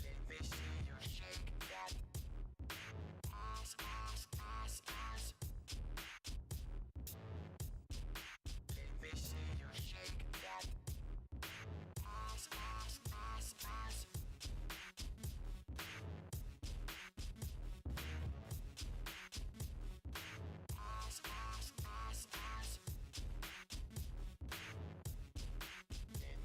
Let me see you shake that ass, ass, ass, ass. Let me see you shake that ass, ass, ass, ass. Ass, ass, ass, ass. Let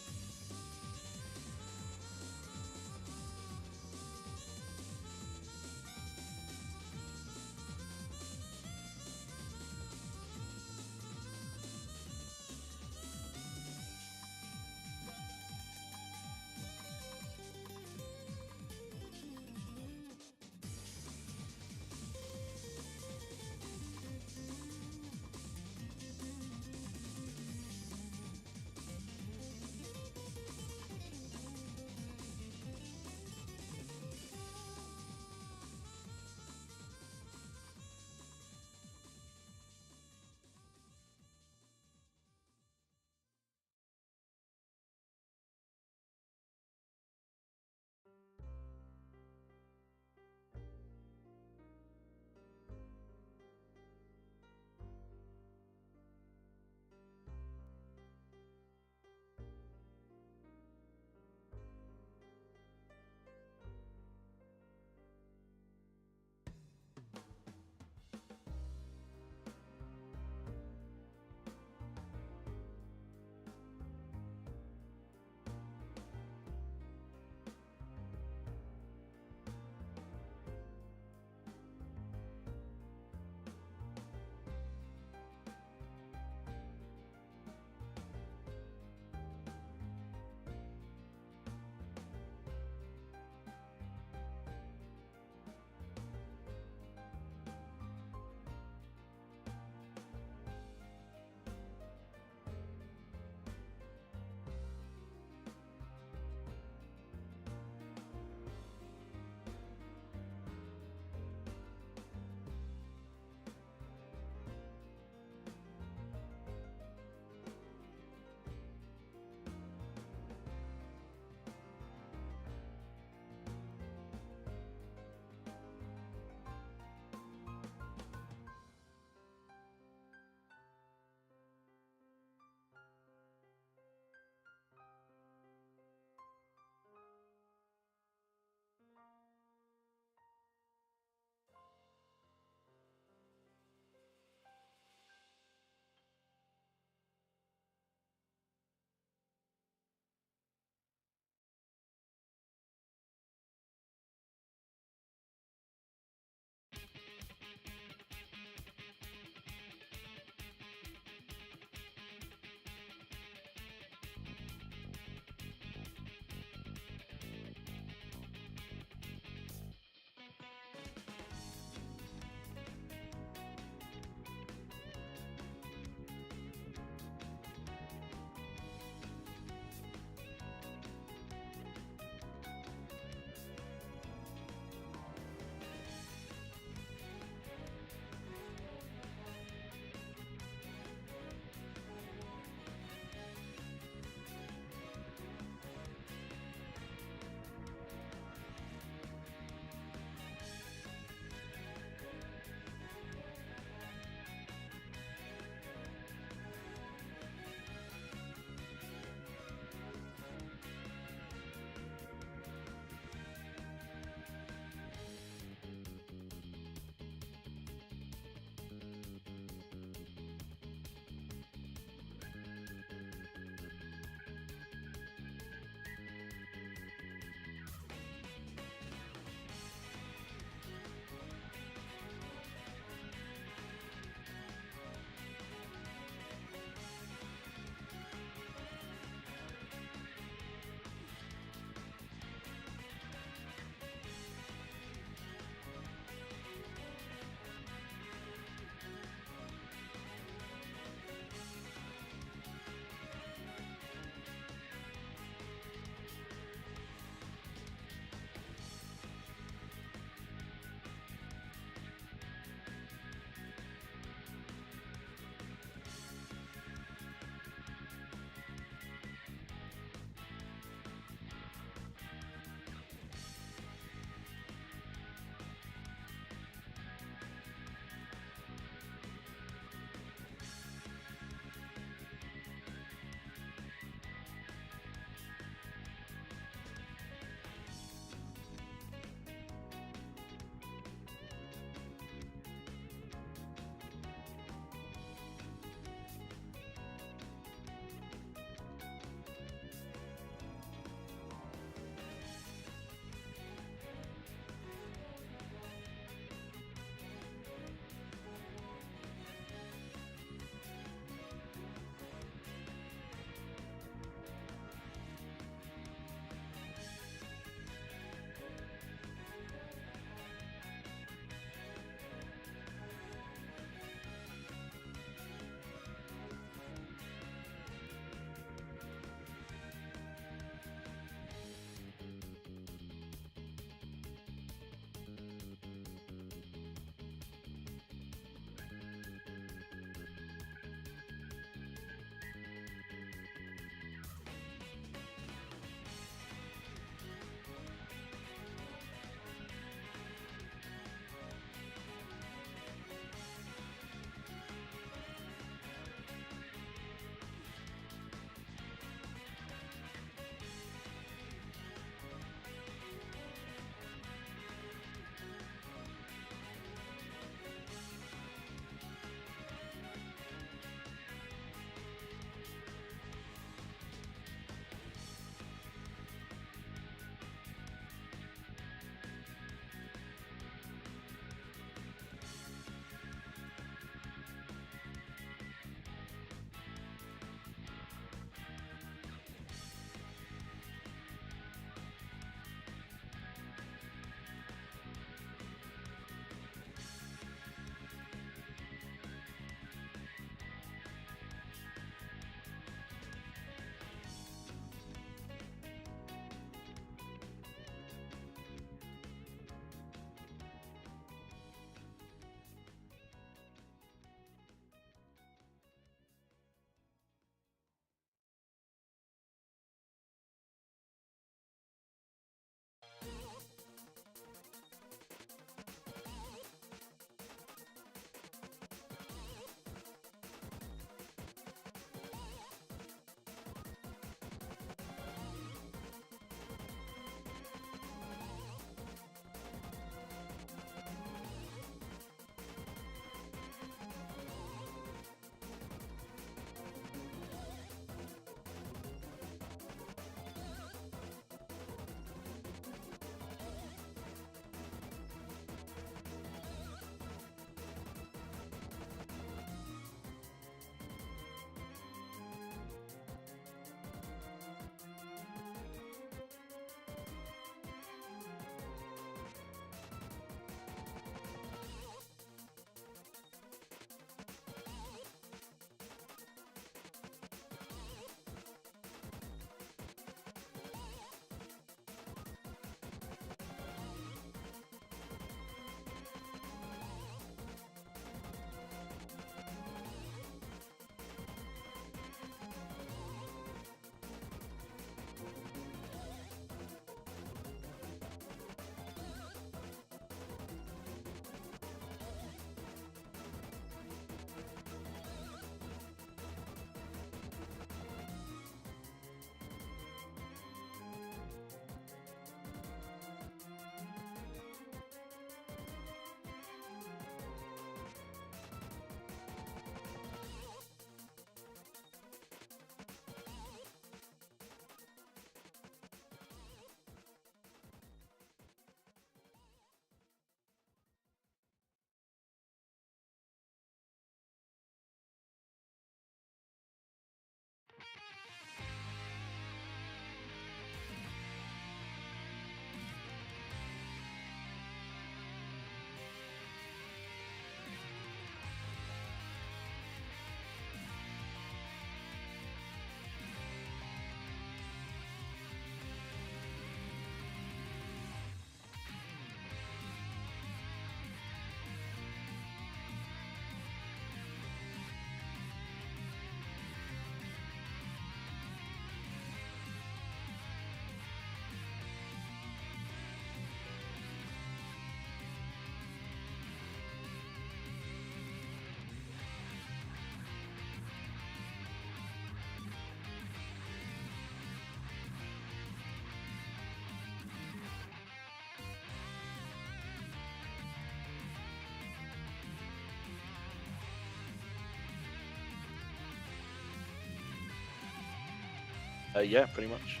Yeah, pretty much.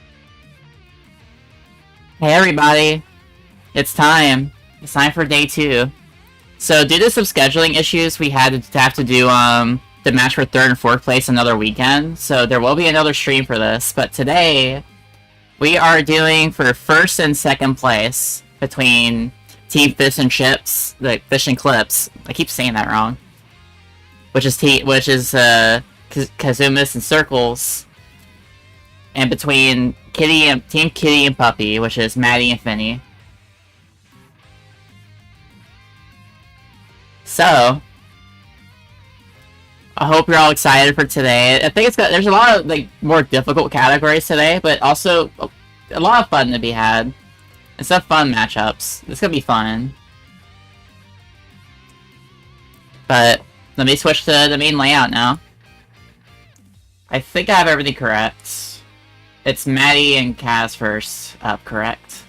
Hey everybody, it's time. It's time for day 2. So due to some scheduling issues, we had to have to do the match for 3rd and 4th place another weekend. So there will be another stream for this, but today we are doing for 1st and 2nd place between Team Fish and Chips, like Fish and Clips. I keep saying that wrong. Which is Kazumas and Circles. And between Team Kitty and Puppy, which is Maddie and Finny. So, I hope you're all excited for today. I think there's a lot of like more difficult categories today, but also a lot of fun to be had. And some fun matchups. It's gonna be fun. But let me switch to the main layout now. I think I have everything correct. It's Maddie and Kaz first up, correct?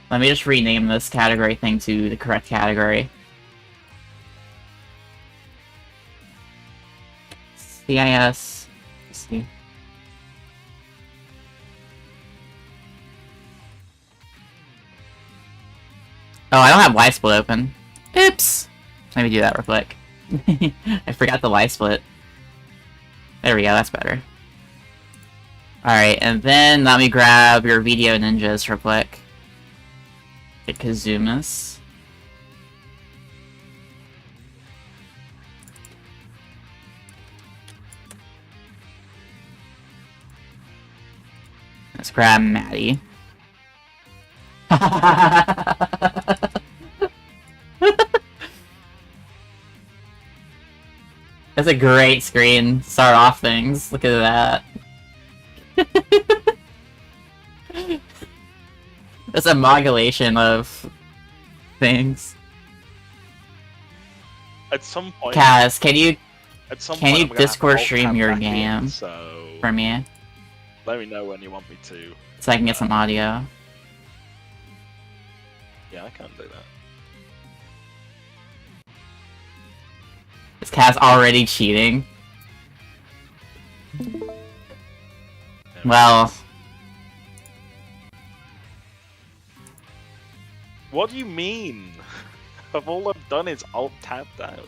Let me just rename this category thing to the correct category. CIS. See. Oh, I don't have Y split open. Oops! Let me do that real quick. I forgot the Y split. There we go, that's better. Alright, and then let me grab your video ninjas real quick. Get Kazumas. Let's grab Maddie. That's a great screen to start off things. Look at that. That's a modulation of things. At some point, Kaz, can you I'm gonna Discord have to stream alt-tab your back game in, so for me let me know when you want me to. so I can get some audio? Yeah, I can do that. Is Kaz already cheating? Well, what do you mean? All I've done is alt-tabbed out.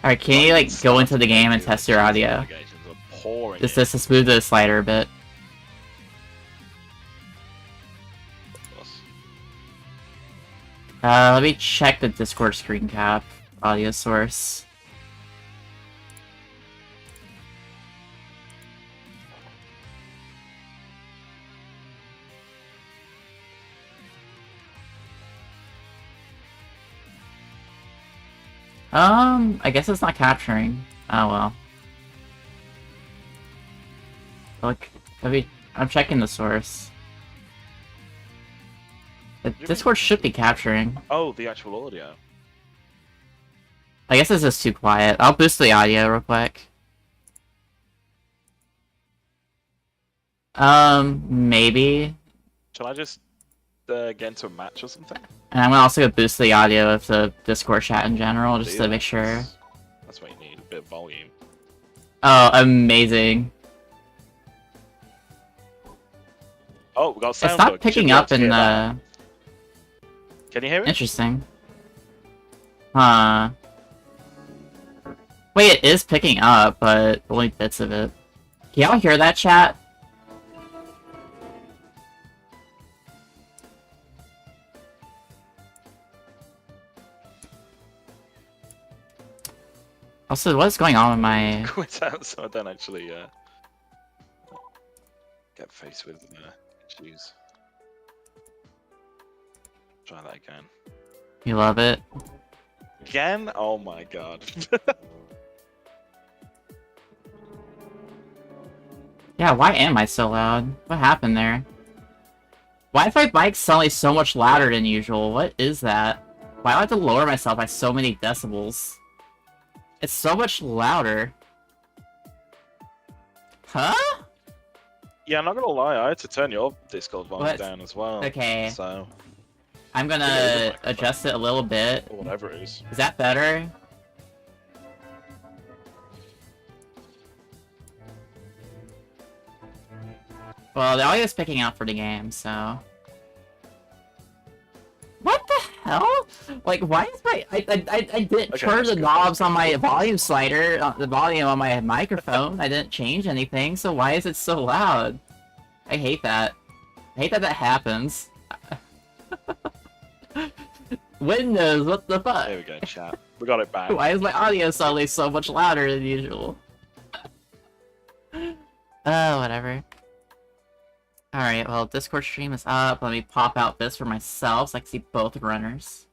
alright, can you like go into the game and test your audio? Just to smooth the slider a bit. Let me check the Discord screen cap audio source. I guess it's not capturing. Oh well. Look, I'm checking the source. The Discord should be capturing. Oh, the actual audio. I guess it's just too quiet. I'll boost the audio real quick. Maybe. Shall I just get into a match or something? And I'm gonna also boost the audio of the Discord chat in general, just to make sure. That's what you need, a bit of volume. Oh, amazing. Oh, we got sound. It's not picking up in the... Can you hear it? Interesting. Huh. Wait, it is picking up, but only bits of it. Can y'all hear that, chat? Also, what's going on with my... Quit out so I don't actually get faced with issues. Try that again. You love it? Again? Oh my god. Yeah, why am I so loud? What happened there? Why is my mic suddenly so much louder than usual? What is that? Why do I have to lower myself by so many decibels? It's so much louder. Huh? Yeah, I'm not gonna lie, I had to turn your Discord volume down as well. Okay. So I'm gonna adjust it a little bit. or whatever it is. Is that better? Well, the audio's picking up for the game, so... What the hell? Like, why is my... I didn't turn the knobs on my volume slider, the volume on my microphone. I didn't change anything, so why is it so loud? I hate that. I hate that that happens. Windows, what the fuck? There we go, chat. We got it back. Why is my audio suddenly so much louder than usual? Oh, whatever. Alright, well, Discord stream is up. Let me pop out this for myself so I can see both runners.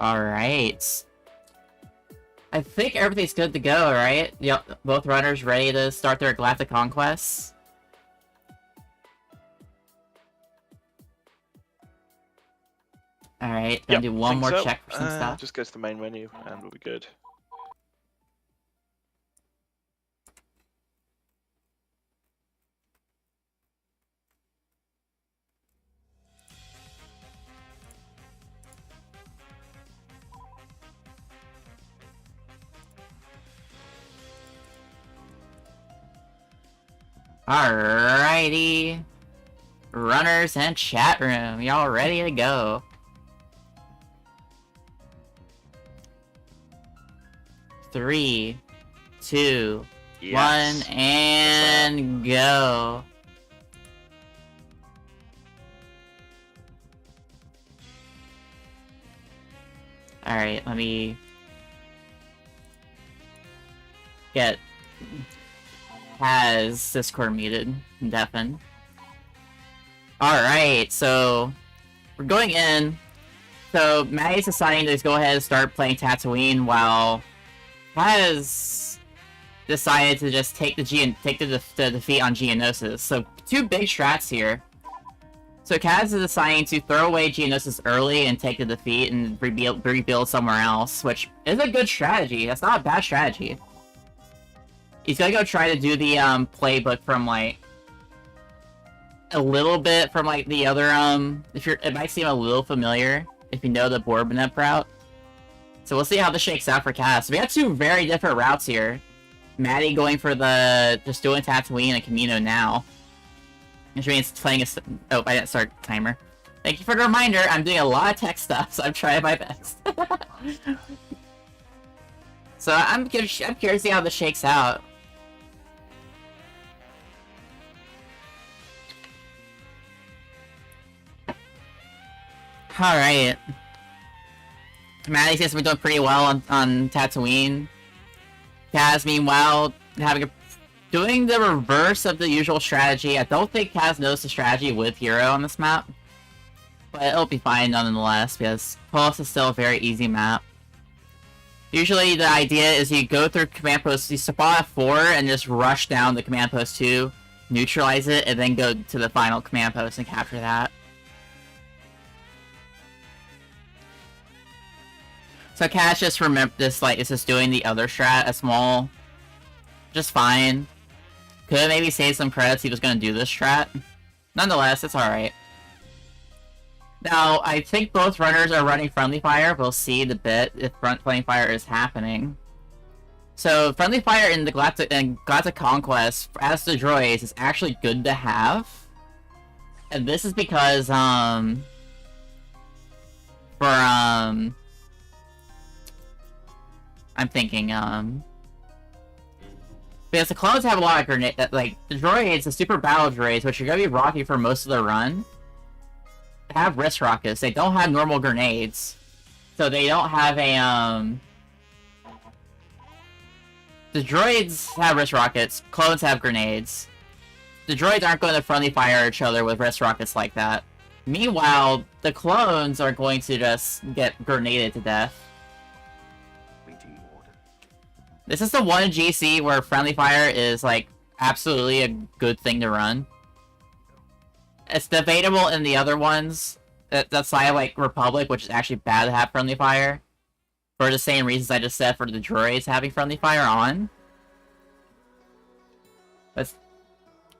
Alright. I think everything's good to go, right? Yep, both runners ready to start their galactic conquests. Alright, gonna do one more check for some stuff. Just go to the main menu and we'll be good. Alrighty. Runners and chat room, y'all ready to go. Three, two, Yes. 1, and go. Alright, let me get has Discord muted and deafened. Alright, so we're going in. So Maddie's deciding to just go ahead and start playing Tatooine while Kaz decided to just take the defeat on Geonosis. So two big strats here. So Kaz is deciding to throw away Geonosis early and take the defeat and rebuild somewhere else, which is a good strategy. That's not a bad strategy. He's gonna go try to do the playbook from like a little bit from like the other it might seem a little familiar if you know the Borbinep route. So we'll see how this shakes out for Kaz. So we have two very different routes here. Maddie going for just doing Tatooine and Camino now. Which means playing oh, I didn't start timer. Thank you for the reminder. I'm doing a lot of tech stuff, so I'm trying my best. So I'm curious to see how this shakes out. Alright. Maddie seems to be doing pretty well on Tatooine. Kaz, meanwhile, doing the reverse of the usual strategy. I don't think Kaz knows the strategy with Hero on this map. But it'll be fine nonetheless, because Pulse is still a very easy map. Usually the idea is you go through command post, you spawn at 4 and just rush down the command post 2, neutralize it, and then go to the final command post and capture that. So Kaz just remember this, like, is just doing the other strat, a small, just fine. Could maybe save some credits he was gonna do this strat. Nonetheless, it's alright. Now, I think both runners are running Friendly Fire. We'll see in a bit if Friendly Fire is happening. So, Friendly Fire in the Galactic Conquest, as the droids, is actually good to have. And this is because, I'm thinking, because the clones have a lot of grenade, like, the droids, the super battle droids, which are gonna be rocky for most of the run, have wrist rockets. They don't have normal grenades. So they don't have a, the droids have wrist rockets, clones have grenades. The droids aren't going to friendly fire each other with wrist rockets like that. Meanwhile, the clones are going to just get grenaded to death. This is the one GC where friendly fire is, like, absolutely a good thing to run. It's debatable in the other ones. That's why I like Republic, which is actually bad to have friendly fire. For the same reasons I just said for the droids having friendly fire on. But it's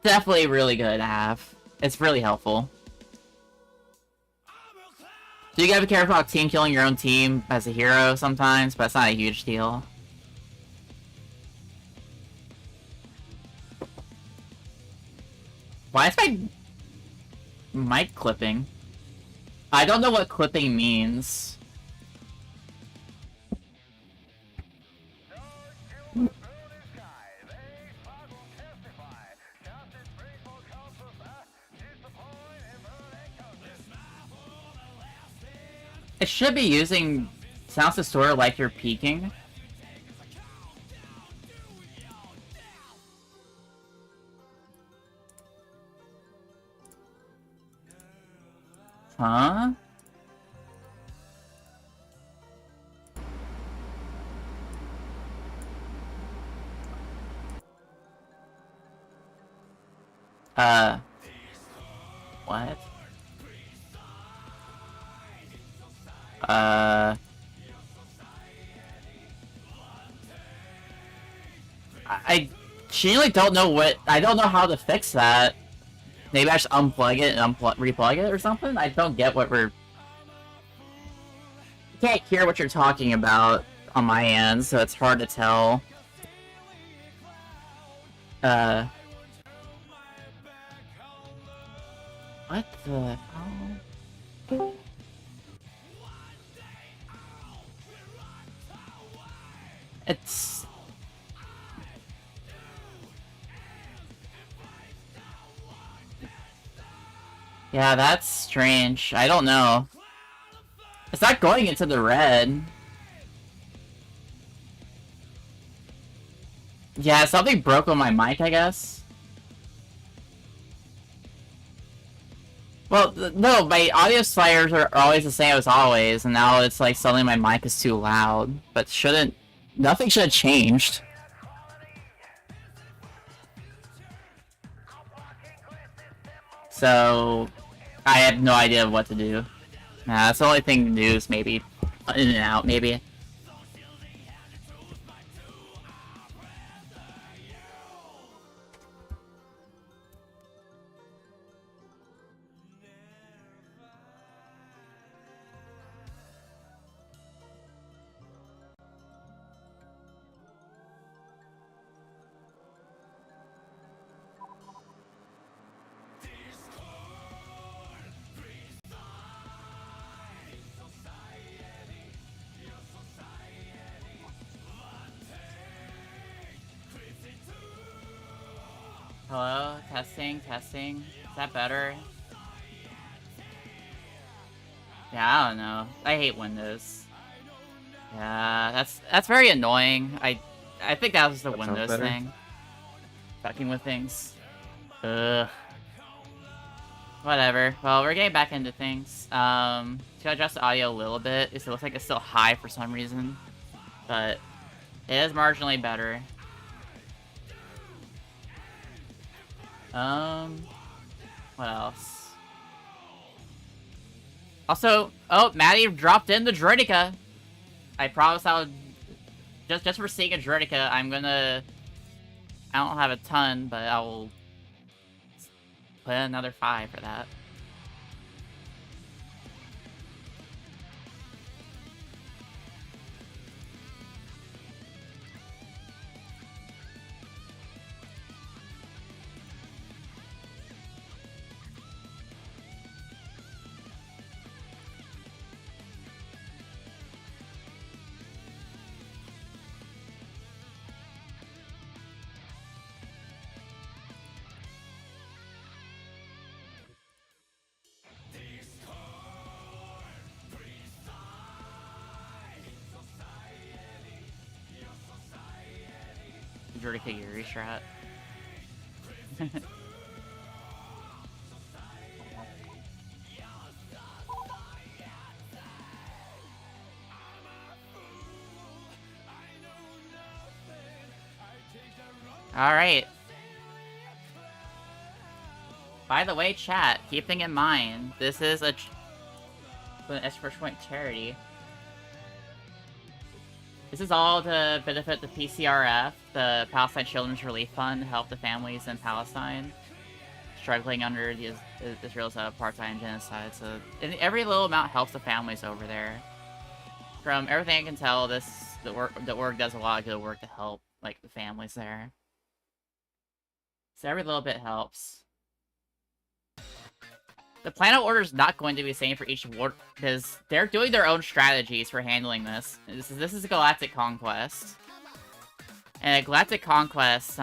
definitely really good to have. It's really helpful. So you gotta be careful about team killing your own team as a hero sometimes, but it's not a huge deal. Why is my mic clipping? I don't know what clipping means. It should be using sounds to store like you're peaking. Huh? What? I genuinely don't know I don't know how to fix that. Maybe I should unplug it and replug it or something? I don't get what we're... I can't hear what you're talking about on my end, so it's hard to tell. What the hell? It's... Yeah, that's strange. I don't know. It's not going into the red. Yeah, something broke on my mic, I guess. Well, no, my audio sliders are always the same as always, and now it's like suddenly my mic is too loud. But nothing should have changed. So, I have no idea what to do. That's the only thing to do is maybe in and out, maybe. Hello? Testing, testing. Is that better? Yeah, I don't know. I hate Windows. Yeah, that's very annoying. I think that was the Windows thing. Fucking with things. Ugh. Whatever. Well, we're getting back into things. To adjust the audio a little bit, it looks like it's still high for some reason. But it is marginally better. What else? Also, oh, Maddie dropped in the Droideka. I promise I would... Just for seeing a Droideka, I'm gonna... I don't have a ton, but I will... put in another 5 for that. Droideka Yuri strat. Alright. By the way, chat, keeping in mind, this is an extra point charity. This is all to benefit the PCRF, the Palestine Children's Relief Fund, to help the families in Palestine struggling under Israel's apartheid genocide. So every little amount helps the families over there. From everything I can tell, the org does a lot of good work to help like the families there. So every little bit helps. The planet order is not going to be the same for each war because they're doing their own strategies for handling this. This is a Galactic Conquest. And a Galactic Conquest,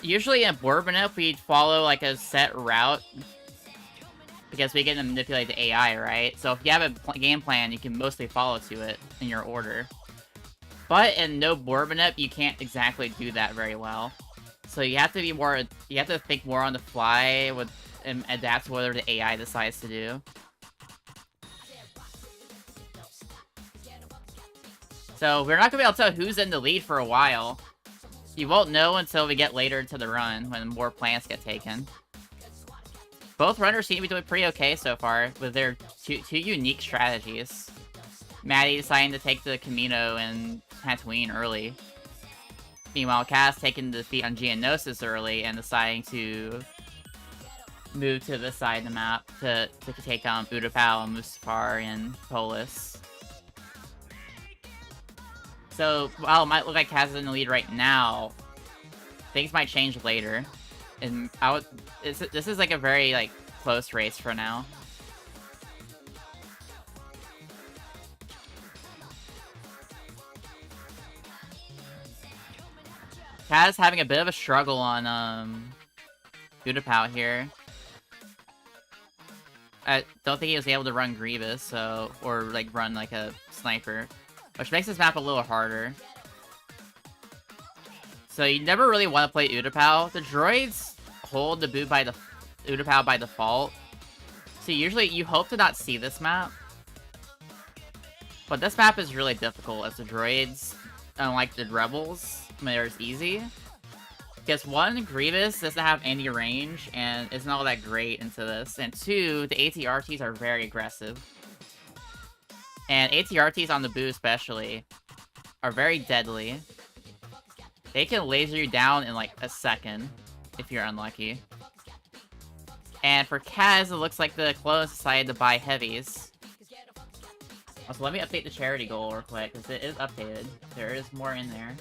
usually in Bourbonip, we'd follow like a set route because we get to manipulate the AI, right? So if you have a game plan, you can mostly follow to it in your order. But in no Bourbonip, you can't exactly do that very well. So you have to be more, you have to think more on the fly with and adapt to whatever the AI decides to do. So we're not gonna be able to tell who's in the lead for a while. You won't know until we get later into the run when more plants get taken. Both runners seem to be doing pretty okay so far with their two unique strategies. Maddie deciding to take the Camino and Tatooine early. Meanwhile, Cass taking the defeat on Geonosis early and deciding to move to this side of the map to take on Utapau and Mustafar and Polis. So, while it might look like Cass is in the lead right now, things might change later. And this is like a very like close race for now. Kaz having a bit of a struggle on Utapau here. I don't think he was able to run Grievous, so or like run like a sniper, which makes this map a little harder. So you never really want to play Utapau. The droids hold the Utapau by default. So usually you hope to not see this map. But this map is really difficult as the droids, unlike the rebels, they're easy. Because one, Grievous doesn't have any range and isn't all that great into this. And two, the ATRTs are very aggressive. And ATRTs on the Boo especially are very deadly. They can laser you down in like a second if you're unlucky. And for Kaz, it looks like the clones decided to buy heavies. Also, let me update the charity goal real quick, because it is updated. There is more in there.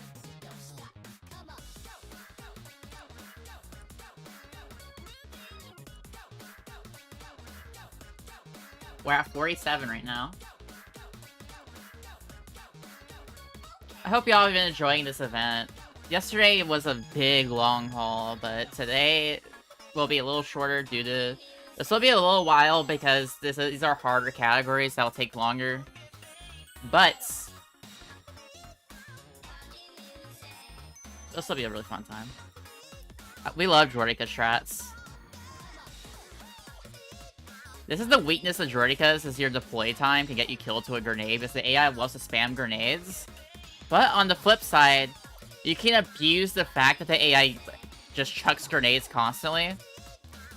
We're at 47 right now. I hope y'all have been enjoying this event. Yesterday was a big long haul, but today will be a little shorter due to... This will be a little while because these are harder categories that will take longer. But this will be a really fun time. We love Droideka strats. This is the weakness of Droidekas, is your deploy time can get you killed to a grenade, because the AI loves to spam grenades. But on the flip side, you can abuse the fact that the AI just chucks grenades constantly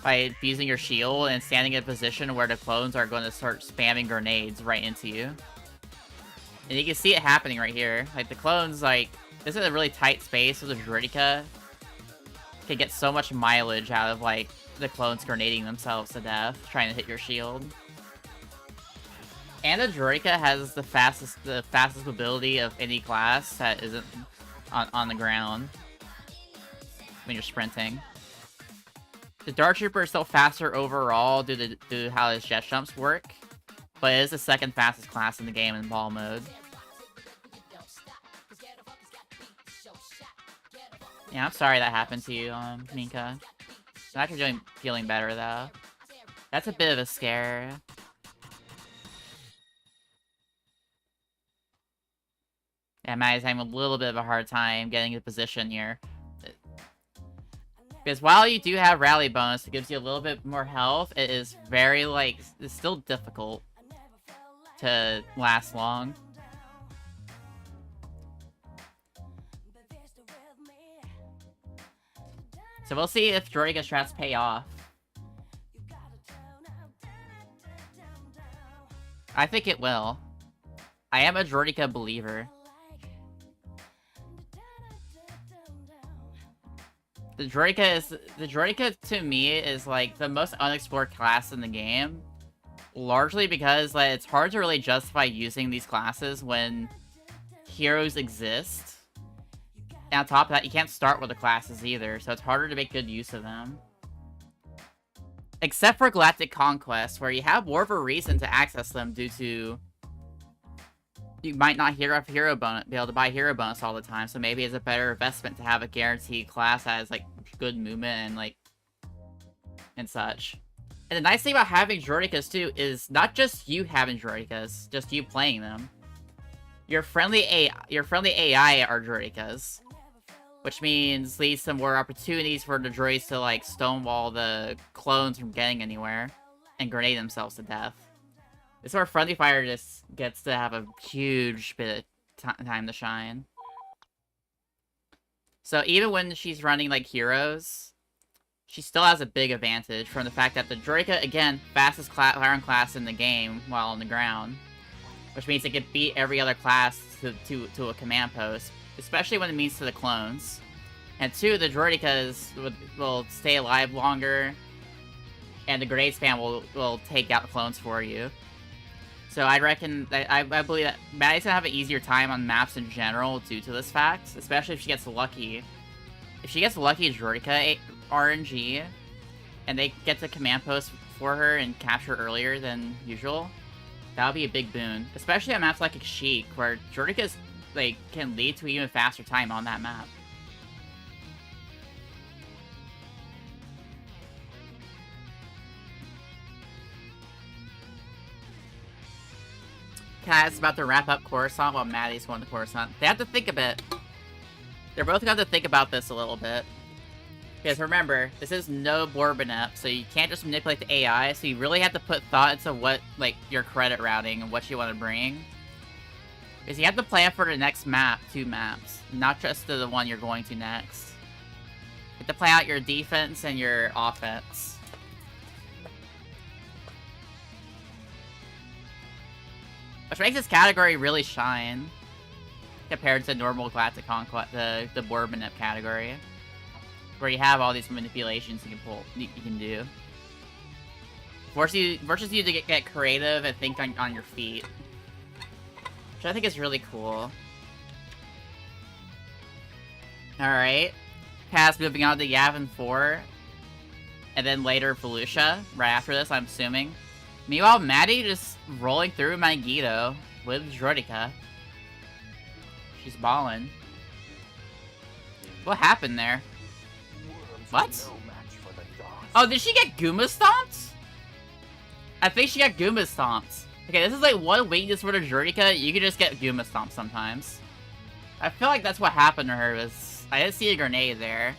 by abusing your shield and standing in a position where the clones are going to start spamming grenades right into you. And you can see it happening right here. Like, the clones, like, this is a really tight space, so the Droideka can get so much mileage out of, like, the clones grenading themselves to death, trying to hit your shield. And the Droideka has the fastest mobility of any class that isn't on the ground when you're sprinting. The Dark Trooper is still faster overall due to how his jet jumps work, but it is the second fastest class in the game in ball mode. Yeah, I'm sorry that happened to you, Minka. I'm actually feeling better though. That's a bit of a scare. Yeah, Maddie's having a little bit of a hard time getting a position here. Because while you do have rally bonus, it gives you a little bit more health, it is very, like, it's still difficult to last long. So we'll see if Droideka strats pay off. I think it will. I am a Droideka believer. The Droideka to me is like the most unexplored class in the game. Largely because like, it's hard to really justify using these classes when heroes exist. And on top of that, you can't start with the classes either, so it's harder to make good use of them. Except for Galactic Conquest, where you have more of a reason to access them due to... You might not be able to buy hero bonus all the time, so maybe it's a better investment to have a guaranteed class that has, like, good movement and, like, and such. And the nice thing about having Droidekas, too, is not just you having Droidekas, just you playing them. Your friendly AI are Droidekas, which means leads to more opportunities for the droids to, like, stonewall the clones from getting anywhere and grenade themselves to death. This is where friendly fire just gets to have a huge bit of time to shine. So even when she's running, like, heroes, she still has a big advantage from the fact that the Droideka, again, fastest firing class in the game while on the ground. Which means it can beat every other class to a command post, especially when it means to the clones. And 2, the Droidekas will stay alive longer, and the grenade spam will take out the clones for you. So I reckon that I believe that Maddie's gonna have an easier time on maps in general due to this fact, especially if she gets lucky. If she gets lucky Droideka RNG, and they get the command post for her and capture earlier than usual, that would be a big boon. Especially on maps like Kashyyyk, where Droidekas, like, can lead to even faster time on that map. Kaz about to wrap up Coruscant while Maddie's going to Coruscant. They have to think a bit. They're both going to have to think about this a little bit. Because remember, this is no Borbinep, so you can't just manipulate the AI, so you really have to put thought into what, like, your credit routing and what you want to bring. Because you have to plan for the next map, 2 maps, not just the one you're going to next. You have to plan out your defense and your offense. Which makes this category really shine compared to normal Galactic Conquest, the Borbinep category, where you have all these manipulations you can do. Forces you to get creative and think on your feet, which I think is really cool. Alright. Pass moving on to Yavin 4. And then later Volusia, right after this, I'm assuming. Meanwhile, Maddie just rolling through Magneto with Droideka. She's balling. What happened there? What? Oh, did she get Goomba stomped? I think she got Goomba stomped. Okay, this is like one weakness for the Droideka. You can just get Goomba stomped sometimes. I feel like that's what happened to her. I didn't see a grenade there.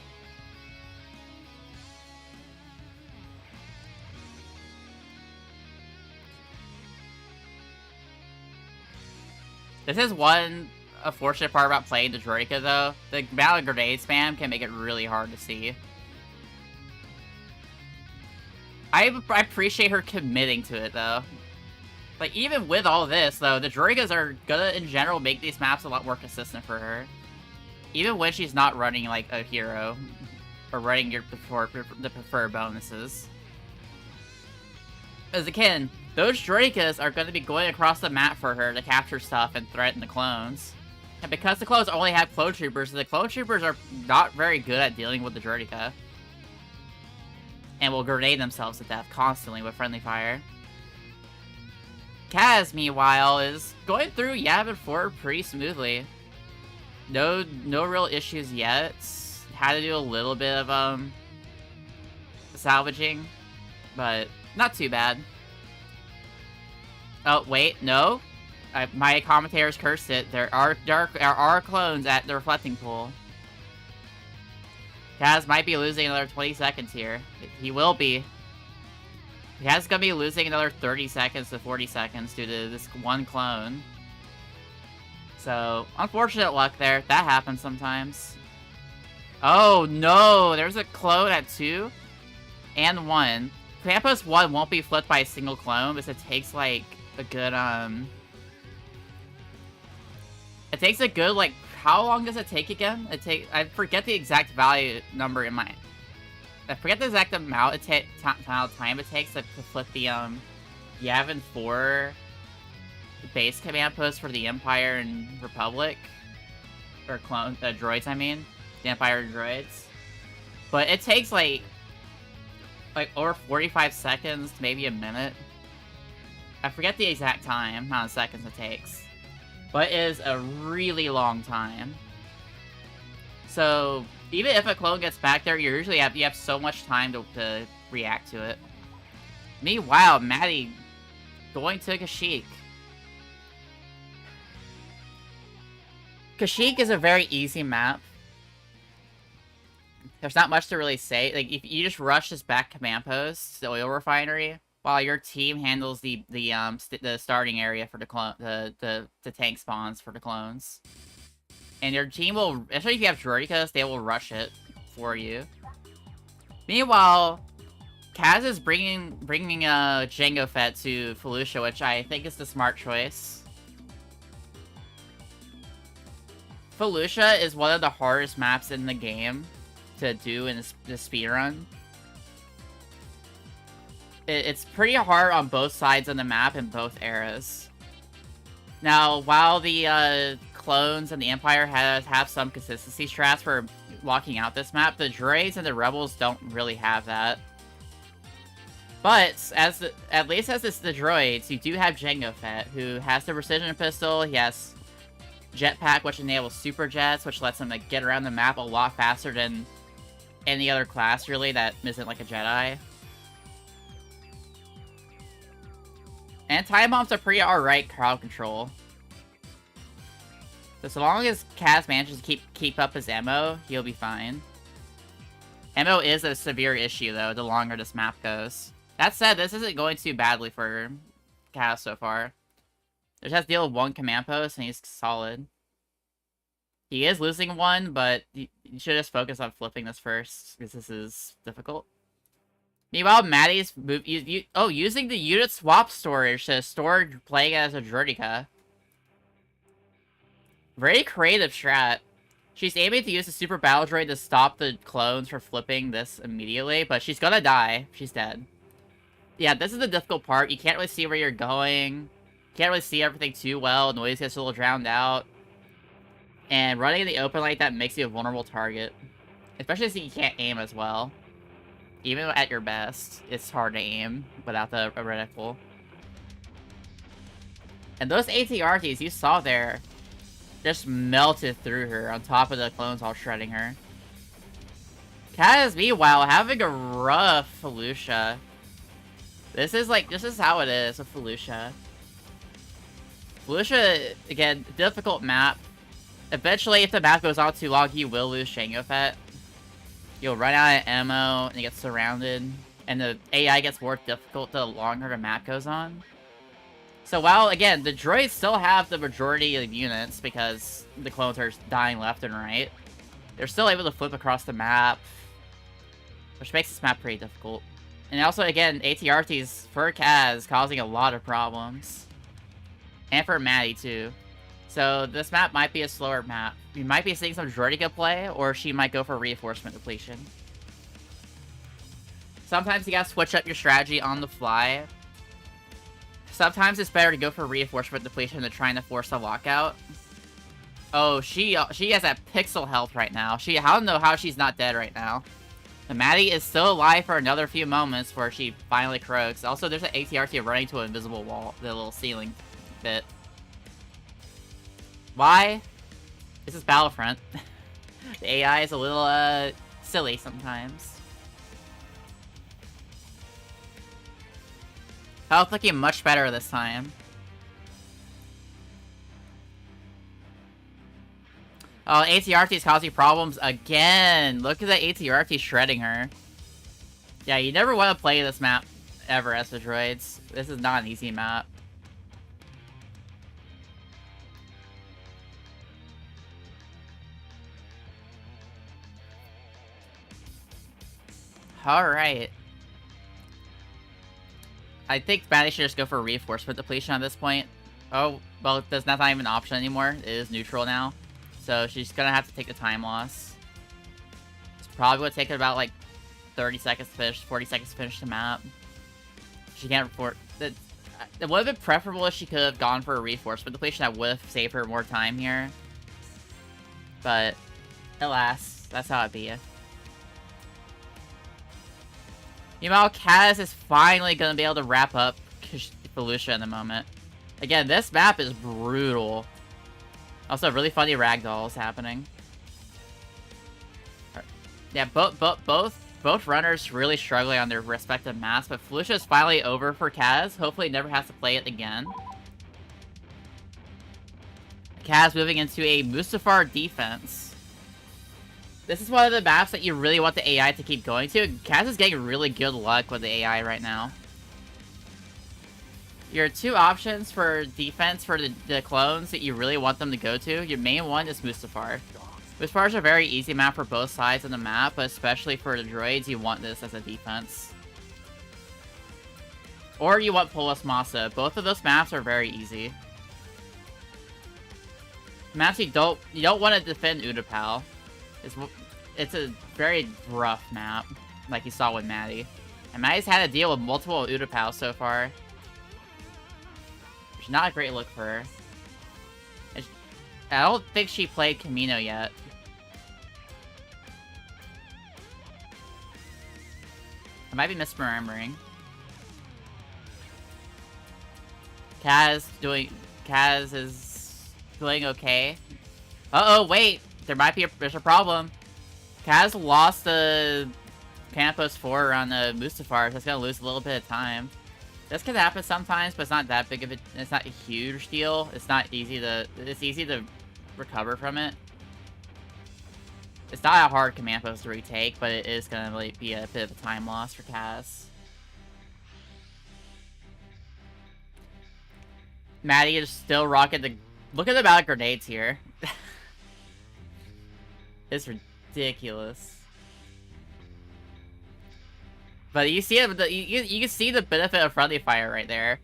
This is one unfortunate part about playing the Droideka, though. The amount of grenade spam can make it really hard to see. I appreciate her committing to it, though. Like, even with all this, though, the Droidekas are gonna, in general, make these maps a lot more consistent for her. Even when she's not running, like, a hero. Or running the preferred bonuses. As again, those Droidekas are going to be going across the map for her to capture stuff and threaten the clones. And because the clones only have clone troopers, the clone troopers are not very good at dealing with the Droideka. And will grenade themselves to death constantly with friendly fire. Kaz, meanwhile, is going through Yavin 4 pretty smoothly. No real issues yet. Had to do a little bit of, salvaging. But not too bad. Oh, wait, no. My commentators cursed it. There are clones at the reflecting pool. Kaz might be losing another 20 seconds here. He will be. Kaz is going to be losing another 30 seconds to 40 seconds due to this one clone. So, unfortunate luck there. That happens sometimes. Oh, no! There's a clone at 2 and 1. Command Post 1 won't be flipped by a single clone, because it takes, like, a good, It takes a good, like, how long does it take again? I forget the exact value number in my... I forget the exact amount of time it takes to flip the, Yavin 4 base command post for the Empire and Republic. Or droids, I mean. The Empire droids. But it takes, like... like over 45 seconds, maybe a minute. I forget the exact time, amount of seconds it takes. But it is a really long time. So, even if a clone gets back there, you have so much time to react to it. Meanwhile, Maddie going to Kashyyyk. Kashyyyk is a very easy map. There's not much to really say. Like, if you just rush this back command post to the oil refinery, while your team handles the starting area for the tank spawns for the clones, and your team will, especially if you have Droidicas, they will rush it for you. Meanwhile, Kaz is bringing Jango Fett to Felucia, which I think is the smart choice. Felucia is one of the hardest maps in the game to do in the speedrun. It's pretty hard on both sides of the map in both eras. Now, while the clones and the Empire have some consistency strats for locking out this map, the droids and the rebels don't really have that. But at least as the droids, you do have Jango Fett, who has the precision pistol. He has jetpack, which enables super jets, which lets him like get around the map a lot faster than any other class really that isn't like a Jedi. And time bombs are pretty alright crowd control. So long as Kaz manages to keep up his ammo, he'll be fine. Ammo is a severe issue though, the longer this map goes. That said, this isn't going too badly for Kaz so far. He just has to deal with one command post and he's solid. He is losing one, but you should just focus on flipping this first, because this is difficult. Meanwhile, Maddie's using the unit swap storage to store playing as a Droidica. Very creative strat. She's aiming to use the super battle droid to stop the clones from flipping this immediately, but she's gonna die. She's dead. Yeah, this is the difficult part. You can't really see where you're going. Can't really see everything too well. Noise gets a little drowned out. And running in the open like that makes you a vulnerable target. Especially since you can't aim as well. Even at your best, it's hard to aim without the reticle. And those ATRTs you saw there just melted through her on top of the clones all shredding her. Kaz, meanwhile, having a rough Felucia. This is how it is with Felucia. Felucia, again, difficult map. Eventually, if the map goes on too long, you will lose Jango Fett. You'll run out of ammo, and you get surrounded. And the AI gets more difficult the longer the map goes on. So while, again, the droids still have the majority of units, because the clones are dying left and right, they're still able to flip across the map, which makes this map pretty difficult. And also, again, ATRTs for Kaz causing a lot of problems. And for Maddie, too. So this map might be a slower map. You might be seeing some Droidica play, or she might go for reinforcement depletion. Sometimes you gotta switch up your strategy on the fly. Sometimes it's better to go for reinforcement depletion than trying to force a lockout. Oh, she has that pixel health right now. I don't know how she's not dead right now. And Maddie is still alive for another few moments where she finally croaks. Also, there's an ATRT running to an invisible wall, the little ceiling bit. Why? This is Battlefront. The AI is a little, silly sometimes. Health looking much better this time. Oh, ATRT is causing problems again. Look at the ATRT shredding her. Yeah, you never want to play this map ever as the droids. This is not an easy map. Alright. I think Maddie should just go for reinforcement depletion at this point. Oh, well, that's not even an option anymore. It is neutral now. So she's gonna have to take the time loss. It's probably gonna take her about, like, 30 seconds to finish, 40 seconds to finish the map. She can't report... It would have been preferable if she could have gone for a reinforcement depletion. That would have saved her more time here. But, alas, that's how it be. Meanwhile, Kaz is finally gonna be able to wrap up Felucia in a moment. Again, this map is brutal. Also, really funny ragdolls happening. Yeah, both runners really struggling on their respective maps, but Felucia is finally over for Kaz. Hopefully, never has to play it again. Kaz moving into a Mustafar defense. This is one of the maps that you really want the AI to keep going to. Kaz is getting really good luck with the AI right now. Your two options for defense for the clones that you really want them to go to, your main one is Mustafar. Mustafar is a very easy map for both sides of the map, but especially for the droids, you want this as a defense. Or you want Polis Massa. Both of those maps are very easy. Maps you don't want to defend Utapau. It's a very rough map, like you saw with Maddie. And Maddie's had to deal with multiple Utapau so far. Which is not a great look for her. I don't think she played Camino yet. I might be misremembering. Kaz is doing okay. Uh-oh, wait! There's a problem. Kaz lost the Campos 4 around the Mustafar, so it's gonna lose a little bit of time. This can happen sometimes, but it's not that big of it's not a huge deal. It's easy to recover from it. It's not a hard command post to retake, but it is gonna like, be a bit of a time loss for Kaz. Maddie is still rocking the... Look at the amount of grenades here. It's ridiculous. But you see it, you can see the benefit of friendly fire right there.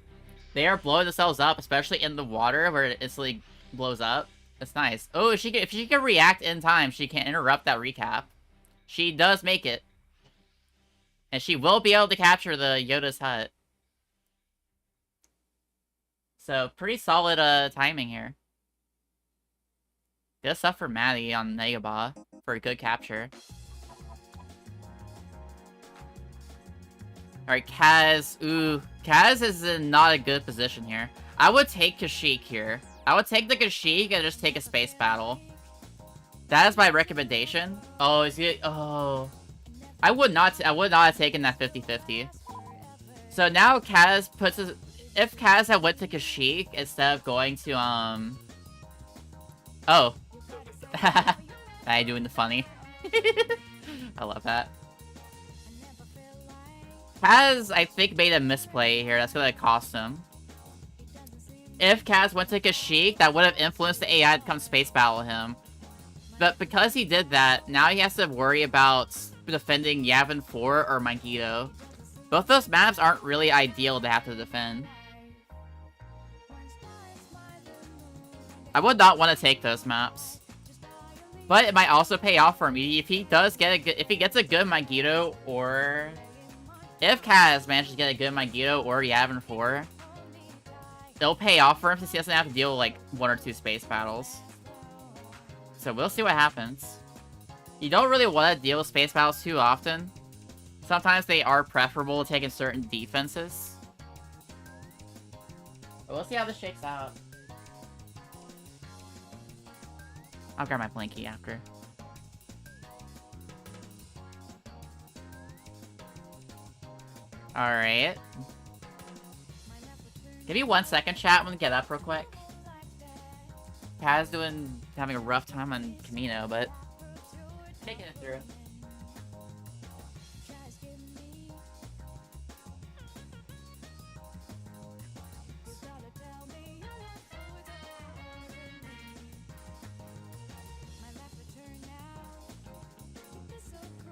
They are blowing themselves up, especially in the water where it instantly blows up. That's nice. Oh, if she can react in time, she can interrupt that recap. She does make it. And she will be able to capture the Yoda's hut. So, pretty solid timing here. Good stuff for Maddie on Negaba for a good capture. Alright, Kaz. Ooh, Kaz is in not a good position here. I would take Kashyyyk here. I would take the Kashyyyk and just take a space battle. That is my recommendation. Oh, is he... Oh. I would not have taken that 50-50. So now Kaz puts his... If Kaz had went to Kashyyyk instead of going to, Oh. I doing the funny. I love that. Kaz, I think, made a misplay here. That's gonna cost him. If Kaz went to Kashyyyk, that would have influenced the AI to come space battle him. But because he did that, now he has to worry about defending Yavin 4 or Magneto. Both those maps aren't really ideal to have to defend. I would not want to take those maps. But it might also pay off for him. If he does get if he gets a good Magneto, or... If Kaz manages to get a good Magneto or Yavin 4, it'll pay off for him since he doesn't have to deal with, like, 1 or 2 space battles. So we'll see what happens. You don't really want to deal with space battles too often. Sometimes they are preferable to taking certain defenses. But we'll see how this shakes out. I'll grab my blankie after. Alright. Give me 1 second, chat. I'm gonna get up real quick. Kaz having a rough time on Camino, but taking it through.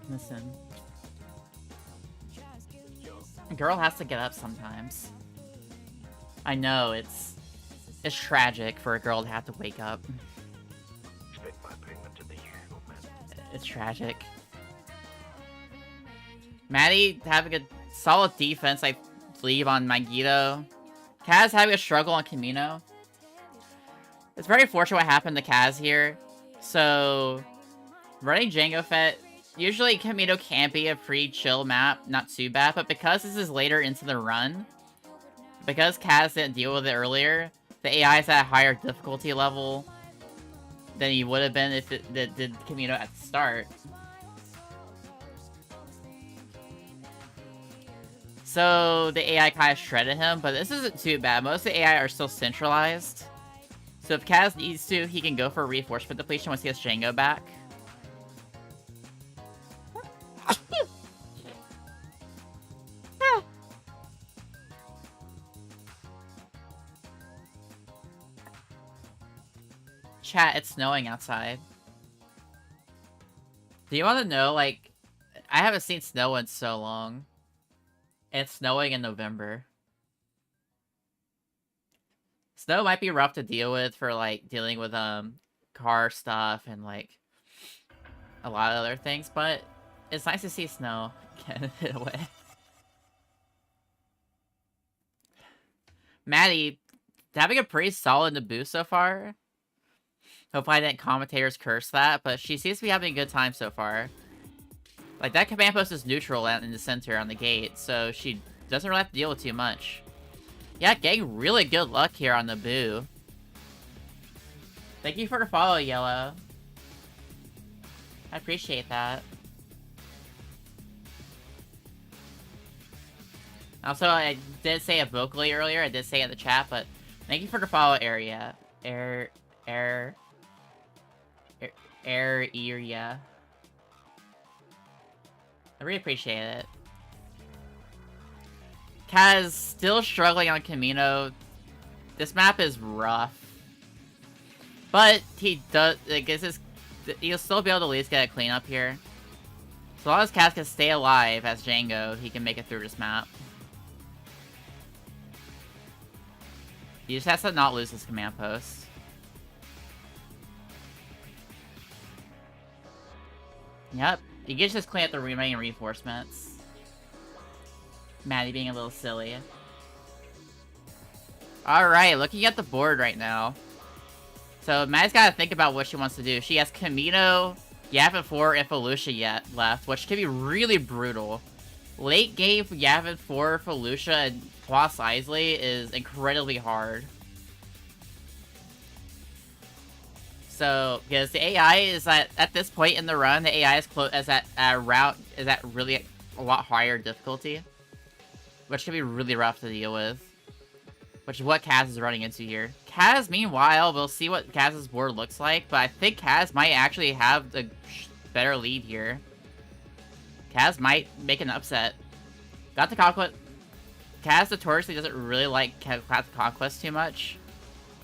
Listen. A girl has to get up sometimes. I know, it's tragic for a girl to have to wake up. It's tragic. Maddie having a solid defense, I believe, on Magneto. Kaz having a struggle on Camino. It's very fortunate what happened to Kaz here. So, running Jango Fett usually Kamino can be a pretty chill map, not too bad, but because this is later into the run, because Kaz didn't deal with it earlier, the AI is at a higher difficulty level than he would have been if it did Kamino at the start. So the AI kind of shredded him, but this isn't too bad. Most of the AI are still centralized. So if Kaz needs to, he can go for reinforcement depletion once he gets Django back. Chat, it's snowing outside. Do you want to know, like, I haven't seen snow in so long. It's snowing in November. Snow might be rough to deal with for, like, dealing with, car stuff and, like, a lot of other things, but it's nice to see snow get hit away. Maddie, having a pretty solid debut so far. Hopefully I didn't commentators curse that, but she seems to be having a good time so far. Like, that command post is neutral out in the center on the gate, so she doesn't really have to deal with too much. Yeah, getting really good luck here on the Boo. Thank you for the follow, Yellow. I appreciate that. Also, I did say it vocally earlier, I did say it in the chat, but thank you for the follow, area. Area. I really appreciate it. Kaz still struggling on Kamino. This map is rough. But he does, I guess he'll still be able to at least get a cleanup here. So long as Kaz can stay alive as Django, he can make it through this map. He just has to not lose his command post. Yep, he gets just clean up the remaining reinforcements. Maddie being a little silly. Alright, looking at the board right now. So Maddie's gotta think about what she wants to do. She has Kamino, Yavin 4, and Felucia yet left, which could be really brutal. Late game for Yavin 4, Felucia, and Twas Isley is incredibly hard. So, because the AI is at this point in the run, the AI is at really a lot higher difficulty, which can be really rough to deal with. Which is what Kaz is running into here. Kaz, meanwhile, we'll see what Kaz's board looks like, but I think Kaz might actually have the better lead here. Kaz might make an upset. Got the Conquest. Kaz notoriously doesn't really like Classic Conquest too much.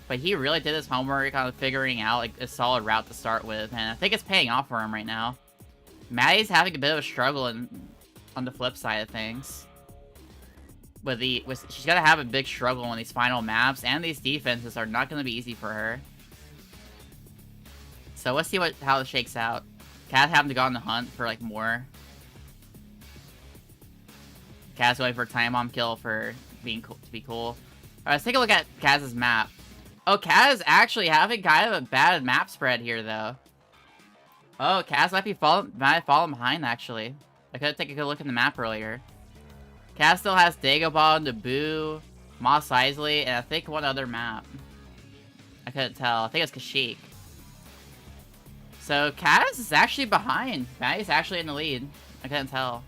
But he really did his homework on figuring out like a solid route to start with, and I think it's paying off for him right now. Maddie's having a bit of a struggle on the flip side of things. She's gonna have a big struggle on these final maps, and these defenses are not gonna be easy for her. So let's see how it shakes out. Kaz having to go on the hunt for like more. Kaz going for a time bomb kill for being cool, to be cool. Alright, let's take a look at Kaz's map. Oh, Kaz actually having kind of a bad map spread here, though. Oh, Kaz might have fallen behind, actually. I could take a good look at the map earlier. Kaz still has Dagobah, Naboo, Mos Eisley, and I think one other map. I couldn't tell. I think it's Kashyyyk. So, Kaz is actually behind. Maddie's actually in the lead. I couldn't tell.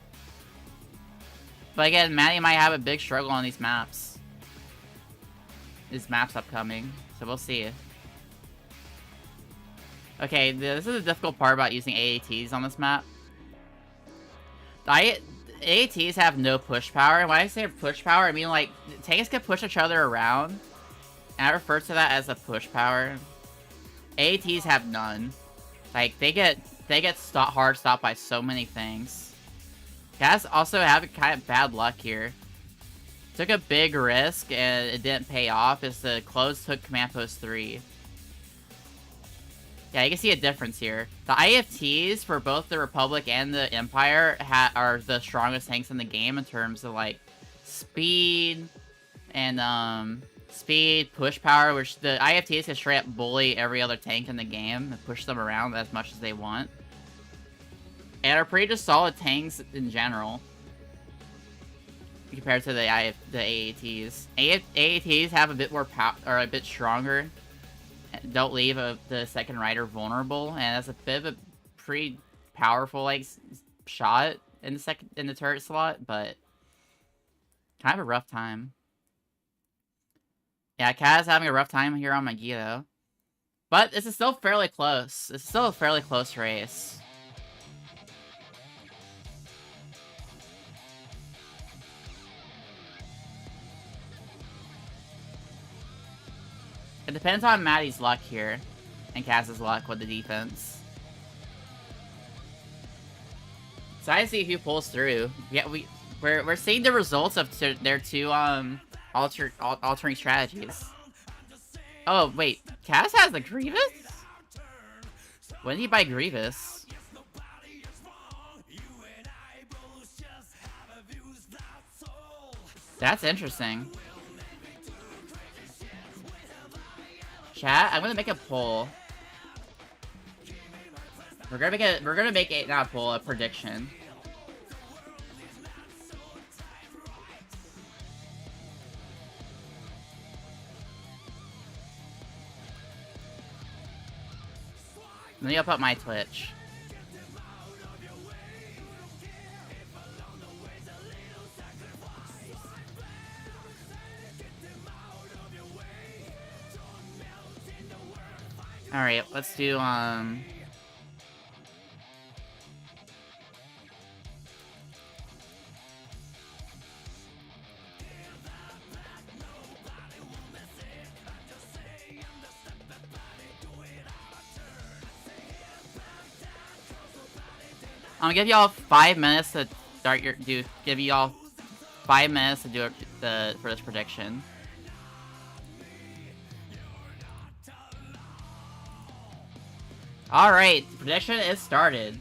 But again, Maddie might have a big struggle on these maps. These maps upcoming. So we'll see. Okay, this is the difficult part about using AATs on this map. AATs have no push power. And when I say push power, I mean like tanks can push each other around. And I refer to that as a push power. AATs have none. Like they get hard stopped by so many things. Kaz also having kind of bad luck here. Took a big risk and it didn't pay off as the close took command post 3. Yeah, you can see a difference here. The IFTs for both the Republic and the Empire are the strongest tanks in the game in terms of like speed and speed, push power, which the IFTs can straight up bully every other tank in the game and push them around as much as they want. And are pretty just solid tanks in general. Compared to the AATs. AATs have a bit more power, or a bit stronger. Don't leave the second rider vulnerable, and that's a bit of a pretty powerful like shot in the turret slot, but kind of a rough time. Yeah, Kaz having a rough time here on Megiddo. But this is still fairly close. It's still a fairly close race. It depends on Maddie's luck here, and Kaz's luck with the defense. So I see who pulls through. Yeah, we're seeing the results of their two altering strategies. Oh wait, Kaz has the Grievous? When did he buy Grievous? That's interesting. Chat, I'm gonna make a poll. We're gonna make a not a poll, a prediction. Let me up my Twitch. Alright, let's do, I'm gonna give y'all 5 minutes to start your give y'all 5 minutes to do for this prediction. Alright, the prediction is started.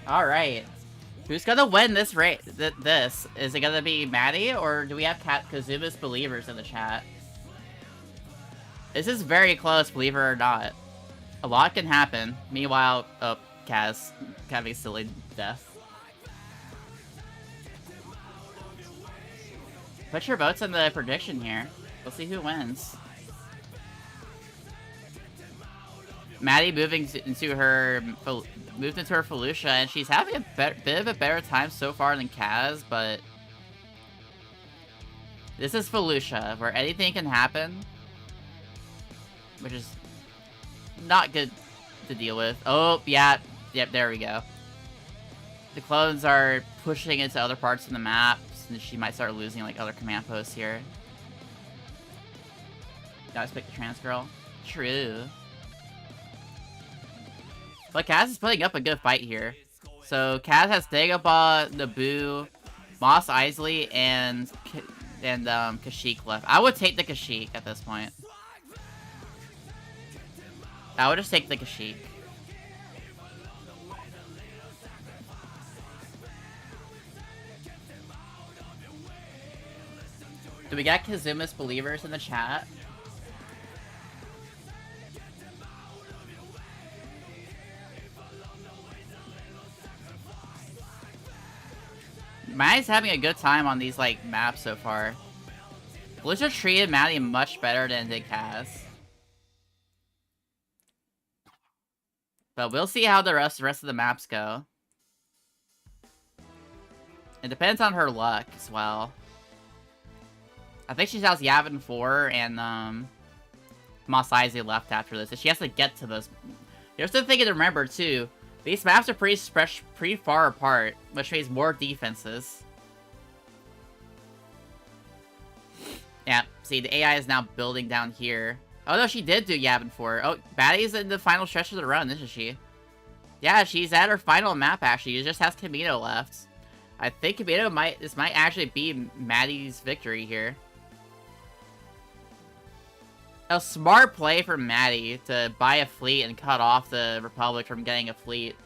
Alright. Who's gonna win this race? Is it gonna be Maddie, or do we have Kazuma's believers in the chat? This is very close, believe it or not. A lot can happen. Meanwhile, oh, Kaz having a silly death. Put your votes in the prediction here. We'll see who wins. Maddie moved into her Felucia, and she's having a bit of a better time so far than Kaz, but this is Felucia, where anything can happen, which is not good to deal with. Oh, yeah, yep, there we go. The clones are pushing into other parts of the map, and she might start losing like other command posts here. Gotta pick the trans girl. True. But Kaz is putting up a good fight here. So Kaz has Dagobah, Naboo, Mos Eisley, and Kashyyyk left. I would take the Kashyyyk at this point. I would just take the Kashyyyk. Do we got Kazuma's believers in the chat? Maddie's having a good time on these, like, maps so far. Blizzard treated Maddie much better than did Kaz. But we'll see how the rest of the maps go. It depends on her luck as well. I think she has Yavin 4 and Mos Eisley left after this. So she has to get to those. There's the thing to remember too. These maps are pretty far apart, which means more defenses. Yeah, see, the AI is now building down here. Oh no, she did do Yavin 4. Oh, Maddie's in the final stretch of the run, isn't she? Yeah, she's at her final map actually. She just has Camino left. I think Camino this might actually be Maddie's victory here. A smart play for Maddie to buy a fleet and cut off the Republic from getting a fleet.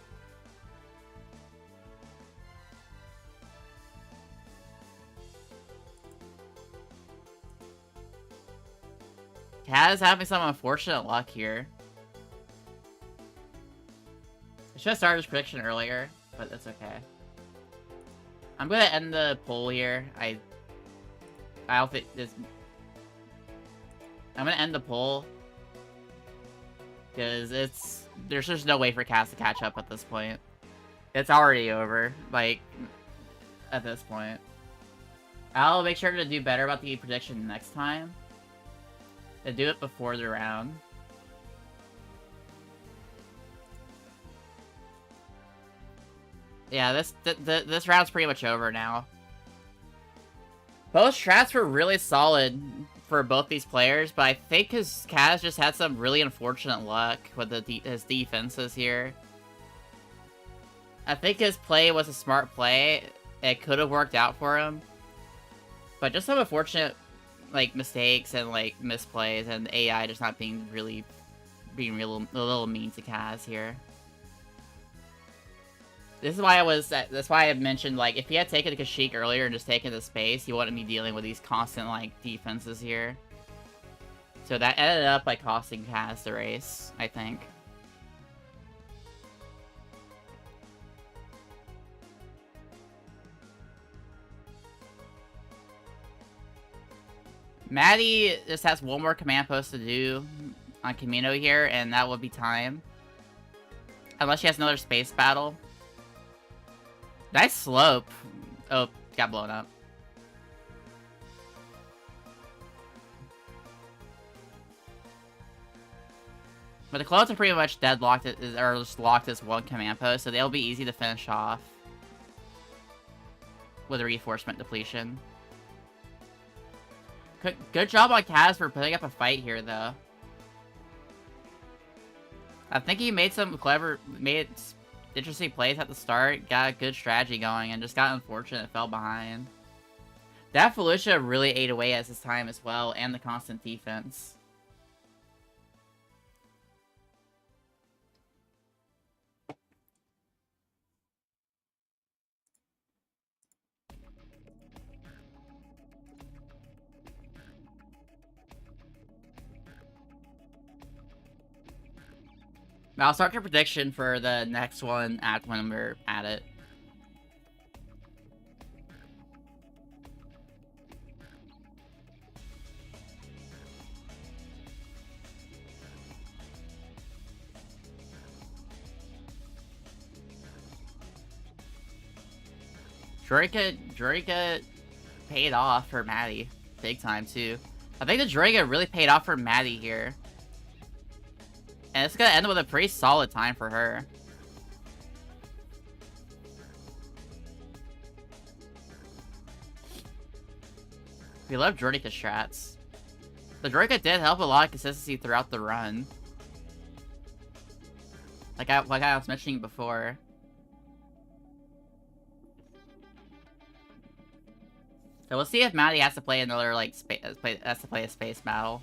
Kaz having some unfortunate luck here. I should have started his prediction earlier, but that's okay. I'm gonna end the poll here. I don't think this... I'm gonna end the poll. Because there's just no way for Kaz to catch up at this point. It's already over, like, at this point. I'll make sure to do better about the prediction next time. And do it before the round. Yeah, this round's pretty much over now. Both strats were really solid for both these players, but I think Kaz just had some really unfortunate luck with his defenses here. I think his play was a smart play. It could have worked out for him. But just some unfortunate, like, mistakes and, like, misplays, and AI just not being a little mean to Kaz here. This is why that's why I mentioned, like, if he had taken the Kashyyyk earlier and just taken the space, he wouldn't be dealing with these constant, like, defenses here. So that ended up by costing Kaz the race, I think. Maddie just has one more command post to do on Camino here, and that will be time. Unless she has another space battle. Nice slope. Oh, got blown up. But the clones are pretty much deadlocked, or just locked as one command post, so they'll be easy to finish off with a reinforcement depletion. Good job on Kaz for putting up a fight here, though. I think he made some interesting plays at the start, got a good strategy going, and just got unfortunate, fell behind. That Felicia really ate away at his time as well, and the constant defense. I'll start your prediction for the next one when we're at it. Droika paid off for Maddie. Big time, too. I think the Droika really paid off for Maddie here. And it's gonna end with a pretty solid time for her. We love Droika strats. The Droika did help a lot of consistency throughout the run. Like I was mentioning before. So we'll see if Maddie has to play another, like, has to play a space battle.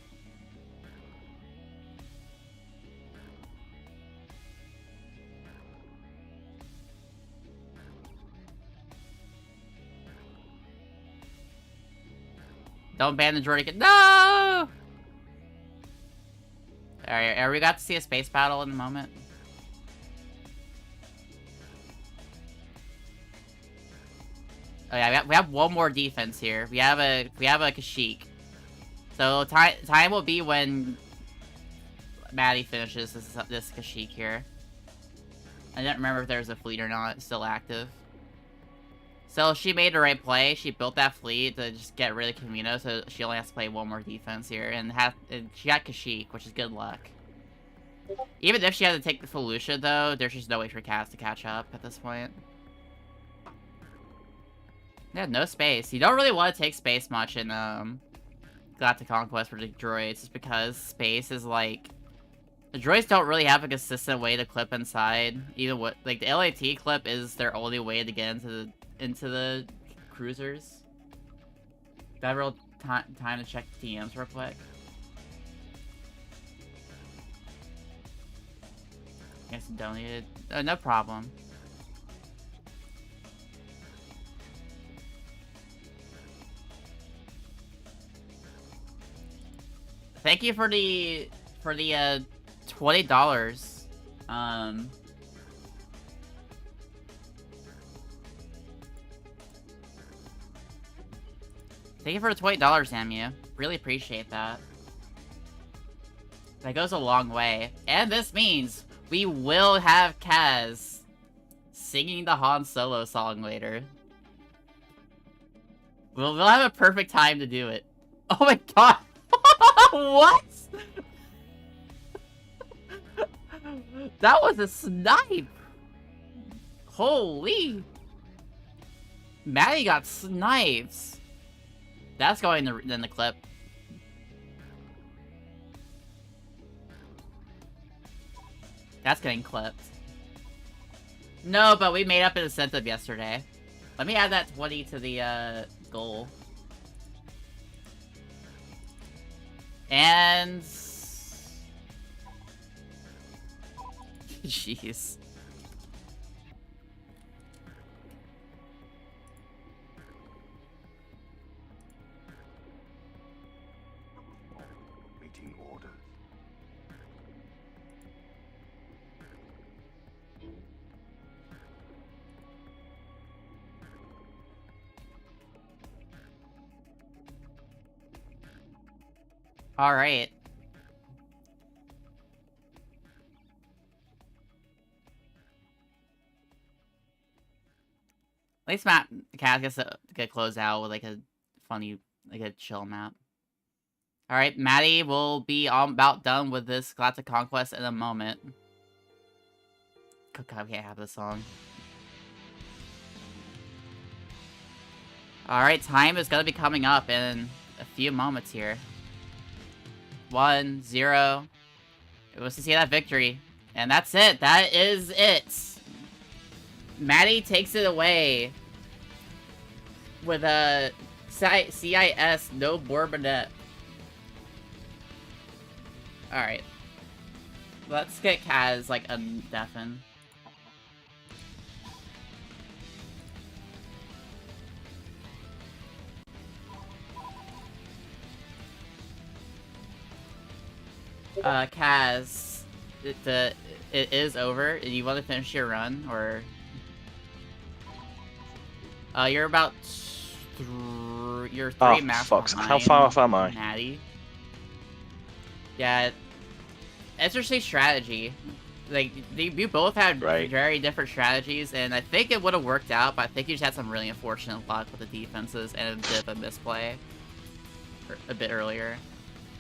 Don't ban the Droid. No! Alright, are we got to see a space battle in a moment? Oh yeah, we have one more defense here. We have a Kashyyyk. So time will be when Maddie finishes this Kashyyyk here. I don't remember if there's a fleet or not. It's still active. So she made the right play. She built that fleet to just get rid of Camino, so she only has to play one more defense here. And she got Kashyyyk, which is good luck. Even if she had to take the Felucia, though, there's just no way for Kaz to catch up at this point. Yeah, no space. You don't really want to take space much in Galactic Conquest for the droids, just because space is like... The droids don't really have a consistent way to clip inside. Even what, like, the LAT clip is their only way to get into the cruisers. Do I have real time to check the TMs real quick? Guess donated. No problem. thank you for the $20. Thank you for the $20, Samu. Really appreciate that. That goes a long way. And this means we will have Kaz singing the Han Solo song later. We'll have a perfect time to do it. Oh my god! What? That was a snipe! Holy! Maddie got snipes! That's going in the clip. That's getting clipped. No, but we made up an incentive yesterday. Let me add that 20 to the, goal. And... Jeez. Meeting orders. Alright. At least Matt Kaz gets to get closed out with like a funny, like a chill map. Alright, Maddie will be about done with this Galactic Conquest in a moment. God, we can't have this song. Alright, time is gonna be coming up in a few moments here. 1, 0. It was to see that victory. And that's it. That is it. Maddie takes it away with a CIS no Bourbonette. Alright. Let's get Kaz like a deafen. Kaz, it is over. Do you want to finish your run, or? You're about you're 3 maps fuck. behind. How far off am I? Natty. Yeah, interesting strategy. Like, you both had very different strategies, and I think it would have worked out, but I think you just had some really unfortunate luck with the defenses and a bit of a misplay a bit earlier.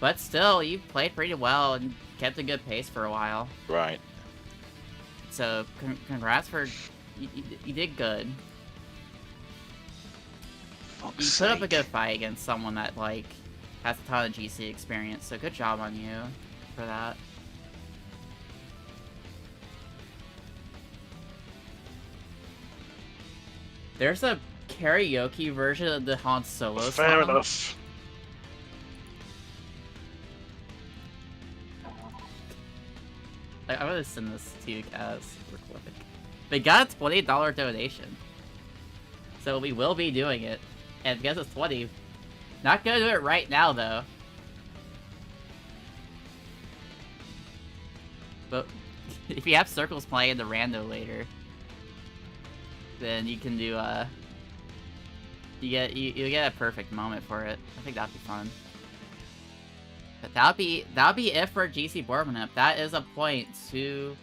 But still, you played pretty well and kept a good pace for a while. Right. So, congrats for... You did good. You put up a good fight against someone that, like, has a ton of GC experience, so good job on you for that. There's a karaoke version of the Han Solo song. Fair enough. I'm gonna send this to you guys real quick. They got a $20 donation. So we will be doing it. And because it's 20, not gonna do it right now though. But if you have circles playing in the rando later, then you can do you get a perfect moment for it. I think that'd be fun. But that'll be it for GC Bourbon. That is a point to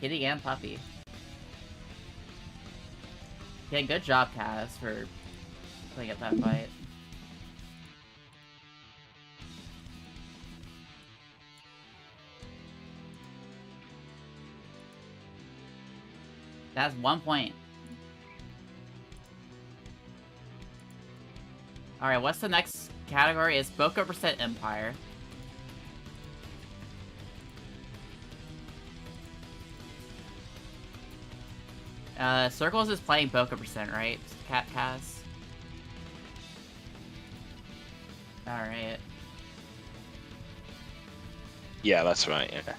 Kitty and Puppy. Okay, good job, Kaz, for playing at that fight. That's 1 point. Alright, what's the next category? Is Bokeh % Empire. Circles is playing Bokeh %, right? Cat Kaz? Alright. Yeah, that's right, yeah.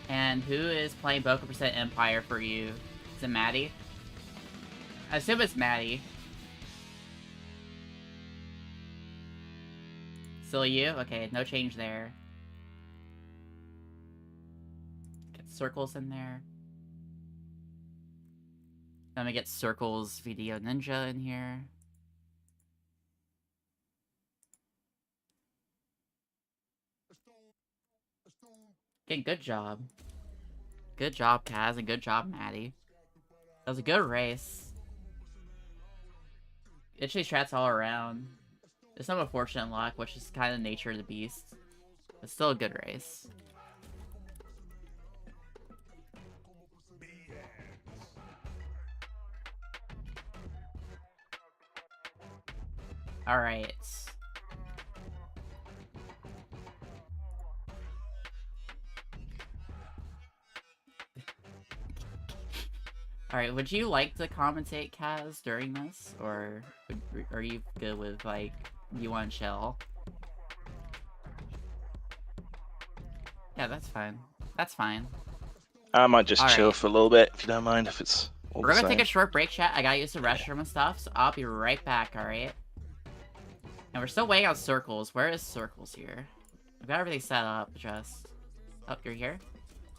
And who is playing Bokeh % Empire for you? Is it Maddie? I assume it's Maddie. Still you? Okay, no change there. Circles in there. Then we get Circles Video Ninja in here. Okay, good job. Good job, Kaz, and good job, Maddie. That was a good race. Itchy strats all around. There's some unfortunate luck, which is kind of the nature of the beast. But still a good race. Alright. Alright, would you like to commentate, Kaz, during this? Or are you good with, like, you want to chill? Yeah, that's fine. That's fine. I might just chill Alright. for a little bit, if you don't mind, if it's all We're the gonna same. take a short break, chat. I gotta use the restroom and stuff, so I'll be right back, alright? And we're still waiting on Circles. Where is Circles here? I've got everything set up, just... Oh, you're here?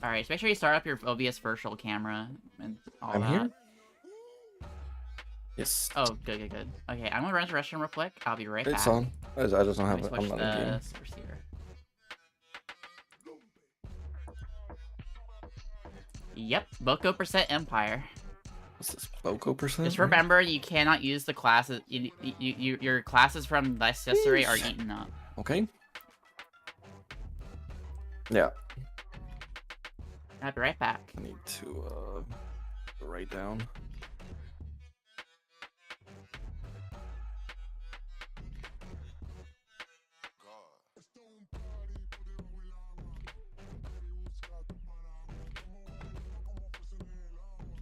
Alright, so make sure you start up your OBS virtual camera and all I'm that. here? Yes. Oh, good, good, good. Okay, I'm gonna run to the restroom real quick. I'll be right back. It's on. I just don't Let have me it. switch I'm not in game. the receiver. Yep, Boko percent Empire. What's this? Boko percent? Just remember, you cannot use the classes. Your classes from this history are eaten up. Okay. Yeah. I'll be right back. I need to write down.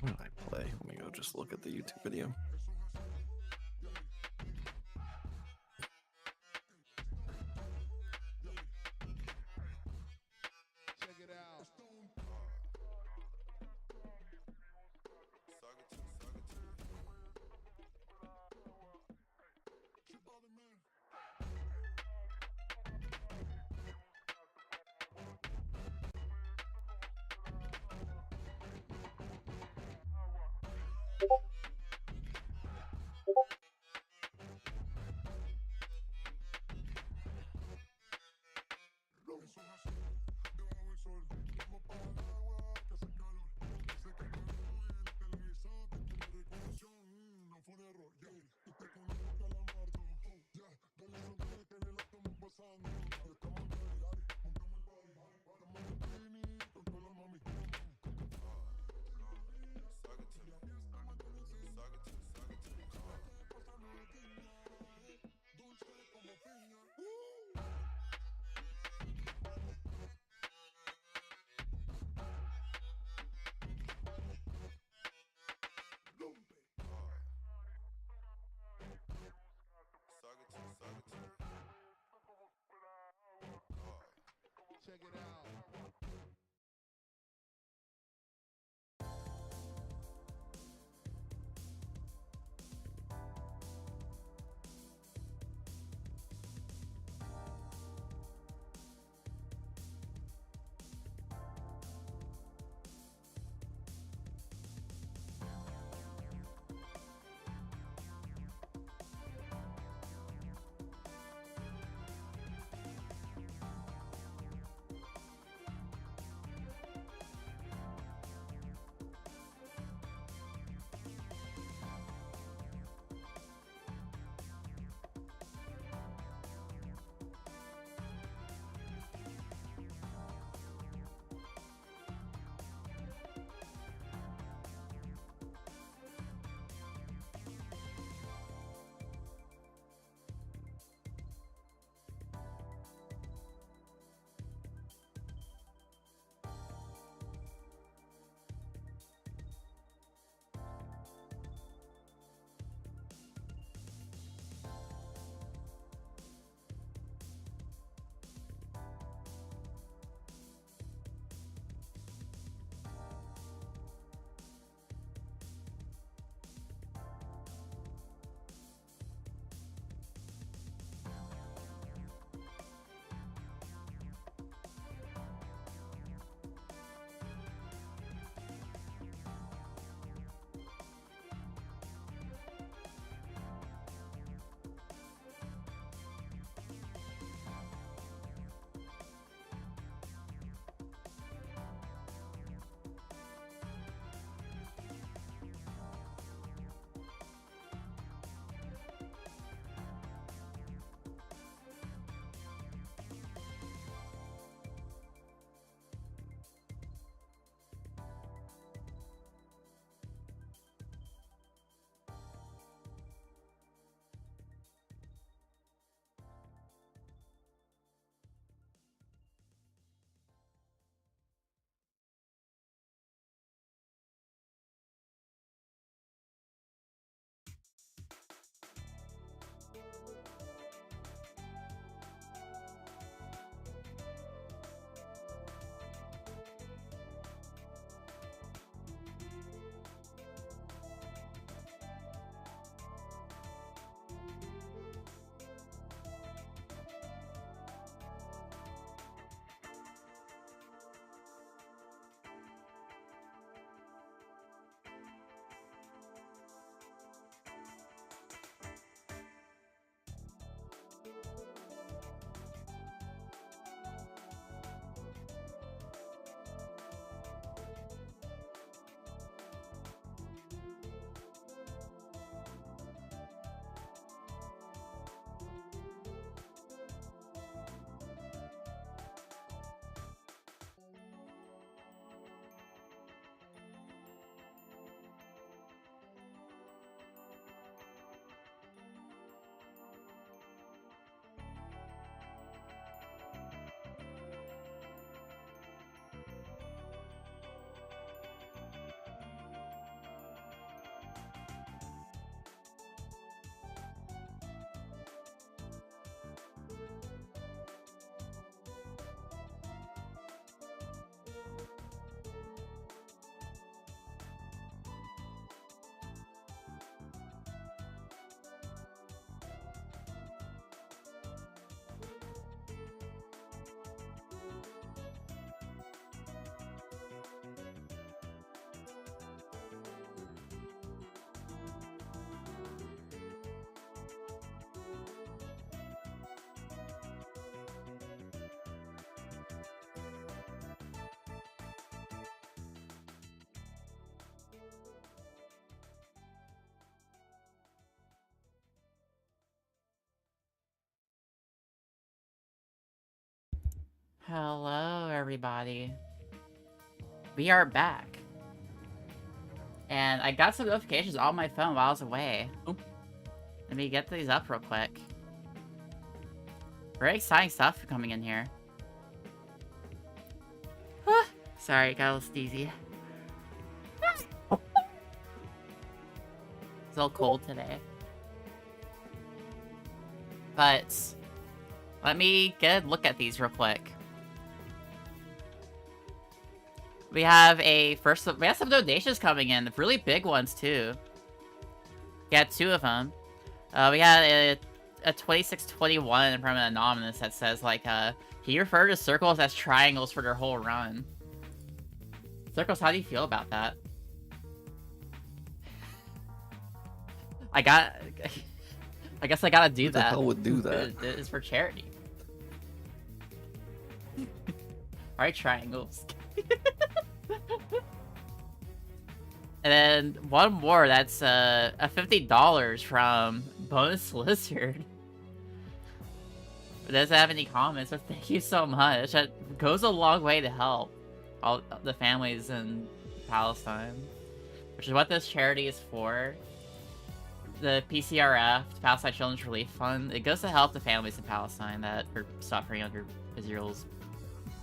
What did I play? Let me go just look at the YouTube video. Hello, everybody. We are back. And I got some notifications on my phone while I was away. Oh. Let me get these up real quick. Very exciting stuff coming in here. Sorry, got a little sneezy. It's a little cold today. But let me get a look at these real quick. We have we have some donations coming in, really big ones too. We got 2 of them. We got a 2621 from an anonymous that says like, he referred to circles as triangles for their whole run. Circles, how do you feel about that? I guess I gotta do Who that. the hell would do that? It's for charity. Alright, triangles. And then one more, that's a $50 from Bonus Lizard. It doesn't have any comments, but thank you so much. That goes a long way to help all the families in Palestine, which is what this charity is for. The PCRF, Palestine Children's Relief Fund, it goes to help the families in Palestine that are suffering under Israel's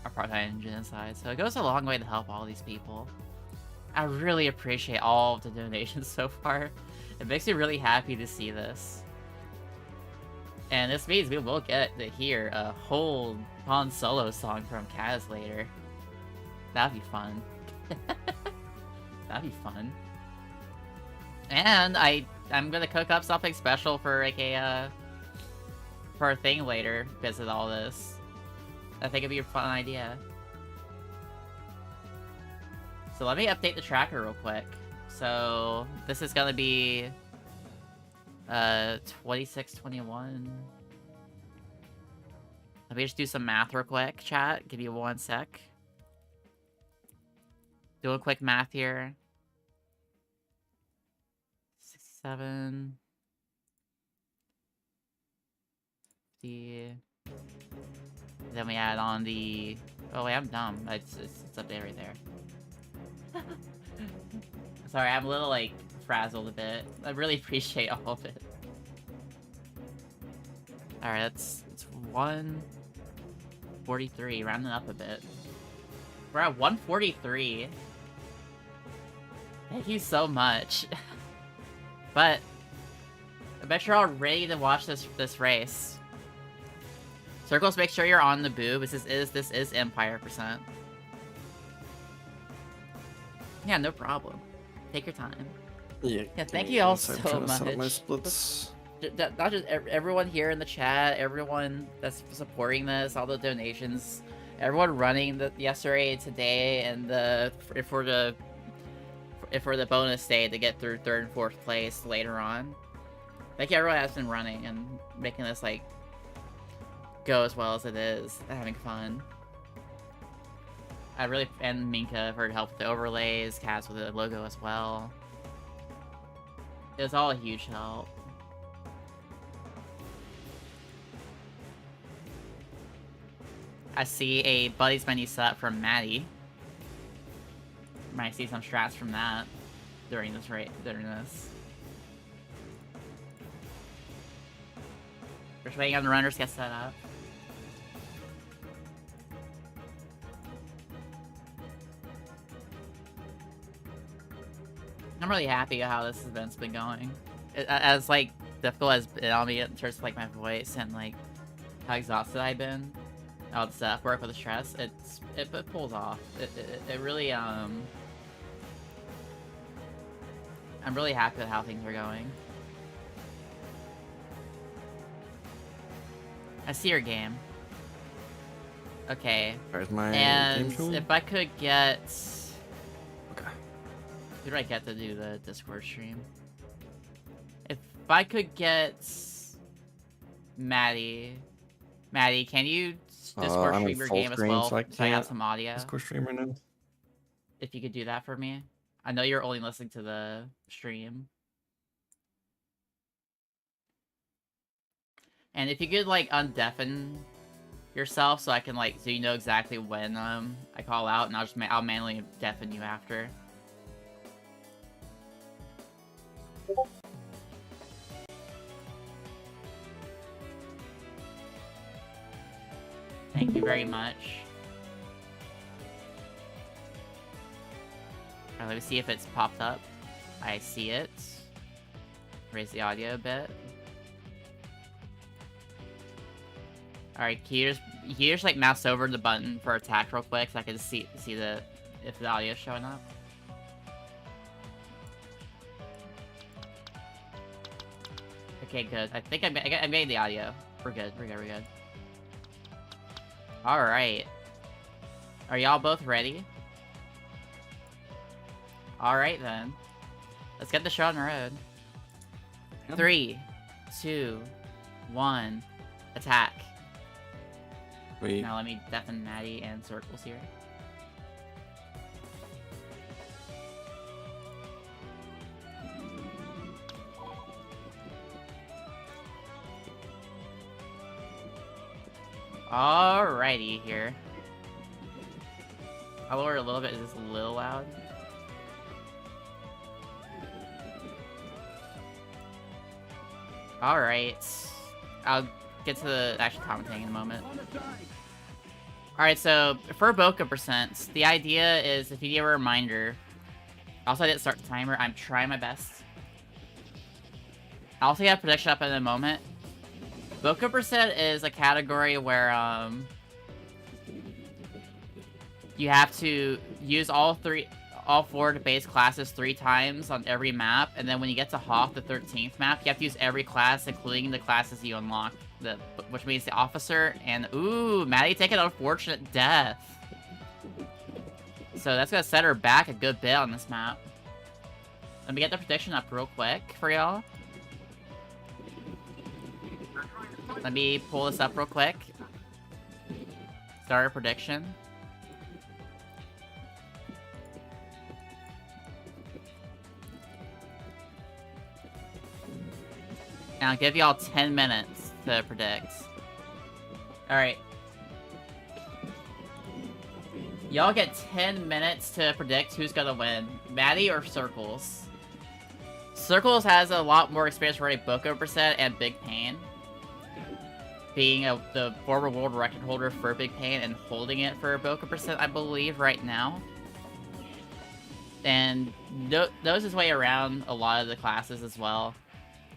apartheid and genocide. So it goes a long way to help all these people. I really appreciate all of the donations so far. It makes me really happy to see this. And this means we will get to hear a whole Han Solo song from Kaz later. That'd be fun. That'd be fun. And I'm gonna cook up something special for like for a thing later because of all this. I think it'd be a fun idea. So let me update the tracker real quick. So this is gonna be 2621. Let me just do some math real quick, chat. Give you 1 sec. Do a quick math here. 67. 50. Then we add on the... Oh wait, I'm dumb. It's updated right there. Sorry, I'm a little, like, frazzled a bit. I really appreciate all of it. Alright, it's 143, rounding up a bit. We're at 143. Thank you so much. But I bet you're all ready to watch this race. Circles, make sure you're on the boob. This is Empire %. Yeah, no problem. Take your time. Yeah, Thank you all so trying to set up my much. splits. Not just everyone here in the chat, everyone that's supporting this, all the donations, everyone running yesterday, today, and for the bonus day to get through 3rd and 4th place later on. Thank you, everyone that's been running and making this like go as well as it is, having fun. And Minka for help with the overlays, Kaz with the logo as well. It was all a huge help. I see a Buddy's Menu set from Maddie. Might see some strats from that during this Just waiting on the runners to get set up. I'm really happy with how this event's been going. As like difficult as it on me in terms of like my voice and like how exhausted I've been. All the stuff, work with the stress, it pulls off. It really I'm really happy with how things are going. I see your game. Okay. There's my and game show. If I could get... Okay. Who do I get to do the Discord stream? If I could get... Maddie, can you Discord I'm stream in your full game as screen, well? so I So I have can't some audio. Discord stream right now. If you could do that for me. I know you're only listening to the stream. And if you could, like, undeafen yourself so I can like so you know exactly when I call out, and I'll manually deafen you after. Thank you very much. Alright, let me see if it's popped up. I see it. Raise the audio a bit. Alright, can you just like mouse over the button for attack real quick so I can see if the audio is showing up? Okay, good. I think I'm getting the audio. We're good. Alright. Are y'all both ready? Alright then. Let's get the show on the road. 3, 2, 1, attack. Wait. Now let me deafen Maddie and Circles here. Alrighty here. I'll lower it a little bit. Is this a little loud? Alright. I'll get to the actual commentating in a moment. Alright, so for Bokeh percents, the idea is if you give a reminder. Also, I didn't start the timer. I'm trying my best. I'll also have prediction up in a moment. Bokeh percent is a category where you have to use all 4 base classes 3 times on every map, and then when you get to Hoth, the 13th map, you have to use every class, including the classes you unlock, which means the officer and ooh, Maddie taking an unfortunate death. So that's gonna set her back a good bit on this map. Let me get the prediction up real quick for y'all. Let me pull this up real quick. Start a prediction. And I'll give y'all 10 minutes to predict. Alright. Y'all get 10 minutes to predict who's gonna win. Maddie or Circles? Circles has a lot more experience running Bokeh percent and Big Pain. Being the former world record holder for Big Pain and holding it for Bokeh percent, I believe, right now. And knows his way around a lot of the classes as well.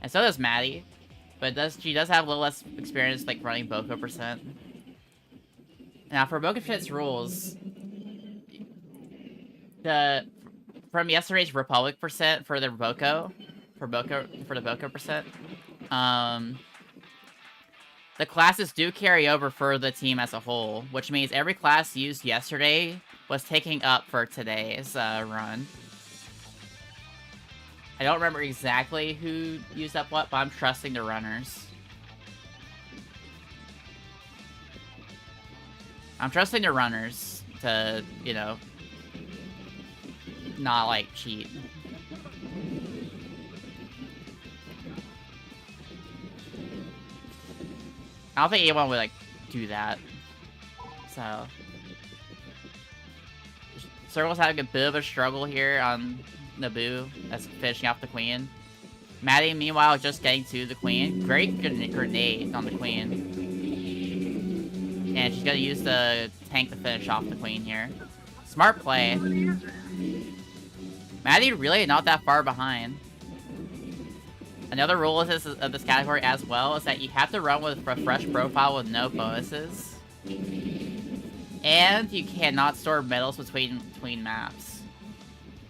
And so does Maddie. But she does have a little less experience like running Bokeh percent. Now for Bokeh percent's rules, from yesterday's Republic percent for the Bokeh percent, the classes do carry over for the team as a whole, which means every class used yesterday was taking up for today's run. I don't remember exactly who used up what, but I'm trusting the runners. I'm trusting the runners to, you know, not, like, cheat. I don't think anyone would, like, do that. So. Circle's having a bit of a struggle here on Naboo that's finishing off the Queen. Maddie, meanwhile, just getting to the Queen. Great grenade on the Queen. And she's gonna use the tank to finish off the Queen here. Smart play. Maddie really not that far behind. Another rule of this category as well is that you have to run with a fresh profile with no bonuses. And you cannot store medals between maps.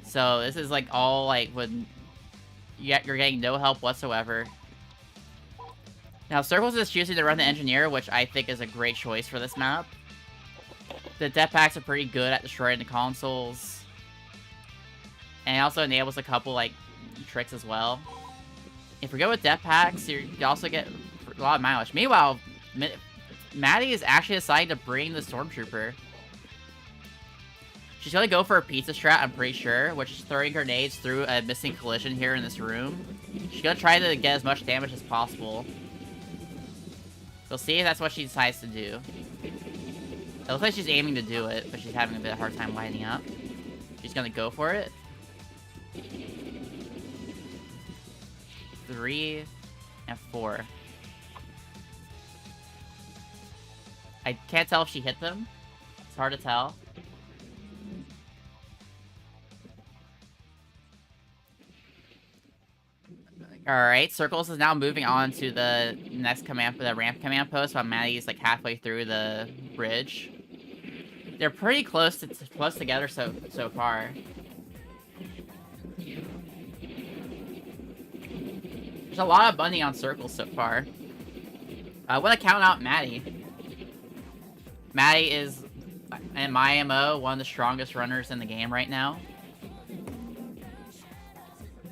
So this is like all like when you're getting no help whatsoever. Now Circles is choosing to run the Engineer, which I think is a great choice for this map. The jetpacks are pretty good at destroying the consoles. And it also enables a couple like tricks as well. If we go with jetpacks, you also get a lot of mileage. Meanwhile, Maddie is actually deciding to bring the Stormtrooper. She's gonna go for a pizza strat, I'm pretty sure, which is throwing grenades through a missing collision here in this room. She's gonna try to get as much damage as possible. We'll see if that's what she decides to do. It looks like she's aiming to do it, but she's having a bit of a hard time lining up. She's gonna go for it. 3 and 4. I can't tell if she hit them. It's hard to tell. Alright, Circles is now moving on to the next command, the ramp command post, while Maddie's like halfway through the bridge. They're pretty close together so far. There's a lot of bunny on Circles so far. I want to count out Maddie. Maddie is, in my MO, one of the strongest runners in the game right now.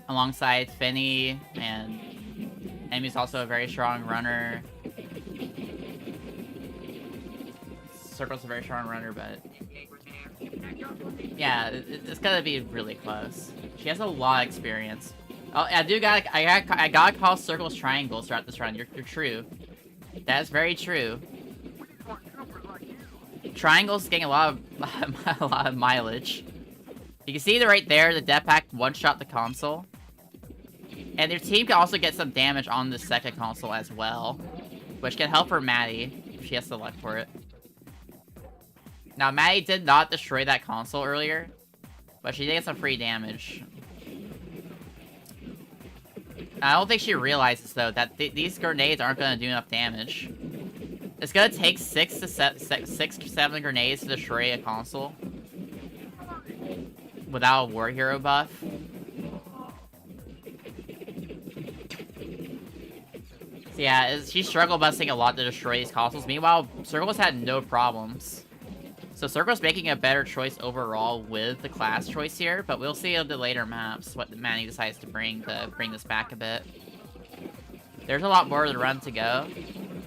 Alongside Finny, and Amy's also a very strong runner. Circle's a very strong runner, but yeah, it's gonna be really close. She has a lot of experience. Oh, I gotta call Circles triangles throughout this run. You're true. That's very true. Triangles getting a lot of mileage. You can see right there, the Death Pack one-shot the console. And their team can also get some damage on the second console as well, which can help for Maddie if she has to look for it. Now, Maddie did not destroy that console earlier, but she did get some free damage. I don't think she realizes, though, that these grenades aren't going to do enough damage. It's going to take 6 to 7 grenades to destroy a console without a War Hero buff. So yeah, she struggled busting a lot to destroy these consoles. Meanwhile, Circles had no problems. So Circles making a better choice overall with the class choice here, but we'll see in the later maps what Manny decides to bring this back a bit. There's a lot more of the run to go.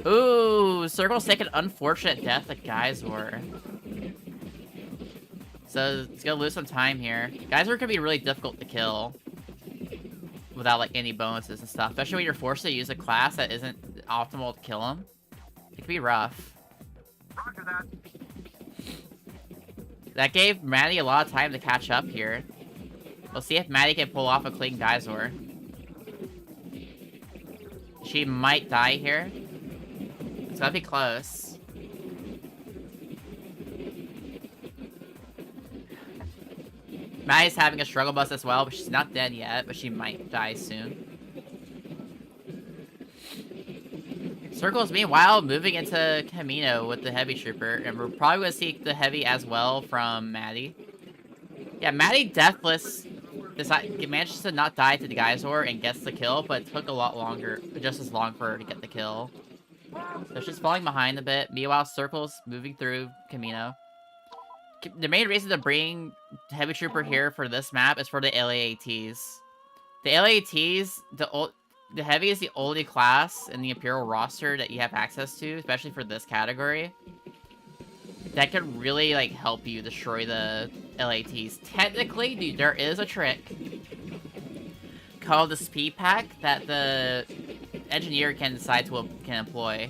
Ooh, Circles take an unfortunate death at Geysor. So it's gonna lose some time here. Geysor can be really difficult to kill without like any bonuses and stuff, especially when you're forced to use a class that isn't optimal to kill him. It can be rough. Roger that. That gave Maddie a lot of time to catch up here. We'll see if Maddie can pull off a clean Geysor. She might die here. It's gonna be close. Maddie's having a struggle bus as well, but she's not dead yet, but she might die soon. Circles, meanwhile, moving into Camino with the Heavy Trooper, and we're probably going to see the Heavy as well from Maddie. Yeah, Maddie Deathless manages to not die to the Geysor and gets the kill, but it took a lot longer, just as long for her to get the kill. So she's falling behind a bit. Meanwhile, Circles moving through Camino. The main reason to bring Heavy Trooper here for this map is for the LAATs. The LAATs, the Heavy is the only class in the Imperial roster that you have access to, especially for this category, that can really, like, help you destroy the LAATs. Technically, there is a trick called the Speed Pack that the engineer can decide to employ.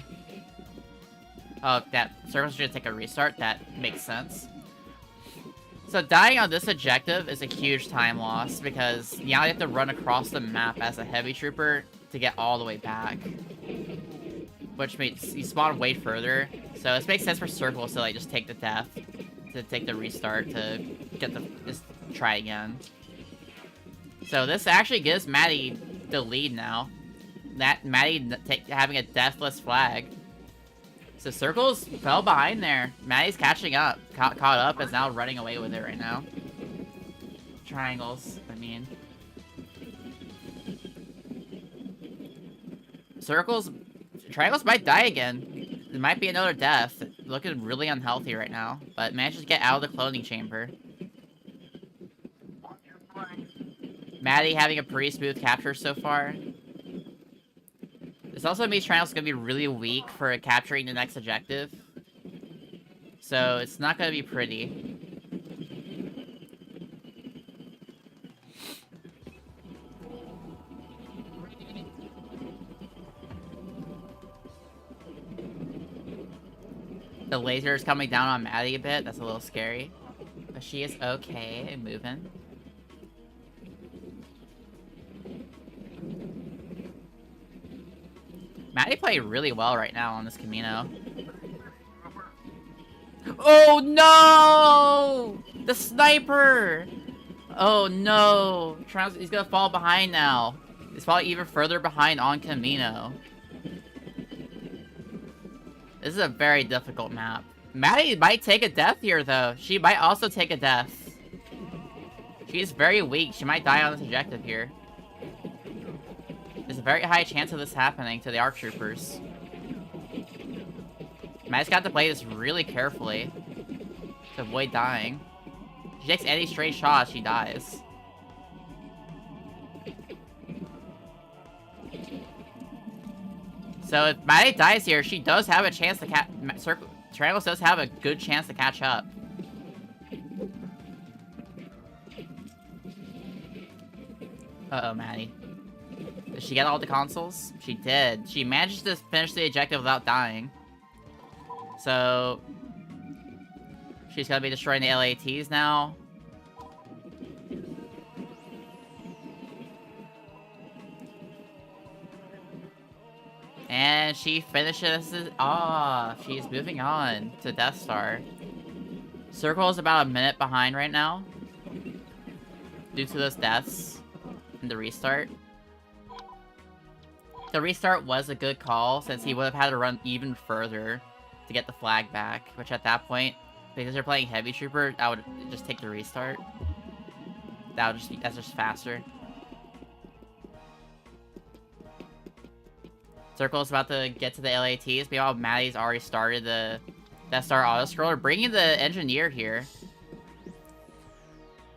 Oh, that Circles should take a restart. That makes sense. So dying on this objective is a huge time loss, because now you have to run across the map as a Heavy Trooper to get all the way back. Which makes you spawn way further. So it makes sense for Circles to like just take the death, to take the restart, to get just try again. So this actually gives Maddie the lead now. That Maddie having a deathless flag. So Circles fell behind there. Maddie's catching up. Caught up, is now running away with it right now. Triangles, I mean. Triangles might die again. There might be another death. Looking really unhealthy right now. But manages to get out of the cloning chamber. Maddie having a pretty smooth capture so far. This also means Triangle's gonna be really weak for capturing the next objective. So it's not gonna be pretty. The laser is coming down on Maddie a bit. That's a little scary. But she is okay and moving. Maddie played really well right now on this Camino. Oh no! The sniper! Oh no! He's gonna fall behind now. He's probably even further behind on Camino. This is a very difficult map. Maddie might take a death here though. She might also take a death. She's very weak. She might die on this objective here. There's a very high chance of this happening to the ARC troopers. Maddie's got to play this really carefully to avoid dying. If she takes any straight shot, she dies. So if Maddie dies here, she does have a chance to catch. Triangles does have a good chance to catch up. Uh-oh, Maddie. Did she get all the consoles? She did. She managed to finish the objective without dying. So she's gonna be destroying the LATs now. And she finishes it off. She's moving on to Death Star. Circle is about a minute behind right now, due to those deaths and the restart. The restart was a good call, since he would have had to run even further to get the flag back, which at that point, because they're playing Heavy Trooper, I would just take the restart. That's just faster. Circle's about to get to the LATs, meanwhile Maddie's already started the Death Star auto-scroller, bringing the Engineer here.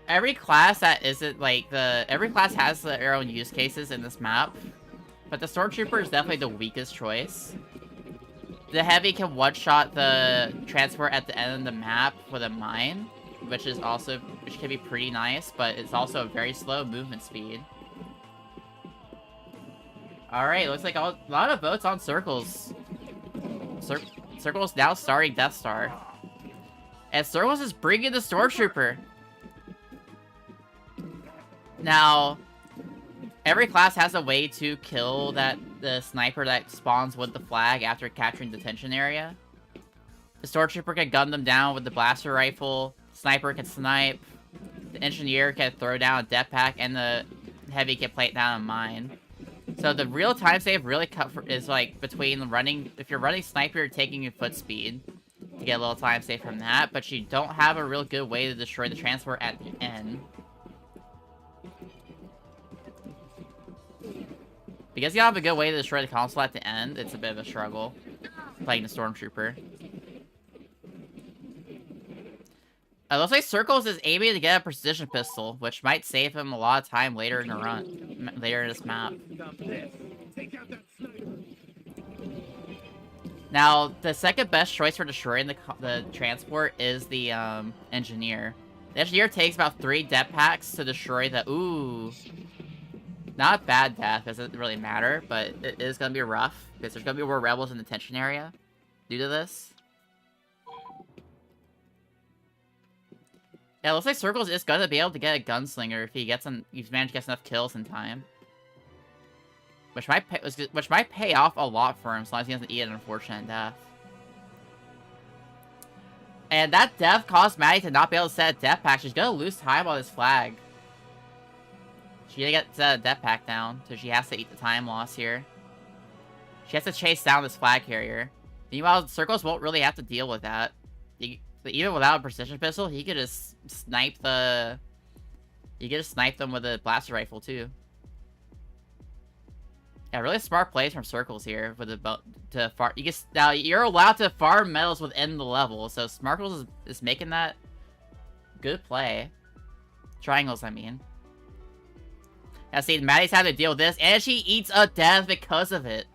Every class that isn't, like, every class has their own use cases in this map, but the Stormtrooper is definitely the weakest choice. The Heavy can one-shot the transport at the end of the map with a mine, which can be pretty nice, but it's also a very slow movement speed. Alright, looks like a lot of votes on Circles. Circles now starting Death Star. And Circles is bringing the Stormtrooper. Now, every class has a way to kill the sniper that spawns with the flag after capturing the detention area. The Stormtrooper can gun them down with the blaster rifle. Sniper can snipe. The Engineer can throw down a death pack, and the Heavy can plate down a mine. So the real time save really is like between running. If you're running sniper, you're taking your foot speed to get a little time save from that, but you don't have a real good way to destroy the transport at the end. Because you don't have a good way to destroy the console at the end, it's a bit of a struggle playing the Stormtrooper. It looks like Circles is aiming to get a precision pistol, which might save him a lot of time later in the run, later in this map. Now, the second best choice for destroying the transport is the Engineer. The Engineer takes about 3 death packs to destroy the... Ooh. Not bad death, doesn't really matter, but it is going to be rough, because there's going to be more rebels in the detention area due to this. Yeah, it looks like Circles is going to be able to get a gunslinger if he's managed to get enough kills in time. Which might pay off a lot for him, as long as he doesn't eat an unfortunate death. And that death caused Maddie to not be able to set a death pack. She's going to lose time on this flag. She didn't get to set a death pack down, so she has to eat the time loss here. She has to chase down this flag carrier. Meanwhile, Circles won't really have to deal with that. Even without a precision pistol, he could just snipe them with a blaster rifle too. Yeah, really smart plays from Circles here with now you're allowed to farm medals within the level, so Smarkles is making that good play. Triangles, I mean. Now see, Maddie's had to deal with this, and she eats a death because of it.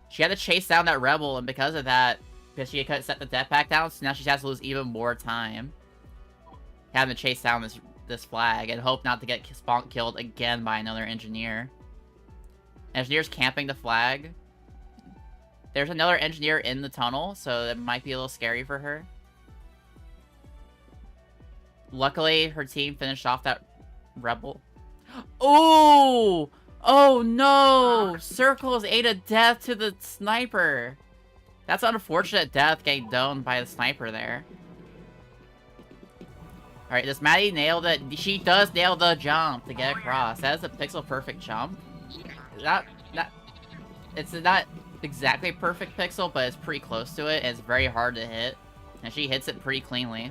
She had to chase down that rebel, and because of that, because she couldn't set the death pack down, so now she has to lose even more time having to chase down this flag and hope not to get killed again by another Engineer. Engineer's camping the flag. There's another engineer in the tunnel, so that might be a little scary for her. Luckily, her team finished off that rebel. Oh! Oh no! Circles ate a death to the sniper. That's an unfortunate death getting domed by the sniper there. Alright, does Maddie nail the... She does nail the jump to get across. That is a pixel-perfect jump. It's not exactly a perfect pixel, but it's pretty close to it, and it's very hard to hit. And she hits it pretty cleanly.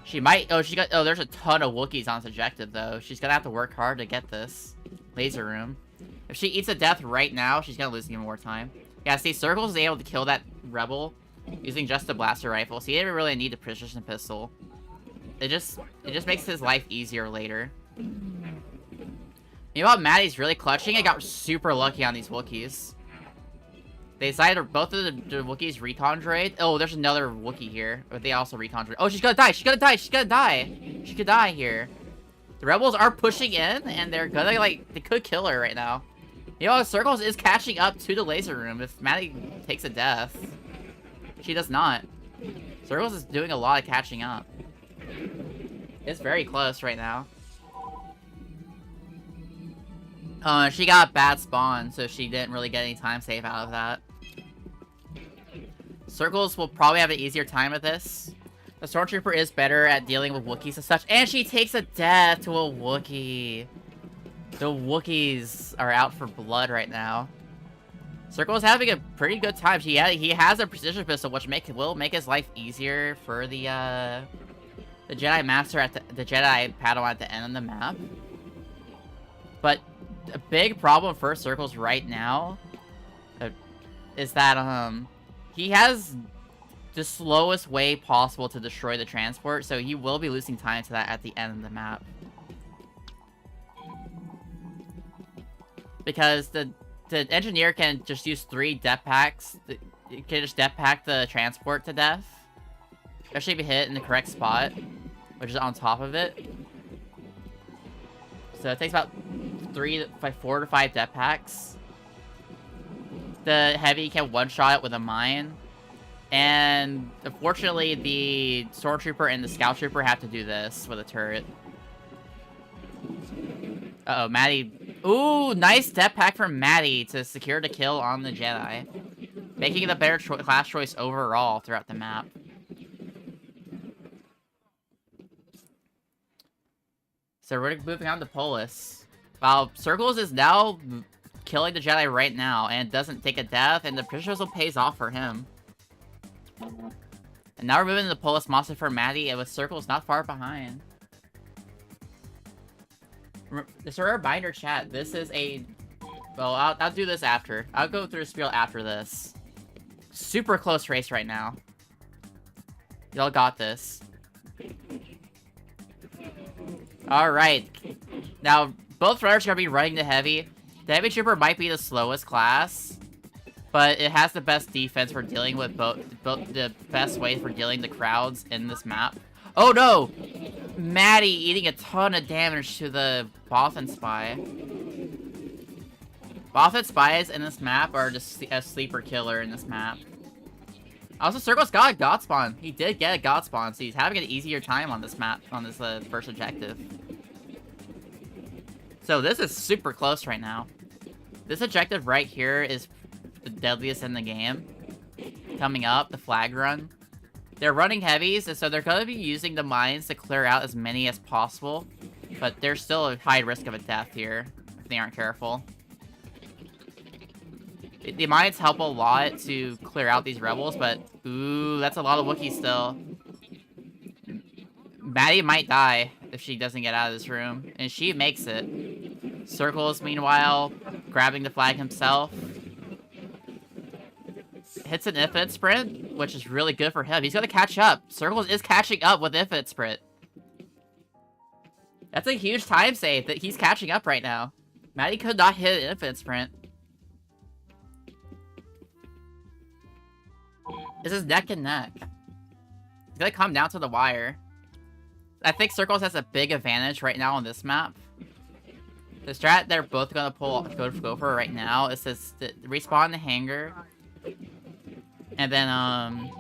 She might... Oh, there's a ton of Wookiees on this objective, though. She's gonna have to work hard to get this laser room. If she eats a death right now, she's gonna lose even more time. Yeah, see, Circles is able to kill that rebel using just the blaster rifle, so he didn't really need a precision pistol. It just makes his life easier later. Meanwhile, Maddie's really clutching. I got super lucky on these Wookiees. They decided both of the Wookiees recon droid. Oh, there's another Wookiee here. But they also recon droid. Oh, she's gonna die. She's gonna die. She's gonna die. She could die here. The rebels are pushing in, and they're gonna, like, they could kill her right now. You know, Circles is catching up to the laser room if Maddie takes a death. She does not. Circles is doing a lot of catching up. It's very close right now. She got a bad spawn, so she didn't really get any time save out of that. Circles will probably have an easier time with this. The Stormtrooper is better at dealing with Wookiees and such, and she takes a death to a Wookiee. The Wookiees are out for blood right now. Circle's having a pretty good time. He has a precision pistol, which will make his life easier for the Jedi Master at the Jedi Padawan at the end of the map. But a big problem for Circles right now is that he has the slowest way possible to destroy the transport, so he will be losing time to that at the end of the map. Because the engineer can just use 3 depth packs. He can just depth pack the transport to death. Especially if you hit it in the correct spot, which is on top of it. So it takes about 4 to 5 depth packs. The heavy can one-shot it with a mine. And unfortunately, the Stormtrooper and the Scout Trooper have to do this with a turret. Uh-oh, Maddie. Ooh, nice depth pack from Maddie to secure the kill on the Jedi. Making it a better class choice overall throughout the map. So we're moving on to Polis. While Circles is now killing the Jedi right now and doesn't take a death, and the precision pistol pays off for him. And now we're moving to the Polis monster for Maddie, and with Circles not far behind. Just a reminder, chat, this is a... Well, I'll do this after. I'll go through the spiel after this. Super close race right now. Y'all got this. Alright. Now, both runners are going to be running the heavy. The heavy trooper might be the slowest class, but it has the best defense for dealing with both the best way for dealing the crowds in this map. Oh no! Maddie eating a ton of damage to the Bothan Spy. Bothan Spies in this map are just a sleeper killer in this map. Also, Circles got a God Spawn. He did get a God Spawn, so he's having an easier time on this map, on this first objective. So this is super close right now. This objective right here is the deadliest in the game. Coming up, the flag run. They're running heavies, and so they're going to be using the mines to clear out as many as possible. But there's still a high risk of a death here, if they aren't careful. The mines help a lot to clear out these rebels, but... Ooh, that's a lot of Wookiees still. Maddie might die if she doesn't get out of this room, and she makes it. Circles, meanwhile, grabbing the flag himself. Hits an infinite sprint, which is really good for him. He's going to catch up. Circles is catching up with infinite sprint. That's a huge time save that he's catching up right now. Maddie could not hit an infinite sprint. This is neck and neck. It's going to come down to the wire. I think Circles has a big advantage right now on this map. The strat they're both going to go for right now is to respawn in the hangar, And then,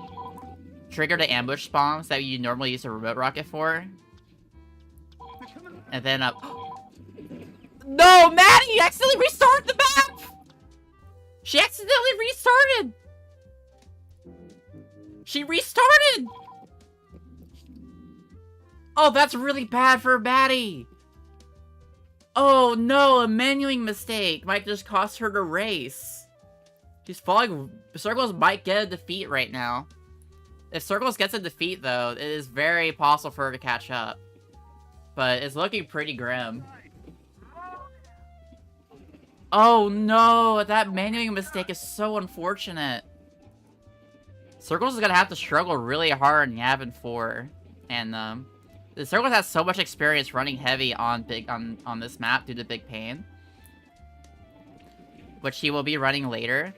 trigger the ambush spawns that you normally use a remote rocket for. And then, no, Maddie accidentally restarted the map! She accidentally restarted! She restarted! Oh, that's really bad for Maddie! Oh no, a menuing mistake might just cost her the race. She's falling. Circles might get a defeat right now. If Circles gets a defeat, though, it is very possible for her to catch up. But it's looking pretty grim. Oh no, that menuing mistake is so unfortunate. Circles is gonna have to struggle really hard in Yavin 4. And, the Circles has so much experience running heavy on this map due to Big Pain. Which he will be running later.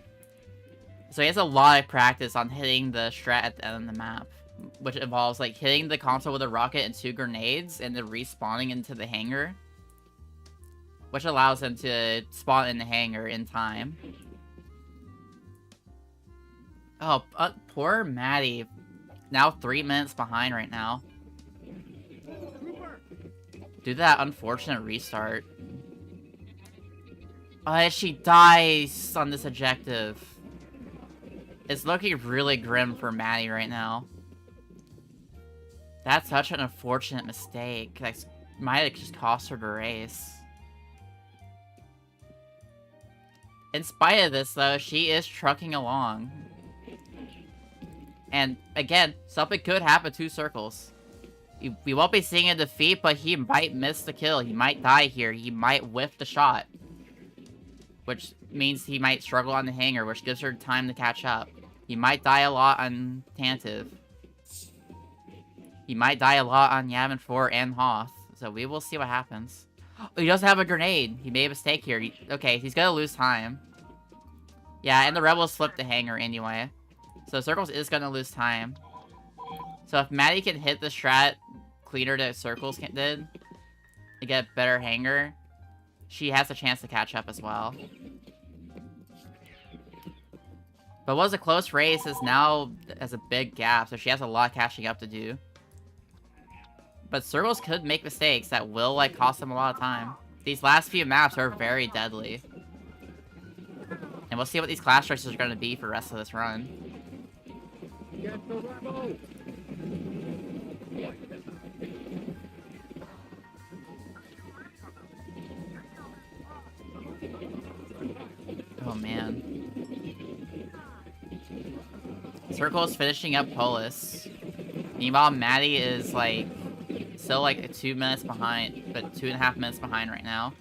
So he has a lot of practice on hitting the strat at the end of the map. Which involves, like, hitting the console with a rocket and 2 grenades, and then respawning into the hangar. Which allows him to spawn in the hangar in time. Oh, poor Maddie. Now 3 minutes behind right now. Due to that unfortunate restart. Oh, she dies on this objective. It's looking really grim for Maddie right now. That's such an unfortunate mistake. That might have just cost her the race. In spite of this, though, she is trucking along. And, again, something could happen to Circles. We won't be seeing a defeat, but he might miss the kill. He might die here. He might whiff the shot. Which means he might struggle on the hangar, which gives her time to catch up. He might die a lot on Tantive. He might die a lot on Yavin 4 and Hoth. So we will see what happens. Oh, he doesn't have a grenade. He made a mistake here. Okay, he's gonna lose time. Yeah, and the Rebels flipped the hangar anyway. So Circles is gonna lose time. So if Maddie can hit the strat cleaner than Circles did, to get a better hangar, she has a chance to catch up as well. But what was a close race is now has a big gap, so she has a lot of catching up to do. But Circles could make mistakes that will, like, cost them a lot of time. These last few maps are very deadly. And we'll see what these class choices are going to be for the rest of this run. Oh, man. Circle's finishing up Polis. Meanwhile, Maddie is, like, still, like, 2 minutes behind, but 2.5 minutes behind right now.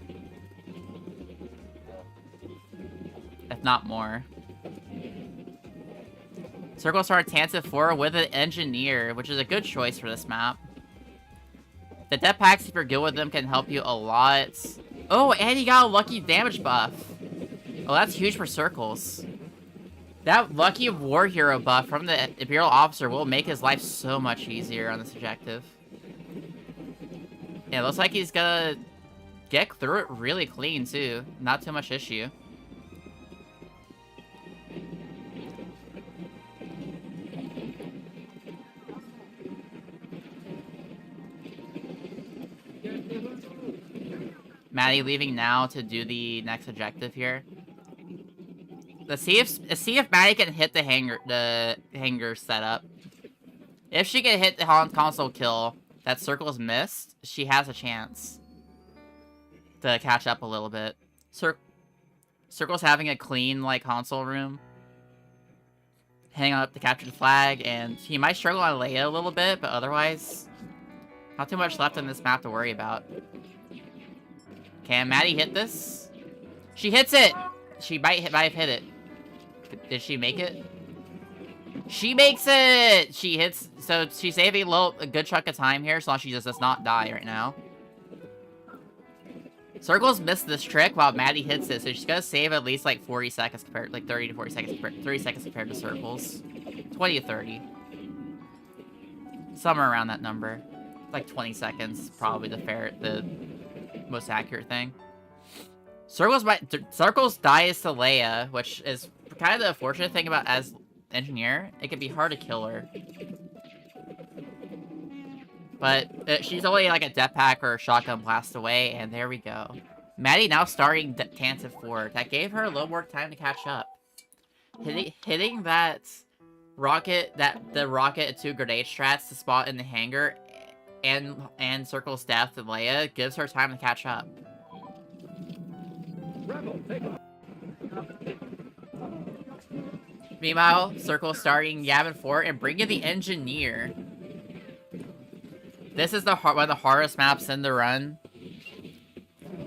If not more. Circle started Tantive 4 with an Engineer, which is a good choice for this map. The death packs, if you're good with them, can help you a lot. Oh, and he got a lucky damage buff. Oh, that's huge for Circles. That lucky war hero buff from the Imperial Officer will make his life so much easier on this objective. Yeah, it looks like he's gonna get through it really clean, too. Not too much issue. Maddie leaving now to do the next objective here. Let's see if Maddie can hit the hangar setup. If she can hit the console kill that Circle's missed, she has a chance to catch up a little bit. Circle's having a clean, like, console room. Hang up to capture the flag, and he might struggle on Leia a little bit, but otherwise, not too much left in this map to worry about. Can Maddie hit this? She hits it! She might have hit it. Did she make it? She makes it! She hits... So she's saving a good chunk of time here, as long as she just does not die right now. Circles missed this trick while Maddie hits it, so she's gonna save at least, like, 40 seconds compared... Like, 30 to 40 seconds... 30 seconds compared to Circles. 20 to 30. Somewhere around that number. Like, 20 seconds, probably the most accurate thing. Circles dies to Leia, which is kind of the unfortunate thing about as engineer, it can be hard to kill her. But she's only like a death pack or a shotgun blast away, and there we go. Maddie now starting Tantive 4. That gave her a little more time to catch up. Hitting that rocket, the rocket and 2 grenade strats to spot in the hangar, and Circle's death to Leia gives her time to catch up. Meanwhile, Circle starting Yavin 4 and bringing the engineer. This is one of the hardest maps in the run.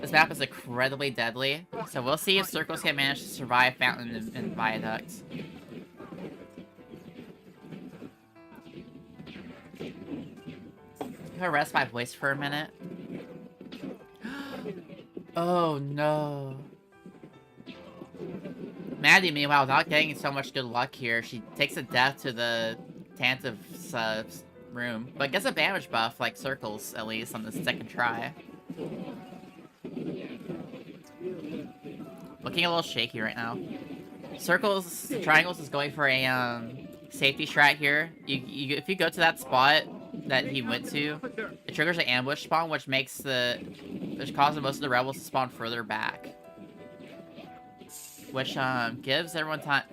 This map is incredibly deadly, so we'll see if Circles can manage to survive Fountain and Viaduct. I'm gonna rest my voice for a minute. Oh no. Maddie, meanwhile, not getting so much good luck here. She takes a death to the Tantive's room, but gets a damage buff, like Circles, at least, on the second try. Looking a little shaky right now. Circles, Triangles is going for a safety strat here. If you go to that spot that he went to, it triggers an ambush spawn, which causes most of the rebels to spawn further back. Which gives everyone time,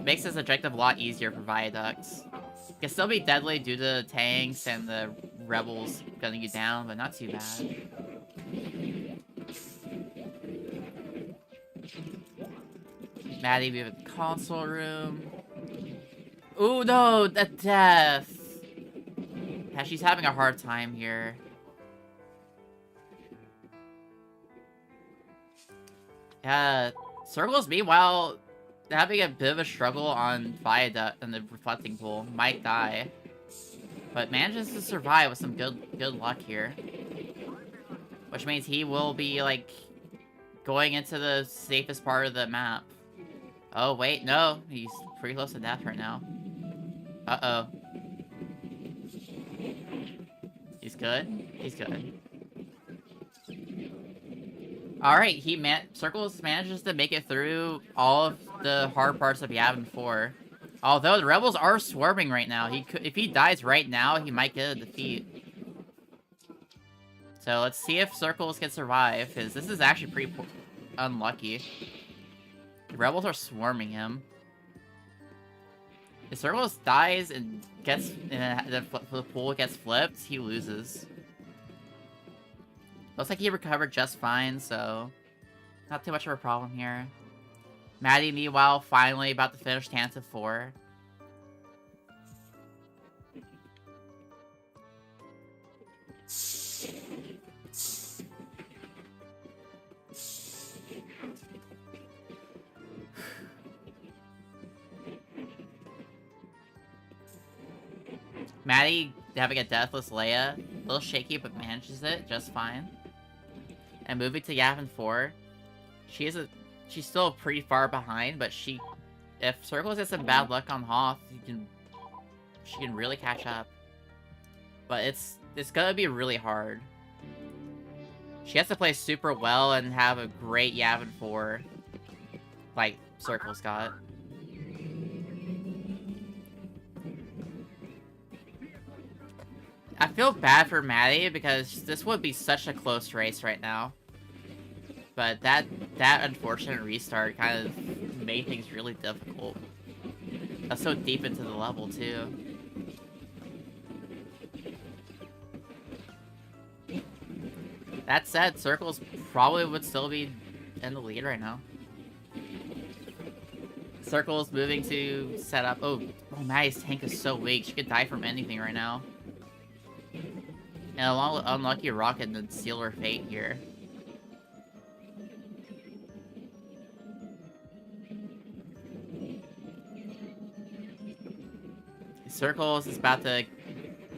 makes this objective a lot easier for Viaducts. It can still be deadly due to the tanks and the rebels gunning you down, but not too bad. Maddie, we have a console room. Ooh, no, the death. Yeah, she's having a hard time here. Circles, meanwhile, having a bit of a struggle on Viaduct and the reflecting pool. Might die. But manages to survive with some good luck here. Which means he will be, like, going into the safest part of the map. Oh, wait, no. He's pretty close to death right now. Uh-oh. He's good? He's good. Alright, Circles manages to make it through all of the hard parts of Yavin 4. Although the rebels are swarming right now. If he dies right now, he might get a defeat. So let's see if Circles can survive, because this is actually pretty unlucky. The rebels are swarming him. If Circles dies and the pool gets flipped, he loses. Looks like he recovered just fine, so not too much of a problem here. Maddie, meanwhile, finally about to finish Tantive 4. Maddie having a deathless Leia, a little shaky but manages it just fine. And moving to Yavin 4, she's still pretty far behind, but if Circles has some bad luck on Hoth, she can really catch up. But it's gonna be really hard. She has to play super well and have a great Yavin 4, like Circles got. I feel bad for Maddie because this would be such a close race right now. But that unfortunate restart kind of made things really difficult. That's so deep into the level too. That said, Circles probably would still be in the lead right now. Circles moving to set up. Oh, Maddie's tank is so weak. She could die from anything right now. And along with unlucky rocket and seal her fate here. Circles is about to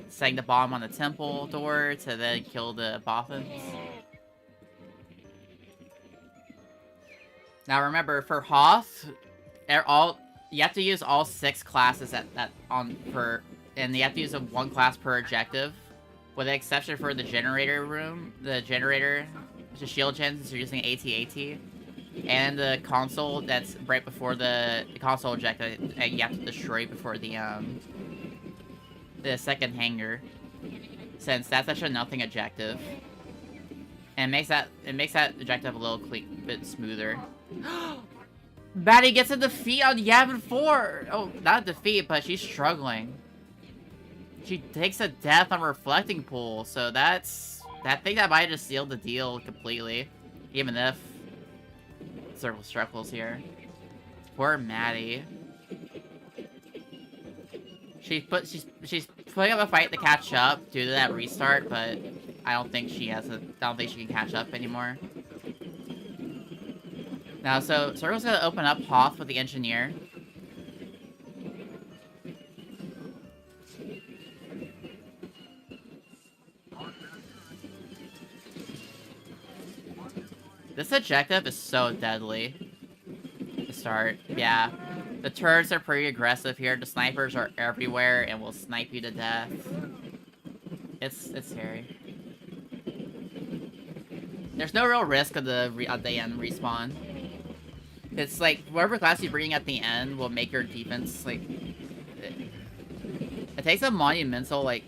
set the bomb on the temple door to then kill the Boffins. Now remember, for Hoth, you have to use all 6 classes and you have to use one class per objective. With the exception for the generator room, the generator, which is shield gens, you're using AT-AT. And the console that's right before the console objective that you have to destroy before the second hangar. Since that's such a nothing objective. And it makes that objective a little bit smoother. Maddie gets a defeat on Yavin 4! Oh, not a defeat, but she's struggling. She takes a death on Reflecting Pool, so that's... I think that might have just sealed the deal completely. Even if... Circle struggles here. Poor Maddie. She's putting up a fight to catch up due to that restart, but I don't think she can catch up anymore. Now, so Circle's gonna open up Hoth with the engineer. This objective is so deadly to start. Yeah. The turrets are pretty aggressive here. The snipers are everywhere and will snipe you to death. It's scary. There's no real risk of the end respawn. It's like whatever class you bring at the end will make your defense like. It takes a monumental like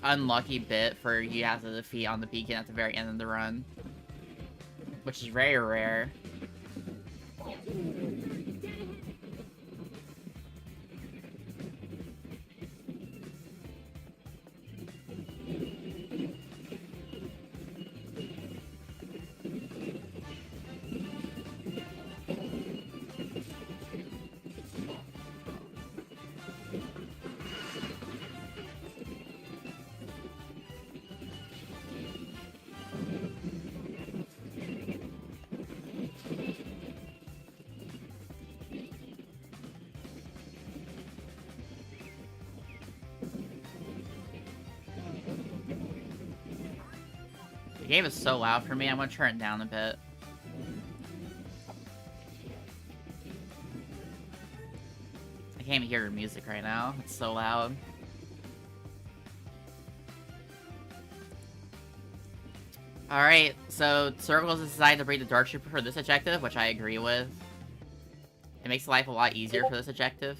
unlucky bit for you to have to defeat on the beacon at the very end of the run, which is very rare. The game is so loud for me, I'm gonna turn it down a bit. I can't even hear your music right now, it's so loud. Alright, so Circles decided to bring the Dark Trooper for this objective, which I agree with. It makes life a lot easier for this objective.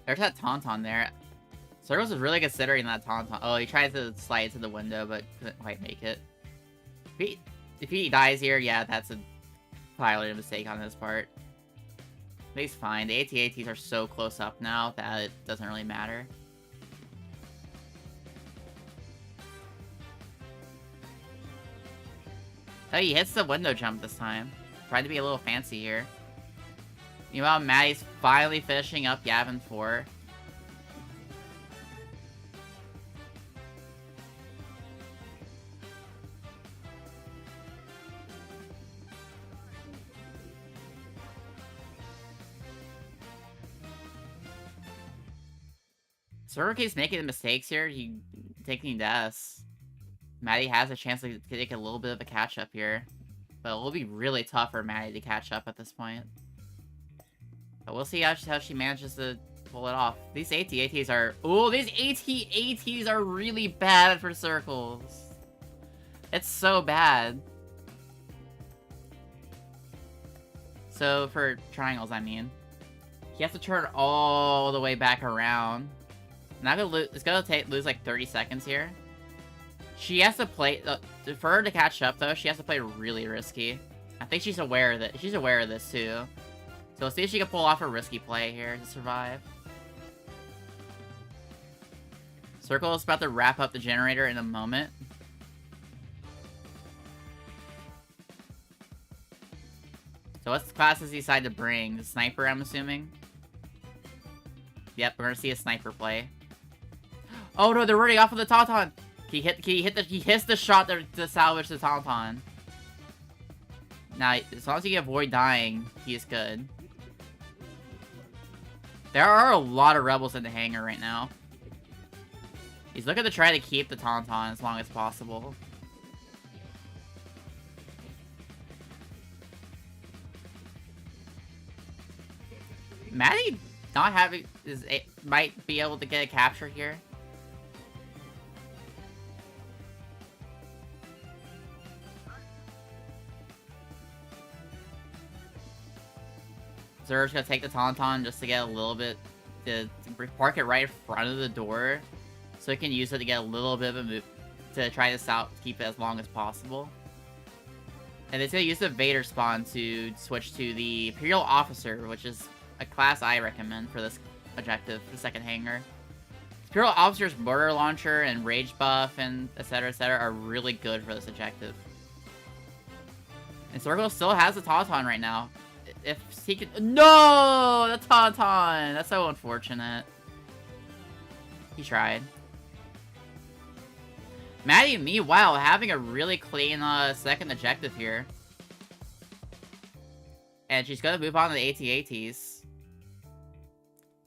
There's that Tauntaun there. Circles is really considering that Tauntaun. Oh, he tries to slide into the window, but couldn't quite make it. If he dies here, yeah, that's probably a mistake on his part. But he's fine. The AT-ATs are so close up now that it doesn't really matter. Oh, he hits the window jump this time. Trying to be a little fancy here. Meanwhile, Maddie's finally finishing up Yavin 4. Circle keeps making the mistakes here. He taking deaths. Maddie has a chance to take a little bit of a catch up here. But it will be really tough for Maddie to catch up at this point. But we'll see how she manages to pull it off. These AT-ATs are... Ooh, these AT-ATs are really bad for Circles. It's so bad. So, for triangles, I mean. He has to turn all the way back around. Not gonna lose... It's gonna lose like 30 seconds here. She has to play... for her to catch up, though, she has to play really risky. I think she's aware of it. She's aware of this, too. So let's see if she can pull off a risky play here to survive. Circle is about to wrap up the generator in a moment. So what class does he decide to bring? The sniper, I'm assuming? Yep, we're gonna see a sniper play. Oh no, they're running off of the Tauntaun! He hits the shot to salvage the Tauntaun. Now, as long as he can avoid dying, he is good. There are a lot of rebels in the hangar right now. He's looking to try to keep the Tauntaun as long as possible. Maddie not having might be able to get a capture here. Zer's gonna take the Tauntaun just to get a little bit to park it right in front of the door, so he can use it to get a little bit of a move to try this out, keep it as long as possible. And it's gonna use the Vader spawn to switch to the Imperial Officer, which is a class I recommend for this objective, the second hangar. Imperial Officer's mortar launcher and rage buff and etc are really good for this objective. And Circle still has the Tauntaun right now. If he can— No! The Tauntaun! That's so unfortunate. He tried. Maddie, meanwhile, having a really clean second objective here. And she's gonna move on to the AT-ATs.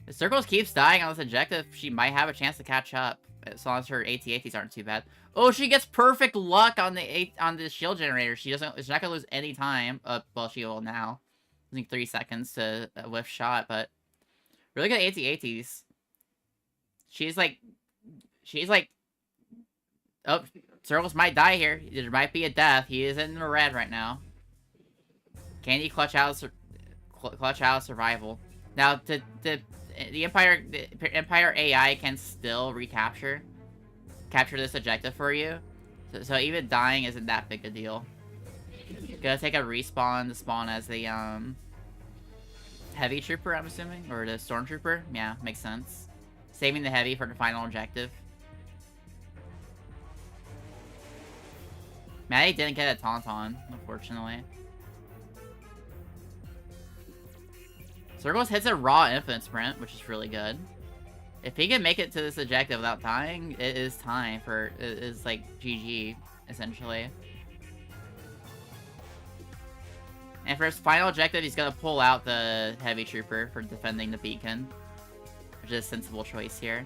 If Circles keeps dying on this objective, she might have a chance to catch up. As long as her AT-ATs aren't too bad. Oh, she gets perfect luck on the shield generator. She's not gonna lose any time. Well, she will now. Losing 3 seconds to a whiff shot, but really good AT-ATs. She's like, oh, Circles might die here. There might be a death. He is in the red right now. Can he clutch out survival? Now, the Empire AI can still capture this objective for you. So even dying isn't that big a deal. Gonna take a respawn to spawn as the heavy trooper, I'm assuming, or the stormtrooper. Yeah, makes sense. Saving the heavy for the final objective. Maddie didn't get a Tauntaun, unfortunately. Circles hits a raw infinite sprint, which is really good. If he can make it to this objective without dying, it is time for— it is like GG, essentially. And for his final objective, he's gonna pull out the heavy trooper for defending the beacon, which is a sensible choice here.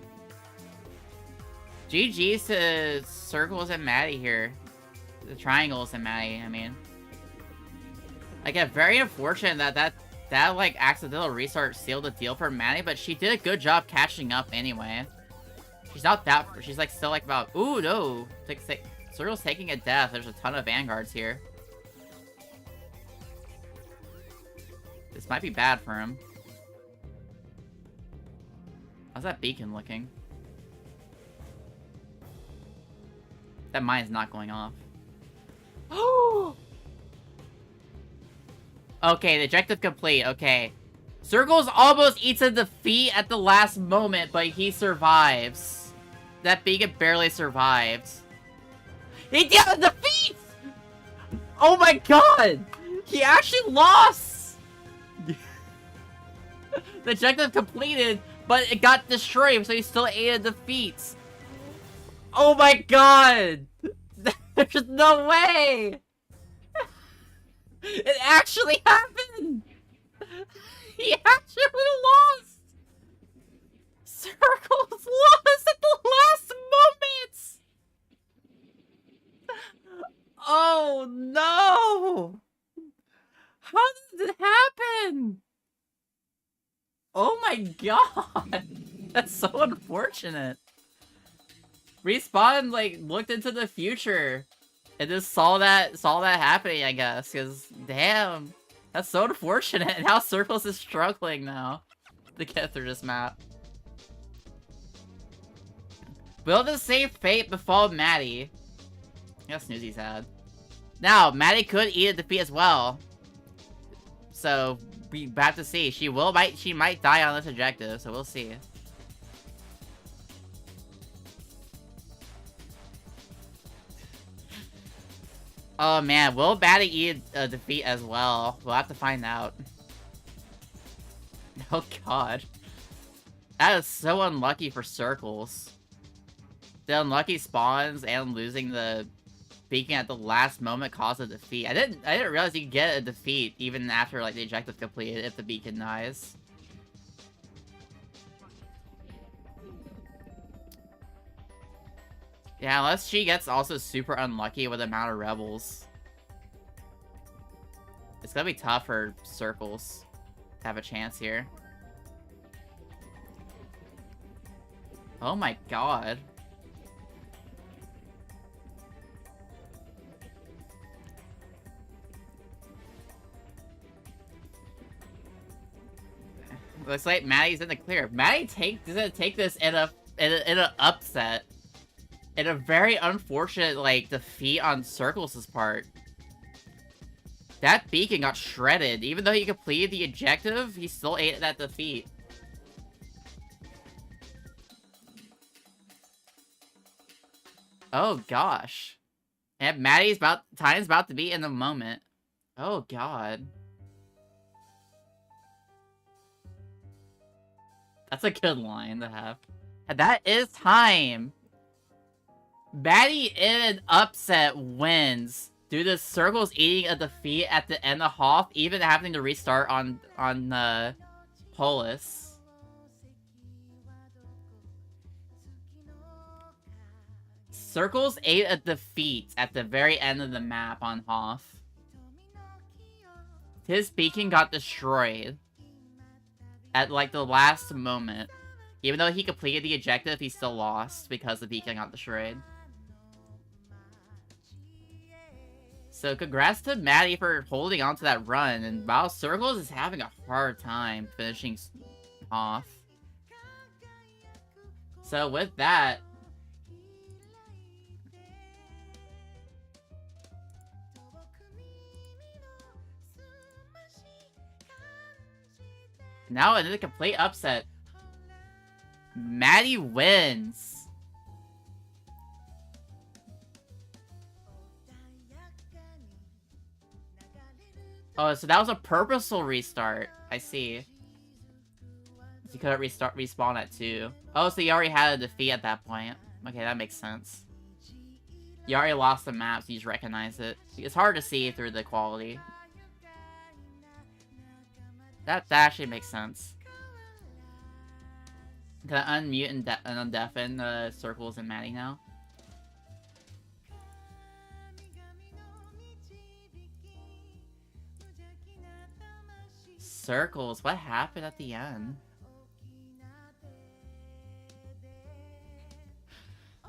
GG's to Circles and Maddie here. The triangles and Maddie, I mean. Again, very unfortunate that like accidental restart sealed the deal for Maddie, but she did a good job catching up anyway. She's not that— she's like still like about— ooh, no! Circle's taking a death. There's a ton of vanguards here. This might be bad for him. How's that beacon looking? That mine's not going off. Okay, the objective complete. Okay. Circles almost eats a defeat at the last moment, but he survives. That beacon barely survived. He did a defeat! Oh my god! He actually lost! The objective completed, but it got destroyed, so he still ate a defeat. Oh my god! There's no way! It actually happened! He actually lost! Circles lost at the last moment! Oh no! How did it happen? Oh my god! That's so unfortunate. Respawn, like, looked into the future and just saw that happening, I guess, because, damn, that's so unfortunate. And how Circles is struggling now to get through this map. Will the same fate befall Maddie? That's Snoozy's had. Now, Maddie could eat a defeat as well. So, we have to see. She might die on this objective, so we'll see. Oh man, will Maddie eat a defeat as well? We'll have to find out. Oh god. That is so unlucky for Circles. The unlucky spawns and losing the beacon at the last moment caused a defeat. I didn't realize you could get a defeat even after like the objective completed if the beacon dies. Yeah, unless she gets also super unlucky with the amount of rebels. It's gonna be tough for Circles to have a chance here. Oh my god. Looks like Maddie's in the clear. Maddie doesn't take this in an upset. In a very unfortunate, like, defeat on Circles' part. That beacon got shredded. Even though he completed the objective, he still ate that defeat. Oh gosh. And time's about to be in the moment. Oh god. That's a good line to have. And that is time. Maddie in an upset wins due to Circles eating a defeat at the end of Hoth, even having to restart on Polis. Circles ate a defeat at the very end of the map on Hoth. His beacon got destroyed at like the last moment. Even though he completed the objective, he still lost because the beacon got destroyed. So congrats to Maddie for holding on to that run, and while Circles is having a hard time finishing off. So with that, now in a complete upset, Maddie wins. Oh, so that was a purposeful restart. I see. You couldn't respawn at 2. Oh, so you already had a defeat at that point. Okay, that makes sense. You already lost the map, so you just recognize it. It's hard to see through the quality. That actually makes sense. Can I unmute and undeafen the Circles and Maddie now? Circles, what happened at the end? I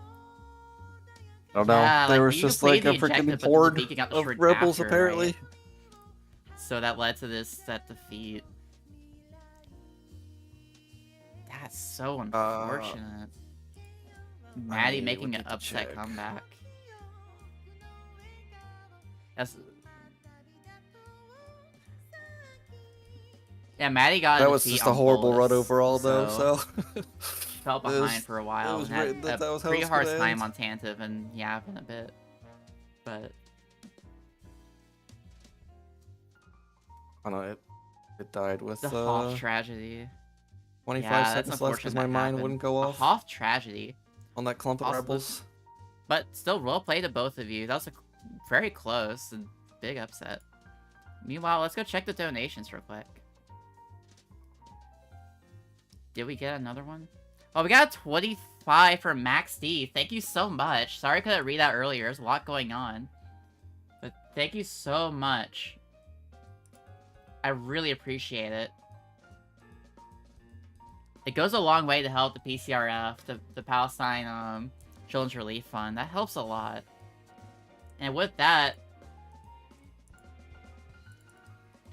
don't know. Yeah, there like, was you just completed like a the objective, freaking but the horde beacon got of destroyed rebels, after, apparently. right? So that led to that defeat. That's so unfortunate. Maddie making an upset comeback. That's... Yeah, Maddie got That was just a horrible run overall, though, so... fell behind for a while and had a pretty hard time on Tantive and Yavin a bit. But... I don't know, it died with the Hoth tragedy. 25 seconds left because my mind wouldn't go off. A Hoth tragedy. On that clump of rebels. But still, well played to both of you. That was a very close and big upset. Meanwhile, let's go check the donations real quick. Did we get another one? Oh, we got 25 from Max D. Thank you so much. Sorry I couldn't read that earlier. There's a lot going on. But thank you so much. I really appreciate it. It goes a long way to help the PCRF, the Palestine Children's Relief Fund. That helps a lot. And with that,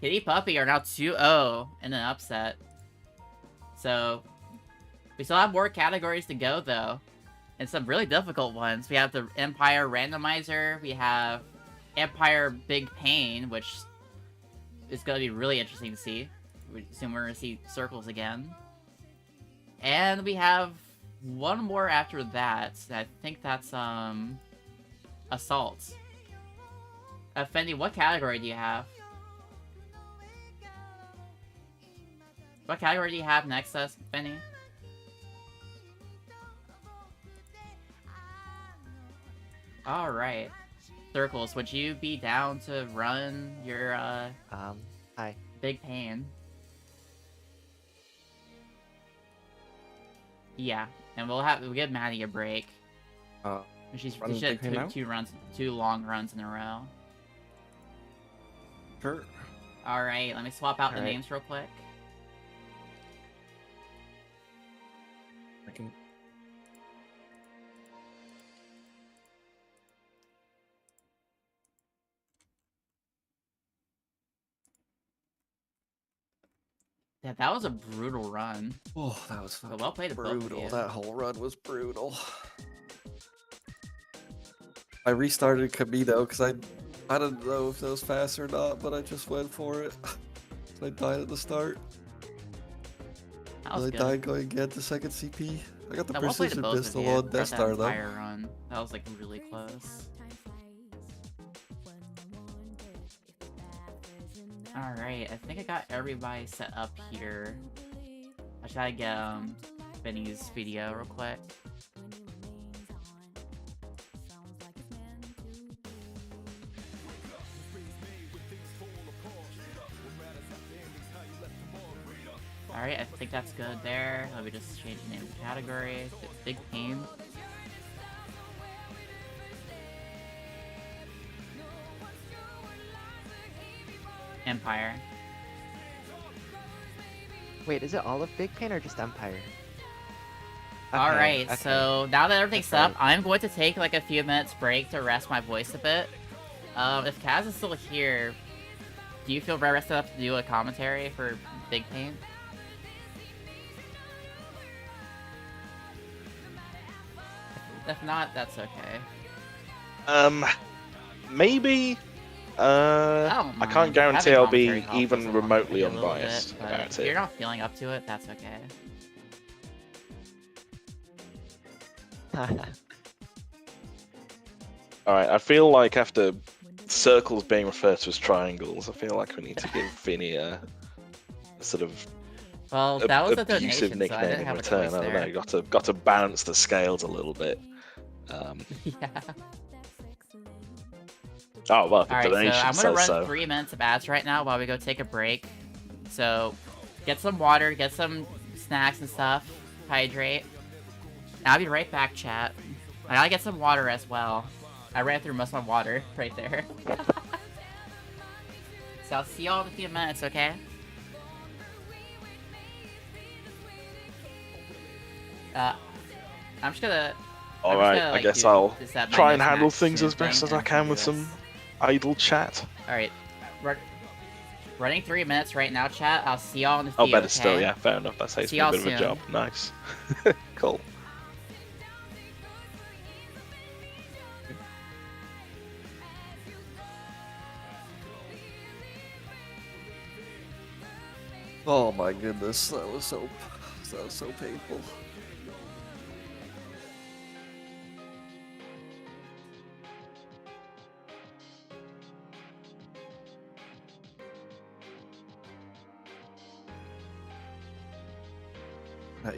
Kitty Puppy are now 2-0 in an upset. So, we still have more categories to go, though. And some really difficult ones. We have the Empire Randomizer. We have Empire Big Pain, which is going to be really interesting to see. We assume we're going to see Circles again. And we have one more after that. I think that's, Assault. Fendi, what category do you have? What category do you have next, Fendi? Alright. Circles, would you be down to run your, hi. Big Pain? Yeah, and we'll give Maddie a break. She's Running she had big pain now? two long runs in a row. Sure. All right, let me swap out the All right. names real quick. I can. Yeah, that was a brutal run. Oh, that was So well played to both of brutal. you. That whole run was brutal. I restarted Camino because I didn't know if that was fast or not, but I just went for it. I died at the start. That was I good. died going again to second CP. I got the Well played to precision both of pistol you on throughout Death that Star though. entire run. That was like really close. All right, I think I got everybody set up here. I should gotta get Benny's video real quick. Alright, I think that's good there. Let me just change the name of the category. Big Pain. Empire. Wait, is it all of Big Pain or just Empire? Alright, okay. so now that everything's That's set up, I'm going to take like a few minutes break to rest my voice a bit. If Kaz is still here, do you feel rested enough to do a commentary for Big Pain? If not, that's okay. Maybe. I Having can't guarantee I'll commentary be helps us even along remotely a little unbiased bit, but about if it. you're not feeling up to it, that's okay. Alright, I feel like after circles being referred to as triangles, I feel like we need to give Vinny a sort of Well, that was a abusive donation, so I nickname didn't in have a return. choice I don't there. know, got to balance the scales a little bit. Yeah. Oh well, the Alright, so donation I'm gonna says run so. 3 minutes of ads right now while we go take a break. So, get some water, get some snacks and stuff, hydrate. And I'll be right back, chat. I gotta get some water as well. I ran through most of my water right there. So I'll see y'all in a few minutes, okay? I'm just gonna... Alright, I like, guess do I'll this at my try and no handle snack things soon as best thing, as I and can do with this. some idle chat. Alright. Running 3 minutes right now, chat. I'll see y'all in the Oh, video, better still, okay? yeah, fair enough. That saves See me a y'all bit of a soon. job. Nice. Cool. Oh my goodness, that was so painful.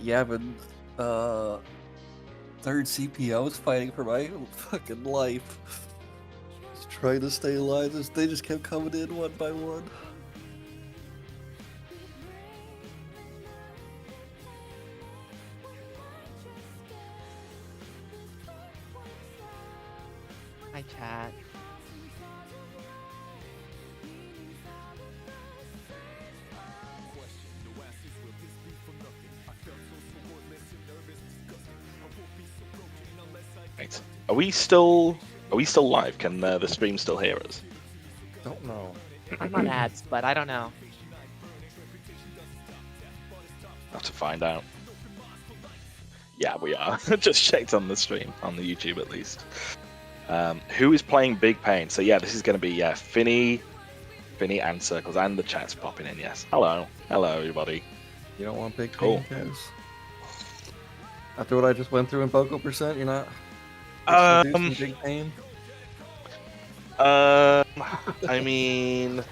Yavin, third CPO is fighting for my fucking life. Just trying to stay alive. They just kept coming in one by one. Hi, chat. Right. Are we still live? Can the stream still hear us? Don't know. I'm on ads, but I don't know. Have to find out. Yeah, we are. Just checked on the stream, on the YouTube at least. Who is playing Big Pain? So yeah, this is going to be Finny and Circles, and the chat's popping in. Yes. Hello, everybody. You don't want big Cool. pain, guys? After what I just went through in Poco Percent, you're not introducing big pain? I mean,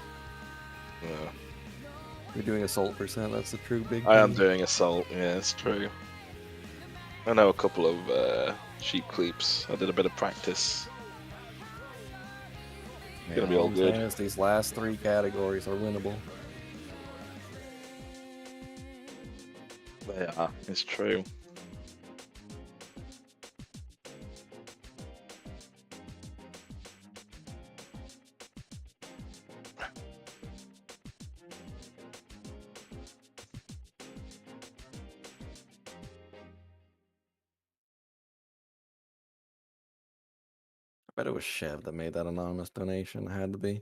You're doing Assault Percent, that's the true big pain. I am doing Assault. Yeah, it's true. I know a couple of sheep cleeps. I did a bit of practice. Yeah, Gonna be all I'm good. saying is these last 3 categories are winnable. They are. It's true. bet it was Chev that made that anonymous donation. It had to be.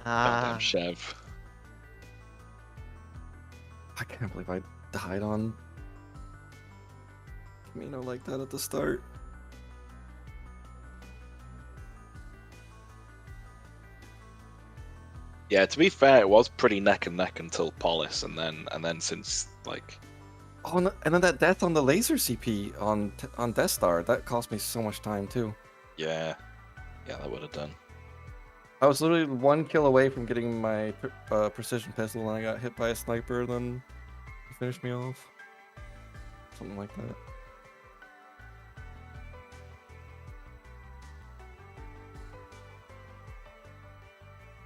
Goddamn Ah, Chev. I can't believe I died on Camino like that at the start. Yeah, to be fair, it was pretty neck and neck until Polis, and then since like Oh, and then that death on the laser CP on Death Star, that cost me so much time too. yeah, that would have done. I was literally 1 kill away from getting my precision pistol, and I got hit by a sniper, and then he finished me off. Something like that.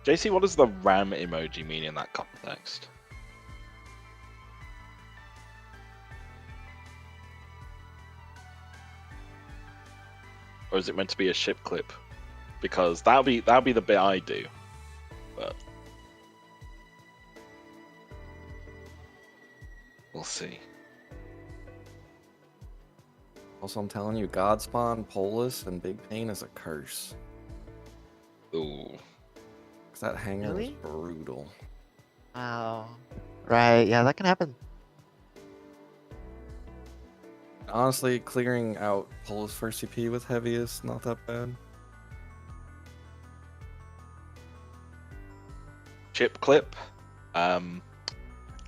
JC, what does the ram emoji mean in that context? Or is it meant to be a ship clip? Because that'll be the bit I do. But we'll see. Also, I'm telling you, Godspawn, Polis, and Big Pain is a curse. Ooh. Because that hangar was Really? brutal. wow. Right, yeah, that can happen. Honestly, clearing out Polis first CP with heavy is not that bad. Chip clip.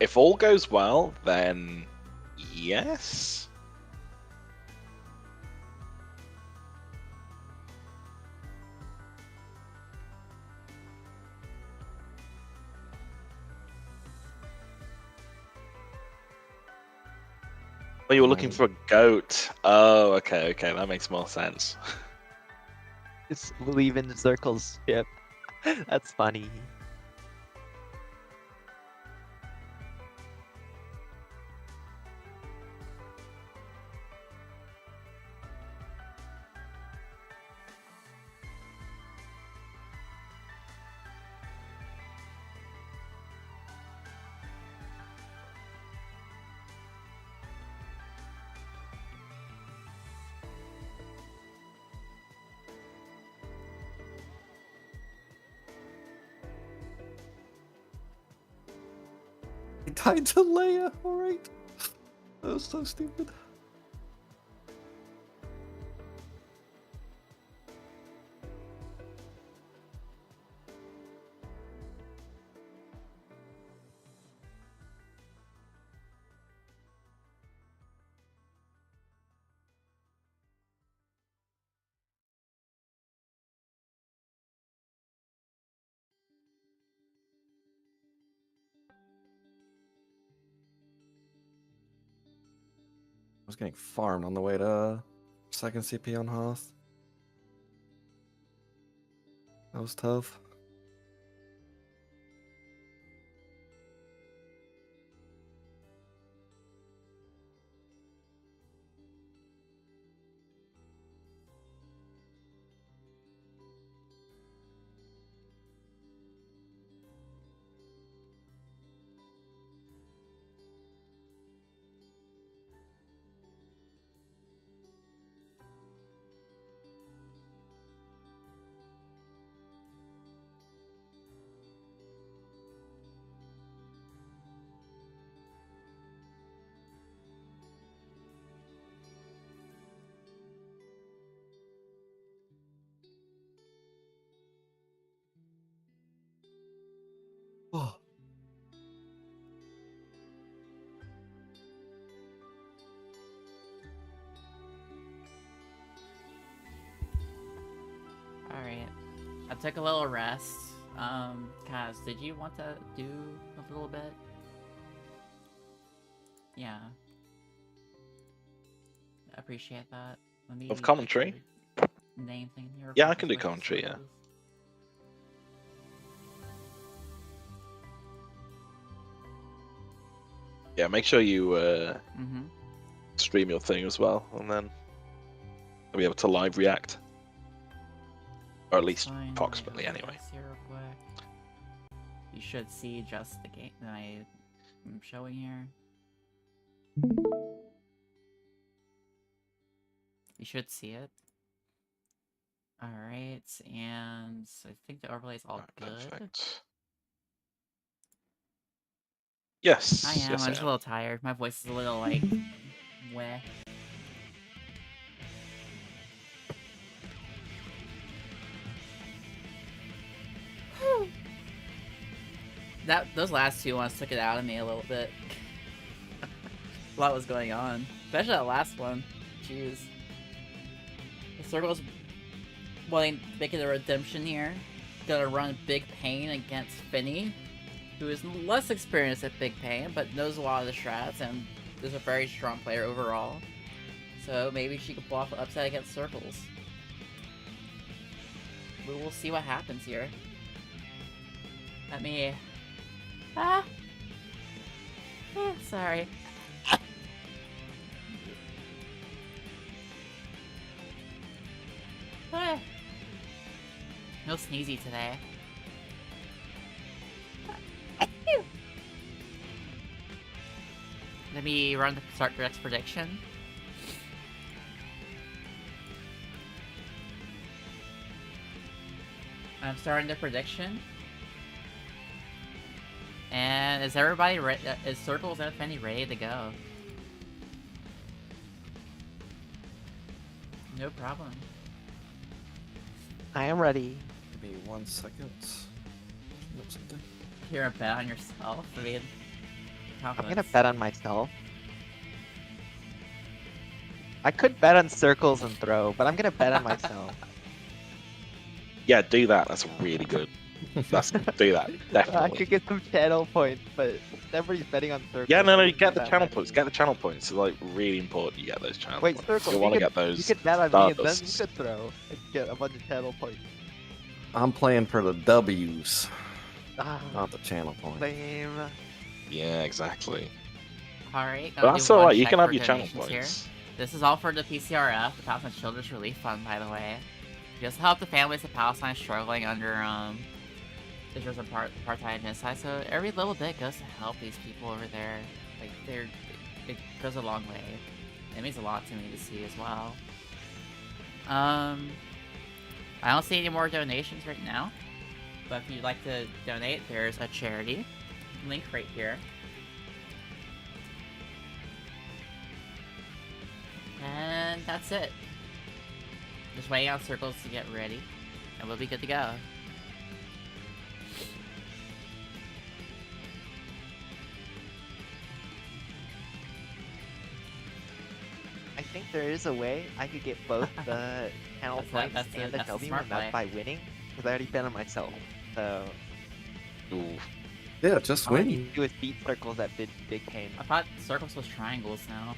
If all goes well, then yes. Oh, you were looking for a goat. Oh, okay, that makes more sense. Just believe in the circles, Chip. That's funny. I died to Leia, alright. That was so stupid. I was getting farmed on the way to second CP on Hoth. That was tough. Oh. Alright. I took a little rest. Kaz, did you want to do a little bit? Yeah. I appreciate that. Let me Of commentary? name thing here. Yeah, I can do commentary, yeah. Yeah, make sure you stream your thing as well, and then I'll be able to live react. Or at least Fine, approximately, let me anyway. see real quick. You should see just the game that I'm showing here. You should see it. Alright, and I think the overlay is all good. Perfect. Yes. I am. Yes, I'm just a little tired. My voice is a little like weh. Those last two ones took it out of me a little bit. A lot was going on, especially that last one. Jeez. The circle's wanting to make it a redemption here. Gonna run Big Pain against Finny, who is less experienced at Big Pain, but knows a lot of the strats and is a very strong player overall. So maybe she could pull off an upset against Circles. We'll see what happens here. Let me... sorry. No sneezy today. Let me run the start the next prediction. I'm starting the prediction. And is everybody ready? Is Circles and Fanny ready to go? No problem. I am ready. Give me 1 second. Nope, something. You're a bet on yourself. I mean, I'm gonna bet on myself. I could bet on Circles and throw, but I'm gonna bet on myself. Yeah, do that. That's really good. Do that. I Definitely. could get some channel points, but everybody's betting on Circles. Yeah, no, so you get the that channel might points. be- Get the channel points. It's like really important you get those channel Wait, points. Circles. You want to could- get those. You could bet on me, and then you Stardusts. could throw and get a bunch of channel points. I'm playing for the W's, Ah, not the channel point. lame. Yeah, exactly. Alright, But that's alright. You can have your channel points. This is all for the PCRF, the Palestine Children's Relief Fund, by the way. Just help the families of Palestine struggling under Israel's apartheid genocide. So every little bit goes to help these people over there. Like it goes a long way. It means a lot to me to see as well. I don't see any more donations right now, but if you'd like to donate, there's a charity link right here. And that's it. Just waiting on Circles to get ready, and we'll be good to go. I think there is a way I could get both the channel points that's and the a W, smart and that's by winning, because I already bet on myself. So Ooh. Yeah, just all I win. need to do is beat Circles at Big Pain. I thought Circles was triangles now.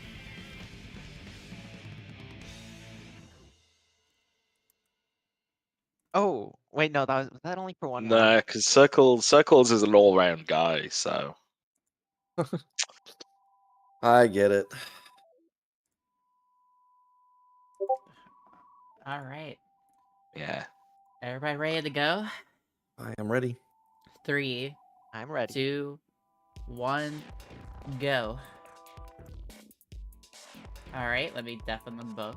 Oh, wait, no, was that only for one No, round? because Circles is an all-round guy, so I get it. Alright. yeah. Everybody ready to go? I am ready. 3, I'm ready. 2, 1, go. Alright, let me deafen them both.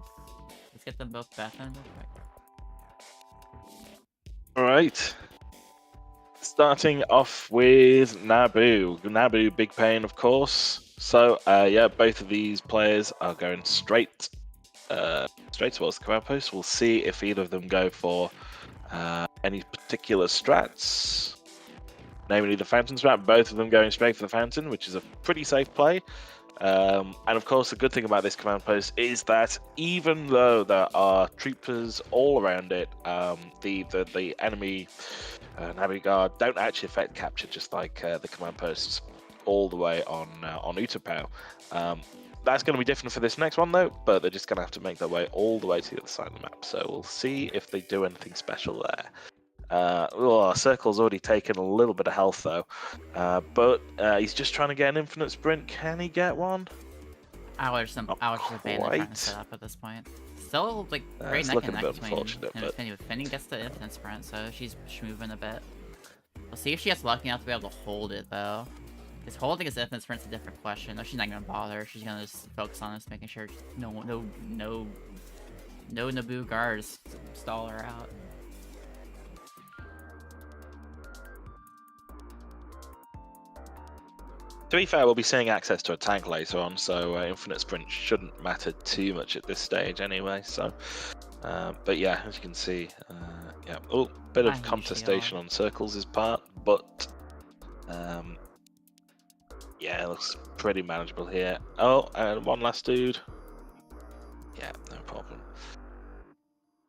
Let's get them both deafened real quick. All right. Starting off with Naboo. Naboo, Big Pain, of course. So, yeah, both of these players are going straight towards the command post. We'll see if either of them go for any particular strats. Namely, the Fountain strat. Both of them going straight for the Fountain, which is a pretty safe play. And of course, the good thing about this command post is that even though there are troopers all around it, the enemy Navy Guard don't actually affect capture, just like the command posts all the way on Utapau. That's going to be different for this next one though, but they're just going to have to make their way all the way to the other side of the map. So we'll see if they do anything special there. Circle's already taken a little bit of health though, but he's just trying to get an infinite sprint. Can he get one? I was just abandoned trying to quite. set up at this point. Still, like, very It's neck looking and a neck bit between unfortunate, him but- and Finny. But Finny gets the infinite sprint, so she's moving a bit. We'll see if she gets lucky enough to be able to hold it, though. Because holding his infinite sprint's a different question. No, she's not gonna bother. She's gonna just focus on us, making sure no no Naboo guards stall her out. To be fair, we'll be seeing access to a tank later on, so infinite sprint shouldn't matter too much at this stage anyway. So, but yeah, as you can see, yeah, oh, bit of Huge contestation shield. on Circles' part, but yeah, it looks pretty manageable here. Oh, and one last dude. Yeah, no problem.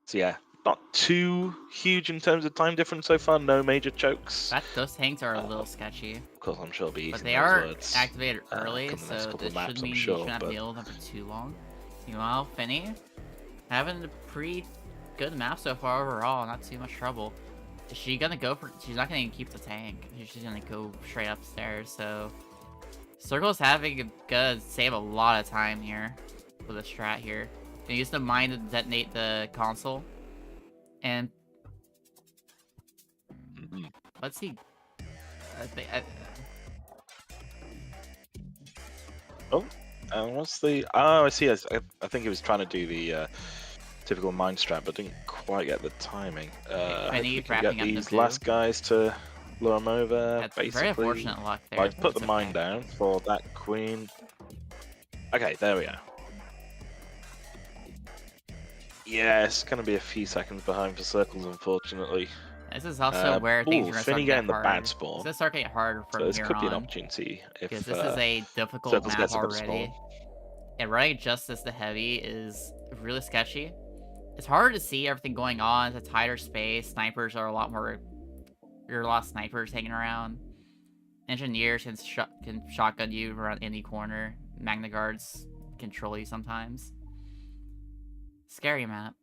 So yeah, not too huge in terms of time difference so far. No major chokes. Those tanks are a little sketchy, Of course, I'm sure I'll be but using they those are words. activated early, come the next so couple this of maps, should I'm mean you sure, shouldn't have to but- deal with them for too long. Meanwhile, Finny having a pretty good map so far overall, not too much trouble. Is she gonna go for? She's not gonna keep the tank. She's gonna go straight upstairs. So Circle's gonna save a lot of time here with a strat here. Gonna use the mine to detonate the console, and Mhm. let's see. What's the? Oh, I see. I think he was trying to do the typical mind strat, but didn't quite get the timing. Penny Hopefully can wrapping get up the these blue. last guys to lure him over. That's basically, very unfortunate luck there. Like, but put the it's mine okay. down for that queen. Okay, there we are. Yeah, it's going to be a few seconds behind for Circles, unfortunately. This is also where things are going to start Finny to get getting the hard. bad spawn. It's going to start getting hard from So this here could be an on, opportunity if because this is a difficult Circles map gets a better already. spawn. And running Justice the Heavy is really sketchy. It's harder to see everything going on. It's a tighter space. Snipers are a lot more... There are a lot of snipers hanging around. Engineers can shotgun you around any corner. Magna Guards control you sometimes. Scary map.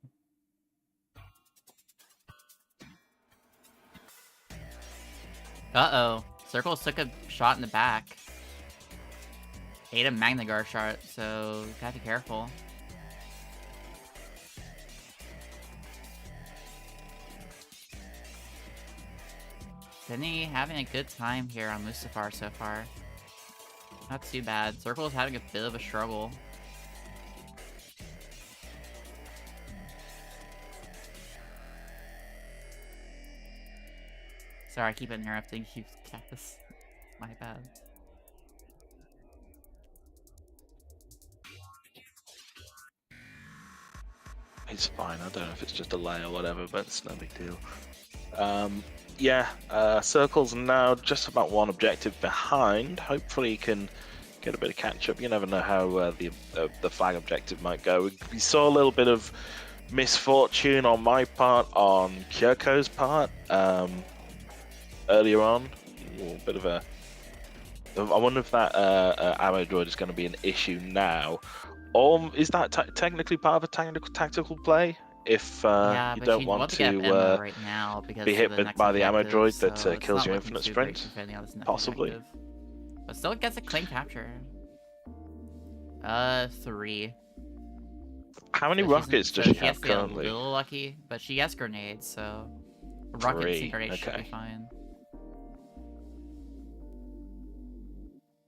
Uh-oh. Circles took a shot in the back. Ate a Magna Guard shot, so gotta be careful. Finny having a good time here on Mustafar so far. Not too bad. Circle's having a bit of a struggle. Sorry, I keep interrupting you, Cactus. My bad. It's fine. I don't know if it's just a lay or whatever, but it's no big deal. Yeah, Circle's now just about one objective behind. Hopefully he can get a bit of catch up. You never know how the flag objective might go. We saw a little bit of misfortune on my part, on Kyoko's part, earlier on. A bit of a... I wonder if that ammo droid is going to be an issue now. Or is that technically part of a tactical play? If Yeah, you but don't she'd want to get to ammo right now because be of hit the with next by the ammo objective, droid that so it's kills not your looking infinite too great sprint, for Finny on this next possibly. objective. But still gets a clean capture. 3. How many So she's- rockets so does she she has have to get currently? a little lucky, but she has grenades, so rockets 3, and grenades should okay. be fine.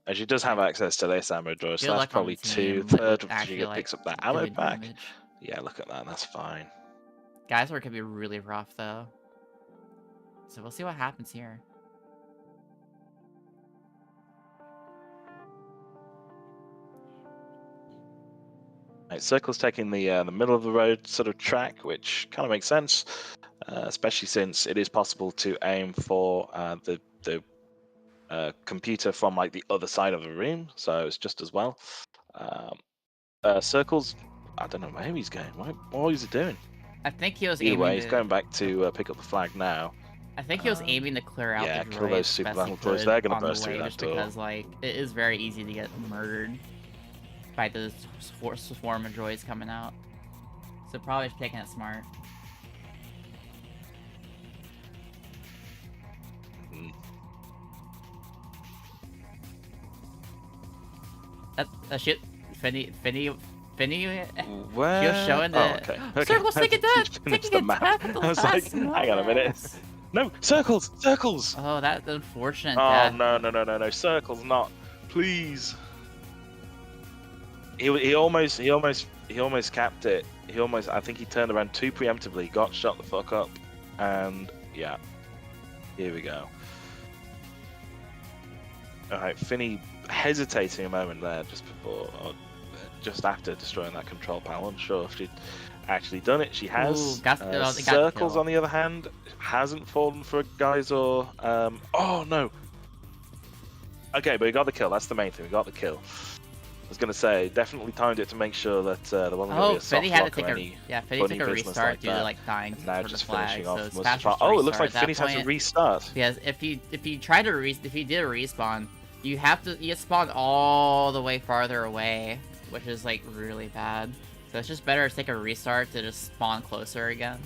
And she does have access to this ammo droid, so Good that's luck on probably the 2. team with Third, actually, she like, picks up that ammo doing pack. damage. Yeah, look at that. That's fine. Guys, where it could be really rough though. So we'll see what happens here. Right, Circle's taking the middle of the road sort of track, which kind of makes sense, especially since it is possible to aim for the computer from like the other side of the room, so it's just as well. Circles, I don't know where he's going. What is he doing? I think he was Either aiming way, he's to, going back to pick up the flag now. I think he was aiming to clear out yeah, the kill droids those as super best he battle droids. could They're gonna on the burst through way, that just door. because like it is very easy to get murdered by the swarm of droids coming out. So probably just taking it smart. Mhm. That shit, Finny. Where? He was showing the. Oh, okay. Okay. Circle's taking that. Finished Taking the it map. back. The I was like, last hang on a minute. maps. No, circles, circles. Oh, that's unfortunate. Oh that... no, circles not, please. He almost capped it He almost, I think he turned around too preemptively, got shot the fuck up, and yeah, here we go. All right, Finny hesitating a moment there just before, or just after destroying that control panel. Unsure if she'd actually done it. She has. Ooh, got the Circles, kill. on the other hand, hasn't fallen for a Geyser. Oh no. Okay, but we got the kill. That's the main thing. We got the kill. I was going to say, definitely timed it to make sure that there wasn't going to be a soft Finny had to lock take or a any Finny took a business restart like due to that. like dying Now for just the flag. finishing So off it's most fast of the Oh, it looks like Finny's had to point. restart. Because if you tried to if you did a respawn, you get spawned all the way farther away, which is like really bad. So it's just better to take a restart to just spawn closer again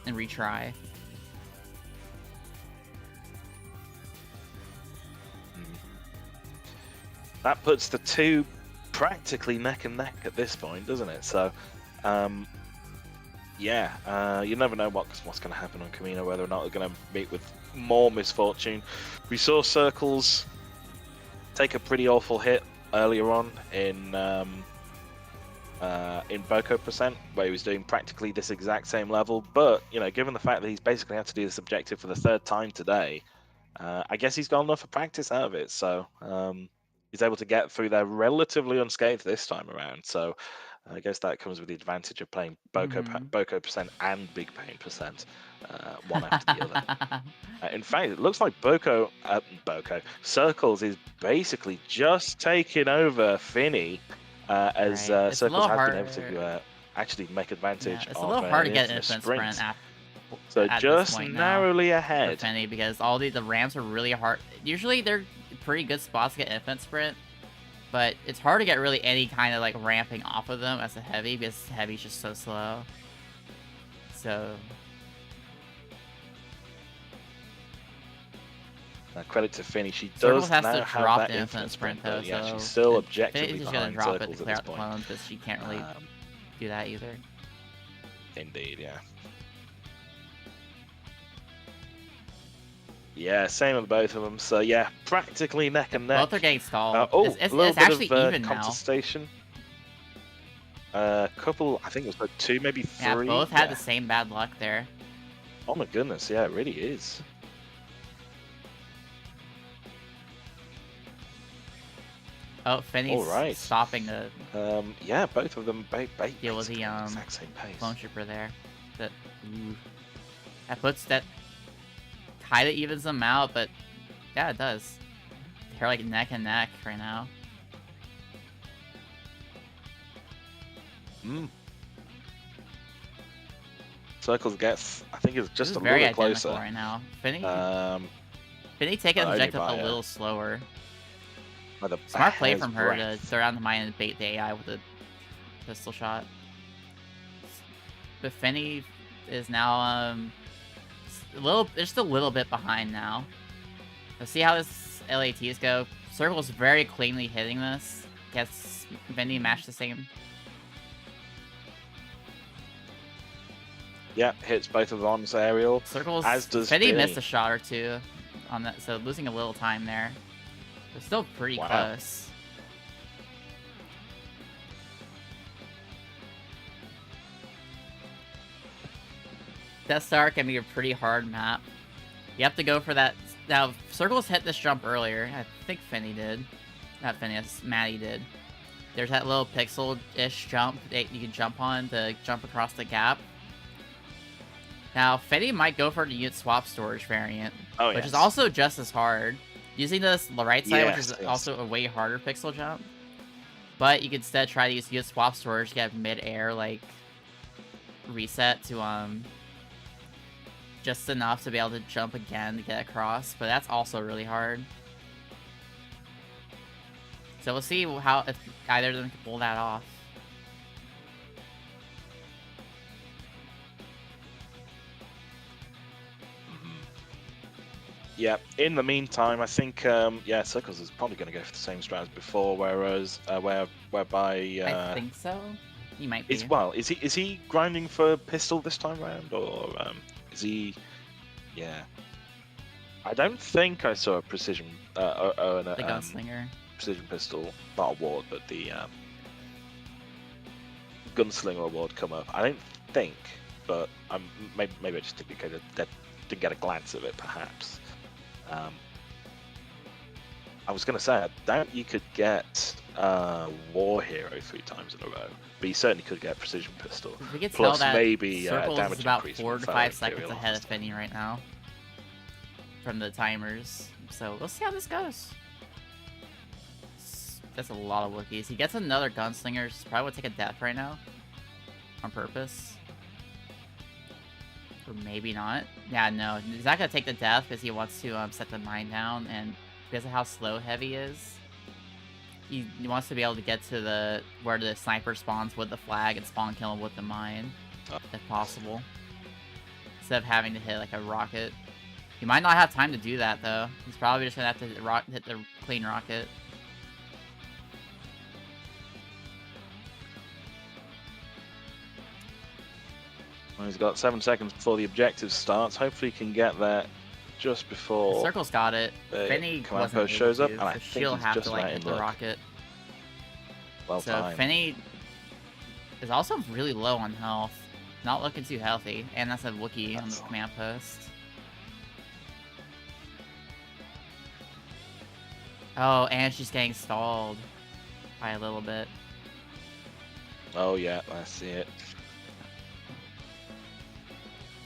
and retry. That puts the two practically neck and neck at this point, doesn't it? So, yeah, you never know what's going to happen on Camino, whether or not they're going to meet with more misfortune. We saw Circles take a pretty awful hit earlier on in Boko percent, where he was doing practically this exact same level. But you know, given the fact that he's basically had to do this objective for the third time today, I guess he's got enough of practice out of it. So he's able to get through there relatively unscathed this time around. So I guess that comes with the advantage of playing Boko percent and Big Pain percent, one after the other. In fact, it looks like Circles is basically just taking over Finny, as Circles has been able to actually make advantage It's of a little hard to get an infinite infinite sprint so at just this point narrowly now ahead. for Finny, because all the ramps are really hard. Usually they're pretty good spots to get infinite sprint, but it's hard to get really any kind of like ramping off of them as a heavy, because heavy's just so slow. So Credit to Finny, she Circles does has now to have drop that the infinite sprint though, yeah, so she's still Finny's objectively just gonna behind drop it to Circles clear at out this the point. clone, because she can't really do that either. Indeed, yeah. Yeah, same with both of them. So yeah, practically neck and neck. Both are getting stalled. A little It's bit actually of even now. contestation. Couple, I think it was like 2, maybe 3. Yeah, both had the same bad luck there. Oh my goodness, yeah, it really is. Oh, Finny's stopping the yeah, both of them deal with the exact same pace. clone trooper there. That puts that kind of evens them out, but yeah, it does. They're like neck and neck right now. Circles gets, I think it's just a very little closer right now. Finny taking the only objective by a little slower. by the Smart play hair's from her to breadth. throw down the mine and bait the AI with a pistol shot. But Finny is now just a little bit behind now. Let's see how this LATs go. Circle's very cleanly hitting this. Gets Finny matched the same. Yeah, hits both of them on this aerial. Circle's as does Finny Finny. missed a shot or two on that, so losing a little time there. But still pretty close. Death Star can be a pretty hard map. You have to go for that. Now, Circles hit this jump earlier. I think Finny did. Not Finny, Maddie did. There's that little pixel-ish jump that you can jump on to jump across the gap. Now, Finny might go for the unit swap storage variant, which is also just as hard. Using this the right side, which is also a way harder pixel jump. But you could instead try to use unit swap storage to get mid-air, like, reset to, just enough to be able to jump again to get across, but that's also really hard. So we'll see if either of them can pull that off. Yeah, in the meantime, I think, yeah, Circles is probably going to go for the same strat as before, whereas, whereby... I think so. He might be. Is he grinding for pistol this time round, or is he... Yeah. I don't think I saw a precision... the gunslinger. Precision pistol, not award, but the... Gunslinger award come up. I don't think, but maybe I just didn't get a glance of it, perhaps. I was going to say, I doubt you could get War Hero 3 times in a row, but you certainly could get Precision Pistol. We can Plus tell that maybe Circles damage is about increase 4 from to fellow 5 seconds Imperial ahead of Arms. Finney right now from the timers. So we'll see how this goes. That's a lot of Wookiees. He gets another Gunslinger. So probably would take a death right now on purpose. Or maybe not. Yeah, no. He's not going to take the death because he wants to set the mine down. And because of how slow Heavy is, he wants to be able to get to where the sniper spawns with the flag and spawn kill him with the mine, if possible. Instead of having to hit like a rocket. He might not have time to do that though. He's probably just going to have to hit the clean rocket. Well, he's got 7 seconds before the objective starts. Hopefully he can get that just before Circle's got it. the Finney command wasn't post shows up, able and to, I so think she'll he's have just to like about hit in the luck. rocket. Well So timed. Finney is also really low on health. Not looking too healthy. And that's a Wookiee on the command post. Oh, and she's getting stalled by a little bit. Oh yeah, I see it.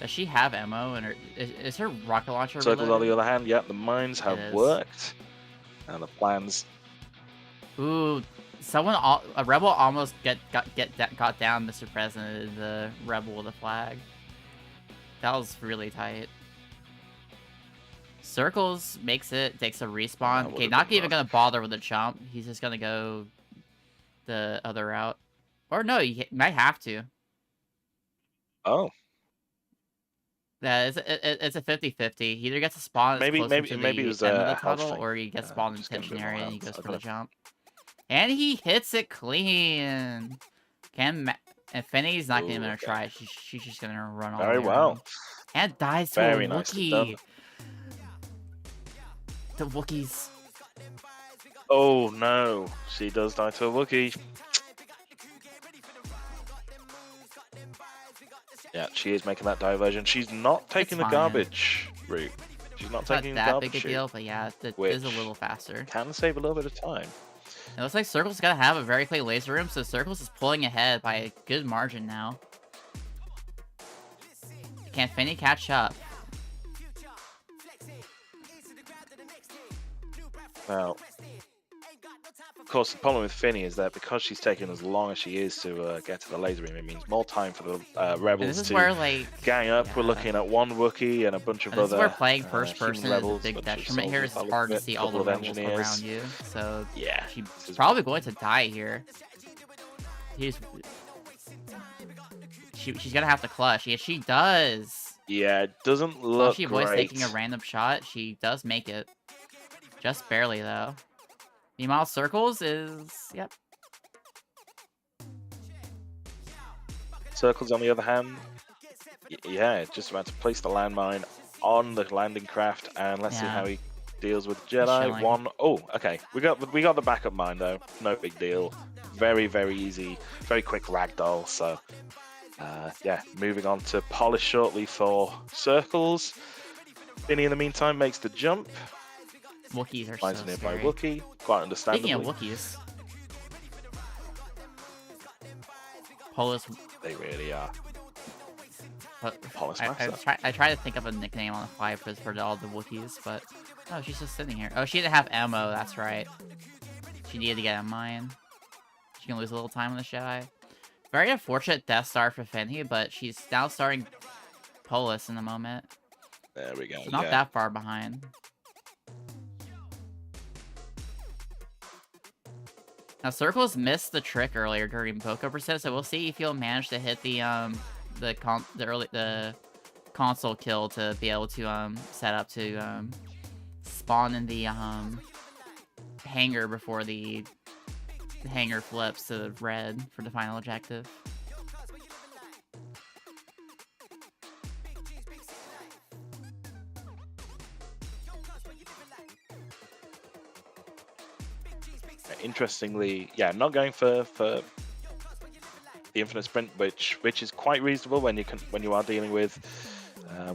Does she have ammo? And is her rocket launcher Circles on the reloaded? other hand, yeah, the mines have is. worked. And the plans. Ooh, a rebel almost got down, Mr. President, the rebel with the flag. That was really tight. Circles makes it, takes a respawn. That Okay, would've not been even gonna bother with a jump. He's just gonna go the other route. Or no, he might have to. Oh, Yeah, it's a 50-50. He either gets a spawn as maybe closer to it the was end of a the health tunnel, thing. or he gets Yeah, spawned in just getting a tension bit more area and he health. goes I for the don't- jump. And he hits it clean. And Finney's not Ooh, even gonna okay. try. She's just gonna run all Very the way well. around. And dies to Very a nicely Wookiee. done. The Wookiees. Oh no, she does die to a Wookiee. Yeah, she is making that diversion. She's not taking the fine. garbage route. She's not It's not taking the that garbage big a chute. deal, but yeah, it Which is a little faster. Can save a little bit of time. It looks like Circle's gonna have a very clean laser room, so Circles is pulling ahead by a good margin now. Can Finney catch up? Now, of course, the problem with Finney is that because she's taken as long as she is to get to the laser room, it means more time for the And rebels this is to where, like, gang up. We're yeah. looking at one Wookiee and a bunch of And this is other where playing first human person is a rebels, big bunch of detriment here. It's soldiers, hard to a see all the couple of rebels engineers. around you, so Yeah, she's this is- probably going to die here. She's gonna have to clutch. Yeah, she does. Yeah, it doesn't While look she avoids great. taking a random shot, she does make it. Just barely, though. Meanwhile, Circles is... Yep. Circles, on the other hand, yeah, just about to place the landmine on the landing craft, and let's see Yeah. how he deals with Jedi. chilling. One, oh, okay, we got the backup mine though, no big deal, very easy, very quick ragdoll. So, yeah, moving on to polish shortly for Circles. Finney, in the meantime, makes the jump. Wookiees are Finds so a nearby scary. Wookiee, quite understandably. Speaking of Wookiees... Polis... They really are. Polis I Master. try to think of a nickname on the fly for all the Wookiees, but... Oh, she's just sitting here. Oh, she didn't have ammo, that's right. She needed to get a mine. She can lose a little time on the Jedi. Very unfortunate Death Star for Finney, but she's now starting Polis in the moment. There we go. She's not yeah. that far behind. Now, Circles missed the trick earlier during Poco Percent, so we'll see if he'll manage to hit the console kill to be able to set up to spawn in the hangar before the hangar flips to red for the final objective. Interestingly, yeah, not going for the infinite sprint, which is quite reasonable when you are dealing with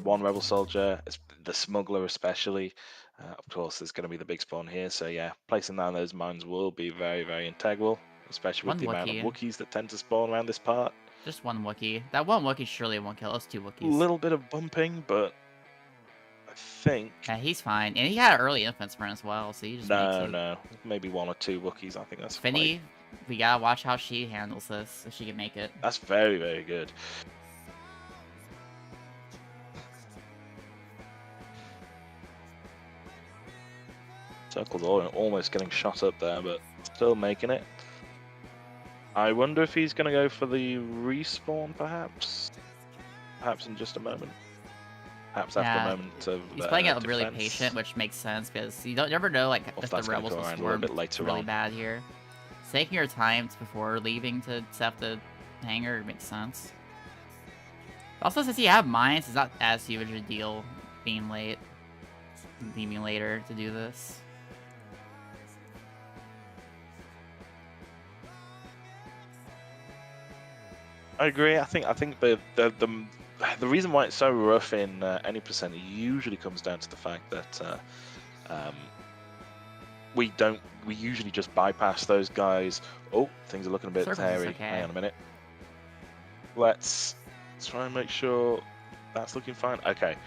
one rebel soldier, the smuggler especially. Of course, there's going to be the big spawn here, so yeah, placing down those mines will be very, very integral, especially with One the amount of Wookiee. Wookiees that tend to spawn around this part. Just one Wookiee. That one Wookiee surely won't kill us. 2 A Wookiees. little bit of bumping, but I think Yeah, he's fine. And he had an early infant sprint as well, so he just makes it. no, maybe 1 or 2 Wookiees. I think that's Finny, we gotta watch how she handles this, if she can make it. that's very, very good. Circle's almost getting shot up there, but still making it. I wonder if he's going to go for the respawn, perhaps? Perhaps in just a moment. Perhaps after a moment of he's playing it really defense. patient, which makes sense, because you don't never know like if the that's gonna rebels go will around a score little bit later really on. bad here. Taking your time before leaving to set the hangar makes sense. Also, since you have mines, it's not as huge a deal being late, leaving later to do this. I agree. I think the reason why it's so rough in any percent usually comes down to the fact that we usually just bypass those guys. Oh, things are looking a bit Circles is hairy. okay. Hang on a minute. Let's try and make sure that's looking fine. Okay.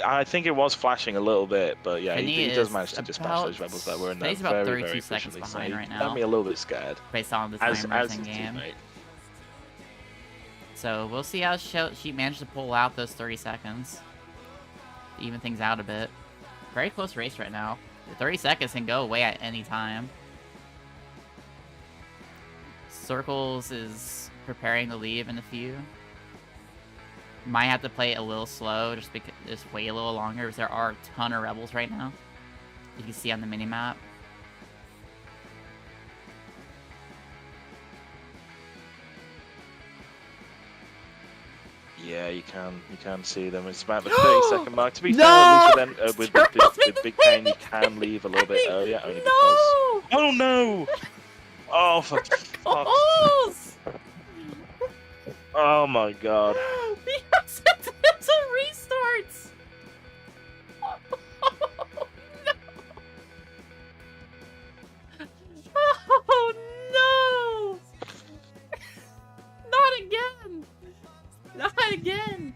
I think it was flashing a little bit, but yeah, he does manage to dispatch those rebels that were in there he's about very, 32 very seconds efficiently. So behind he right had now, me a little bit scared. based on the As timers in his game. teammate. So we'll see how she managed to pull out those 30 seconds. To even things out a bit. Very close race right now. The 30 seconds can go away at any time. Circles is preparing to leave in a few. Might have to play it a little slow, just wait a little longer, because there are a ton of rebels right now. You can see on the minimap. Yeah, you can see them. It's about the 30-second mark. To be fair, at least with Big Pain, you can leave a little bit earlier, only because. Oh no! Oh, for fuck's sake. Oh my god. Yes, it's a restart! Oh no! Not again! Not again!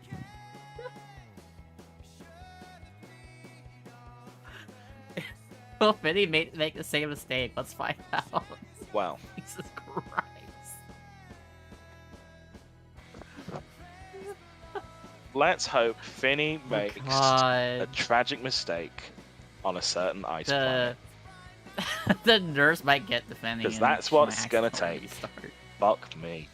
Will Finny make the same mistake? Let's find out. Wow. Jesus Christ. Let's hope Finny makes a tragic mistake on a certain ice planet. The nurse might get defending. Because that's what it's gonna take. Restart. Fuck me.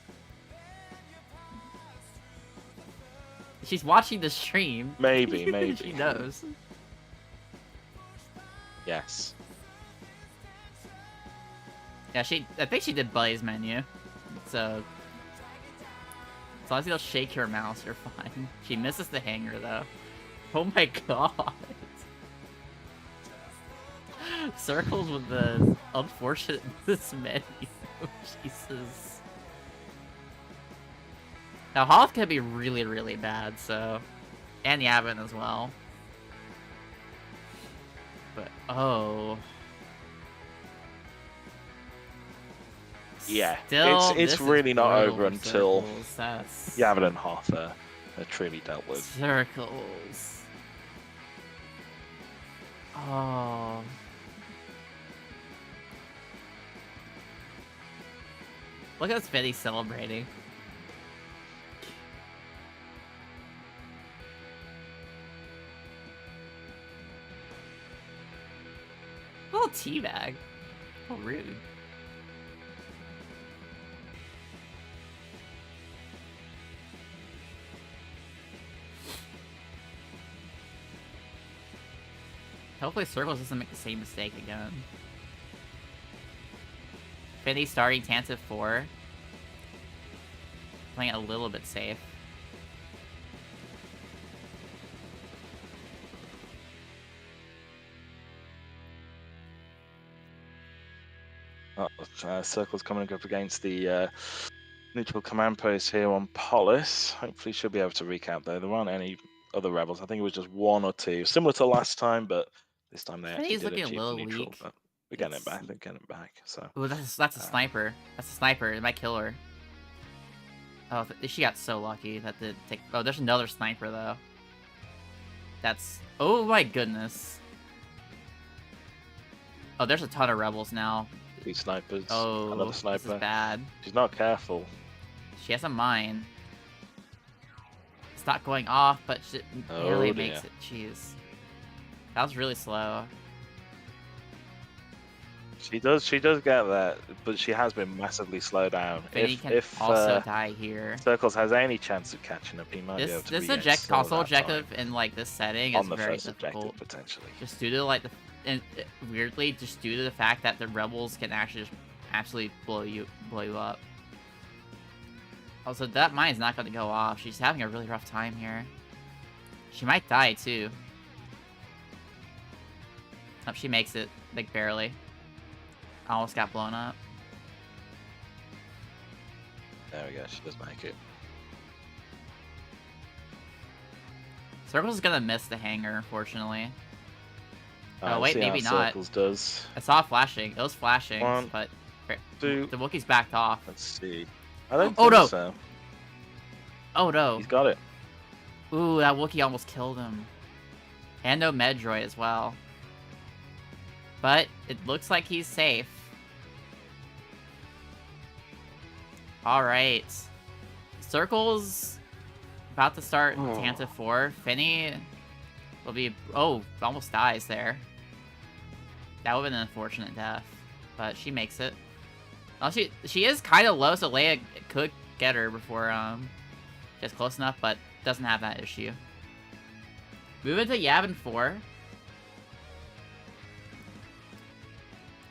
She's watching the stream. Maybe. She knows. Yes. Yeah, I think she did Buddy's menu. So as long as you don't shake your mouse, you're fine. She misses the hanger though. Oh my god. Circles with the unfortunate this menu. Jesus. Now Hoth can be really, really bad, so. And Yavin as well. But oh. Yeah. Still, It's this really is not brutal over for until Circles. That's Yavin and Hoth are truly dealt with. Circles. Oh. Look at Spinny celebrating. Little teabag. How rude. Hopefully Circles doesn't make the same mistake again. Finny starting Tantive 4. Playing it a little bit safe. Circle's coming up against the Neutral command post here on Polis. Hopefully she'll be able to recap though. There aren't any other rebels. I think it was just one or two. Similar to last time, but this time they actually Finny's did looking a achieve little the neutral. weak. But we're getting it It's- back. They're getting it back. So Ooh, that's a sniper. That's a sniper. It might kill her. Oh, she got so lucky that the take. Oh, there's another sniper though. That's. Oh my goodness. Oh, there's a ton of rebels now. 2 snipers. Oh, Another this sniper. is bad. She's not careful. She has a mine. It's not going off, but she barely Oh, dear. makes it. Jeez. That was really slow. She does get that, but she has been massively slowed down. Finny can also die here. Circles has any chance of catching up, he might be able to This regain some of console that objective time in like this setting on is the very first difficult. objective potentially. Just due to like weirdly, just due to the fact that the rebels can actually just absolutely blow you up. Also, that mine's not going to go off. She's having a really rough time here. She might die too. Oh, she makes it, like barely. Almost got blown up. There we go, she does make it. Circles is gonna miss the hangar, unfortunately. Alright, wait, see how maybe not. Circles does. I saw flashing. It was flashing, One, but two. the Wookiee's backed off. Let's see. I don't Oh, think no. so. Oh no. He's got it. Ooh, that Wookiee almost killed him. And no Medroid as well. But it looks like he's safe. Alright. Circle's about to start Tanta 4. Finny will be... Oh, almost dies there. That would have been an unfortunate death. But she makes it. Well, she is kind of low, so Leia could get her before gets close enough, but doesn't have that issue. Moving to Yavin 4.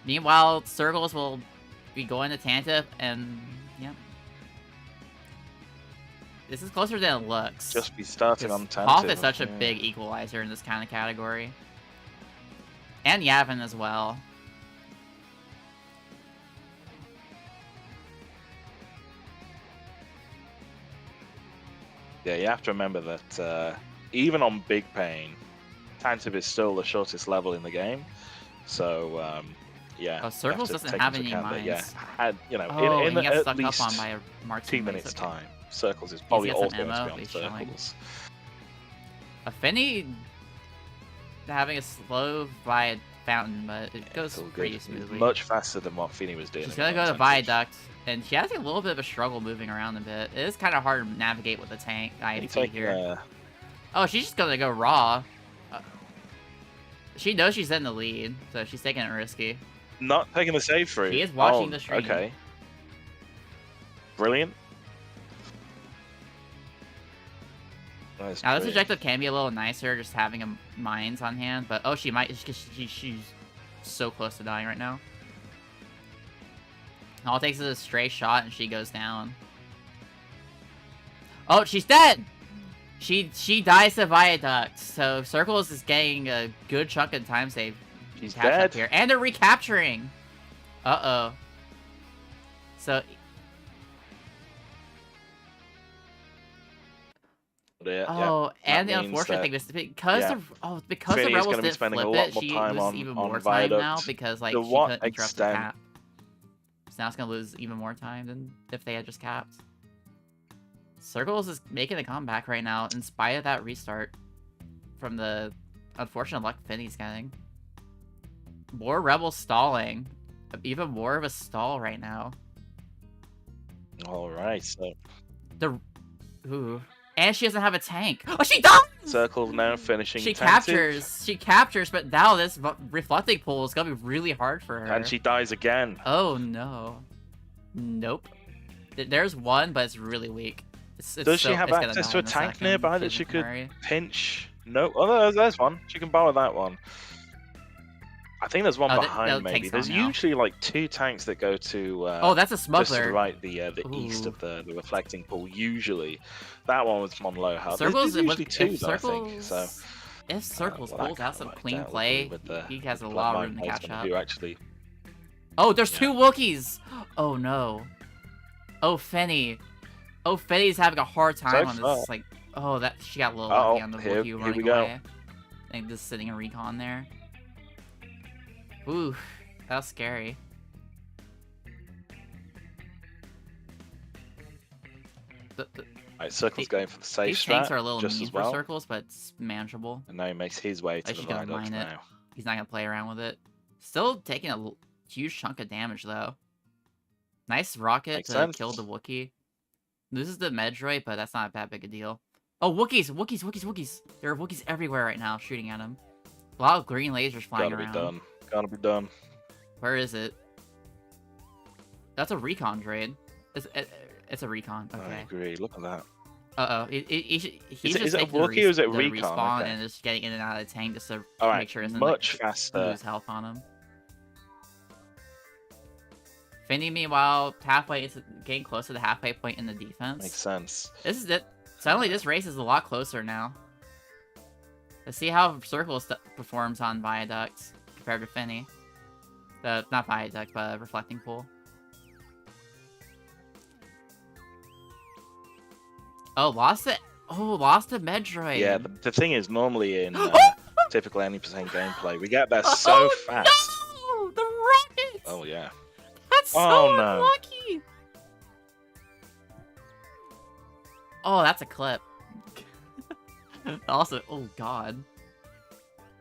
Meanwhile, Circles will be going to Tanta, and yeah. This is closer than it looks. Just be starting on Tanta. Hoth is such a big equalizer in this kind of category. And Yavin as well. Yeah, you have to remember that even on Big Pain, Tantive is still the shortest level in the game. So, yeah. Oh, Circles you have to doesn't take have into any account that, mines. yeah, had, you know, Oh, in and he got at stuck least up on by a marksman. 2 minutes Okay. time, Circles is probably got some also going to ammo, be on he's showing. Circles. A Finny having a slow via fountain, but it goes It's all pretty good. smoothly. Much faster than what Feeney was doing. She's in gonna go to that time. Viaduct, and she has a little bit of a struggle moving around a bit. It is kind of hard to navigate with the tank You IFT take, here. Oh, she's just gonna go raw. She knows she's in the lead, so she's taking it risky. Not taking the save through. She is watching Oh, the stream. Okay. Brilliant. That's Now this great. objective can be a little nicer, just having mines on hand, but oh, she might. She's so close to dying right now. All it takes is a stray shot, and she goes down. Oh, she's dead. She dies to Viaduct, so Circles is getting a good chunk of time save. She's catch up dead. here, and they're recapturing. Uh-oh. So Yeah, oh, and the that means unfortunate that- thing is because yeah. because Finny the is rebels gonna be didn't spending a flip lot it, more she time loses on- even on more time Viaduct. now because like To she what couldn't interrupt the extent? cap. So now it's gonna lose even more time than if they had just capped. Circles is making a comeback right now in spite of that restart from the unfortunate luck Finny's getting. More rebels stalling. Even more of a stall right now. All right, so Ooh. And she doesn't have a tank. Oh, she dies! Circle now finishing. She Tantive, captures, but now this reflecting pool is gonna be really hard for her. and she dies again. Oh no. Nope. There's one, but it's really weak. Does she have access to a tank nearby that she could pinch? No. Oh, no, there's one. She can borrow that one. I think there's one Oh, behind, maybe. tank's There's gone now. usually like 2 tanks that go to. Oh, that's a just to the smuggler. right, the east Ooh. of the reflecting pool. Usually, that one was on low health. Circles There's usually if 2, though, I Circles, think. So if Circles well, that pulls out kinda some worked clean out play, with the- he has a the lot of bloodline room to catch placement up. Who actually? Oh, there's Yeah. 2 Wookiees! Oh no. Oh, Fenny. Oh, Fenny's having a hard time on far. this. Like, oh, that she got a little Uh-oh, lucky on the here Wookiee we running go. away. I think just sitting in recon there. Ooh, that was scary. Right, Circle's going for the safe These tanks strat are a little just mean as for well. Circles, but it's manageable. And now he makes his way to Like, the she's gonna viaduct mine it. now. He's not gonna play around with it. Still taking a huge chunk of damage though. Nice rocket Makes to sense. kill the Wookiee. Loses the Medroid, but that's not that big a deal. Oh, Wookiees! Wookiees! Wookiees! Wookiees! There are Wookiees everywhere right now shooting at him. A lot of green lasers flying Gotta around. be done. Gotta be done. Where is it? That's a recon droid. It's a recon. I Okay. agree. Look at that. Uh-oh. He's Is just it a taking the Wookiee or is it the recon? respawn Okay. and just getting in and out of the tank just to All right. make sure it doesn't Much like, faster. lose health on him. Finny, meanwhile, it's getting close to the halfway point in the defense. Makes sense. This is it. Suddenly, this race is a lot closer now. Let's see how Circle performs on Viaduct compared to Finny. Not Viaduct, but Reflecting Pool. Oh, lost it. Oh, lost the Medroid. Yeah, the thing is, normally in typical 90% gameplay, we get there so fast. No! The rockets! Oh, yeah. That's so Oh, no. unlucky! Oh, that's a clip. Also, oh god.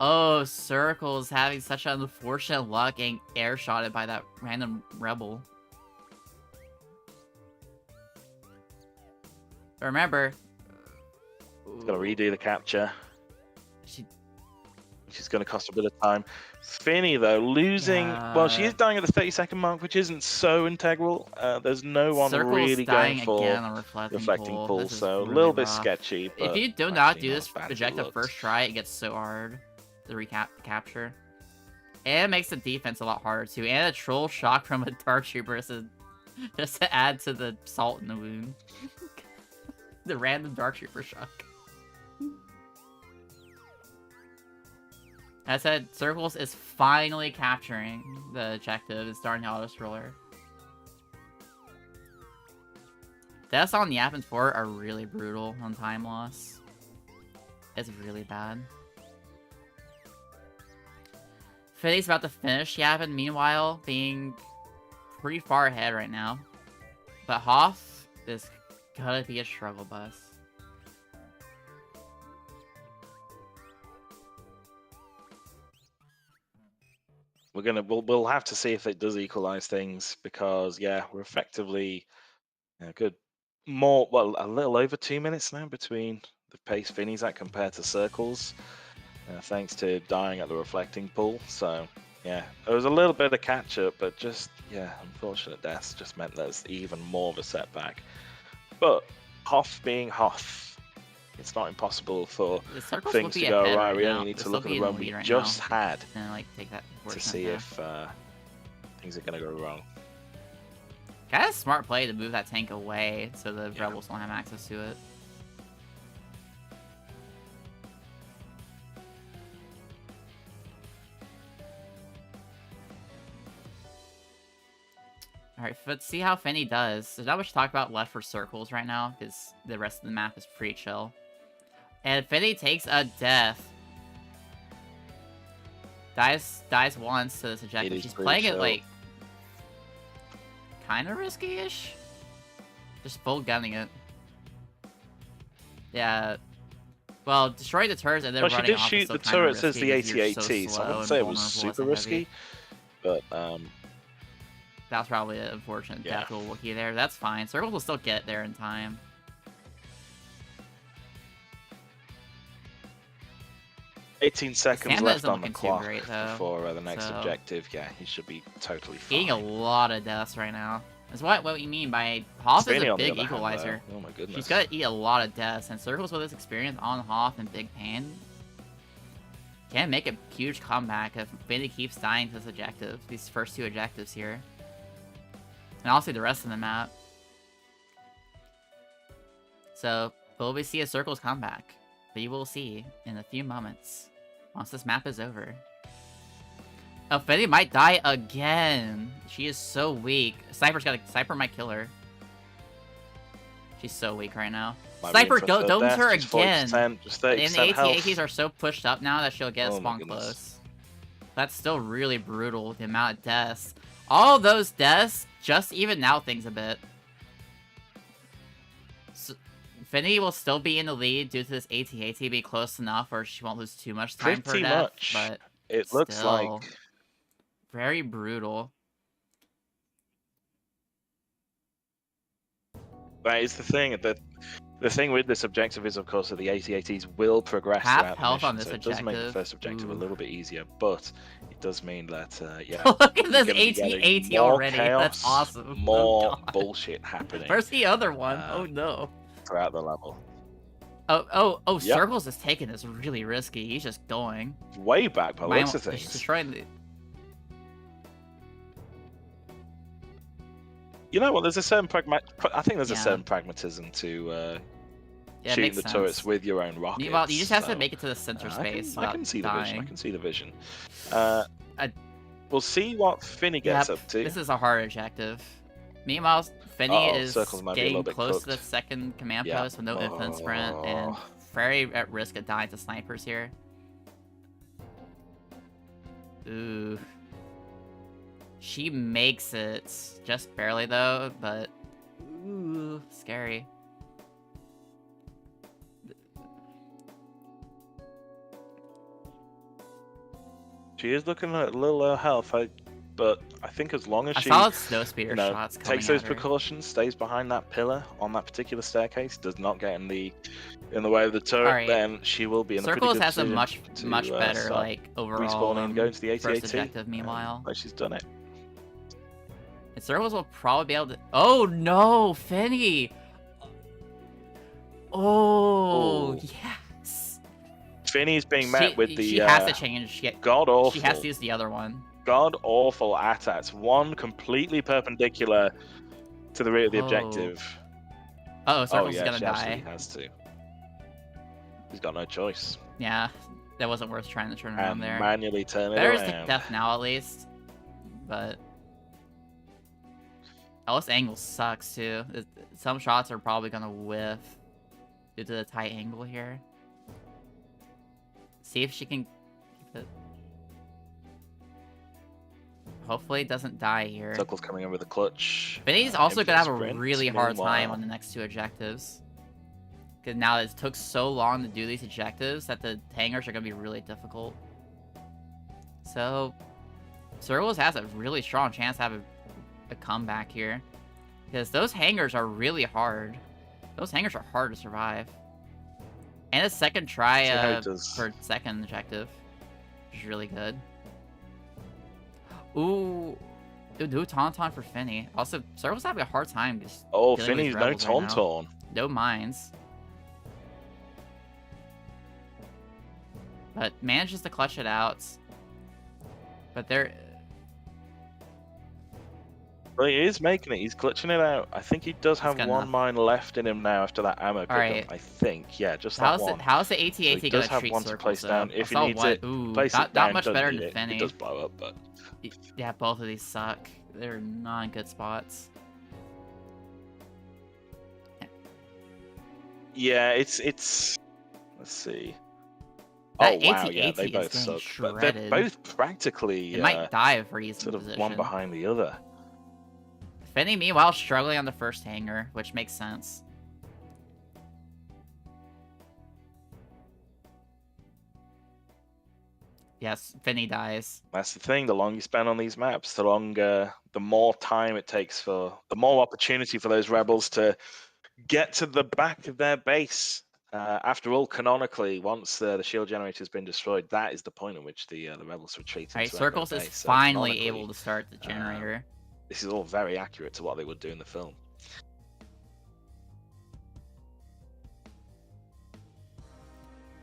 Oh, Circle's having such unfortunate luck getting air-shotted by that random rebel. But remember... It's gonna redo the capture. Which is going to cost a bit of time. Finny, though, losing... Well, she is dying at the 30-second mark, which isn't so integral. There's no one Circle's really dying going for again on reflecting pool, pool, so a little bit sketchy. But if you do not actually do this as bad as it objective looks. first try, it gets so hard to capture. And it makes the defense a lot harder too. And a troll shock from a Dark Trooper just to add to the salt in the wound. The random Dark Trooper shock. As I said, Circles is finally capturing the objective. It's starting the auto-scroller. Deaths on Yapin's Fort are really brutal on time loss. It's really bad. Finny's about to finish Yapin, meanwhile, being pretty far ahead right now. But Hoth is gonna be a struggle bus. We'll have to see if it does equalize things, because yeah, we're effectively good. A little over 2 minutes now between the pace Finny's at compared to Circles, thanks to dying at the reflecting pool. So yeah, there was a little bit of catch up, but just unfortunate deaths just meant there's even more of a setback. But Hoth being Hoth, it's not impossible for things to go right. We only need to look at the run we just had and take that to see if things are going to go wrong. Kind of smart play to move that tank away so the rebels don't have access to it. Alright, let's see how Finny does. There's not much to talk about left for Circles right now, because the rest of the map is pretty chill. And Finny takes a death. Dies once to this objective. She's playing it, like, kind of risky-ish? Just full gunning it. Yeah. Well, destroy the turrets and then running off. She did shoot the turrets as the AT-AT, so I wouldn't say it was super risky. But, that's probably an unfortunate death to a Wookiee there. That's fine. Circle will still get there in time. $18 seconds left on the clock great, before the next objective. Yeah, he should be totally fine. Eating a lot of deaths right now. That's what you mean by Hoth is a big equalizer. Oh my goodness. She's got to eat a lot of deaths, and Circles with his experience on Hoth and Big Pain can make a huge comeback if Finny keeps dying to this objective. These first two objectives here. And also the rest of the map. So, will we see a Circles comeback? We will see in a few moments, once this map is over. Oh, Finny might die again. She is so weak. Sniper might kill her. She's so weak right now. Might be Sniper, into a third domes death, her just again. 40%, just 30% And the health. AT-ATs are so pushed up now that she'll get Oh my spawn goodness. close. That's still really brutal, the amount of deaths. All those deaths just even out things a bit. So, Finny will still be in the lead due to this AT-AT being close enough where she won't lose too much time per Pretty death, much. but It looks still, like very brutal. that is the thing. The thing with this objective is, of course, that the AT-ATs will progress Half throughout the health mission, on this so it does make the objective. first objective a Ooh. little bit easier, but it does mean that, yeah, Look at you're this gonna be getting AT-AT more already. That's chaos, awesome. more Oh, God. bullshit happening Where's the other one? Oh Um, no. throughout the level. Oh, Yep. Circles is taking this really risky. He's just going. Way back by the looks of He's things. destroying the... You know what? There's a certain I think there's a Yeah. certain pragmatism to Yeah, it shooting makes the sense. turrets with your own rockets. Meanwhile, you just have to so, make it to the center space I without can see the dying. vision. I can see the vision. I- We'll see what Finny gets Yep, up to. This is a hard objective. Meanwhile, Finny is Circles might be a little getting bit close to the cooked. second command Yeah. post with no infinite sprint and very at risk of dying to snipers here. Ooh. She makes it. Just barely though, but ooh, scary. She is looking at a little low health, but I think as long as I she saw snow speeder you know, shots coming takes those at her. precautions, stays behind that pillar on that particular staircase, does not get in the way of the turret, Alright. then she will be in a pretty Circles good has a position much to, better start like overall respawning and going to the first AT-AT. objective. Meanwhile, Like she's done it. and Circles will probably be able to. Oh no, Finny! Oh Ooh. yes. Finny's being met with the She has to change. god awful. She has to use the other one. God awful attacks. One completely perpendicular to the rear of the Oh. objective. Oh, Circles Oh is yeah, gonna she absolutely die. has to. He's got no choice. Yeah, that wasn't worth trying to turn around And there. manually turn it Better is the around. death now at least, but this angle sucks too. Some shots are probably gonna whiff due to the tight angle here. See if she can keep it. Hopefully it doesn't die here. Circle's coming in with a clutch. Finny's also gonna have a sprint, really hard time meanwhile. on the next two objectives. Because now it took so long to do these objectives that the hangars are gonna be really difficult. So, Circles has a really strong chance to have a comeback here. Because those hangars are really hard. Those hangars are hard to survive. And a second try See how he does. for second objective, which is really good. Ooh. Do Tauntaun for Finny. Also, Circle's having a hard time just Oh, dealing with Finny's no rebels right now. Tauntaun. No mines. But manages to clutch it out. But they're... But he is making it. He's clutching it out. I think he does have good one enough. mine left in him now after that ammo pickup. Alright. I think. Yeah, just that one. How's the AT-AT he gonna does have treat one to Circles place down though? if I he saw needs one- it. Ooh, Place not it down, much doesn't better need than it. Finny. It does blow up, but Yeah, both of these suck. They're not in good spots. yeah, it's. Let's see. That Oh wow, yeah, AT-AT they is both getting suck. But they're shredded. both practically It might die if we're using sort of position. one behind the other. Finny, meanwhile, struggling on the first hangar, which makes sense. Yes, Finny dies. That's the thing. The longer you spend on these maps, the more time it takes the more opportunity for those rebels to get to the back of their base. After all, canonically, once the shield generator has been destroyed, that is the point at which the rebels retreat. Alright, into their Circles is base. So finally canonically, able to start the generator. This is all very accurate to what they would do in the film.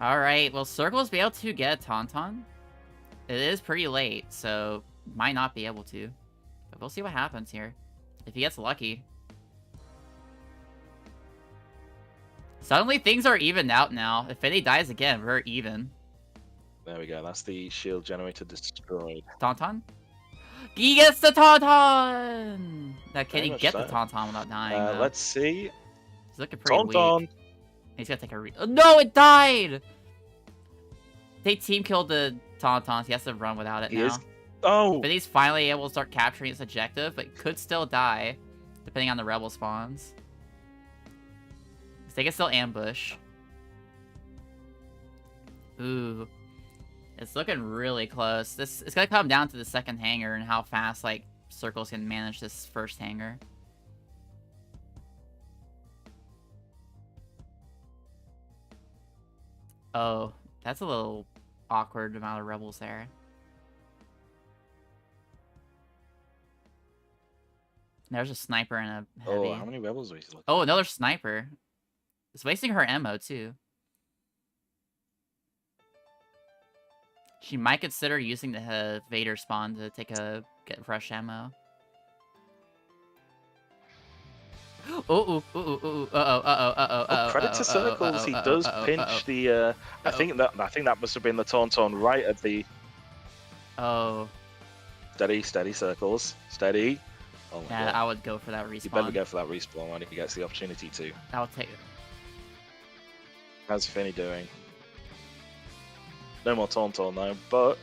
Alright, will Circles be able to get a Tauntaun? It is pretty late, so might not be able to. But we'll see what happens here. If he gets lucky. Suddenly things are evened out now. If Finny dies again, we're even. There we go. That's the shield generator destroyed. Tauntaun? He gets the Tauntaun! Now, can Very he much get the so. Tauntaun without dying? though? Let's see. He's looking pretty weak. Tauntaun. He's gonna take a oh, no, it died! They team killed the Tauntauns. He has to run without it He now. is. Oh. But he's finally able to start capturing his objective, but could still die, depending on the rebel spawns. They can still ambush. Ooh. It's looking really close. It's gonna come down to the second hangar and how fast, like, Circles can manage this first hangar. Oh, that's a little awkward amount of rebels there. There's a sniper and a heavy. Oh, how many rebels are we looking? Oh, another sniper. It's wasting her ammo, too. She might consider using the Vader spawn to get fresh ammo. Oh, Credit to Circles, he does pinch the. I think that must have been the Tauntaun right at the. Oh. Steady, Circles, steady. Oh my God. I would go for that respawn. You better go for that respawn when he gets the opportunity to. I'll take it. How's Finny doing? No more Tauntaun though, but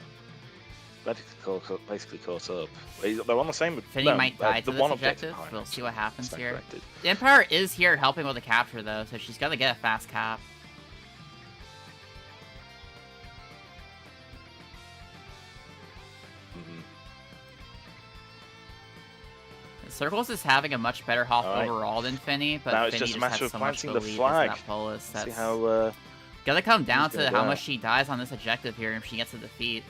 basically caught up. They're on the same. Finny might die to this objective. We'll see what happens here. Corrected. The Empire is here helping with the capture though, so she's gonna get a fast cap. Circles is having a much better half overall than Finny, but now it's Finny just a matter of so much planting the belief flag. That Polis. That's see how. Gonna come down to how much she dies on this objective here if she gets a defeat.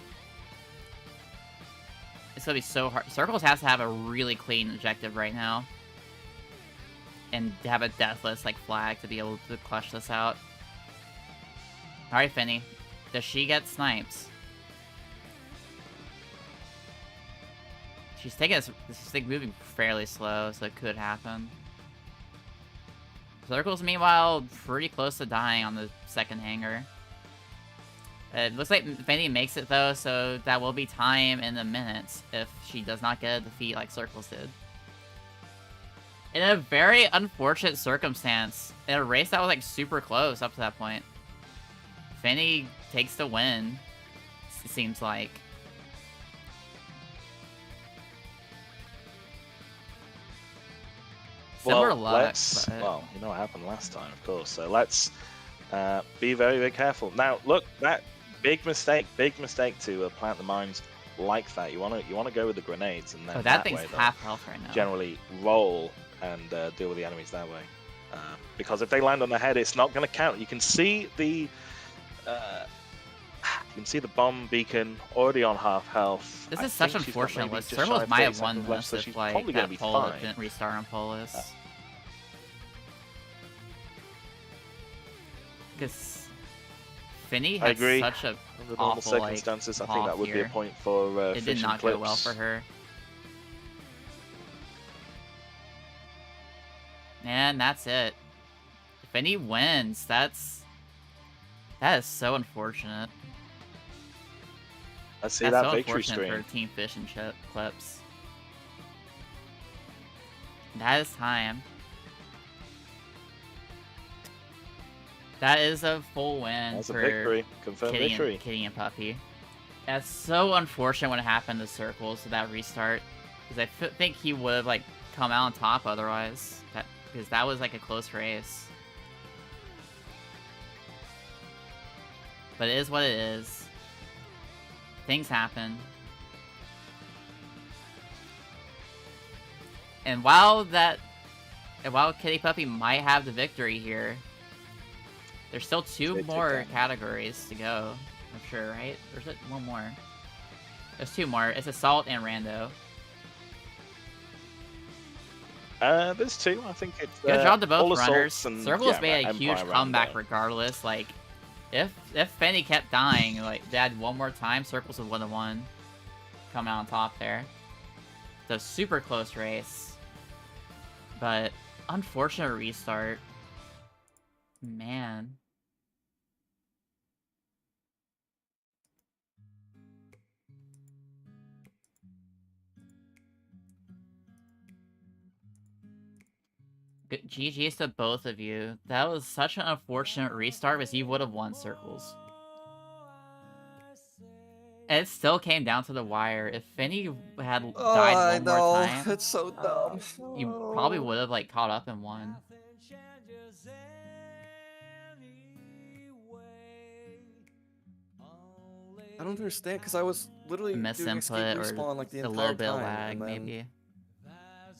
It's gonna be so hard. Circles has to have a really clean objective right now. And have a deathless like flag to be able to clutch this out. Alright, Finny. Does she get snipes? She's taking this thing moving fairly slow, so it could happen. Circles, meanwhile, pretty close to dying on the second hangar. It looks like Finny makes it, though, so that will be time in the minutes if she does not get a defeat like Circles did. In a very unfortunate circumstance, in a race that was, like, super close up to that point, Finny takes the win, it seems like. Similar luck, but... Well, you know what happened last time, of course. So let's be very, very careful. Now, look, that big mistake to plant the mines like that. You want to go with the grenades, and then that thing's half health right now. Generally, roll and deal with the enemies that way. Because if they land on the head, it's not going to count. You can see the bomb beacon already on half health. This is such unfortunate. Circles might have won this if like that Polis didn't restart on Polis. Because Finny had such a under normal awful, circumstances, I think that would be a point for it did not go well for her. And that's it. If Finny wins, that is so unfortunate. Let's see that so victory unfortunate stream. for Team Fish and Clips. That is time. That is a full win That's for a victory. Confirmed victory. Kitty and Puppy. That's so unfortunate when it happened to Circles to that restart. Because I think he would have like come out on top otherwise. Because that was like a close race. But it is what it is. Things happen. And while Kitty Puppy might have the victory here, there's still two more categories to go. I'm sure, right? Or is it one more? There's two more. It's Assault and Rando. There's two. I think it's good job to both runners. Circles made a huge comeback regardless. Like, if Finny kept dying, like they had one more time, Circles would have won. Come out on top there. It's a super close race. But unfortunate restart. Man. GG's to both of you. That was such an unfortunate restart, because you would have won circles. It still came down to the wire. If Finny had Oh, died I one more know. time, It's so dumb. you probably would have like caught up and won. I don't understand because I was literally doing escape Misinput or respawn like the a entire little bit of time, lag, and then maybe.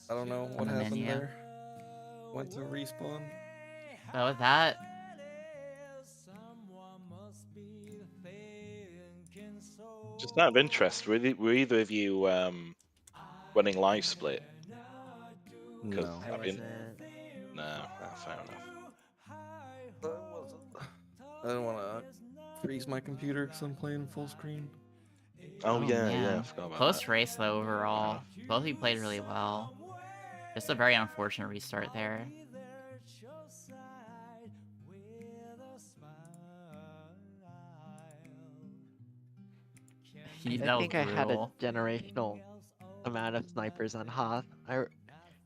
I don't know what the happened menu. there. Went to respawn. But with that, Just out of interest, were either of you running live split? No. I I mean, wasn't. no, fair enough. I didn't want to freeze my computer because I'm playing full screen. Oh, yeah, man. I forgot about Close that. race though overall. Both of you played really well. Just a very unfortunate restart there. I That was think I had a brutal. generational amount of snipers on Hoth.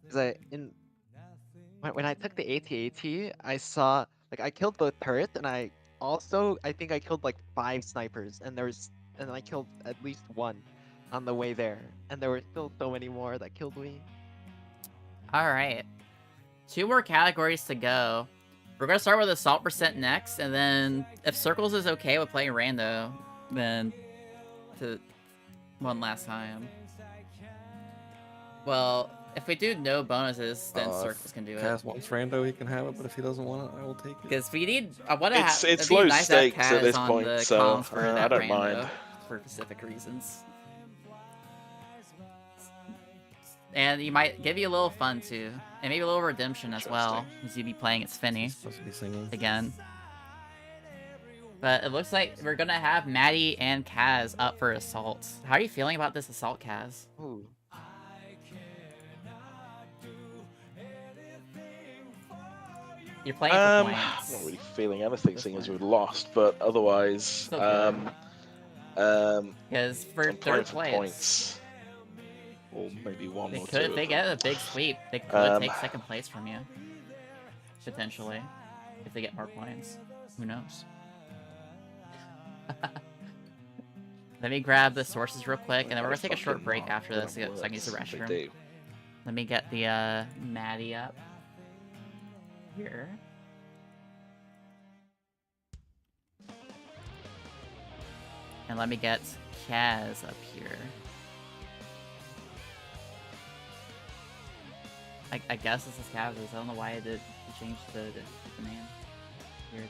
Because when I took the AT-AT, I saw like I killed both turrets, and I think I killed like 5 snipers, and I killed at least 1 on the way there, and there were still so many more that killed me. Alright. 2 more categories to go. We're gonna start with assault percent next, and then if Circles is okay with playing rando, then to one last time. Well, if we do no bonuses, then Circles can do it. Kaz wants rando, he can have it, but if he doesn't want it, I will take it. Because we need. I want to have. It's It'd be low nice to have stakes at Kaz this on point, the so comms for I that don't rando mind. for specific reasons. And you might give you a little fun too, and maybe a little redemption as well, as you'd be playing as Finny Supposed to be singing. again. But it looks like we're gonna have Maddie and Kaz up for assault. How are you feeling about this assault, Kaz? Ooh. You're playing for I'm points. not really feeling anything, seeing as we've lost, but otherwise, Still good. Because for I'm third playing for place, points. Or maybe one they or could, two. if they get a big sweep, they could take second place from you. Potentially. If they get more points. Who knows? Let me grab the sources real quick, and then we're gonna take a short break after this so I can use the restroom. Let me get the Maddie up here. And let me get Kaz up here. I guess this is Kaz's. I don't know why I did change the name. Weird.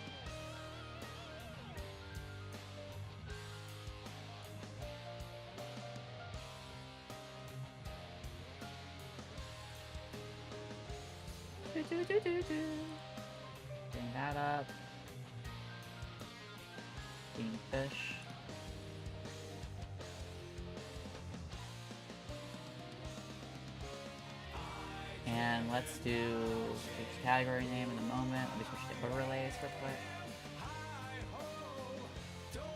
Bring that up. Fish. And let's do the category name in a moment. Let me switch to overlays real quick.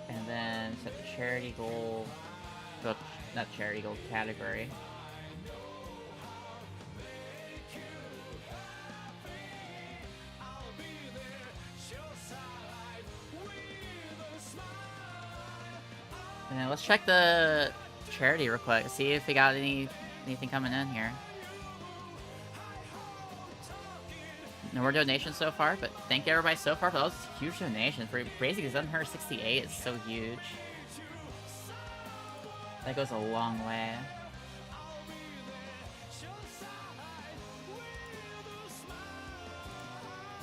And then set the charity goal. Well, not charity goal, category. And then let's check the charity real quick. See if we got anything coming in here. No more donations so far, but thank you everybody so far for those huge donations. For Crazy 768 is so huge. That goes a long way.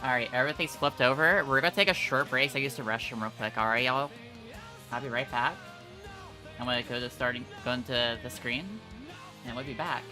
Alright, everything's flipped over. We're gonna take a short break so I use the restroom real quick. Alright, y'all? I'll be right back. I'm gonna go into the screen, and we'll be back.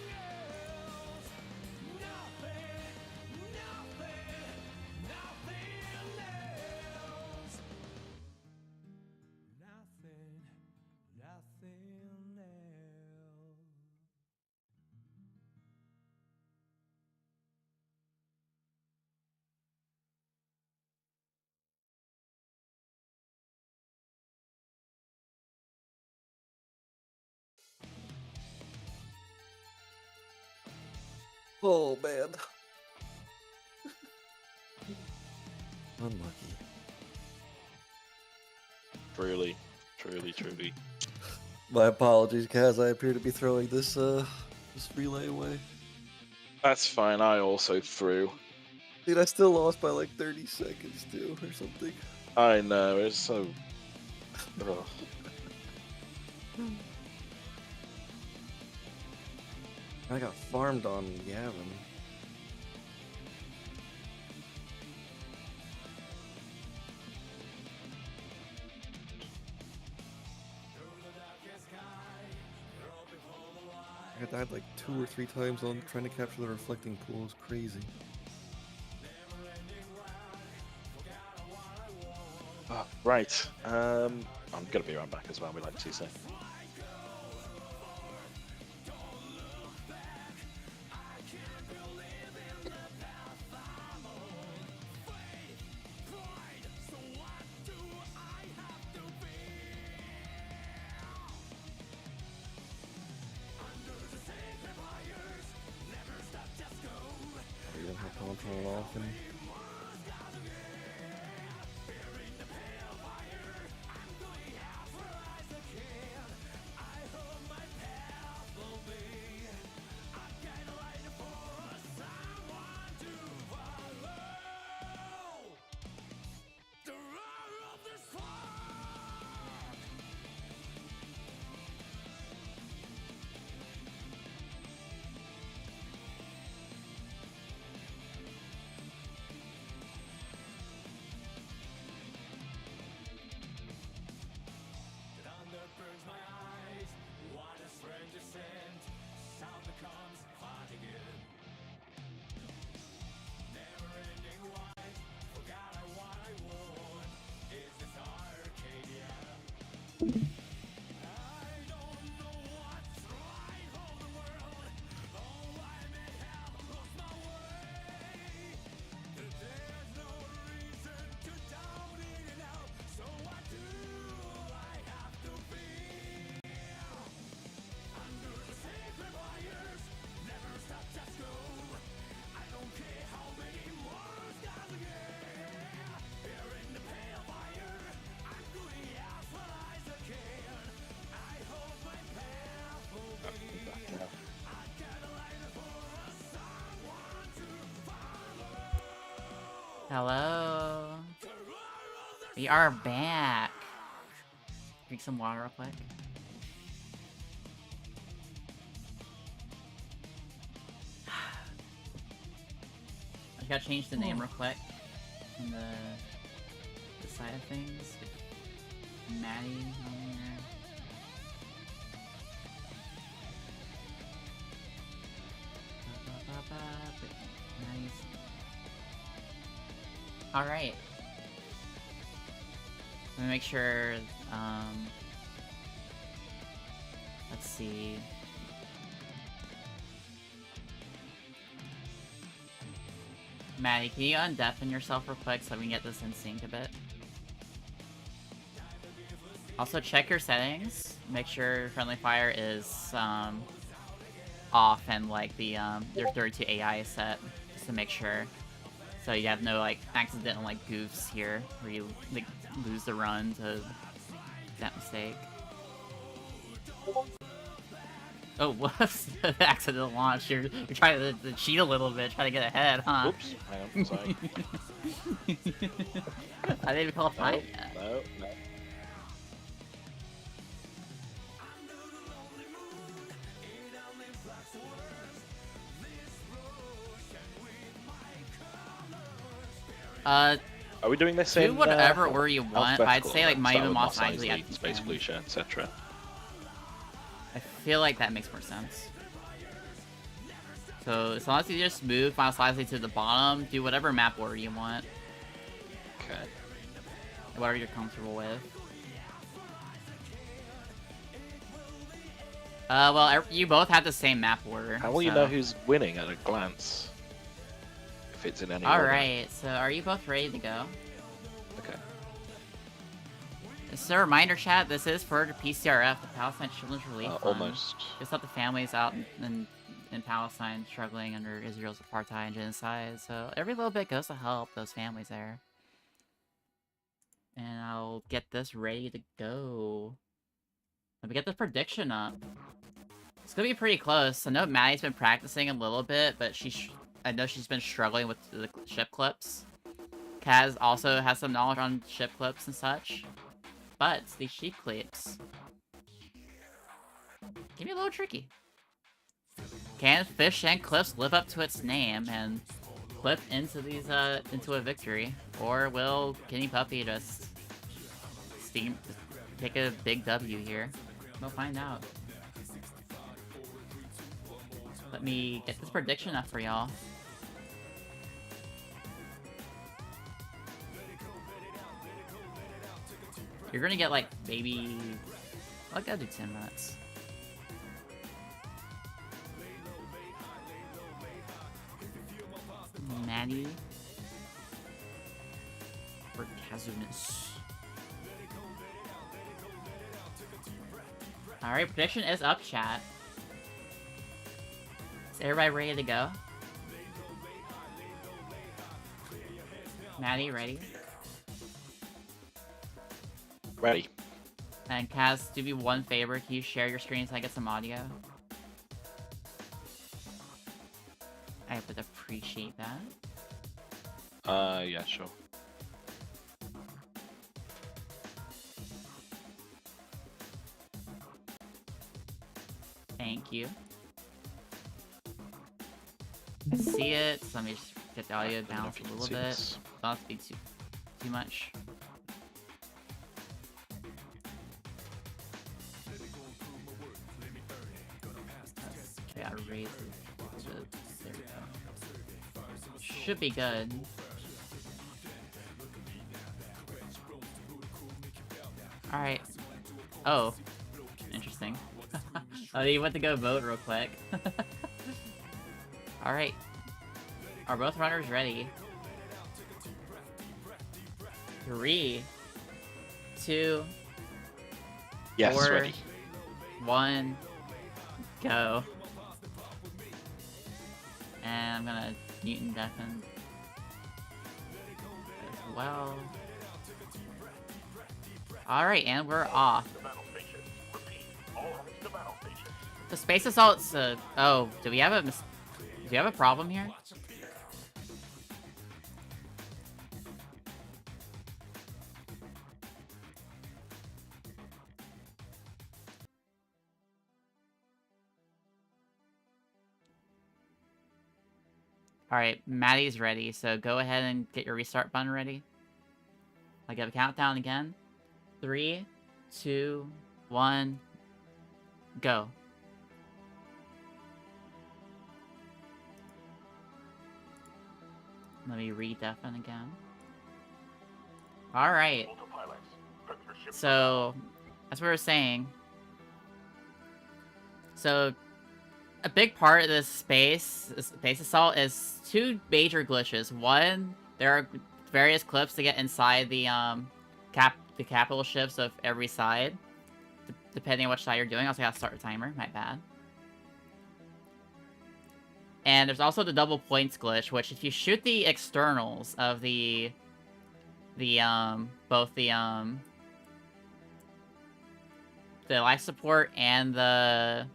Oh man. Unlucky. Truly, truly, truly. My apologies, Kaz. I appear to be throwing this this relay away. That's fine. I also threw. Dude, I still lost by like 30 seconds too, or something. I know, it's so. Ugh. I got farmed on Yavin. I died like 2 or 3 times on trying to capture the reflecting pool. It was crazy. Right. I'm gonna be right back as well. We like to say. You don't have control often. Hello. We are back. Drink some water real quick. I gotta change the name real quick on the side of things. Maddie on here. Maddie's. All right. Let me make sure. Let's see. Maddie, can you undeafen yourself real quick so we can get this in sync a bit? Also, check your settings. Make sure friendly fire is off and like the your 32 AI is set, just to make sure. So you have no like accidental like goofs here where you like lose the run to that mistake. Oh, whoops! The accidental launch. You're trying to cheat a little bit, trying to get ahead, huh? Oops. Hang on. Sorry. I didn't even call a fight yet. No. Are we doing this do in whatever order you want. I'd alphabetical say like order? might So even Mos most likely Eisley, at the Space end. Felicia, etc. I feel like that makes more sense. So as long as you just move Miles Eisley to the bottom, do whatever map order you want, Okay. whatever you're comfortable with. Well, you both have the same map order. How will you so- know who's winning at a glance? If it's in any order. Alright, so are you both ready to go? Okay. Just a reminder, chat, this is for the PCRF, the Palestine Children's Relief Fund. Almost. Just help the families out in Palestine struggling under Israel's apartheid and genocide, so every little bit goes to help those families there. And I'll get this ready to go. Let me get the prediction up. It's gonna be pretty close. I know Maddie's been practicing a little bit, but I know she's been struggling with the ship clips. Kaz also has some knowledge on ship clips and such. But these sheep clips can be a little tricky. Can fish and clips live up to its name and clip into these into a victory? Or will Kenny Puppy just take a big W here? We'll find out. Let me get this prediction up for y'all. You're gonna get like maybe... I'll go do 10 minutes. Maddie. For Kazunis. Alright, prediction is up, chat. Is everybody ready to go? Maddie, ready? Ready. And Kaz, do me one favor. Can you share your screen so I get some audio? I would appreciate that. Yeah, sure. Thank you. I see it, so let me just get the audio down a little bit. Don't speak too much. Okay, I gotta raise it a little bit. There we go. Should be good. Alright. Oh. Interesting. Oh, you went to go vote real quick. Alright. Are both runners ready? 3, 2, Yes, 4, ready. 1, go. And I'm gonna mute and deafen as well. Alright, and we're off. The space assault's oh, do we have a problem here? Alright, Maddie's ready, so go ahead and get your restart button ready. I'll give a countdown again. 3, 2, 1, go. Let me re-deafen again. Alright. So, that's what we were saying. So, a big part of this space assault is 2 major glitches. One, there are various clips to get inside the capital ships of every side, depending on which side you're doing. I also gotta start a timer, my bad. And there's also the double points glitch, which if you shoot the externals of both the life support and the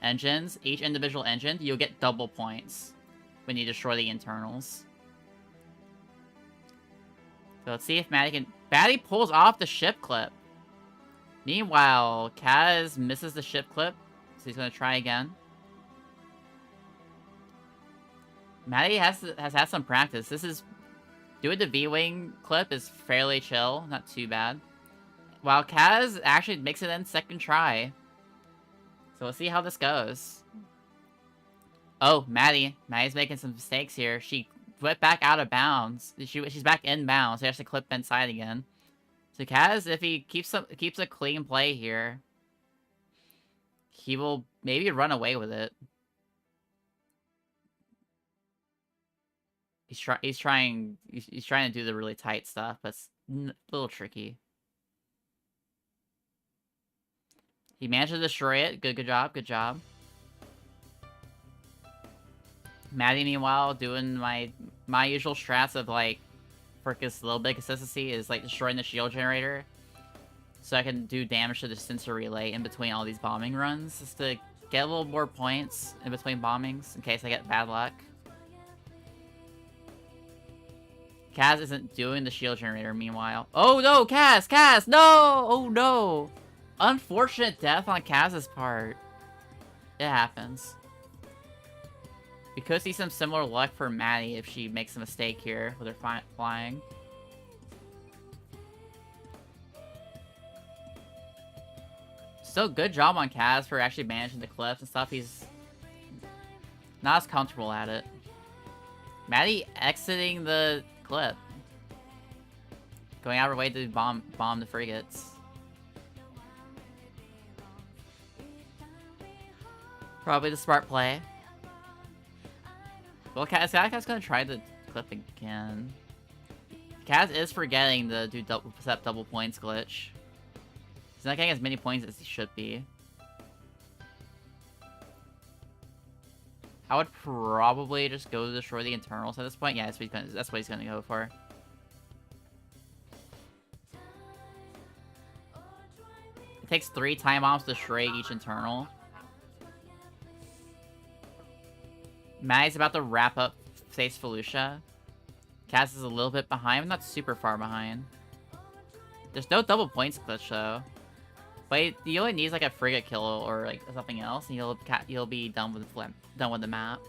engines, each individual engine, you'll get double points when you destroy the internals. So let's see if Maddie pulls off the ship clip. Meanwhile, Kaz misses the ship clip, so he's gonna try again. Maddie has had some practice. Doing the V-Wing clip is fairly chill, not too bad. While Kaz actually makes it in second try. So let's see how this goes. Oh, Maddie's making some mistakes here. She went back out of bounds. She's back inbound, so she has to clip inside again. So Kaz, if he keeps a clean play here, he will maybe run away with it. He's trying to do the really tight stuff, but it's a little tricky. He managed to destroy it. Good job, good job. Maddie, meanwhile, doing my usual strats of, like, for this little bit of consistency is like destroying the shield generator, so I can do damage to the sensor relay in between all these bombing runs, just to get a little more points in between bombings in case I get bad luck. Kaz isn't doing the shield generator meanwhile. Oh no, Kaz, no! Oh no! Unfortunate death on Kaz's part. It happens. We could see some similar luck for Maddie if she makes a mistake here with her flying. Still, good job on Kaz for actually managing the clips and stuff. He's not as comfortable at it. Maddie exiting the clip. Going out of her way to bomb the frigates. Probably the smart play. Well, Kaz's gonna try the clip again. Kaz is forgetting to do double points glitch. He's not getting as many points as he should be. I would probably just go to destroy the internals at this point. Yeah, that's what he's gonna go for. It takes 3 time bombs to destroy each internal. Maddie's about to wrap up Face Felucia. Kaz is a little bit behind, but not super far behind. There's no double points glitch though. But he only needs like a frigate kill or like something else, and he'll be done with the map.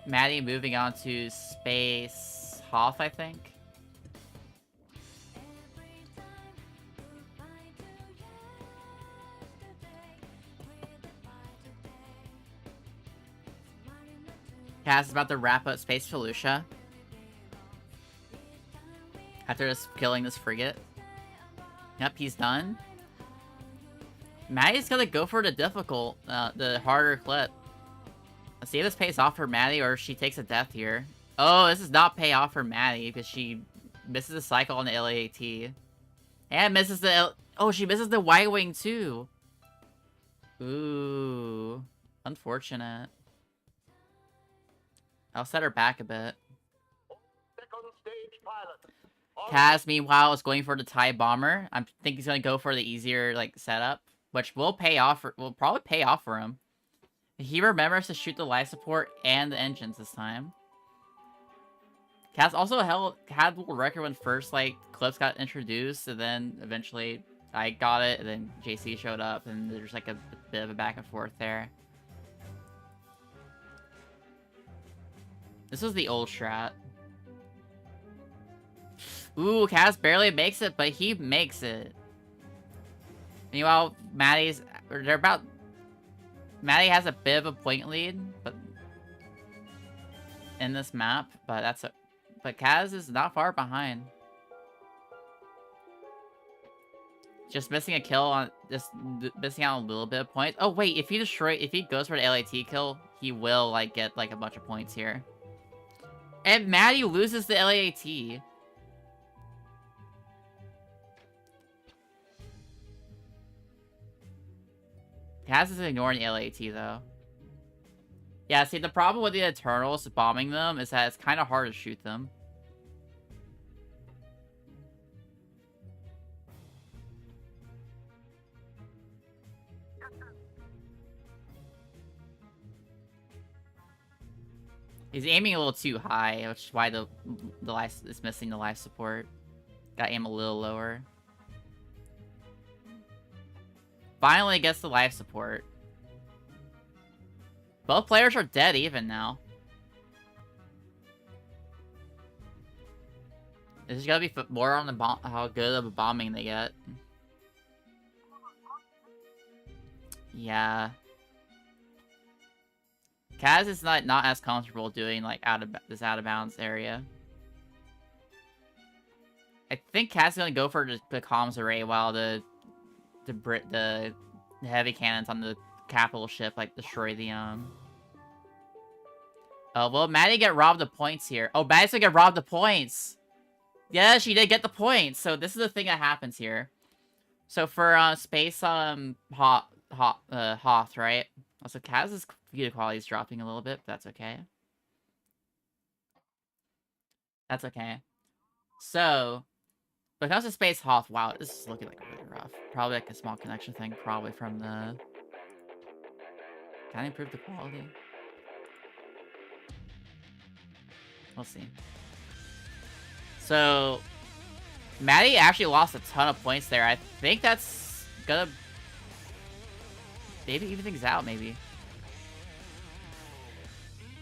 Maddie moving on to Space Hoth, I think. Kaz is about to wrap up Space Felucia. After just killing this frigate. Yep, he's done. Maddie's gonna go for the difficult, the harder clip. Let's see if this pays off for Maddie or if she takes a death here. Oh, this does not pay off for Maddie because she misses the cycle on the LAAT. And misses the oh, she misses the Y-Wing too. Ooh. Unfortunate. I'll set her back a bit. Kaz, meanwhile, is going for the TIE Bomber. I think he's going to go for the easier, like, setup, which will probably pay off for him. He remembers to shoot the life support and the engines this time. Kaz also had the record when first, like, clips got introduced, and then eventually I got it, and then JC showed up, and there's, like, a bit of a back and forth there. This was the old strat. Ooh, Kaz barely makes it, but he makes it. Meanwhile, Maddie has a bit of a point lead, but in this map, but Kaz is not far behind. Just missing a kill on, just missing out on a little bit of points. Oh wait, if he goes for the LAT kill, he will like get like a bunch of points here. And Maddie loses the LAT. Kaz is ignoring the LAT, though. Yeah, see, the problem with the Eternals bombing them is that it's kind of hard to shoot them. He's aiming a little too high, which is why the life is missing the life support. Gotta aim a little lower. Finally gets the life support. Both players are dead even now. This is gonna be more on the how good of a bombing they get. Yeah. Kaz is not as comfortable doing like this out of bounds area. I think Kaz is gonna go for the comms array while the heavy cannons on the capital ship like destroy the well, Maddie get robbed of points here. Oh, Maddie's gonna get robbed of points. Yeah, she did get the points. So this is the thing that happens here. So for space Hoth, right? Also, Kaz's video quality is dropping a little bit, but that's okay. That's okay. So, when it comes to Space Hoth, wow, this is looking like really rough. Probably like a small connection thing, probably from the... Can I improve the quality? We'll see. So, Maddie actually lost a ton of points there. I think that's gonna... Maybe even things out, maybe.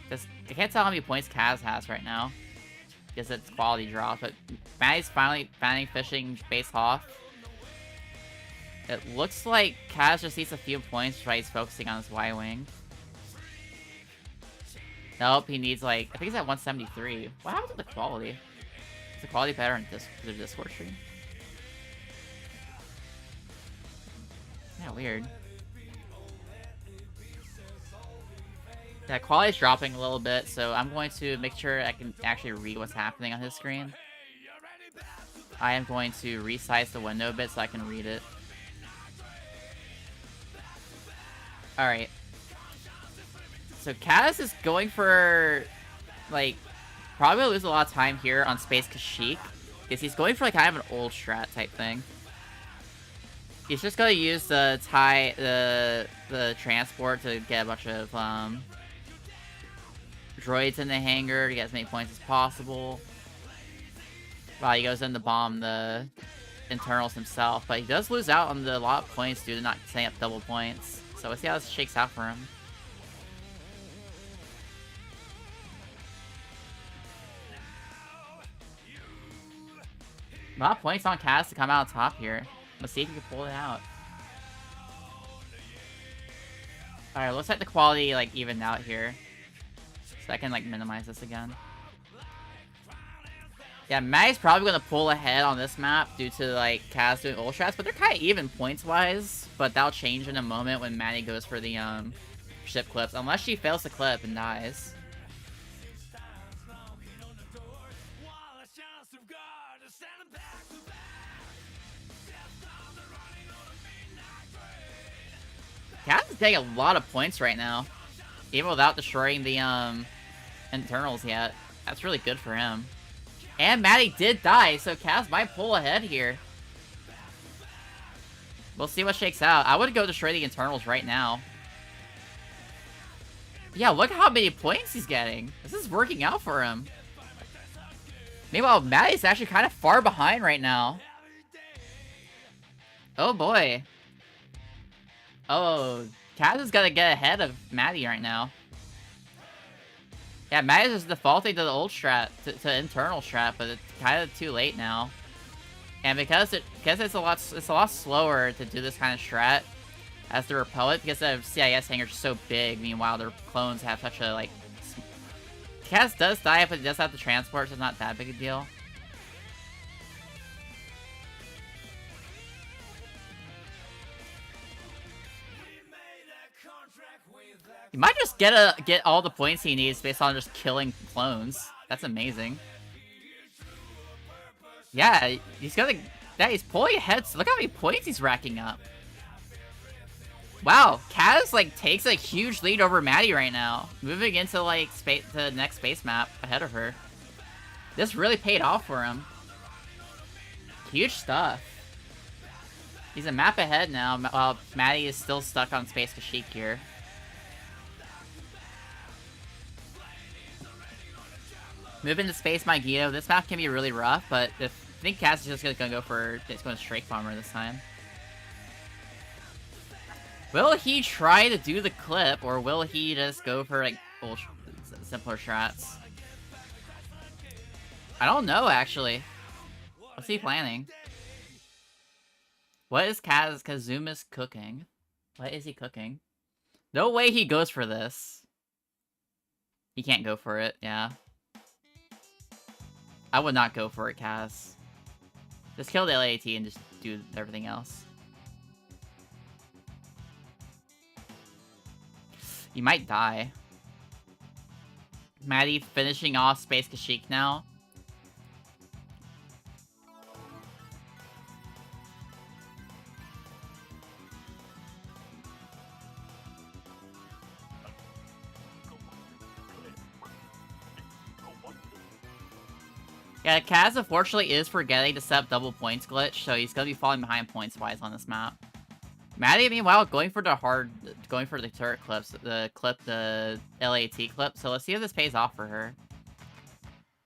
Because I can't tell how many points Kaz has right now. Because it's quality drops, but Maddie's finally fishing Space Hoth. It looks like Kaz just needs a few points while he's focusing on his Y-Wing. Nope, he needs like... I think he's at 173. What happened to the quality? Is the quality better in the Discord stream? Yeah, weird. Yeah, quality's dropping a little bit, so I'm going to make sure I can actually read what's happening on his screen. I am going to resize the window a bit so I can read it. Alright. So Kaz is going for, like, probably gonna lose a lot of time here on Space Kashyyyk, because he's going for, like, kind of an old strat type thing. He's just gonna use the transport to get a bunch of, droids in the hangar to get as many points as possible. While he goes in to bomb the internals himself, but he does lose out on a lot of points due to not setting up double points. So we'll see how this shakes out for him. A lot of points on Kaz to come out on top here. Let's see if he can pull it out. Alright, looks like the quality, like, evened out here. So I can, like, minimize this again. Yeah, Maddie's probably gonna pull ahead on this map due to, like, Kaz doing ult strats, but they're kind of even points-wise. But that'll change in a moment when Maddie goes for the, ship clips. Unless she fails to clip and dies. Kaz is getting a lot of points right now. Even without destroying the, internals yet. That's really good for him. And Maddie did die, so Kaz might pull ahead here. We'll see what shakes out. I would go destroy the internals right now. Yeah, look at how many points he's getting. This is working out for him. Meanwhile, Maddie's actually kind of far behind right now. Oh boy. Oh, Kaz is gonna get ahead of Maddie right now. Yeah, Maddie's just defaulting to the old strat, to internal strat, but it's kind of too late now. And because it's a lot slower to do this kind of strat as to repel it, because the CIS hangar's so big. Meanwhile, their clones have such a, like... Kaz does die, but it does have the transport, so it's not that big a deal. He might just get all the points he needs based on just killing clones. That's amazing. Yeah, he's pulling ahead. Look how many points he's racking up. Wow, Kaz, like, takes a huge lead over Maddie right now. Moving into, like, the next space map ahead of her. This really paid off for him. Huge stuff. He's a map ahead now, while Maddie is still stuck on Space Kashyyyk here. Moving to Space Magneto, this map can be really rough, but I think Kaz is just gonna go for... It's going to Strike Bomber this time. Will he try to do the clip, or will he just go for, like, simpler strats? I don't know, actually. What's he planning? What is Kazuma's cooking? What is he cooking? No way he goes for this. He can't go for it, yeah. I would not go for it, Kaz. Just kill the LAT and just do everything else. You might die. Maddie finishing off Space Kashyyyk now. Yeah, Kaz unfortunately is forgetting to set up double points glitch, so he's gonna be falling behind points-wise on this map. Maddie, meanwhile, going for the turret clips, the LAT clip, so let's see if this pays off for her.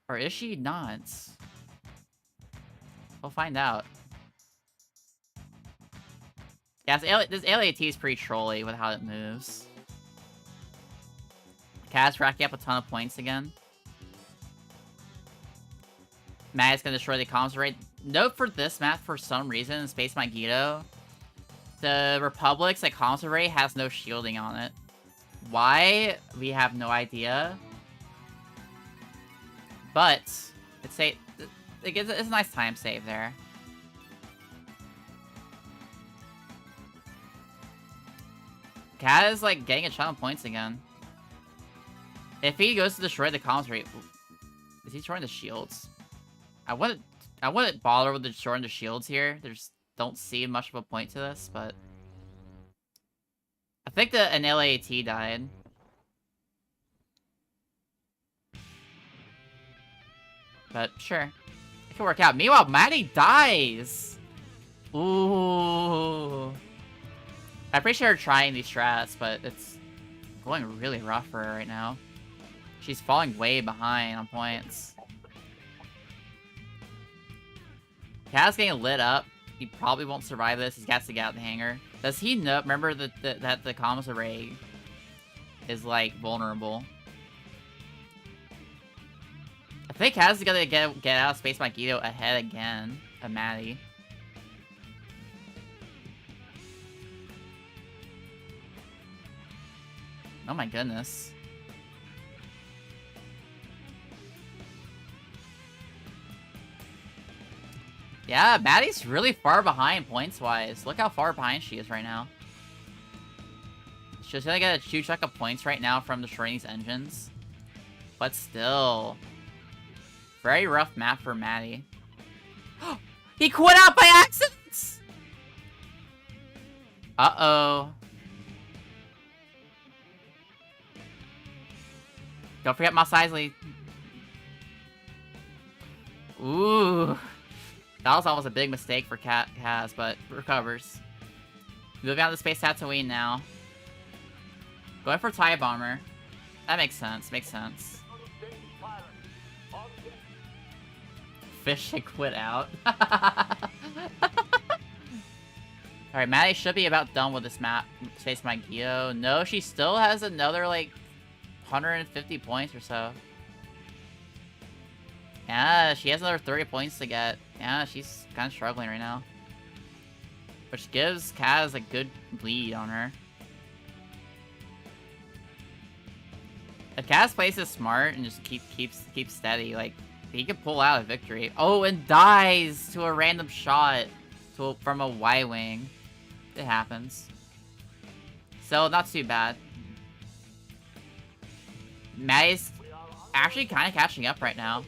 Or is she not? We'll find out. Yeah, this LAT is pretty trolly with how it moves. Kaz racking up a ton of points again. Maddie's gonna destroy the comms array. Note for this map, for some reason, Space Magneto, the Republic's comms array has no shielding on it. Why? We have no idea. But it's a nice time save there. Cat is getting a ton of points again. If he goes to destroy the comms array, is he destroying the shields? I wouldn't bother with destroying the shields here. There's don't see much of a point to this, but I think an LAT died. But sure, it can work out. Meanwhile, Maddie dies. Ooh, I appreciate her trying these strats, but it's going really rough for her right now. She's falling way behind on points. Kaz getting lit up. He probably won't survive this. He's got to get out the hangar. Does he know? Remember that the comms array is vulnerable. I think Kaz is gonna get out of Space Magneto ahead again of Maddie. Oh my goodness. Yeah, Maddie's really far behind points-wise. Look how far behind she is right now. She's gonna get a huge chunk of points right now from destroying these engines. But still. Very rough map for Maddie. He quit out by accident! Uh-oh. Don't forget Mos Eisley. Ooh. That was almost a big mistake for Kaz, but recovers. Moving on to Space Tatooine now. Going for TIE Bomber. That makes sense, makes sense. Fish and quit out. Alright, Maddie should be about done with this map. Space Magneto. No, she still has another, 150 points or so. Yeah, she has another 30 points to get. Yeah, she's kind of struggling right now. Which gives Kaz a good lead on her. If Kaz plays this smart and just keeps steady, he could pull out a victory. Oh, and dies to a random shot from a Y-wing. It happens. So, not too bad. Maddie's actually kind of catching up right now.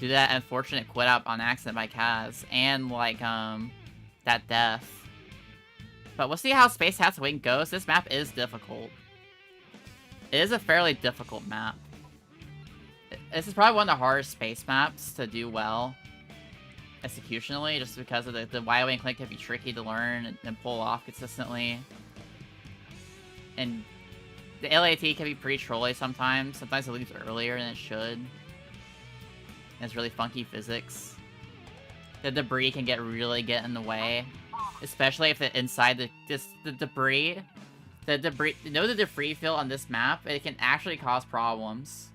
Due to that unfortunate quit out on accident by Kaz. And, that death. But we'll see how Space Tatooine goes. This map is difficult. It is a fairly difficult map. This is probably one of the hardest space maps to do well executionally, just because of the Y-wing click can be tricky to learn and pull off consistently. And the LAT can be pretty trolly sometimes. Sometimes it leaves earlier than it should. And it's really funky physics. The debris can really get in the way, especially if the inside the debris. The debris field on this map, it can actually cause problems.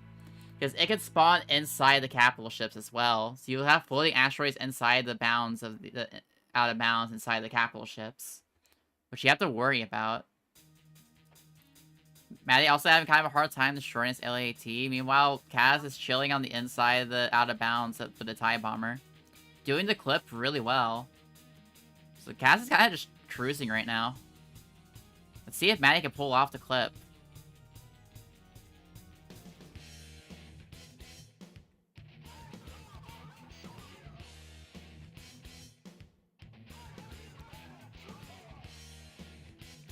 Because it can spawn inside the capital ships as well. So you'll have floating asteroids inside the bounds of the out of bounds inside the capital ships. Which you have to worry about. Maddie also having kind of a hard time destroying his LAT. Meanwhile, Kaz is chilling on the inside of the out of bounds for the TIE Bomber. Doing the clip really well. So Kaz is kind of just cruising right now. Let's see if Maddie can pull off the clip.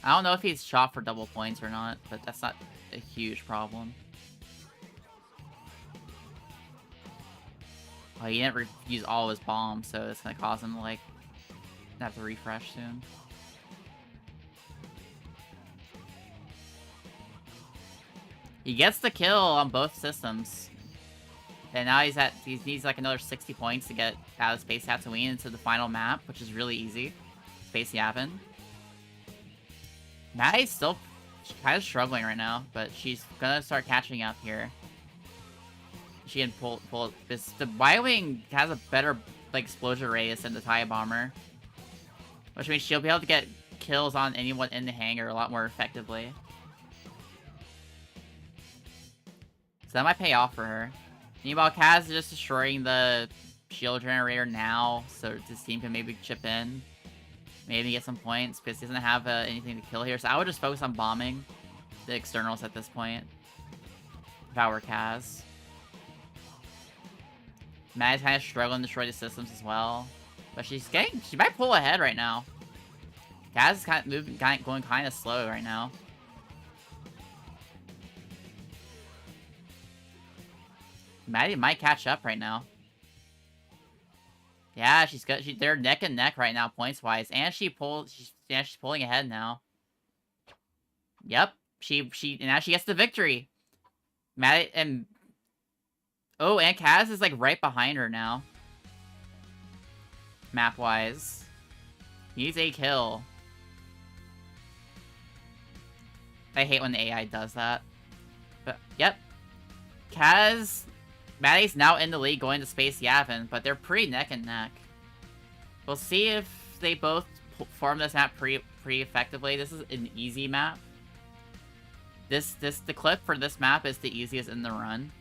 I don't know if he's shot for double points or not, but that's not a huge problem. Well, he didn't use all of his bombs, so it's gonna cause him to, like, have to refresh soon. He gets the kill on both systems. And now he needs like another 60 points to get out of Space Tatooine into the final map, which is really easy. Space Yavin. Maddie's still kind of struggling right now, but she's gonna start catching up here. She can pull this. The Y-Wing has a better like explosion radius than the TIE Bomber, which means she'll be able to get kills on anyone in the hangar a lot more effectively. So that might pay off for her. Meanwhile, Kaz is just destroying the shield generator now, so his team can maybe chip in. Maybe get some points, because he doesn't have anything to kill here. So I would just focus on bombing the externals at this point. If I were Kaz. Maddie's kind of struggling to destroy the systems as well. But she might pull ahead right now. Kaz is going kind of slow right now. Maddie might catch up right now. Yeah, she's good. They're neck and neck right now, points wise, and she's pulling ahead now. Yep, now she gets the victory. Maddie and Kaz is like right behind her now. Map wise, needs a kill. I hate when the AI does that. But yep, Maddie's now in the lead going to Space Yavin, but they're pretty neck and neck. We'll see if they both form this map pretty effectively. This is an easy map. The clip for this map is the easiest in the run.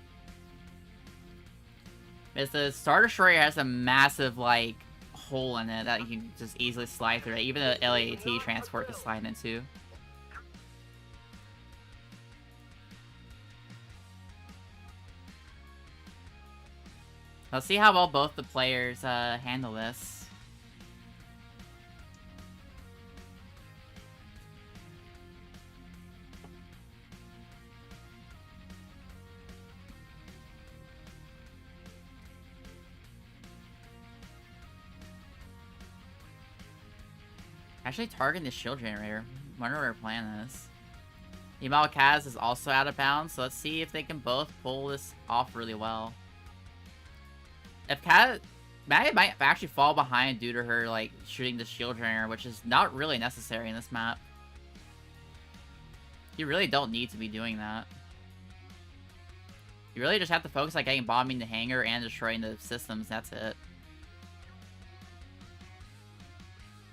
Because the Star Destroyer has a massive, like, hole in it that you can just easily slide through. Even the LAAT transport can slide into. Let's see how well both the players handle this. Actually targeting the shield generator. Wonder what her plan is. Meanwhile, Kaz is also out of bounds, so let's see if they can both pull this off really well. If Maddie might actually fall behind due to her, like, shooting the shield generator, which is not really necessary in this map. You really don't need to be doing that. You really just have to focus on bombing the hangar and destroying the systems, that's it.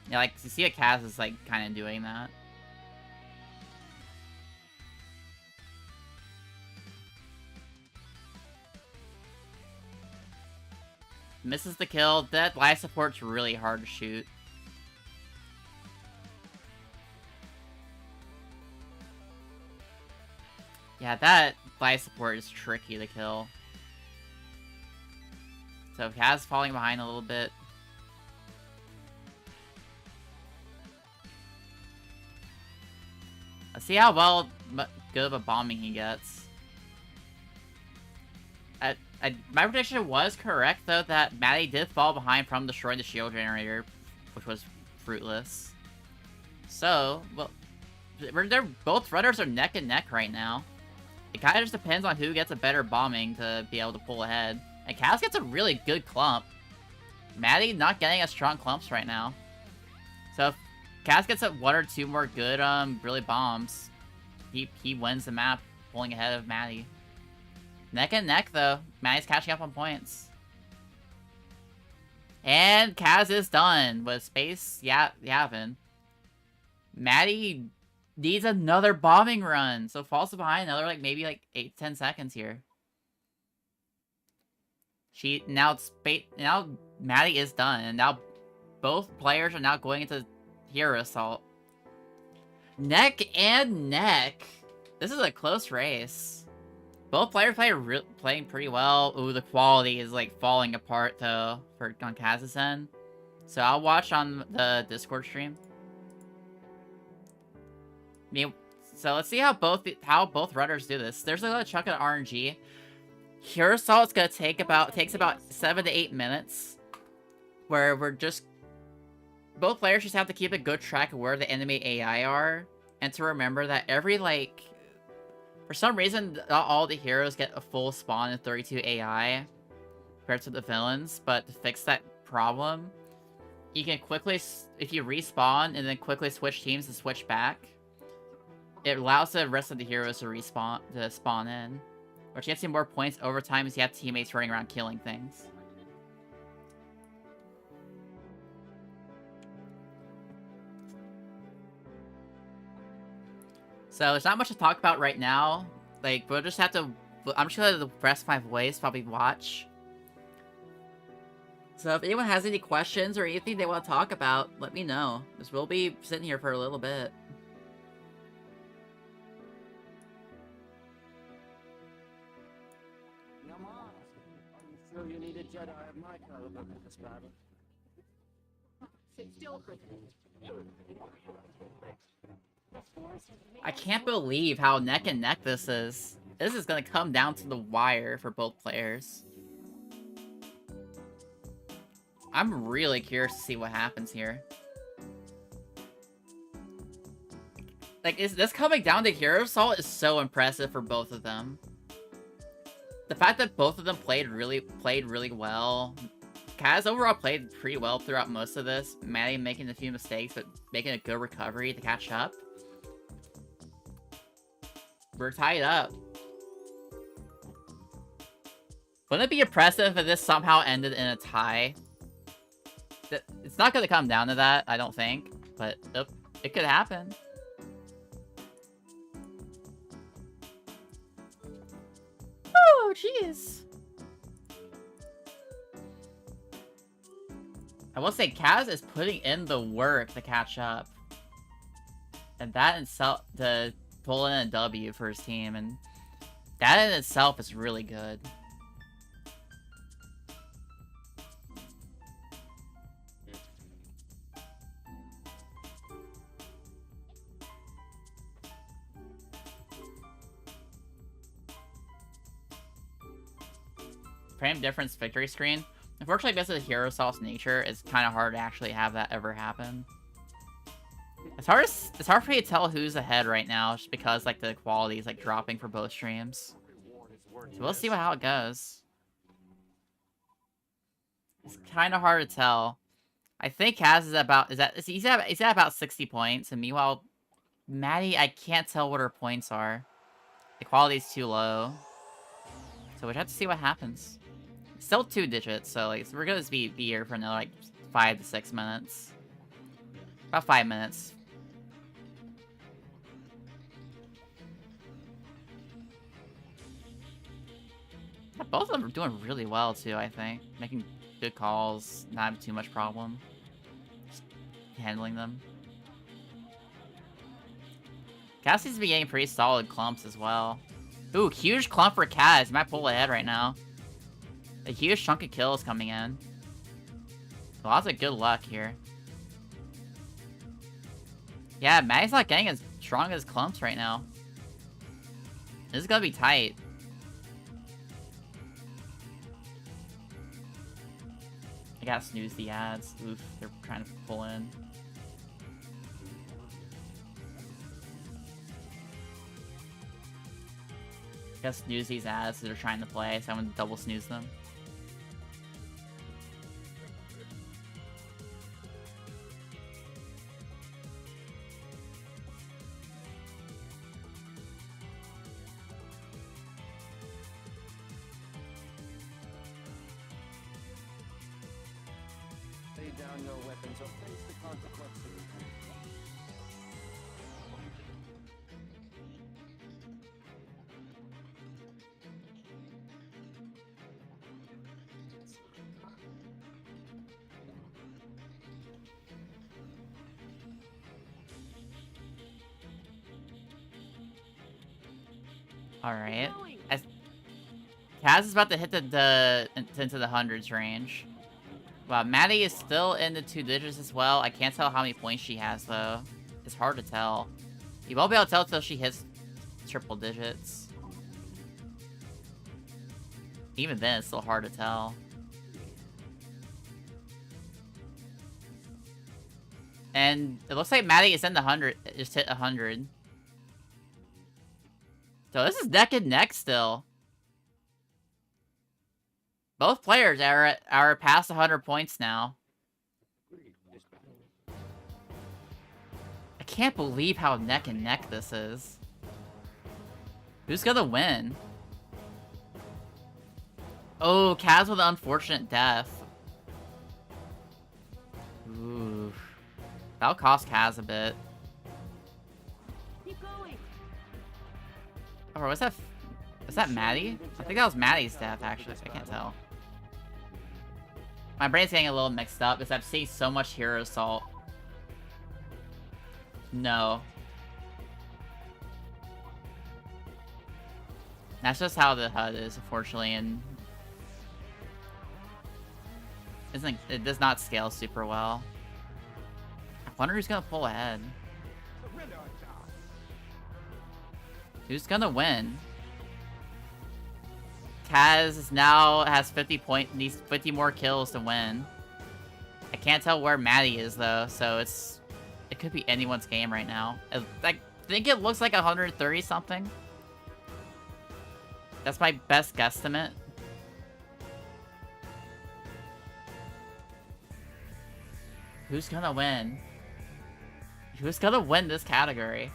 Yeah, like, you see what Kaz is, like, kind of doing that. Misses the kill. That life support's really hard to shoot. Yeah, that life support is tricky to kill. So Kaz falling behind a little bit. Let's see how good of a bombing he gets. My prediction was correct, though, that Maddie did fall behind from destroying the shield generator, which was fruitless. So, well, both runners are neck and neck right now. It kind of just depends on who gets a better bombing to be able to pull ahead. And Kaz gets a really good clump. Maddie not getting as strong clumps right now. So if Kaz gets one or two more good really bombs, he wins the map, pulling ahead of Maddie. Neck and neck, though. Maddie's catching up on points. And Kaz is done with Space Yavin. Maddie needs another bombing run, so falls behind another, maybe 8-10 seconds here. Now Maddie is done, and now both players are now going into Hero Assault. Neck and neck. This is a close race. Both players playing pretty well. Ooh, the quality is falling apart though on Kaz's end. So I'll watch on the Discord stream. So let's see how both runners do this. There's a chunk of RNG. Hero Assault's gonna takes about 7 to 8 minutes, where we're just both players just have to keep a good track of where the enemy AI are, and to remember that every like, for some reason, not all the heroes get a full spawn in 32 AI compared to the villains. But to fix that problem, you can quickly, if you respawn and then quickly switch teams and switch back, it allows the rest of the heroes to spawn in, which gets you more points over time as you have teammates running around killing things. So there's not much to talk about right now. Like, we'll just have to, I'm just gonna let the rest of my voice probably watch. So if anyone has any questions or anything they want to talk about, let me know, because we'll be sitting here for a little bit. Sure you need a Jedi of my caliber for this battle. I can't believe how neck and neck this is. This is gonna come down to the wire for both players. I'm really curious to see what happens here. Like, this coming down to Hero Assault is so impressive for both of them. The fact that both of them played really well. Kaz overall played pretty well throughout most of this. Maddie making a few mistakes, but making a good recovery to catch up. We're tied up. Wouldn't it be impressive if this somehow ended in a tie? It's not going to come down to that, I don't think. But it could happen. Oh, jeez. I will say Kaz is putting in the work to catch up. And that in itself, to pull in a W for his team, and that in itself is really good. Frame difference victory screen. Unfortunately, because of the Hero Assault's nature, it's kind of hard to actually have that ever happen. It's hard for me to tell who's ahead right now, just because like the quality is like dropping for both streams. So we'll see how it goes. It's kind of hard to tell. I think Kaz is he's at about 60 points, and meanwhile, Maddie, I can't tell what her points are. The quality's too low, so we have to see what happens. Still 2 digits, so like we're gonna be here for another like 5 to 6 minutes. About 5 minutes. Yeah, both of them are doing really well too, I think. Making good calls, not having too much problem. Just handling them. Kaz seems to be getting pretty solid clumps as well. Ooh, huge clump for Kaz. He might pull ahead right now. A huge chunk of kills coming in. Lots of good luck here. Yeah, Maddie's not getting as strong as clumps right now. This is gonna be tight. I gotta snooze the ads. Oof, they're trying to pull in. I gotta snooze these ads that they're trying to play, so I'm gonna double snooze them. Lay down your weapons or face the consequences. Alright. Kaz is about to hit into the hundreds range. Wow, Maddie is still in the 2 digits as well. I can't tell how many points she has, though. It's hard to tell. You won't be able to tell until she hits triple digits. even then, it's still hard to tell. And it looks like Maddie is in the 100. It just hit 100. So this is neck and neck still. Both players are past 100 points now. I can't believe how neck and neck this is. Who's gonna win? Oh, Kaz with an unfortunate death. Ooh. That'll cost Kaz a bit. Or was that Maddie? I think that was Maddie's death, actually. I can't tell. My brain's getting a little mixed up because I've seen so much hero assault. No. That's just how the HUD is, unfortunately, and it does not scale super well. I wonder who's gonna pull ahead. Who's gonna win? Kaz now has 50 needs 50 more kills to win. I can't tell where Maddie is though, so it could be anyone's game right now. I think it looks like 130 something. That's my best guesstimate. Who's gonna win? Who's gonna win this category?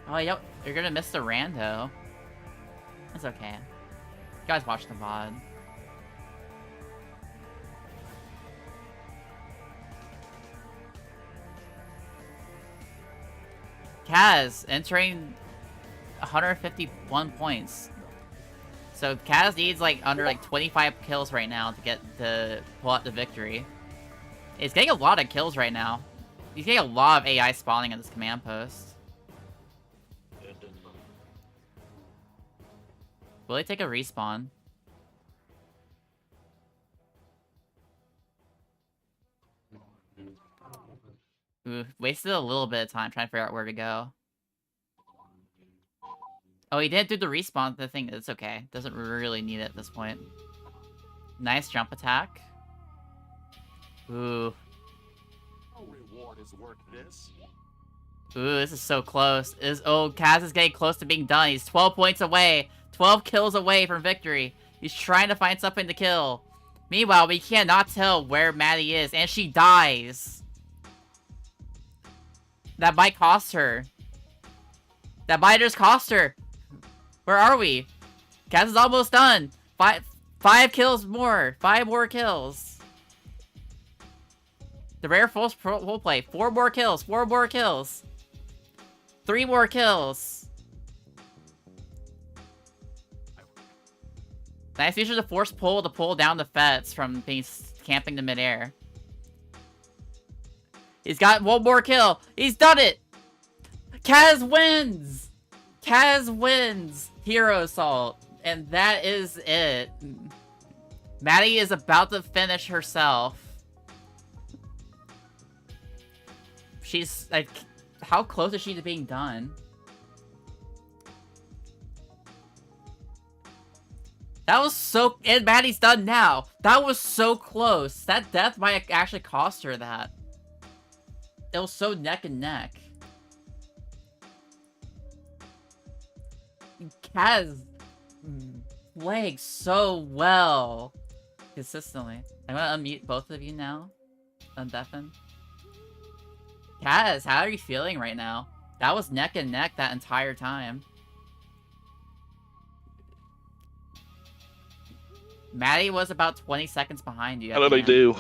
Oh, yep, you're gonna miss the rando. That's okay. You guys watch the VOD. Kaz entering 151 points. So Kaz needs like under like 25 kills right now to pull out the victory. He's getting a lot of kills right now. He's getting a lot of AI spawning at this command post. Will he take a respawn? Ooh, wasted a little bit of time trying to figure out where to go. Oh, he didn't do the respawn thing. It's okay. Doesn't really need it at this point. Nice jump attack. Ooh. Ooh, this is so close. Oh, Kaz is getting close to being done. He's 12 points away. 12 kills away from victory. He's trying to find something to kill. Meanwhile, we cannot tell where Maddie is, and she dies. That might cost her. That might just cost her. Where are we? Kaz is almost done. Five kills more. 5 more kills. The rare full play. 4 more kills. 4 more kills. 3 more kills. Nice feature to force pull to pull down the Fets from being camping the midair. He's got 1 more kill. He's done it. Kaz wins. Kaz wins Hero Assault. And that is it. Maddie is about to finish herself. She's like, how close is she to being done? That was so, and Maddie's done now. That was so close. That death might actually cost her that. It was so neck and neck. Kaz playing so well consistently. I'm gonna unmute both of you now. Undeafen. Kaz, how are you feeling right now? That was neck and neck that entire time. Maddie was about 20 seconds behind you. How did I do?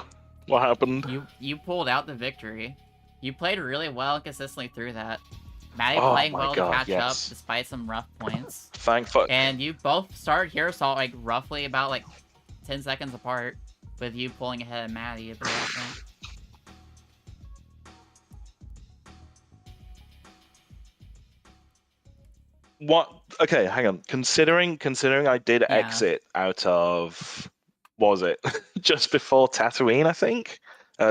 What happened? You pulled out the victory. You played really well and consistently through that. Maddie Oh playing my well God, to catch up yes. despite some rough points. Thank fuck. And you both started Hero Assault like roughly about like 10 seconds apart, with you pulling ahead of Maddie a bit. I think. What? Okay, hang on. Considering I did exit out of what was it? Just before Tatooine, I think.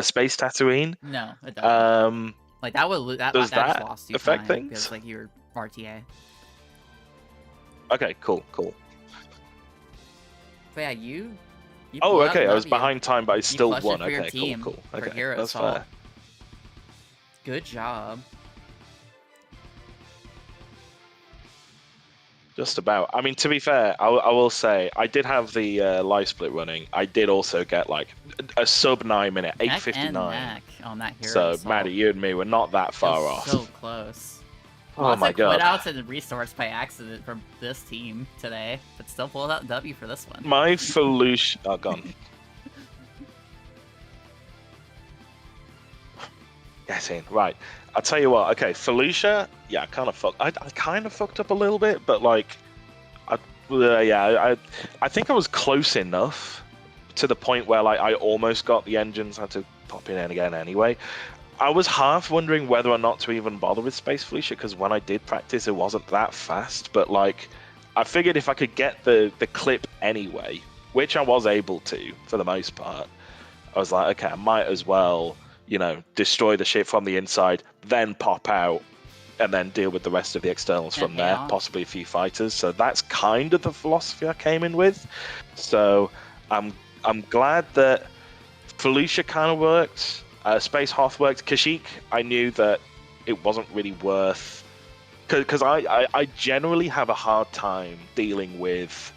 Space Tatooine. No, it doesn't. Like that would Does that just that lost you affect time things? because like you're RTA. Okay, cool. But yeah, you Oh, pulled out okay. the I was W. behind time, but I still clutched it won. for your Okay, team cool. for Okay, Hero that's Assault. fair. Good job. Just about. I mean, to be fair, I will say I did have the live split running. I did also get like a sub 9 minute, Neck and 8:59. neck on that Hero So, Assault. Maddie, you and me were not that It far was off. so close. Oh Lots my of god. quit outs and restarts by accident from this team today, but still pulled out W for this one. My Felucia. Oh, gone. Yes, in. Right. I'll tell you what. Okay, Felucia. Yeah, I kind of fucked. I kind of fucked up a little bit, but like, I think I was close enough to the point where like I almost got the engines. I had to pop in again anyway. I was half wondering whether or not to even bother with Space Felicia because when I did practice, it wasn't that fast. But like, I figured if I could get the clip anyway, which I was able to for the most part, I was like, okay, I might as well, you know, destroy the ship from the inside, then pop out, and then deal with the rest of the externals from there, possibly a few fighters. So that's kind of the philosophy I came in with. So I'm glad that Felicia kind of worked. Space Hoth worked. Kashyyyk, I knew that it wasn't really worth... Because I generally have a hard time dealing with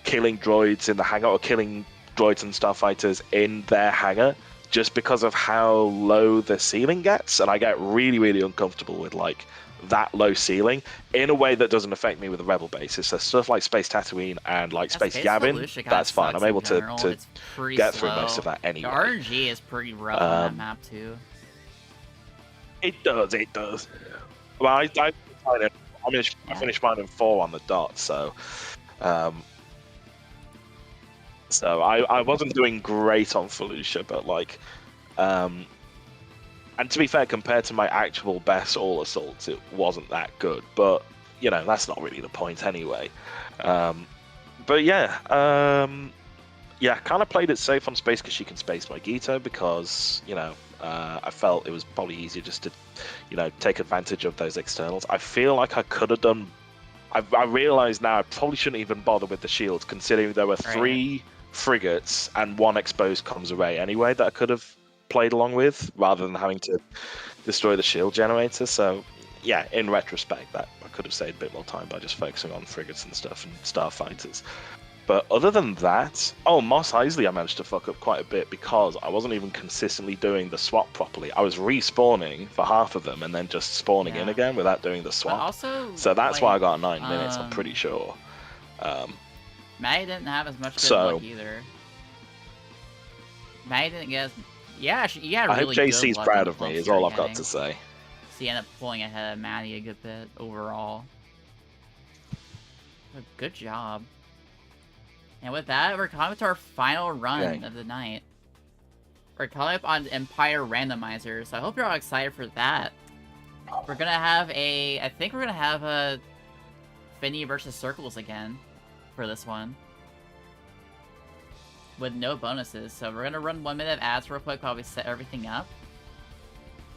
killing droids in the hangar or killing droids and starfighters in their hangar just because of how low the ceiling gets. And I get really, really uncomfortable with like that low ceiling in a way that doesn't affect me with the Rebel bases. So stuff like Space Tatooine and like Space Yavin, that's fine. I'm able to get through most of that anyway. The RNG is pretty rough on that map too. It does. Well, I finished mine in 4 on the dot, so I wasn't doing great on Felucia, but like, and to be fair, compared to my actual best all assaults, it wasn't that good. But you know, that's not really the point anyway. But yeah, kind of played it safe on Space Kashyyyk and Space Magito because you know I felt it was probably easier just to take advantage of those externals. I feel like I could have done. I realize now I probably shouldn't even bother with the shields, considering there were 3 frigates and 1 exposed comms array anyway that I could have played along with, rather than having to destroy the shield generator. So yeah, in retrospect, that I could have saved a bit more time by just focusing on frigates and stuff and starfighters. But other than that, Mos Eisley I managed to fuck up quite a bit because I wasn't even consistently doing the swap properly. I was respawning for half of them and then just spawning in again without doing the swap. So that's why I got 9 minutes, I'm pretty sure. Maddie didn't have as much good luck either. Maddie didn't get as... Yeah, I hope JC's proud of me, is all I've got to say. So you end up pulling ahead of Maddie a good bit overall. But good job. And with that, we're coming to our final run of the night. We're coming up on Empire Randomizer, so I hope you're all excited for that. We're gonna have I think we're gonna have a Finny versus Circles again for this one. With no bonuses, so we're gonna run 1 minute of ads real quick while we set everything up.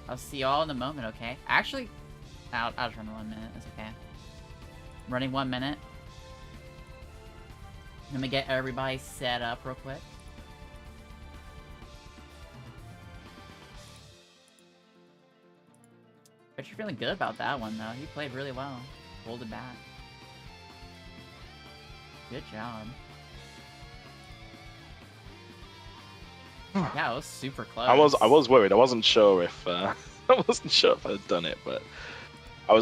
I'll see y'all in a moment, okay? Actually, I'll just run 1 minute, it's okay. Running 1 minute. Let me get everybody set up real quick. But you're feeling good about that one, though. You played really well. Hold it back. Good job. Yeah, it was super close. I was worried. I wasn't sure if I had done it, but I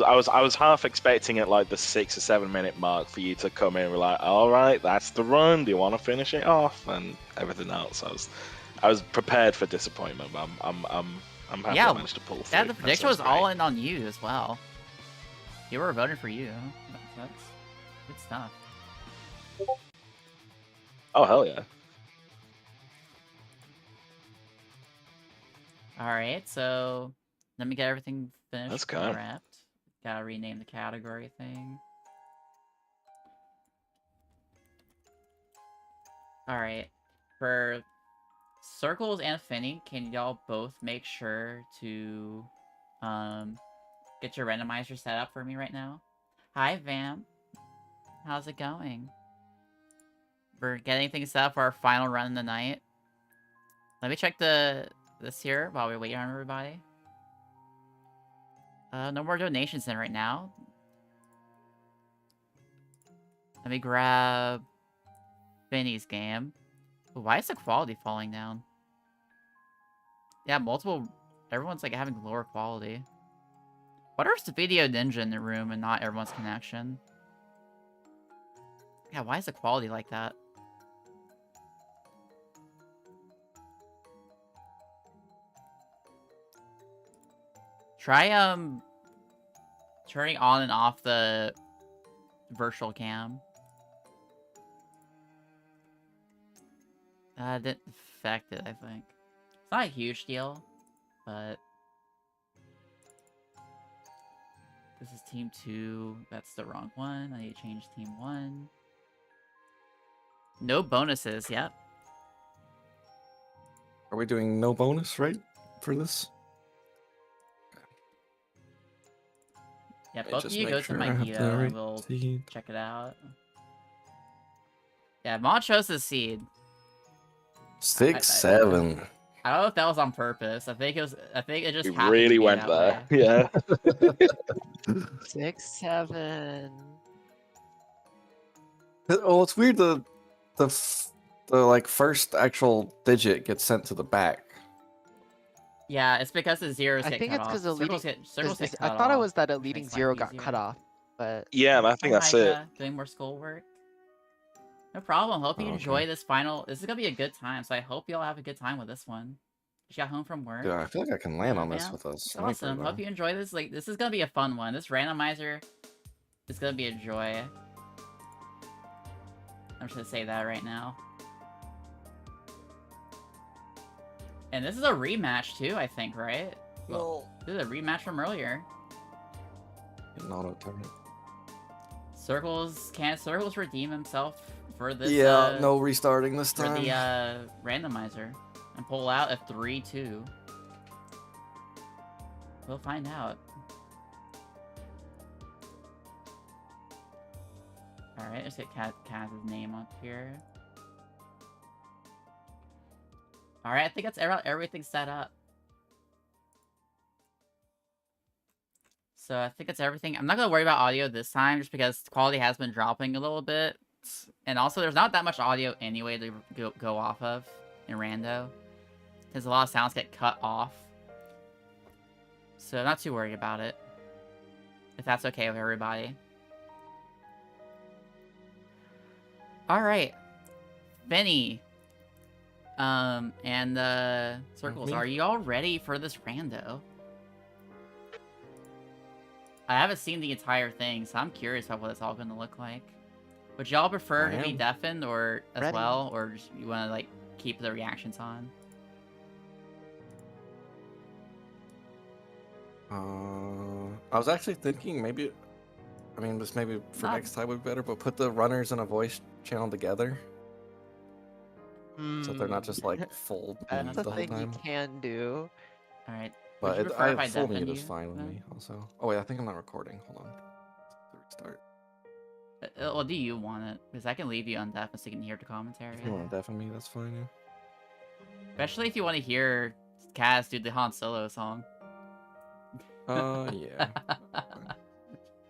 was half expecting at like the 6 or 7 minute mark for you to come in and be like, all right, that's the run. Do you want to finish it off and everything else? I was prepared for disappointment. But I'm happy I managed to pull through. Yeah, the prediction was all in on you as well. You were voting for you. That's good stuff. Oh hell yeah! All right, so let me get everything finished. Let's go. Wrapped. Gotta rename the category thing. Alright. For Circles and Finny, can y'all both make sure to get your randomizer set up for me right now? Hi, Vam. How's it going? We're getting things set up for our final run in the night. Let me check this here while we wait on everybody. No more donations in right now. Let me grab Finny's game. Ooh, why is the quality falling down? Yeah, everyone's like having lower quality. What is the video ninja in the room and not everyone's connection? Yeah, why is the quality like that? Try turning on and off the virtual cam. Didn't affect it, I think. It's not a huge deal, but this is team 2. That's the wrong one. I need to change team 1. No bonuses, yep. Are we doing no bonus, right, for this? Yeah, Let me both of just you make go sure to I my have Gita the and right we'll seed. check it out. Yeah, Mon chose the seed. 6, 7. I don't know if that was on purpose. I think it just We happened really to be went that there. way. Yeah. 6, 7. Oh, it's weird. The like first actual digit gets sent to the back. Yeah, it's because the zeros I get think cut it's off. because the leading. Circles get I cut thought it off, was that a which leading makes 0 life got cut easier. off, but Yeah, I think Hi, that's it. Micah. Doing more schoolwork. No problem. Hope you Oh, enjoy okay. this final. This is gonna be a good time, so I hope you all have a good time with this one. Just got home from work. Dude, I feel like I can land on this Man, with a it's sniper. awesome. Hope Though. you enjoy this. Like, this is gonna be a fun one. This randomizer is gonna be a joy. I'm just gonna say that right now. And this is a rematch too, I think, right? Well, this is a rematch from earlier. An auto turret. Circles redeem himself for this. Yeah, no restarting this for time. the randomizer and pull out a 3-2. We'll find out. All right, let's get Kaz's name up here. All right, I think that's everything set up. So I think that's everything. I'm not gonna worry about audio this time, just because quality has been dropping a little bit, and also there's not that much audio anyway to go off of in rando, because a lot of sounds get cut off. So I'm not too worried about it, if that's okay with everybody. All right, Benny, and Circles, are you all ready for this rando? I haven't seen the entire thing, so I'm curious about what it's all going to look like. Would y'all prefer to be deafened or as well, or just you want to like keep the reactions on? I was actually thinking maybe, I mean, this maybe for next time would be better, but put the runners and a voice channel together, so they're not just like full that's the a whole thing you time. can do. All right. But Would you prefer if I full deafen mute is you, fine with then? me. Also, oh wait, I think I'm not recording. Hold on, restart. Well, do you want it? Because I can leave you on deaf so you can hear the commentary. If you want to deafen me, that's fine. Yeah. Especially if you want to hear Kaz do the Han Solo song. Yeah.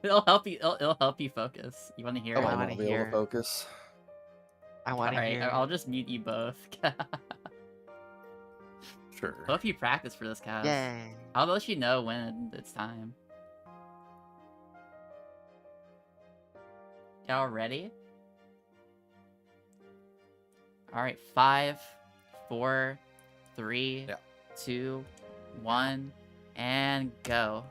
It'll help you. It'll help you focus. You want to hear Oh, it? I I wanna won't be able hear. to focus. I want to Alright, hear. I'll just mute you both. Sure. Hope you practice for this, Kaz. Yay. I'll let you know when it's time. Y'all ready? Alright, 5, 4, 3, 2, 1, and go.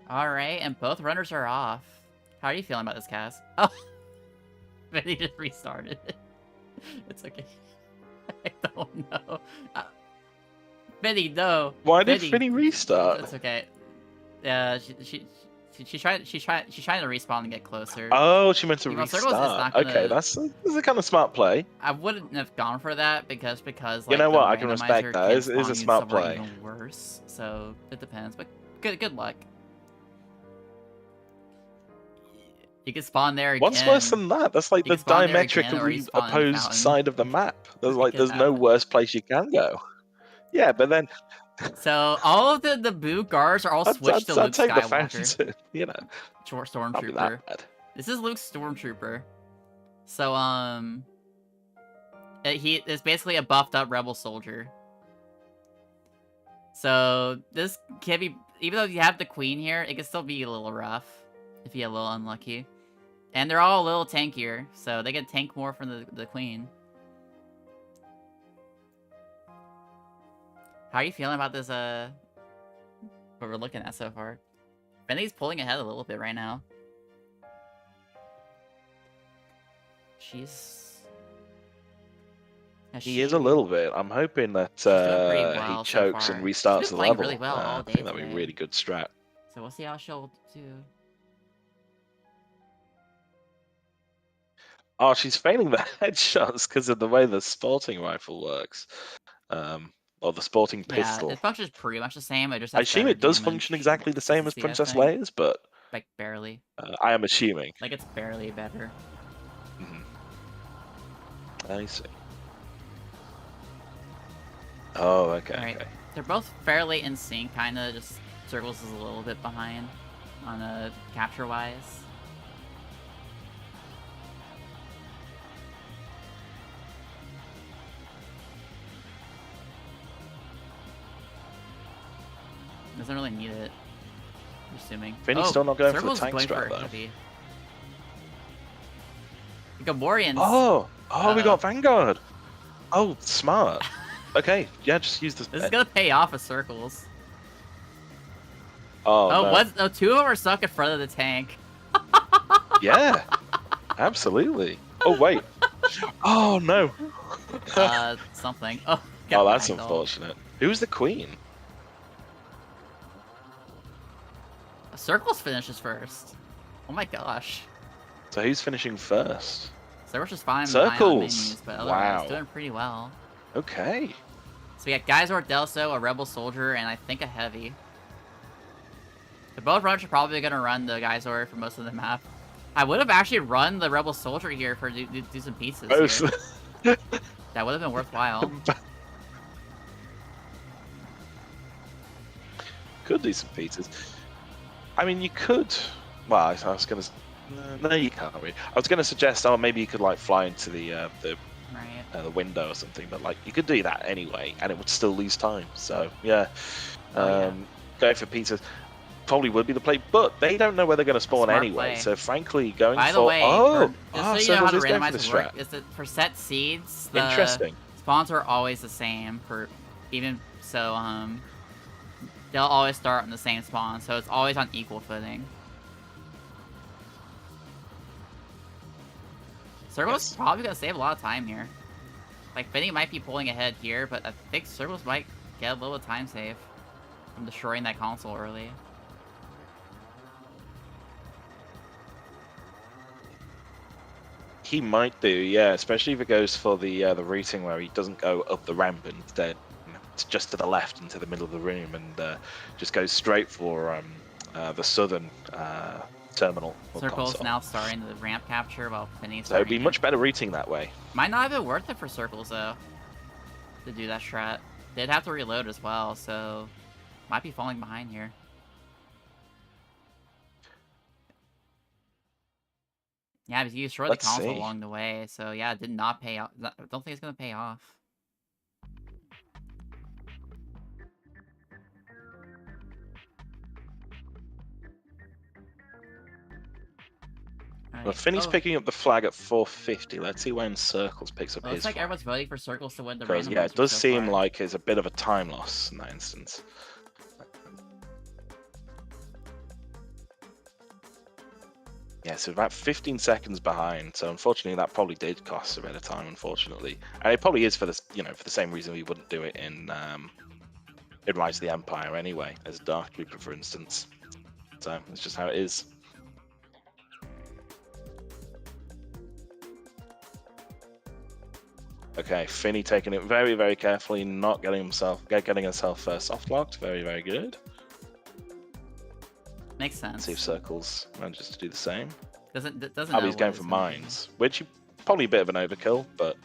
Alright, and both runners are off. How are you feeling about this, Kaz? Oh! Vinny just restarted it. It's okay. I don't know. Vinny, no! Why did Vinny, Finny restart? It's okay. she's trying to respawn and get closer. Oh, she meant to You know, Circles is restart. not gonna- Okay, that's a kind of smart play. I wouldn't have gone for that because like, You know the what? I can respect randomizer that. can It is spawn a you smart somewhere play. Even worse, so it depends. But good luck. You can spawn there again. What's worse than that? That's like You the can spawn there again, or diametrically you spawn in the opposed fountain. side of the map. There's like Get there's no out. worse place you can go. Yeah, but then So all of the Boo guards are all I'd switched to Luke take the Skywalker. fountain. You know, Short not be Stormtrooper. that bad. This is Luke's Stormtrooper. So he is basically a buffed up rebel soldier. So this can be, even though you have the queen here, it can still be a little rough if you get a little unlucky. And they're all a little tankier, so they can tank more from the queen. How are you feeling about this, what we're looking at so far? Bentley's pulling ahead a little bit right now. He is a little bit. I'm hoping that doing pretty well he so chokes far. and She's restarts been the playing level. really well all I day think that'd be a today. really good strat. So we'll see how she'll do. Oh, she's failing the headshots because of the way the sporting rifle works. Or the sporting pistol. Yeah, it functions pretty much the same. It just I has assume better it does damage. function exactly the same as See that Princess thing? Leia's, but Like, barely. I am assuming. Like, it's barely better. I see. Oh, okay. Alright. Okay. They're both fairly in sync, kinda, just Circles is a little bit behind on capture-wise. Doesn't really need it. I'm assuming. Finney's still not going for the Circles is tank going strat, for though. heavy. Gamorreans. Oh, we Uh-oh. got Vanguard. Oh, smart. Okay, yeah, just use this. This is gonna pay off with Circles. Oh, Oh, no. what? Oh, two of them are stuck in front of the tank. Yeah, absolutely. Oh wait. Oh no. Something. Oh, Oh, got that's ragdolled. unfortunate. Who's the queen? Circles finishes first. Oh my gosh. So who's finishing first? Circles is fine behind on Circles. menus, but otherwise Wow. doing pretty well. Okay. So we got Geisor, Delso, a Rebel Soldier, and I think a Heavy. The both runners are probably going to run the Geisor for most of the map. I would have actually run the Rebel Soldier here for do some pieces here. That would have been worthwhile. Could do some pizzas. I mean, you could. Well, I was gonna. No, you can't really. I was gonna suggest, oh, maybe you could like fly into the Right. window or something, but like you could do that anyway, and it would still lose time. So yeah, Oh, yeah. going for pizzas probably would be the play, but they don't know where they're gonna spawn Smart anyway. play. So frankly, going By for the way, just so you know how Circles the is going for randomizer this work, strat. is that for set seeds, the Interesting. spawns are always the same for even so they'll always start on the same spawn, so it's always on equal footing. Circles Yes. probably gonna save a lot of time here. Like Finny might be pulling ahead here, but I think Circles might get a little time save from destroying that console early. He might do, yeah, especially if it goes for the routing where he doesn't go up the ramp and instead it's just to the left into the middle of the room and just goes straight for the southern terminal. Or Circles console. now starting the ramp capture while Finny's So it'd be starting much better routing that way. Might not have been worth it for Circles, though, to do that strat. They'd have to reload as well, so might be falling behind here. Yeah, because you destroyed the Let's console see. along the way, so yeah, it did not pay off. I don't think it's going to pay off. Well, Alright. Finney's Oh, picking up the flag at 450. Let's see when Circles picks up well, his looks like flag. everyone's voting for Circles to win the Because, randomizer yeah, it does so seem far. like it's a bit of a time loss in that instance. Yeah, so about 15 seconds behind. So unfortunately, that probably did cost a bit of time. Unfortunately, and it probably is for this, for the same reason we wouldn't do it in Rise of the Empire anyway, as Dark Trooper, for instance. So it's just how it is. Okay, Finny taking it very, very carefully, not getting himself soft locked. Very, very good. Makes sense. See if Circles manages to do the same. Doesn't Oh, know he's what going it's for gonna be. mines, which probably a bit of an overkill, but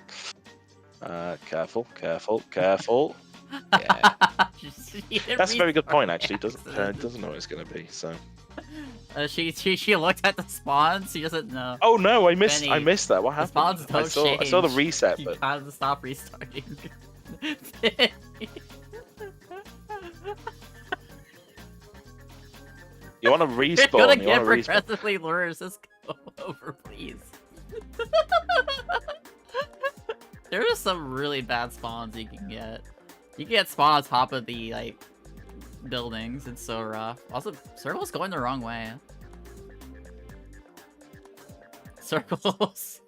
careful, careful, careful. Yeah, that's a very good point. Actually, doesn't know what it's going to be. So. She looked at the spawns. She doesn't know. Oh no! I missed Benny, that. What the happened? spawns don't I saw the change. reset, You but gotta stop restarting. you want to You're respawn. gonna You get want to respawn. progressively worse. Just go over, please. There are some really bad spawns you can get. You can get spawn on top of the like buildings. It's so rough. Also, Circle's going the wrong way. Circles.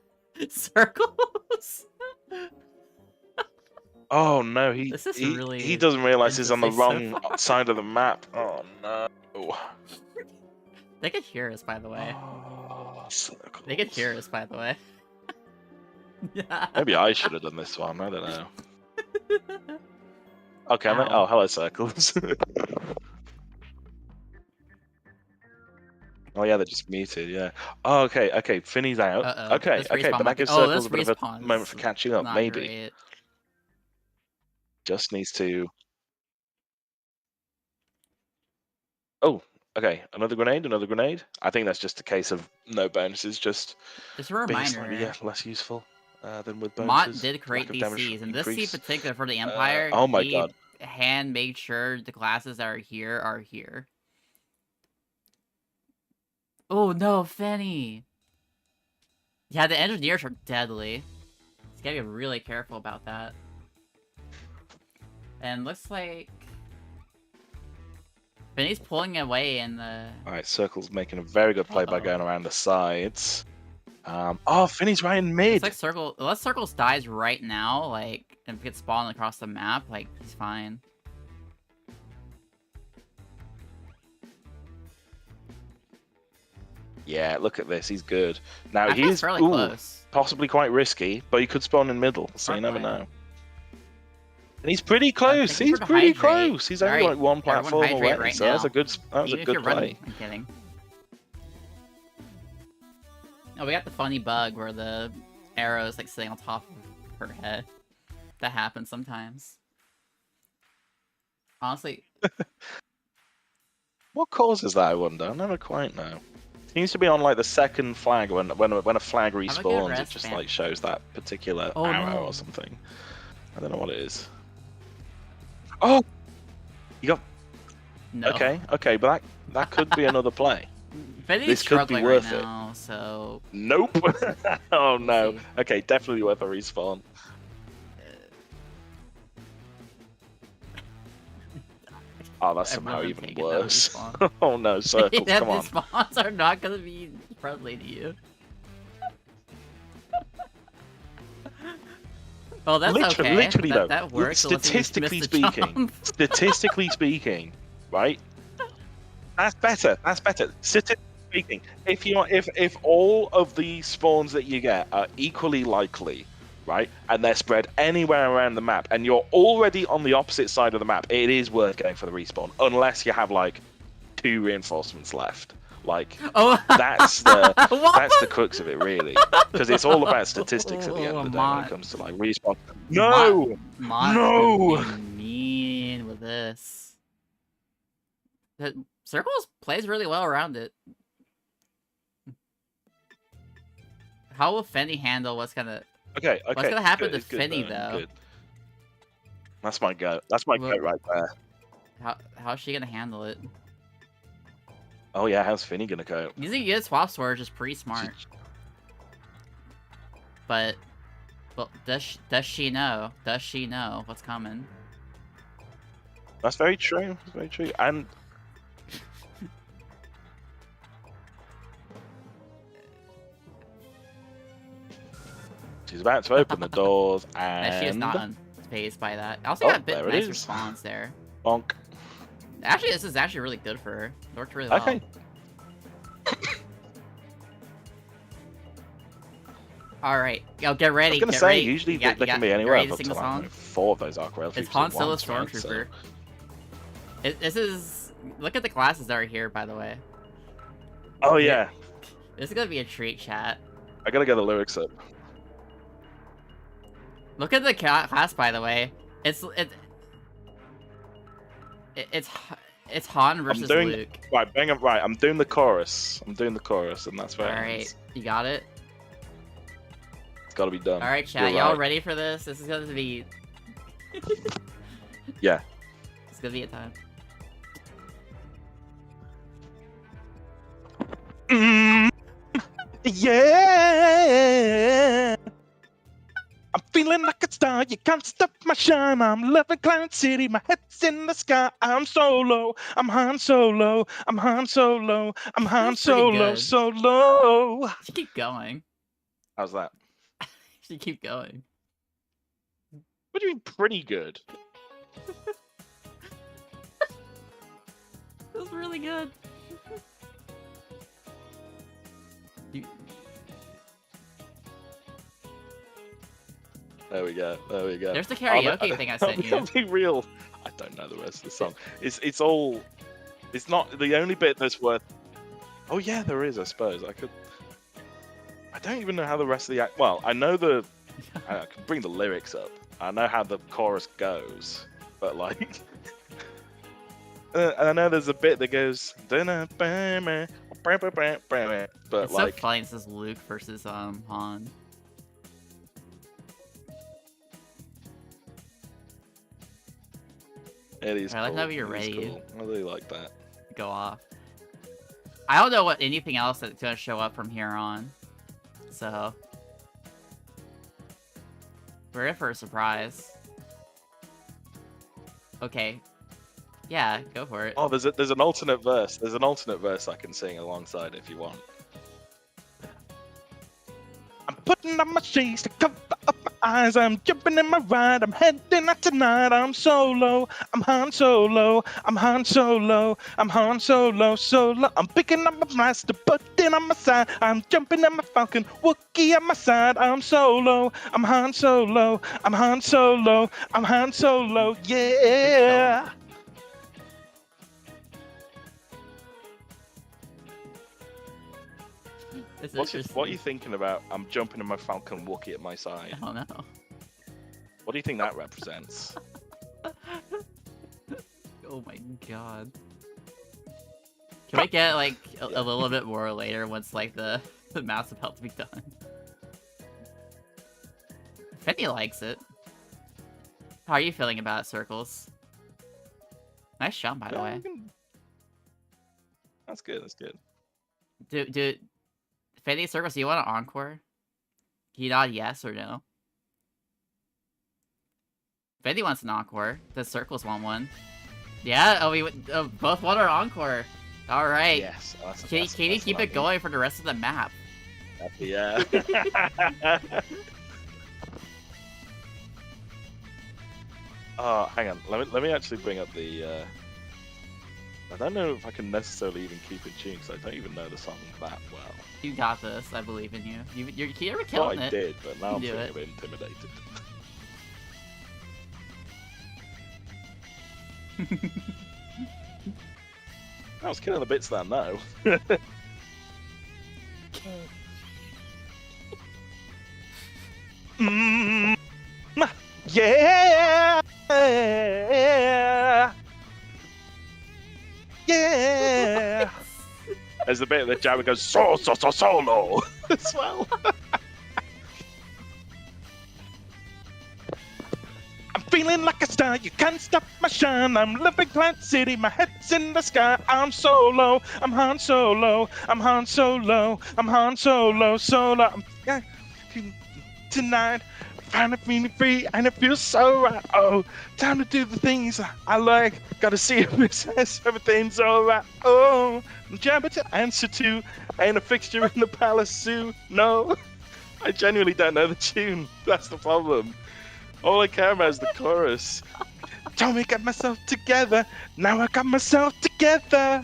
Circles. Oh no! This is he really doesn't realize he's on the interesting so wrong far. side of the map. Oh no! They could hear us, by the way. Oh, Circles. They could hear us, by the way. Yeah. Maybe I should have done this one. I don't know. Okay. Ow. Oh, hello, Circles. Oh yeah, they're just muted. Yeah. Oh, okay. Okay. Finny's out. Uh-oh. Okay. This Okay. respawn But might that be- gives oh, Circles this a bit of respawn a moment for is catching up. Not Maybe. great. Just needs to. Oh. Okay. Another grenade. Another grenade. I think that's just a case of no bonuses. Just Just a being reminder. slightly less useful than with Mott bonuses. did create Lack of damage DCs, and this scene in increase. particular for the Empire, Oh my he god. hand made sure the classes that are here are here. Oh no, Fenny! Yeah, the engineers are deadly. You gotta be really careful about that. And looks like Fenny's pulling away in the. Alright, Circle's making a very good play by Uh-oh. going around the sides. Oh, Finny's right in mid. It's like Circle. Unless Circles dies right now, like, and gets spawned across the map, like, he's fine. Yeah, look at this. He's good. Now I think it's he's fairly close. possibly quite risky, but he could spawn in middle, so you never Aren't know. And he's pretty close. thank you He's for pretty hydrate. close. He's only Alright, like one everyone platform hydrate away, right so that's now. a good. That was Even a if you're good play. running. I'm kidding. Oh, we got the funny bug where the arrow is like sitting on top of her head. That happens sometimes. Honestly, What causes that? I wonder. I never quite know. It seems to be on like the second flag when a flag a good respawns, it rest, just man. like shows that particular Oh, arrow no. or something. I don't know what it is. Oh, you got no. okay, but that could be another play. Fenny's This could be struggling worth right it. now, so Nope. Oh no. see. Okay, definitely worth a respawn. Oh, that's somehow Everyone even taking that worse. respawn. Oh no, Circles, yeah, come the on. spawns are not gonna be friendly to you. Oh, that's okay. Literally though, that works. unless you just statistically miss the speaking, jump. statistically speaking, right? That's better. That's better. Statistically speaking, if all of the spawns that you get are equally likely, right, and they're spread anywhere around the map, and you're already on the opposite side of the map, it is worth going for the respawn, unless you have like 2 reinforcements left. Like Oh, that's the What? that's the crux of it, really, because it's all about statistics at the end of the day when it comes to like respawn. No, Mott No! is mean with this. The Circles plays really well around it. How will Fenny handle what's gonna? okay. What's gonna happen to it's good, Finny, it's though? good. That's my goat. That's my Well- goat right there. How's she gonna handle it? Oh yeah, how's Finny gonna cope? Using good swap storage is pretty smart, but does she know? Does she know what's coming? That's very true. That's very true. And she's about to open the doors, And she is and not unfazed by that. I also Oh, got a bit there it nice is. response there. bonk. Actually, this is actually really good for her. It worked really well. Okay. All right, yo, get ready. I was gonna get say, ready. usually You got- they you can got- be you anywhere ready to up sing to the like, song? 4 of those arc rail It's features Han at Solo once, right? Stormtrooper. This is. Look at the classes that are here, by the way. Oh yeah, This is gonna be a treat, chat. I gotta get the lyrics up. Look at the class, by the way. It's Han versus doing- Luke. Right, bang up. Right, I'm doing the chorus. and that's where. All it right, ends. you got it. It's gotta be done. All right, chat. You're Y'all right. ready for this? This is gonna be. Yeah. It's gonna be a time. Yeah. I'm feeling like a star. You can't stop my shine. I'm loving Cloud City. My head's in the sky. I'm solo. I'm Han Solo. I'm Han Solo. I'm Han That's pretty Solo. good. Solo. Just keep going. How's that? Just keep going. What do you mean, pretty good? That was really good. You- There we go. There we go. There's the karaoke thing I sent you. I'll be real. I don't know the rest of the song. It's all. It's not the only bit that's worth. Oh yeah, there is. I suppose I could. I don't even know how the rest of the act. Well, I know the. I can bring the lyrics up. I know how the chorus goes, but like. I know there's a bit that goes. But It's like. so funny. This is Luke versus Han. It is. I like cool. how you're It is ready. cool. I really like that. Go off. I don't know what anything else that's gonna show up from here on. So we're in for a surprise. Okay. Yeah, go for it. Oh, there's an alternate verse. There's an alternate verse I can sing alongside if you want. I'm putting on my shades to cover up my eyes. I'm jumping in my ride. I'm heading out tonight. I'm solo. I'm Han Solo. I'm Han Solo. I'm Han Solo. Solo. I'm picking up my blaster, putting on my side. I'm jumping in my Falcon. Wookiee at my side. I'm solo. I'm Han Solo. I'm Han Solo. I'm Han Solo. Yeah. It's What are you interesting. thinking about? I'm jumping in my Falcon Wookiee at my side. I don't know. What do you think that represents? Oh my god. Can we get like a little bit more later once like the maps about to be done? Fenny likes it. How are you feeling about it, Circles? Nice jump, by the way. That's good. That's good. Dude, Fenny, Circles, do you want an encore? Can you nod yes or no? Fenny wants an encore. Does Circles want one? Yeah, oh, we both want our encore. All right. Yes. Can you keep it going for the rest of the map? Yeah. Oh, hang on. Let me actually bring up the. I don't know if I can necessarily even keep it tuned because I don't even know the song that well. You got this. I believe in you. You're Thought killing I it. did, but now I'm You do feeling it. a bit intimidated. I was killing the bits that I know. Mm, yeah, yeah. There's the bit that Jabba goes solo as well. I'm feeling like a star, you can't stop my shine. I'm living Cloud City, my head's in the sky. I'm solo, I'm Han Solo, I'm Han Solo, I'm Han Solo, solo. I'm tonight, finally feeling free, and it feels so right. Oh, time to do the things I like. Gotta see if it says everything's alright. Oh, I'm Jabba to answer to. Ain't a fixture in the palace zoo. No, I genuinely don't know the tune. That's the problem. All I care about is the chorus. Told me get myself together. Now I got myself together.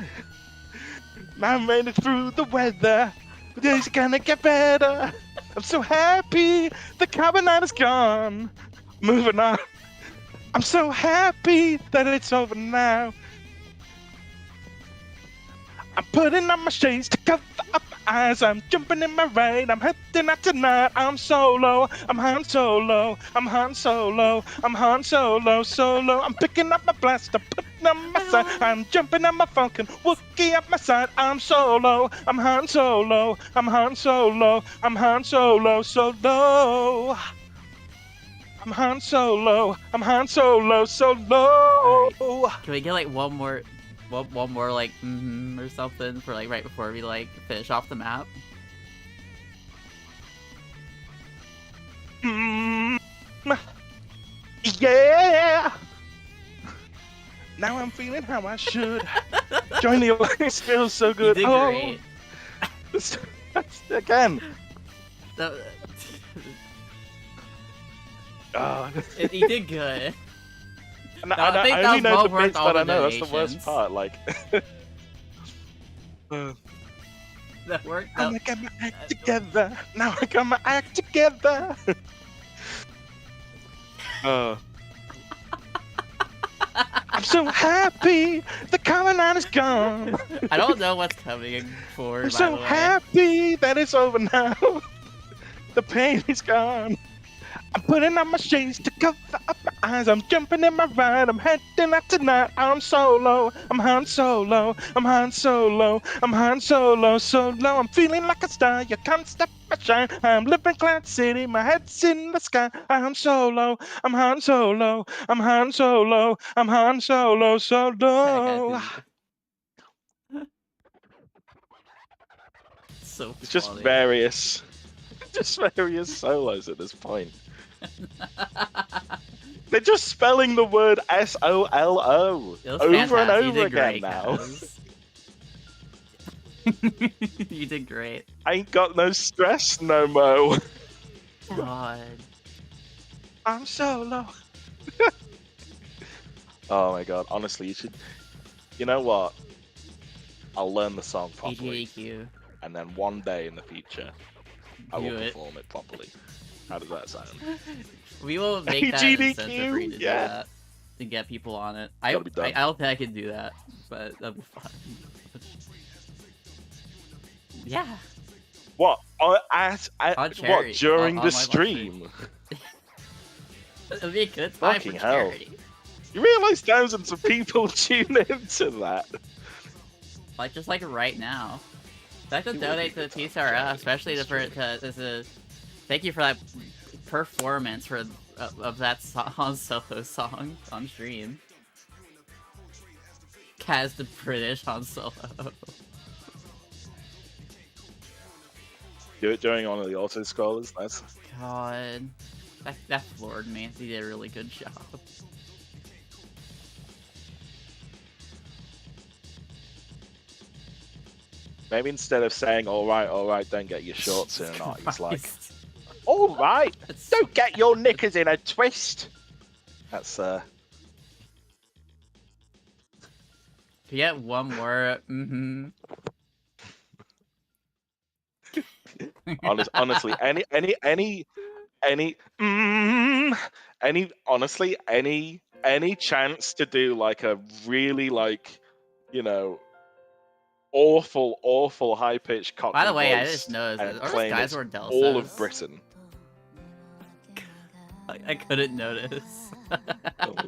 I made it through the weather. It's gonna get better. I'm so happy the carbonite is gone. Moving on. I'm so happy that it's over now. I'm putting on my shades to cover up my eyes. I'm jumping in my ride. I'm heading out tonight. I'm solo. I'm Han Solo. I'm Han Solo. I'm Han Solo. Solo. I'm picking up my blaster, putting on my side. I'm jumping on my Falcon, Wookiee at my side. I'm solo. I'm Han Solo. I'm Han Solo. I'm Han Solo. Solo. I'm Han Solo. I'm Han Solo. Solo. Can we get like one more like or something for like right before we like finish off the map? Yeah. Now I'm feeling how I should. Join the alliance feels so You good. did great. Again. That- Oh. you did good. And I think I that only was know well the worth bits all that the I know. That's the worst donations. part. Like, That worked I'm out. gonna get my act together. Now I got my act together. I'm so happy the carbonite is gone. I don't know what's coming forward. I'm by so the way. happy that it's over now. The pain is gone. I'm putting on my shades to cover up my eyes. I'm jumping in my ride. I'm heading out tonight. I'm solo. I'm Han Solo. I'm Han Solo. I'm Han Solo. Solo. I'm feeling like a star. You can't stop my shine. I'm living Cloud City. My head's in the sky. I'm solo. I'm Han Solo. I'm Han Solo. I'm Han Solo. Solo. So It's just funny. various solos at this point. They're just spelling the word SOLO It was over and fantastic. You over did again great, now. Kaz. You did great. I ain't got no stress no more. God. I'm solo. Oh my god, honestly, you should. You know what? I'll learn the song properly, AGAQ. and then one day in the future, I will Do it. perform it properly. How does that sound? We will make that an AGDQ, incentive for you to do yeah. that. To get people on it. Gotta be done. I don't think I could do that, but that'd be fun. Yeah. What? On What? charity. During On the my live stream? It'll be a good time Fucking for hell. charity. You realise thousands of people tune into that? Like just like right now. I'd like to It would donate be to the good time for PCRF, charity especially on to thank you for that performance of that Han Solo song on stream. Kaz the British Han Solo. Do it during one of the auto scrollers. That's God, that floored me. He did a really good job. maybe instead of saying all right, don't get your shorts in a knot, he's like, Christ. all right, That's- don't get your knickers in a twist. That's Can you get one more? honestly any chance to do like a really like, you know, awful high pitched cockney By the way, I voice just noticed and that those claim guys it's were Delsas. all of Britain. I couldn't notice. Oh my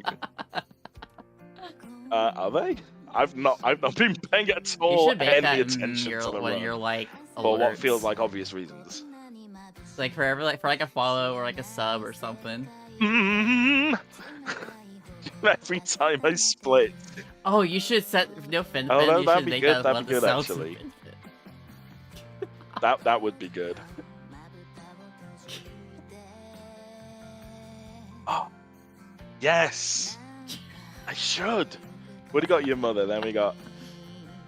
God. Are they? I've not been paying at You all should make any that attention to the when run you're like for what alerts. feels like obvious reasons. Like for a follow or like a sub or something. Every time I split. Oh, you should set no fin. Oh, you that'd should be make good, that that'd let be the good, sounds of actually. fin. That would be good. Oh, yes, I should. What do you got, your mother? Then we got.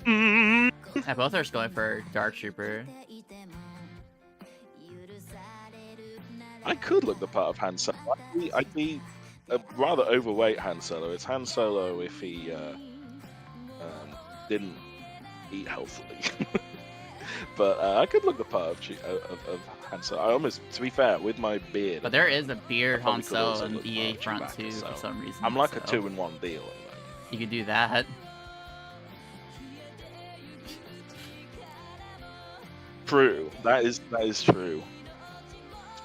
Yeah, both are just going for Dark Trooper. I could look the part of Han Solo. I'd be a rather overweight Han Solo. It's Han Solo if he didn't eat healthily. But I could look the part of Han Solo. I almost, to be fair, with my beard. But there is a beard I probably Han could also Solo in look EA part Front of 2 Chewbacca, for some reason. I'm like so a 2-in-1 deal at the moment. You could do that. True. That is true.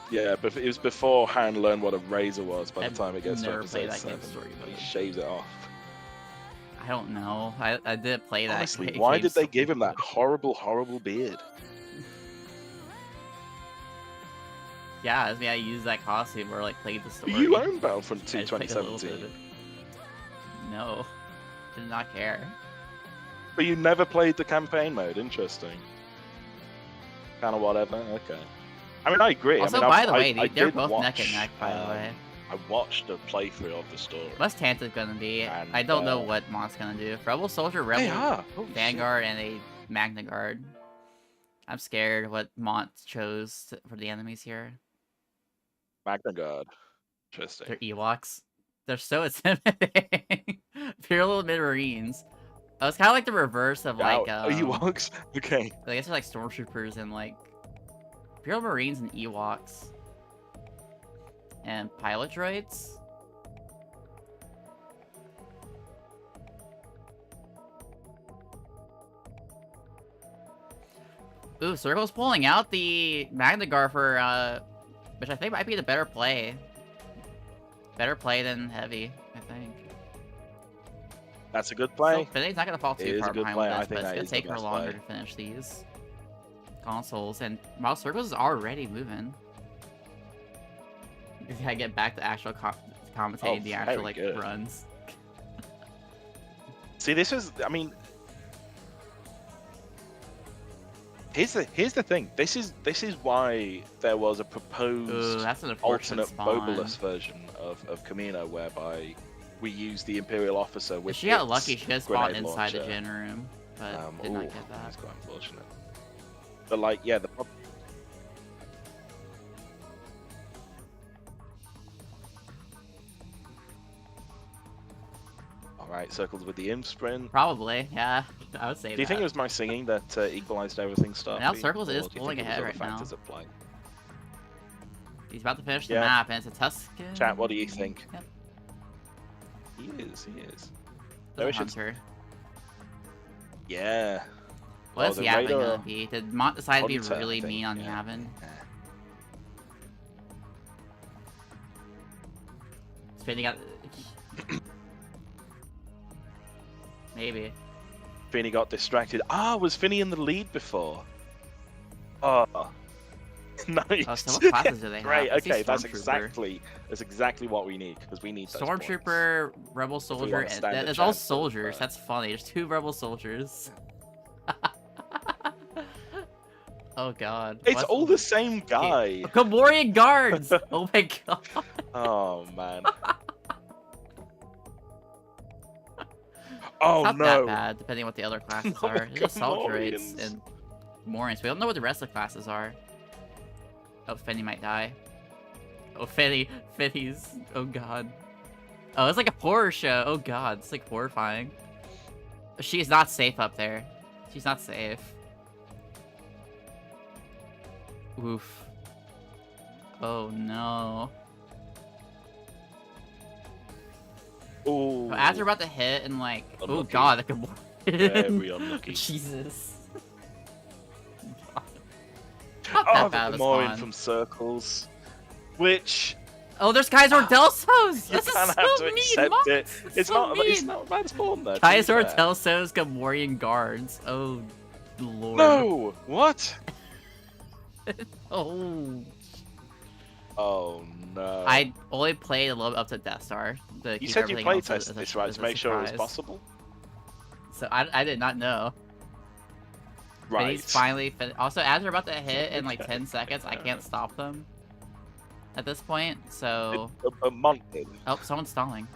Yeah, but it was before Han learned what a razor was. By the I've time it gets to never played episode that game 7, story he mode. shaves it off. I don't know. I did play that. Honestly, game why did they story give him that mode. horrible beard? Yeah, I mean, I used that costume or like played the story. You own Battlefront 2 I just played a little 2017. bit. No, did not care. But you never played the campaign mode. Interesting. Kind of whatever. Okay. I mean, I agree. Also, I mean, by the way, I they're did both neck and watch, neck. By the way, I watched a playthrough of the story. what's Tanta's gonna be? And, I don't know what Mont's gonna do. Rebel Soldier, They Rebel are. Holy Vanguard, and a Magna Guard. I'm scared what Mont chose for the enemies here. shit. Magna Guard. Interesting. They're Ewoks. They're so intimidating. Pure little mid-marines. Oh, it's kind of like the reverse of like Ewoks? Okay. I guess they're like stormtroopers and like Imperial Marines and Ewoks. And pilot droids. Ooh, Circle's pulling out the Magna Guard for which I think might be the better play. Better play than Heavy, I think. That's a good play. So Finne's not gonna fall It too is far a good behind play. with I this, think but that it's is gonna the take her best longer play. to finish these consoles. And while Circles is already moving. You gotta get back to actual commentating the actual very like good. runs. See, this is. I mean, here's the thing. This is why there was a proposed Ooh, that's an unfortunate alternate spawn. Bobalus version of Camino, whereby we use the Imperial officer with. If she got its lucky, she could spawn grenade inside the launcher. gen room, but did not get that. That's quite unfortunate. But like, yeah, the problem. Alright, circles with the imp sprint. Probably, yeah. I would say Do you think it was my singing that equalized everything Starfy? Now Circles Or is do you pulling think it was ahead other right now. factors at play? He's about to finish the Yeah. map, and it's a Tuscan. Chat, what do you think? Yep. He is. No There's a issues. hunter. Yeah. What is the Yavin radar gonna be? Did Mont decide to be hunter, I really think, mean on yeah. Yavin? Spinning out. Maybe. Finny got distracted. Was Finny in the lead before? Oh. Nice. Oh, so what classes do they have? Great. I see Okay, that's Stormtrooper. exactly what we need, because we need those points. Stormtrooper, Rebel Soldier, want to and stand a it's all chance of, soldiers. That's funny. There's 2 Rebel Soldiers. Oh god. It's What's- all the same guy. Gamorrean guards! Oh my god. Oh man. Oh It's not no. that bad, depending on what the other classes No, are. There's assault droids Gamorreans. and Gamorreans. We don't know what the rest of the classes are. Oh, Fenny might die. Oh, Fenny's... Oh god. Oh, it's like a horror show. Oh god, it's like horrifying. She is not safe up there. She's not safe. Oof. Oh no. Ooh. So as we're about to hit and like... Oh Unlucky. god, the Gamorrean. Very unlucky. Jesus. Not that Oh, bad the of a Gamorrean spawn. from Circles, which Oh, there's Kaiser Delsos! you This is kind of so have to mean, accept Mom! it. It's so not. It's mean. not a bad spawn there. to be Kaiser fair. Delsos Gamorrean guards. Oh, lord. No. What? Oh. Oh no. I only played a little bit up to Death Star. To You keep said you everything play else as tested a- this right as to a make sure it was surprise. possible. So I did not know. But Right. he's finally also, as we're about to hit in like Okay. 10 seconds, I can't stop them at this point, so... A month. did. Oh, someone's stalling.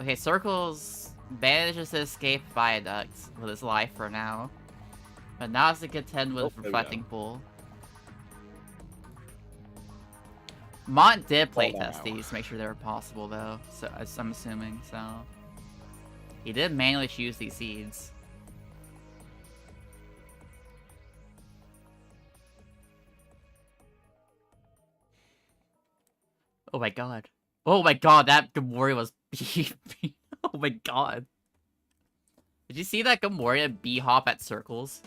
Okay, Circles manages to escape viaducts with his life for now. But now has to contend with Oh, there we Reflecting Pool. Mont did Well, playtest now. these to make sure they were possible, though. So I'm assuming so. He did manually choose these seeds. Oh my god. Oh my god, that Gamorrean was oh my god. Did you see that Gamorrean B-hop at circles?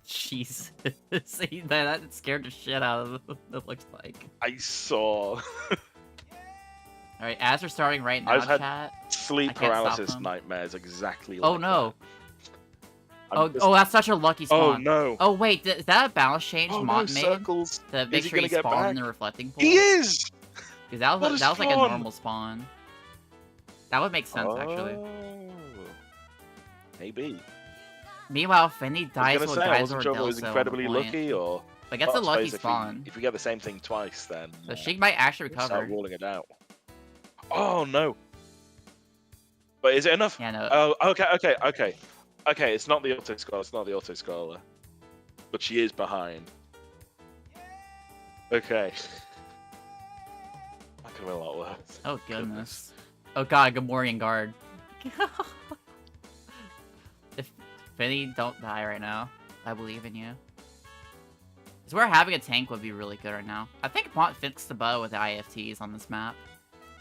Jesus. that scared the shit out of him, it looks like. I saw Alright, as we're starting right now, I've had chat. sleep I can't stop paralysis them. nightmares exactly Oh like no. that. Oh, that's such a lucky Oh spawn. no. Oh wait, is that a balance change Oh no, Mont made? circles. To make Is he sure he gonna get spawned in back? the reflecting pool? He is! Because that What was, a that was like a spawn! normal spawn. That would make sense, actually. Oh. Maybe. Meanwhile, Finny I dies was with gonna say, I Geyser wasn't sure if it was Delso on incredibly the point. lucky or... But gets a I lucky suppose spawn. If you get the same thing twice, then... So she might actually start recover. ruling it out. Oh no! But is it enough? Yeah, no. Oh, okay. Okay, it's not the auto-scroller, it's not the auto-scroller. But she is behind. Okay. That could have been a lot worse. Oh, goodness. Oh god, Gamorrean guard. If Finny, don't die right now. I believe in you. Because where having a tank would be really good right now. I think Mont fixed the bug with the IFTs on this map.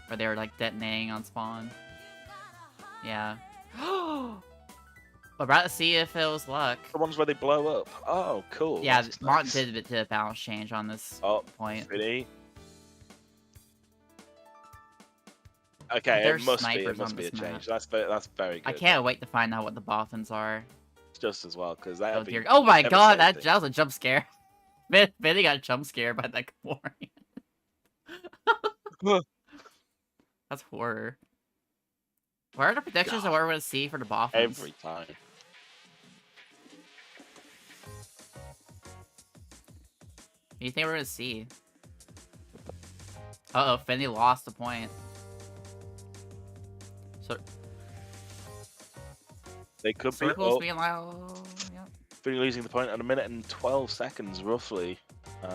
Where they were like detonating on spawn. Yeah. But rather see if it was luck. The ones where they blow up. Oh, cool. Yeah, That's Mont nice. did a balance change on this Oh, point. really? Okay, There's it must snipers on be a this change. map. That's very good. I can't wait to find out what the boffins are. Just as well, because Oh, that'd be dear. Oh my god, that devastating. was a jump scare. Vinny got jump scared by that Gamorrean. That's horror. What are the predictions of what we're going to see for the boffins? Every time. What do you think we're going to see? Uh-oh, Finny lost the point. So, They could be circles up. being like, oh, yep. Finny losing the point at 1 minute and 12 seconds, roughly.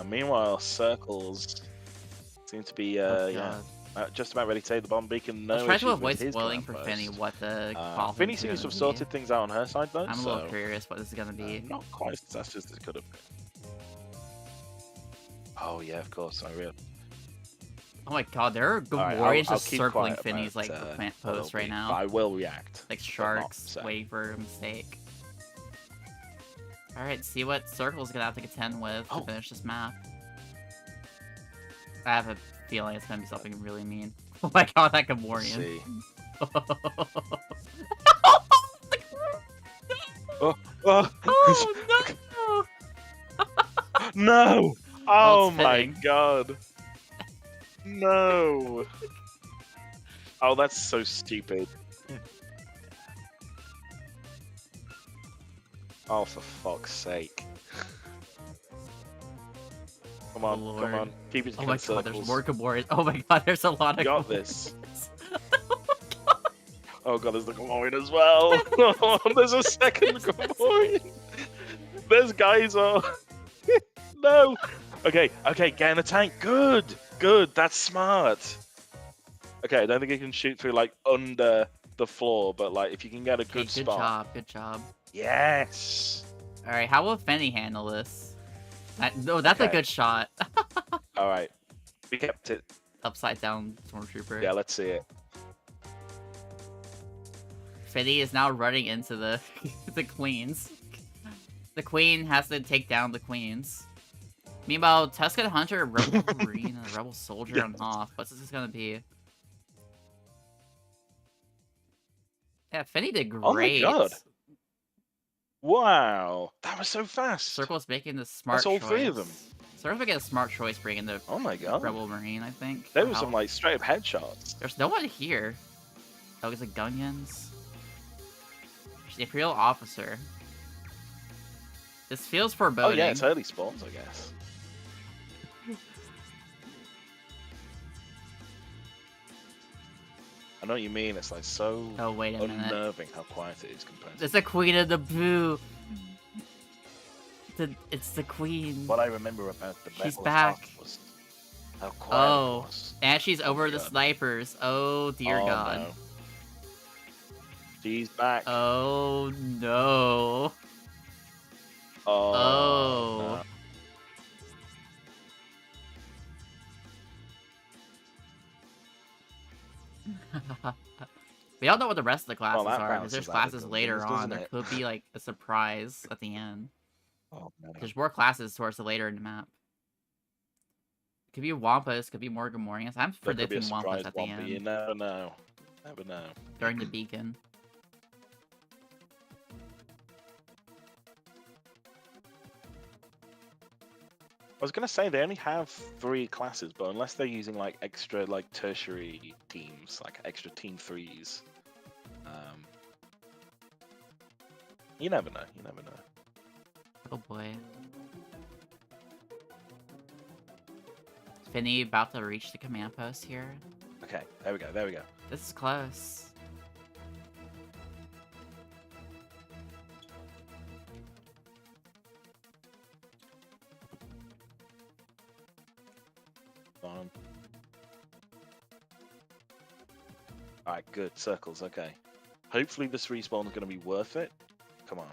Meanwhile, circles seem to be, Oh, God. just about ready to take the bomb beacon. No Let's try to issues with avoid his spoiling for command Finny post. what the boffins Finny are seems to have gonna sorted be. things out on her side, though. I'm a so, little curious what this is going to be. not quite as disastrous as it could have been. Oh, yeah, of course. I real. Oh my god, there are Alright, Gamorreans I'll just keep circling quiet Finny's about, like plant what post it'll right be, now. but I will react. Like but not sharks say. waiting for a mistake. Alright, see what Circle's gonna have to contend with to finish this map. I have a feeling it's gonna be something really mean. Oh my god, that Let's Gamorrean. see. Oh no! No! Oh it's my fitting. god. No. Oh, that's so stupid. Oh, for fuck's sake. Come on, Oh, come Lord. on. Keep it Oh in my god, circles. there's more Gamorreans. Oh my god, there's a lot of You got Gamorreans. this. Oh god, there's the Gamorrean as well. There's a second Gamorrean. There's Geyser. No. Okay, get in the tank. Good. That's smart. Okay, I don't think you can shoot through like under the floor, but like if you can get a good Okay, spot. Good job. Yes. Alright, how will Fenny handle this? No, that's a Okay. good shot. All right. We kept it. Upside down Stormtrooper. Yeah, let's see it. Fenny is now running into the the queens. The queen has to take down the queens. Meanwhile, Tuscan Hunter, Rebel Marine, and Rebel Soldier on Hoth. What's this gonna be? Yeah, Fenny did great. Oh my god. Wow, that was so fast. Circle's making the smart That's all choice. three of them. Circle's making a smart choice bringing the Oh my god. Rebel Marine, I think. There for was some help. like straight up headshots. There's no one here. Oh, it's a Gungans. She's the Imperial Officer. This feels Oh foreboding. yeah, it's early spawns, I guess. I know what you mean. It's like so Oh, wait a minute. unnerving how quiet it is compared to It's the Queen of the Blue. It's the Queen. what I remember about the She's Battle of back. Hoth was How quiet it Oh, was. and she's over the God. snipers. Oh dear Oh, God. no. She's back. Oh no. Oh. Oh. No. We don't know what the rest of the classes that are, because there's balances out the classes later numbers, on. doesn't There it? could be like a surprise at the end. Oh, no. There's more classes towards the later in the map. Could be Wampas, could be more Good Mornings. I'm There could be a predicting surprise Wampas at the one, but you end never know. Never know. during the beacon. I was gonna say they only have 3 classes, but unless they're using like extra like tertiary teams, like extra team 3s, you never know. You never know. Oh boy. Finny about to reach the command post here. Okay, there we go. There we go. This is close. Alright, good. Circles, okay. Hopefully this respawn is going to be worth it. Come on.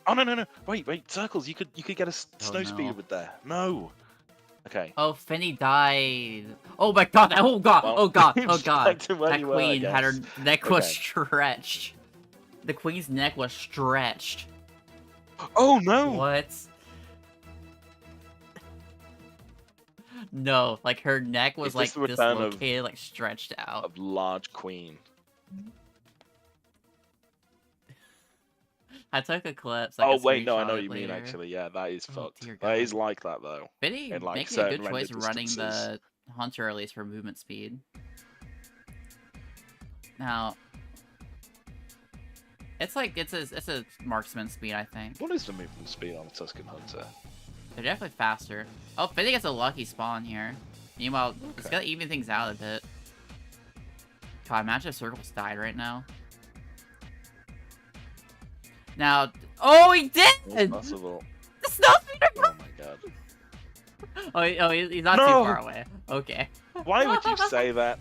Oh, no. Wait. Circles, you could get a snow speeder no. with there. No. Okay. Oh, Finny died. Oh my God! Oh God! Well, Oh God! he Oh was God! back to where That you were, I queen had her guess. neck was Okay. stretched. The queen's neck was stretched. Oh, no! What? No, like her neck was Is like this the return of- dislocated, like stretched out. A large queen. I took a clip. So I Oh, could wait, no, I screenshot know it what you mean, later. actually. Yeah, that is Oh, fucked. dear That is God. like that, though. Finny in, like, making a certain good choice rendered running distances. the hunter at least for movement speed. Now, it's like it's a marksman speed, I think. What is the movement speed on a Tuscan Hunter? They're definitely faster. Oh, Finny gets a lucky spawn here. Meanwhile, it's Okay. gonna even things out a bit. God, imagine if Circles died right now. Now, oh, he did! It's possible. The snow speeder! Oh my god. He's not too No! far away. Okay. Why would you say that?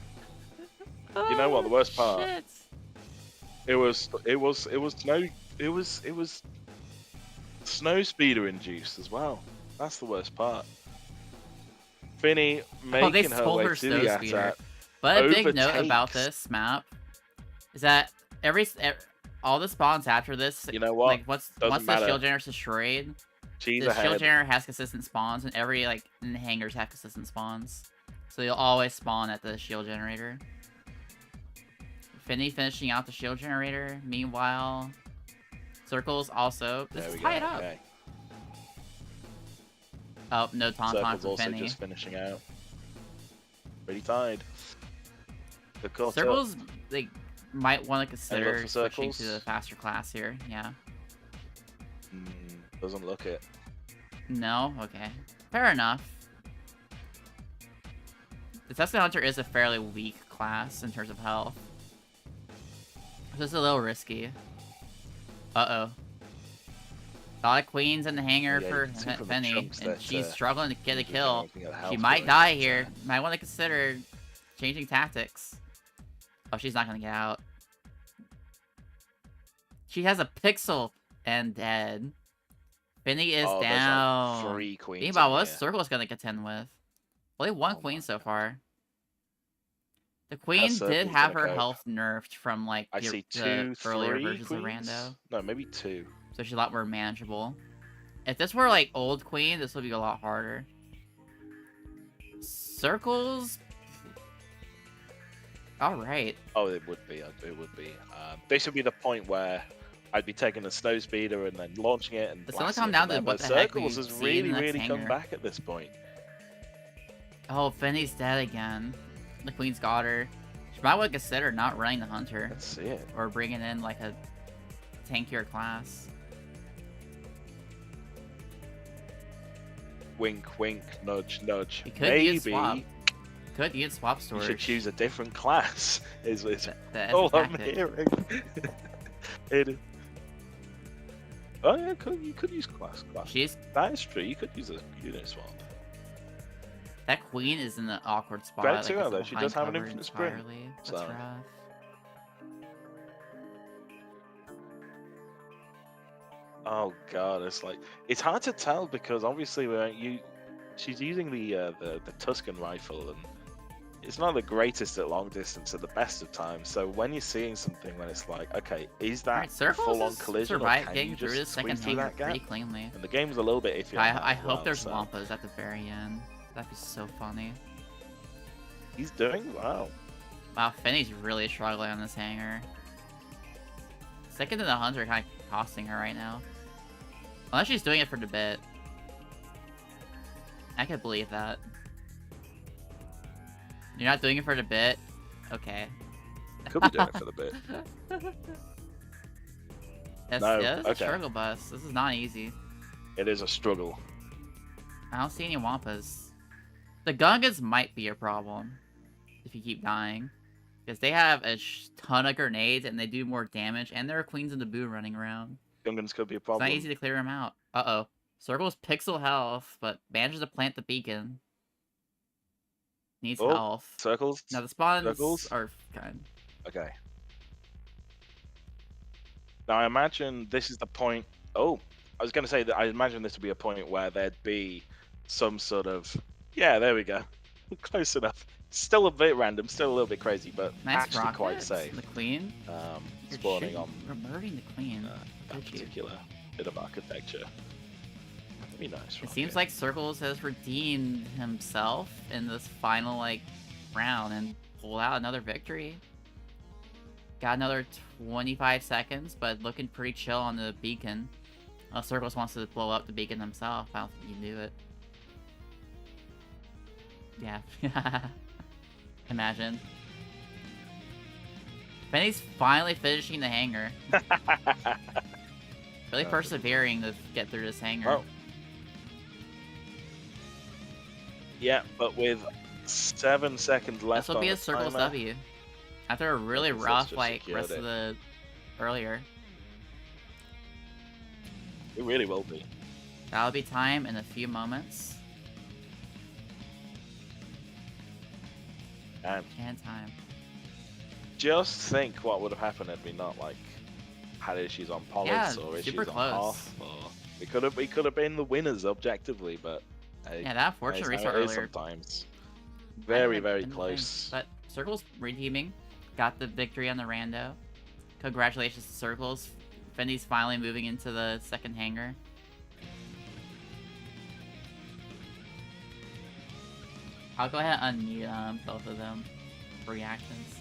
You know what, the worst part- Shit. It was snow speeder induced as well. That's the worst part. Finny Oh, they making her stole way her to the snow speeder. attack. But a big note about overtakes. this map is that all the spawns after this, You know what? like once Doesn't the matter. shield generator's destroyed, She's the shield ahead. generator has consistent spawns, and every and the hangars have consistent spawns. So you'll always spawn at the shield generator. Finny finishing out the shield generator. Meanwhile, Circles also. This There is we go. tied up. Okay. Oh, no tauntaun Circles from also Finny. just finishing out. Pretty tied. Good caught up. Circles, they might want to look consider for switching to Circles. the faster class here. Yeah. Doesn't look it. No? Okay. Fair enough. The Tuscan Hunter is a fairly weak class in terms of health. This is a little risky. Uh-oh. A lot of queens in the hangar Yeah, you for can see from the Penny, chunks and that, she's struggling to get a she's kill. looking at the She health might going die on, here. so- Might want to consider changing tactics. Oh, she's not gonna get out. She has a pixel and dead. Finny is Oh, there's, like, down. 3 queens. Think about in what here. Circle's gonna contend with. Only one Oh queen my so God. far. The queen did Circle's have gonna her cope? health nerfed from like I the, see the 2, earlier 3 versions of queens. Rando, No, maybe 2. so she's a lot more manageable. If this were like old queen, this would be a lot harder. Circles. All right. Oh, it would be. It would be. This would be the point where I'd be taking the snow speeder and then launching it and It's gonna blasting come it down from to there, what but the heck we Circles has see in really, the next really come hangar. back at this point. Oh, Finny's dead again. The queen's got her. She might want to consider not running the hunter Let's see it. or bringing in like a tankier class. Wink, wink, nudge, nudge. You could use Maybe swap. Could use swap you storage. should choose a different class. Is That- as a all I'm tactic. hearing. It. Oh yeah, you could use class. She's That is true. You could use a unit swap. that queen is in an awkward spot. Great like, too, it's though. She behind does have an cover infinite sprint, entirely. That's so- rough. Oh god, it's hard to tell because obviously she's using the Tuscan rifle and it's not the greatest at long distance at the best of times. So when you're seeing something when it's like, okay, is that Alright, Circles full-on is collision or can getting you through just this second squeeze through hanger that gap? pretty cleanly. And the game's a little bit iffy. on that I as hope well, there's so Wampas at the very end. That'd be so funny. He's doing well. Wow, Finney's really struggling on this hanger. Second to the Hunter kind of costing her right now. Unless she's doing it for the bit. I could believe that. You're not doing it for the bit? Okay. Could be doing it for the bit. That's, No, yeah, this is a okay. struggle bus. This is not easy. It is a struggle. I don't see any Wampas. The Gungans might be a problem if you keep dying. Because they have a ton of grenades and they do more damage, and there are Queens in the Boo running around. Gungans could be a It's problem. not easy to clear them out. Uh-oh. Circle's pixel health, but manages to plant the beacon. Needs Oh, health. Circles. Now the spawns Circles. are kind. Okay. Now I imagine this is the point. Oh, I was going to say that I imagine this would be a point where there'd be some sort of. Yeah, there we go. Close enough. Still a bit random, still a little bit crazy, but Nice actually rockets. quite safe. The Queen. You're Spawning shooting- on You're murdering the Queen. that Did you? particular bit of architecture. That'd be nice. It seems like Circles has redeemed himself in this final round and pulled out another victory. Got another 25 seconds, but looking pretty chill on the beacon. Circles wants to blow up the beacon himself. I don't think he knew it. Yeah. Imagine. Benny's finally finishing the hanger. Really persevering to get through this hanger. Oh. Yeah, but with 7 seconds left This will on be the a Circles timer, W. After a really Circles rough, just secured rest it. of the earlier. It really will be. That'll be time in a few moments. And And time. just think what would have happened had we not had issues on Pollids Yeah, or issues super on close. Hoth, or we could have been the winners objectively, but hey, Yeah, that fortune that's restart how it is earlier. sometimes. might have Very, been very the thing. close. But Circles redeeming. Got the victory on the rando. Congratulations to Circles. Fendy's finally moving into the second hanger. I'll go ahead and unmute both of them for reactions.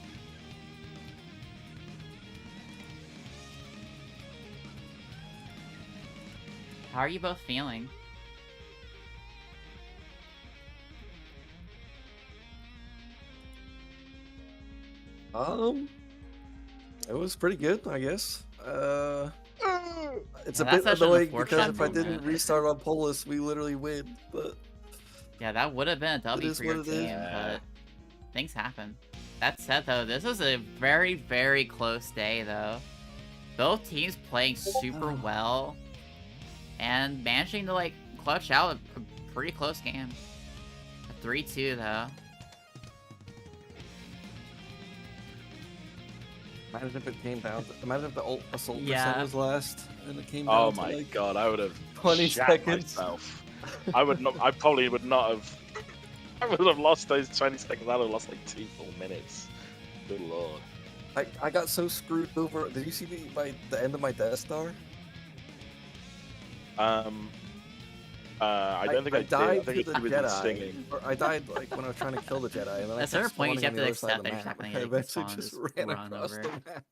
How are you both feeling? It was pretty good, I guess. It's Yeah, a that's bit such an annoying because unfortunate if I didn't moment. restart on Polis, we literally win. But Yeah, that would have been a W is for your what it is. team, but things happen. That said, though, this was a very, very close day, though. Both teams playing super well and managing to clutch out a pretty close game. A 3-2, though. imagine if it came down. Imagine if the assault Yeah. percent was last and it came down Oh to my like god, I would have 20 shat seconds. myself. I would not. I probably would not have. I would have lost those 20 seconds. I'd have lost 2 full minutes. Good lord. I got so screwed over. Did you see the end of my Death Star? I don't think I, did. I died think to it's the with Jedi. singing. Or I died when I was trying to kill the Jedi, and then I At a certain kept point, you spawning just have on to the other accept side that of you're just the not map. gonna I get eventually respawned, just just ran run across over the it. map.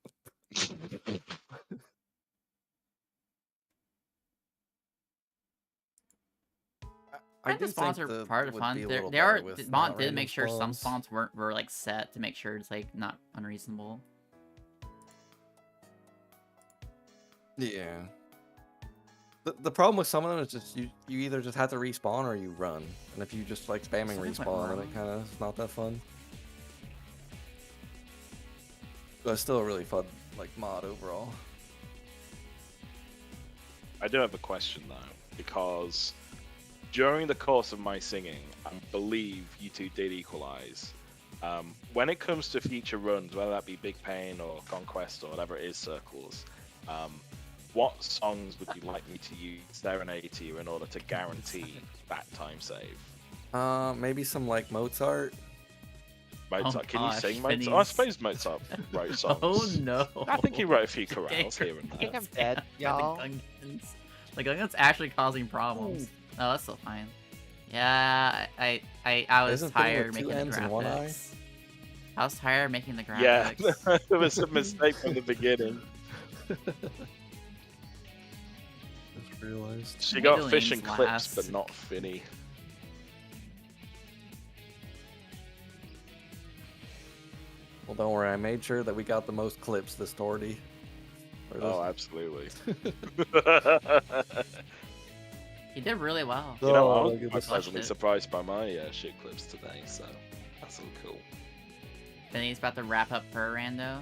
I think the do spawns think are part of would fun. be a There, little there are. better with Mont not did random make sure some spawns. spawns were set to make sure it's not unreasonable. Yeah. The problem with some of them is just you either just have to respawn or you run, and if you just spamming Some things went respawn, then wrong. it kind of is not that fun. But it's still a really fun mod overall. I do have a question though, because during the course of my singing, I believe you two did equalize. When it comes to future runs, whether that be Big Pain or Conquest or whatever it is, Circles, what songs would you like me to use serenade to you in order to guarantee that time save? Maybe some like Mozart. Mozart, can you gosh, sing Mozart? Finney's- Oh, I suppose Mozart wrote songs. Oh no! I think he wrote a few chorales here and I think there. I'm dead, y'all. The Gungans actually causing problems. No, that's still fine. Yeah, I was Isn't Finny tired with two making the N's and one eye? graphics. I was tired making the Yeah, graphics. there was a mistake from the beginning. Just realized. She got Middling's fish and clips, last. but not Finny. Well, don't worry. I made sure that we got the most clips this torty. Or this- Oh, absolutely. He did really well. You know, I Oh, was look at quite this. pleasantly it. surprised by my shit clips today, so that's all cool. Then he's about to wrap up per rando.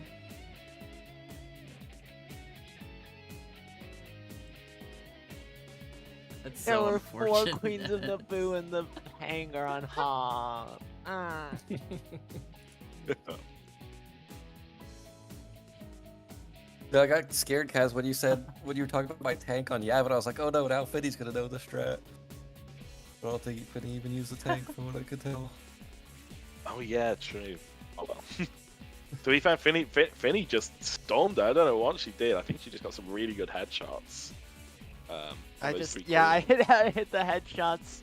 That's There so were 4 unfortunate. queens of Naboo in the hangar on Hoth. Ah. Yeah, I got scared, Kaz, when you said when you were talking about my tank on Yavin. I was like, oh no, now Finny's gonna know the strat. But I don't think Finny even used the tank, from what I could tell. Oh yeah, true. Oh, well. To be fair, Finny just stormed her. I don't know what she did. I think she just got some really good headshots. I those just, three yeah, queens. I hit the headshots,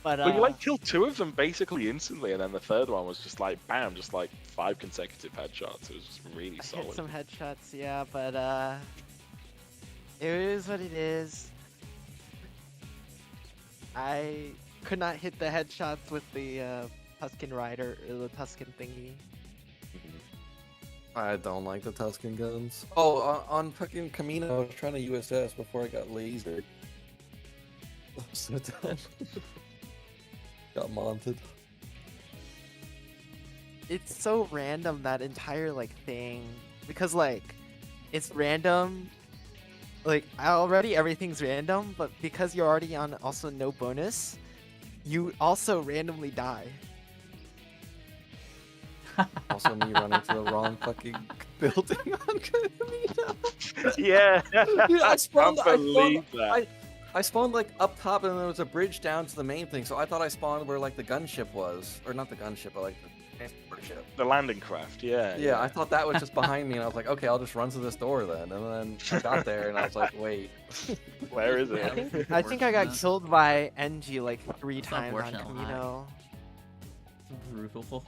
but Well, you like killed 2 of them basically instantly, and then the third one was just like bam, just like 5 consecutive headshots. It was just really I solid. hit some headshots, yeah, but it is what it is. I could not hit the headshots with the Tuscan Rider, or the Tuscan thingy. I don't like the Tuscan guns. Oh, on fucking Camino, I was trying to USS before I got lasered. So dumb. Got mounted. It's so random, that entire like thing, because like it's random, like already everything's random, but because you're already on also no bonus, you also randomly die. Also, me running to the wrong fucking building on Camino. Yeah, Dude, I spawned. can't believe that. I spawned like up top, and there was a bridge down to the main thing. So I thought I spawned where like the gunship was, or not the gunship, but like the transport ship. The landing craft, yeah. Yeah, I thought that was just behind me, and I was like, okay, I'll just run to this door then. And then I got there, and I was like, wait. Where is I it? think I got Unfortunate. killed by NG like 3 It's times on unfortunate, Camino. Brutal.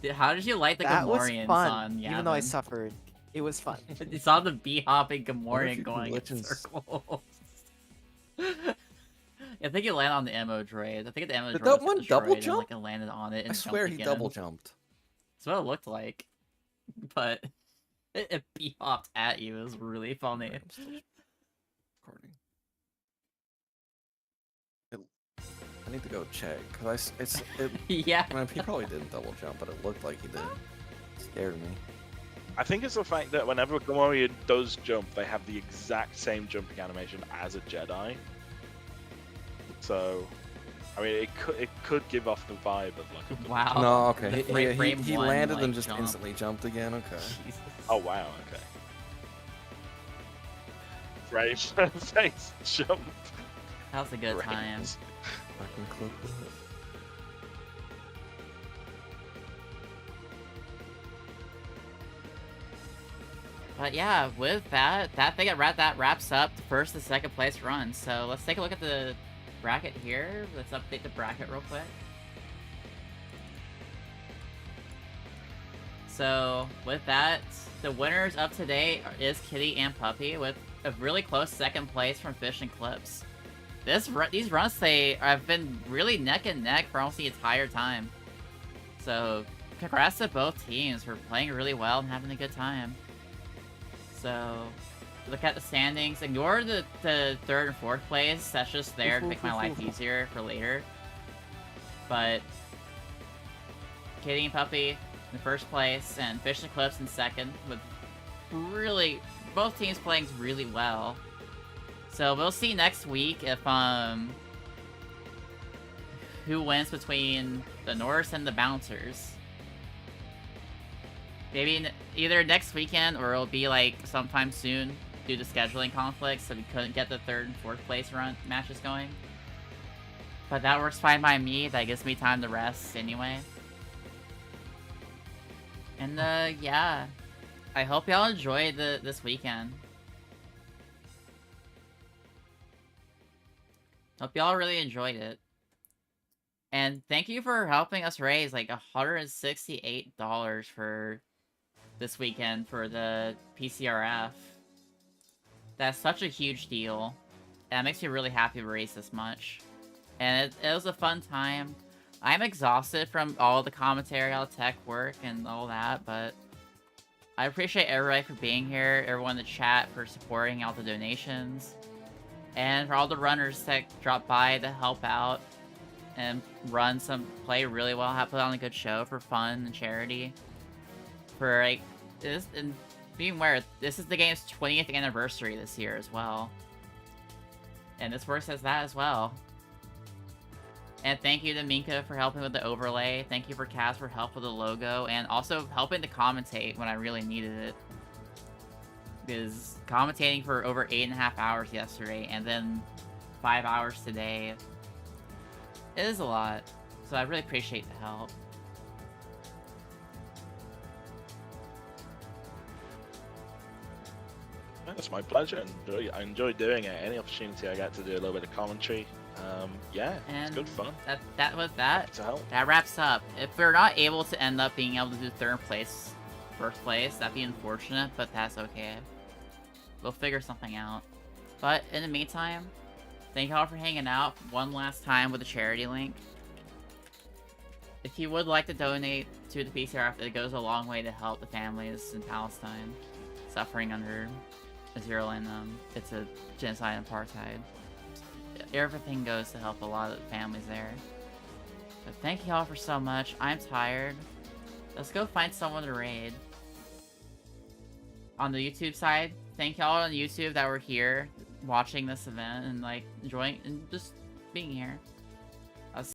Dude, how did you like the That was Gamorreans fun, on Yavin? even though I suffered. It was fun. You saw the bee-hopping Wonder if Gamorrean you can going in glitch in circles. I think it landed on the ammo droid. I think the ammo Did droid that was one destroyed double and, jump? like, it landed on it and I swear jumped he again. double jumped. That's what it looked like. But it bee-hopped at you. It was really funny. I'm still recording. I need to go check because Yeah. I mean, he probably didn't double jump, but it looked like he did. It scared me. I think it's the fact that whenever a Gamorrean does jump, they have the exact same jumping animation as a Jedi. So, I mean, it could give off the vibe of like a Wow. No, okay. The He frame one, landed like, and just jump. instantly jumped again. Okay. Jesus. Oh wow, okay. Frame face jump. That was a good time. Frames. I can clip it. But yeah, with that wraps up the first and second place runs. So let's take a look at the bracket here. Let's update the bracket real quick. So with that, the winners up to date is Kitty and Puppy, with a really close second place from Fish and Clips. These runs, they have been really neck and neck for almost the entire time. So congrats to both teams for playing really well and having a good time. So look at the standings. Ignore the third and fourth place. That's just there to make my life easier for later. But Kitty and Puppy in first place, and Fish and Clips in second, with really, both teams playing really well. So we'll see next week if who wins between the Norse and the Bouncers. Maybe either next weekend or it'll be like sometime soon due to scheduling conflicts, so we couldn't get the 3rd and 4th place run matches going. But that works fine by me. That gives me time to rest anyway. And yeah, I hope y'all enjoyed this weekend. Hope y'all really enjoyed it. And thank you for helping us raise like $168 for this weekend for the PCRF. That's such a huge deal. That makes me really happy to raise this much. And it was a fun time. I'm exhausted from all the commentary, all the tech work, and all that, but I appreciate everybody for being here, everyone in the chat for supporting all the donations, and for all the runners that dropped by to help out and play really well, put on a good show for fun and charity. For like this, and being aware, this is the game's 20th anniversary this year as well, and this works as that as well. And thank you to Minka for helping with the overlay. Thank you for Kaz for help with the logo, and also helping to commentate when I really needed it. Because commentating for over 8.5 hours yesterday, and then 5 hours today, it is a lot. So I really appreciate the help. It's my pleasure. I enjoy doing it. Any opportunity I get to do a little bit of commentary, yeah, And it's good fun. That was that. To help. That wraps up. If we're not able to end up being able to do 3rd place, 1st place, that'd be unfortunate, but that's okay. We'll figure something out. But in the meantime, thank y'all for hanging out one last time with the charity link. If you would like to donate to the PCRF, it goes a long way to help the families in Palestine suffering under Israel, and it's a genocide and apartheid. Everything goes to help a lot of the families there. But thank y'all for so much. I'm tired. Let's go find someone to raid. On the YouTube side, thank y'all on YouTube that were here watching this event and like enjoying and just being here.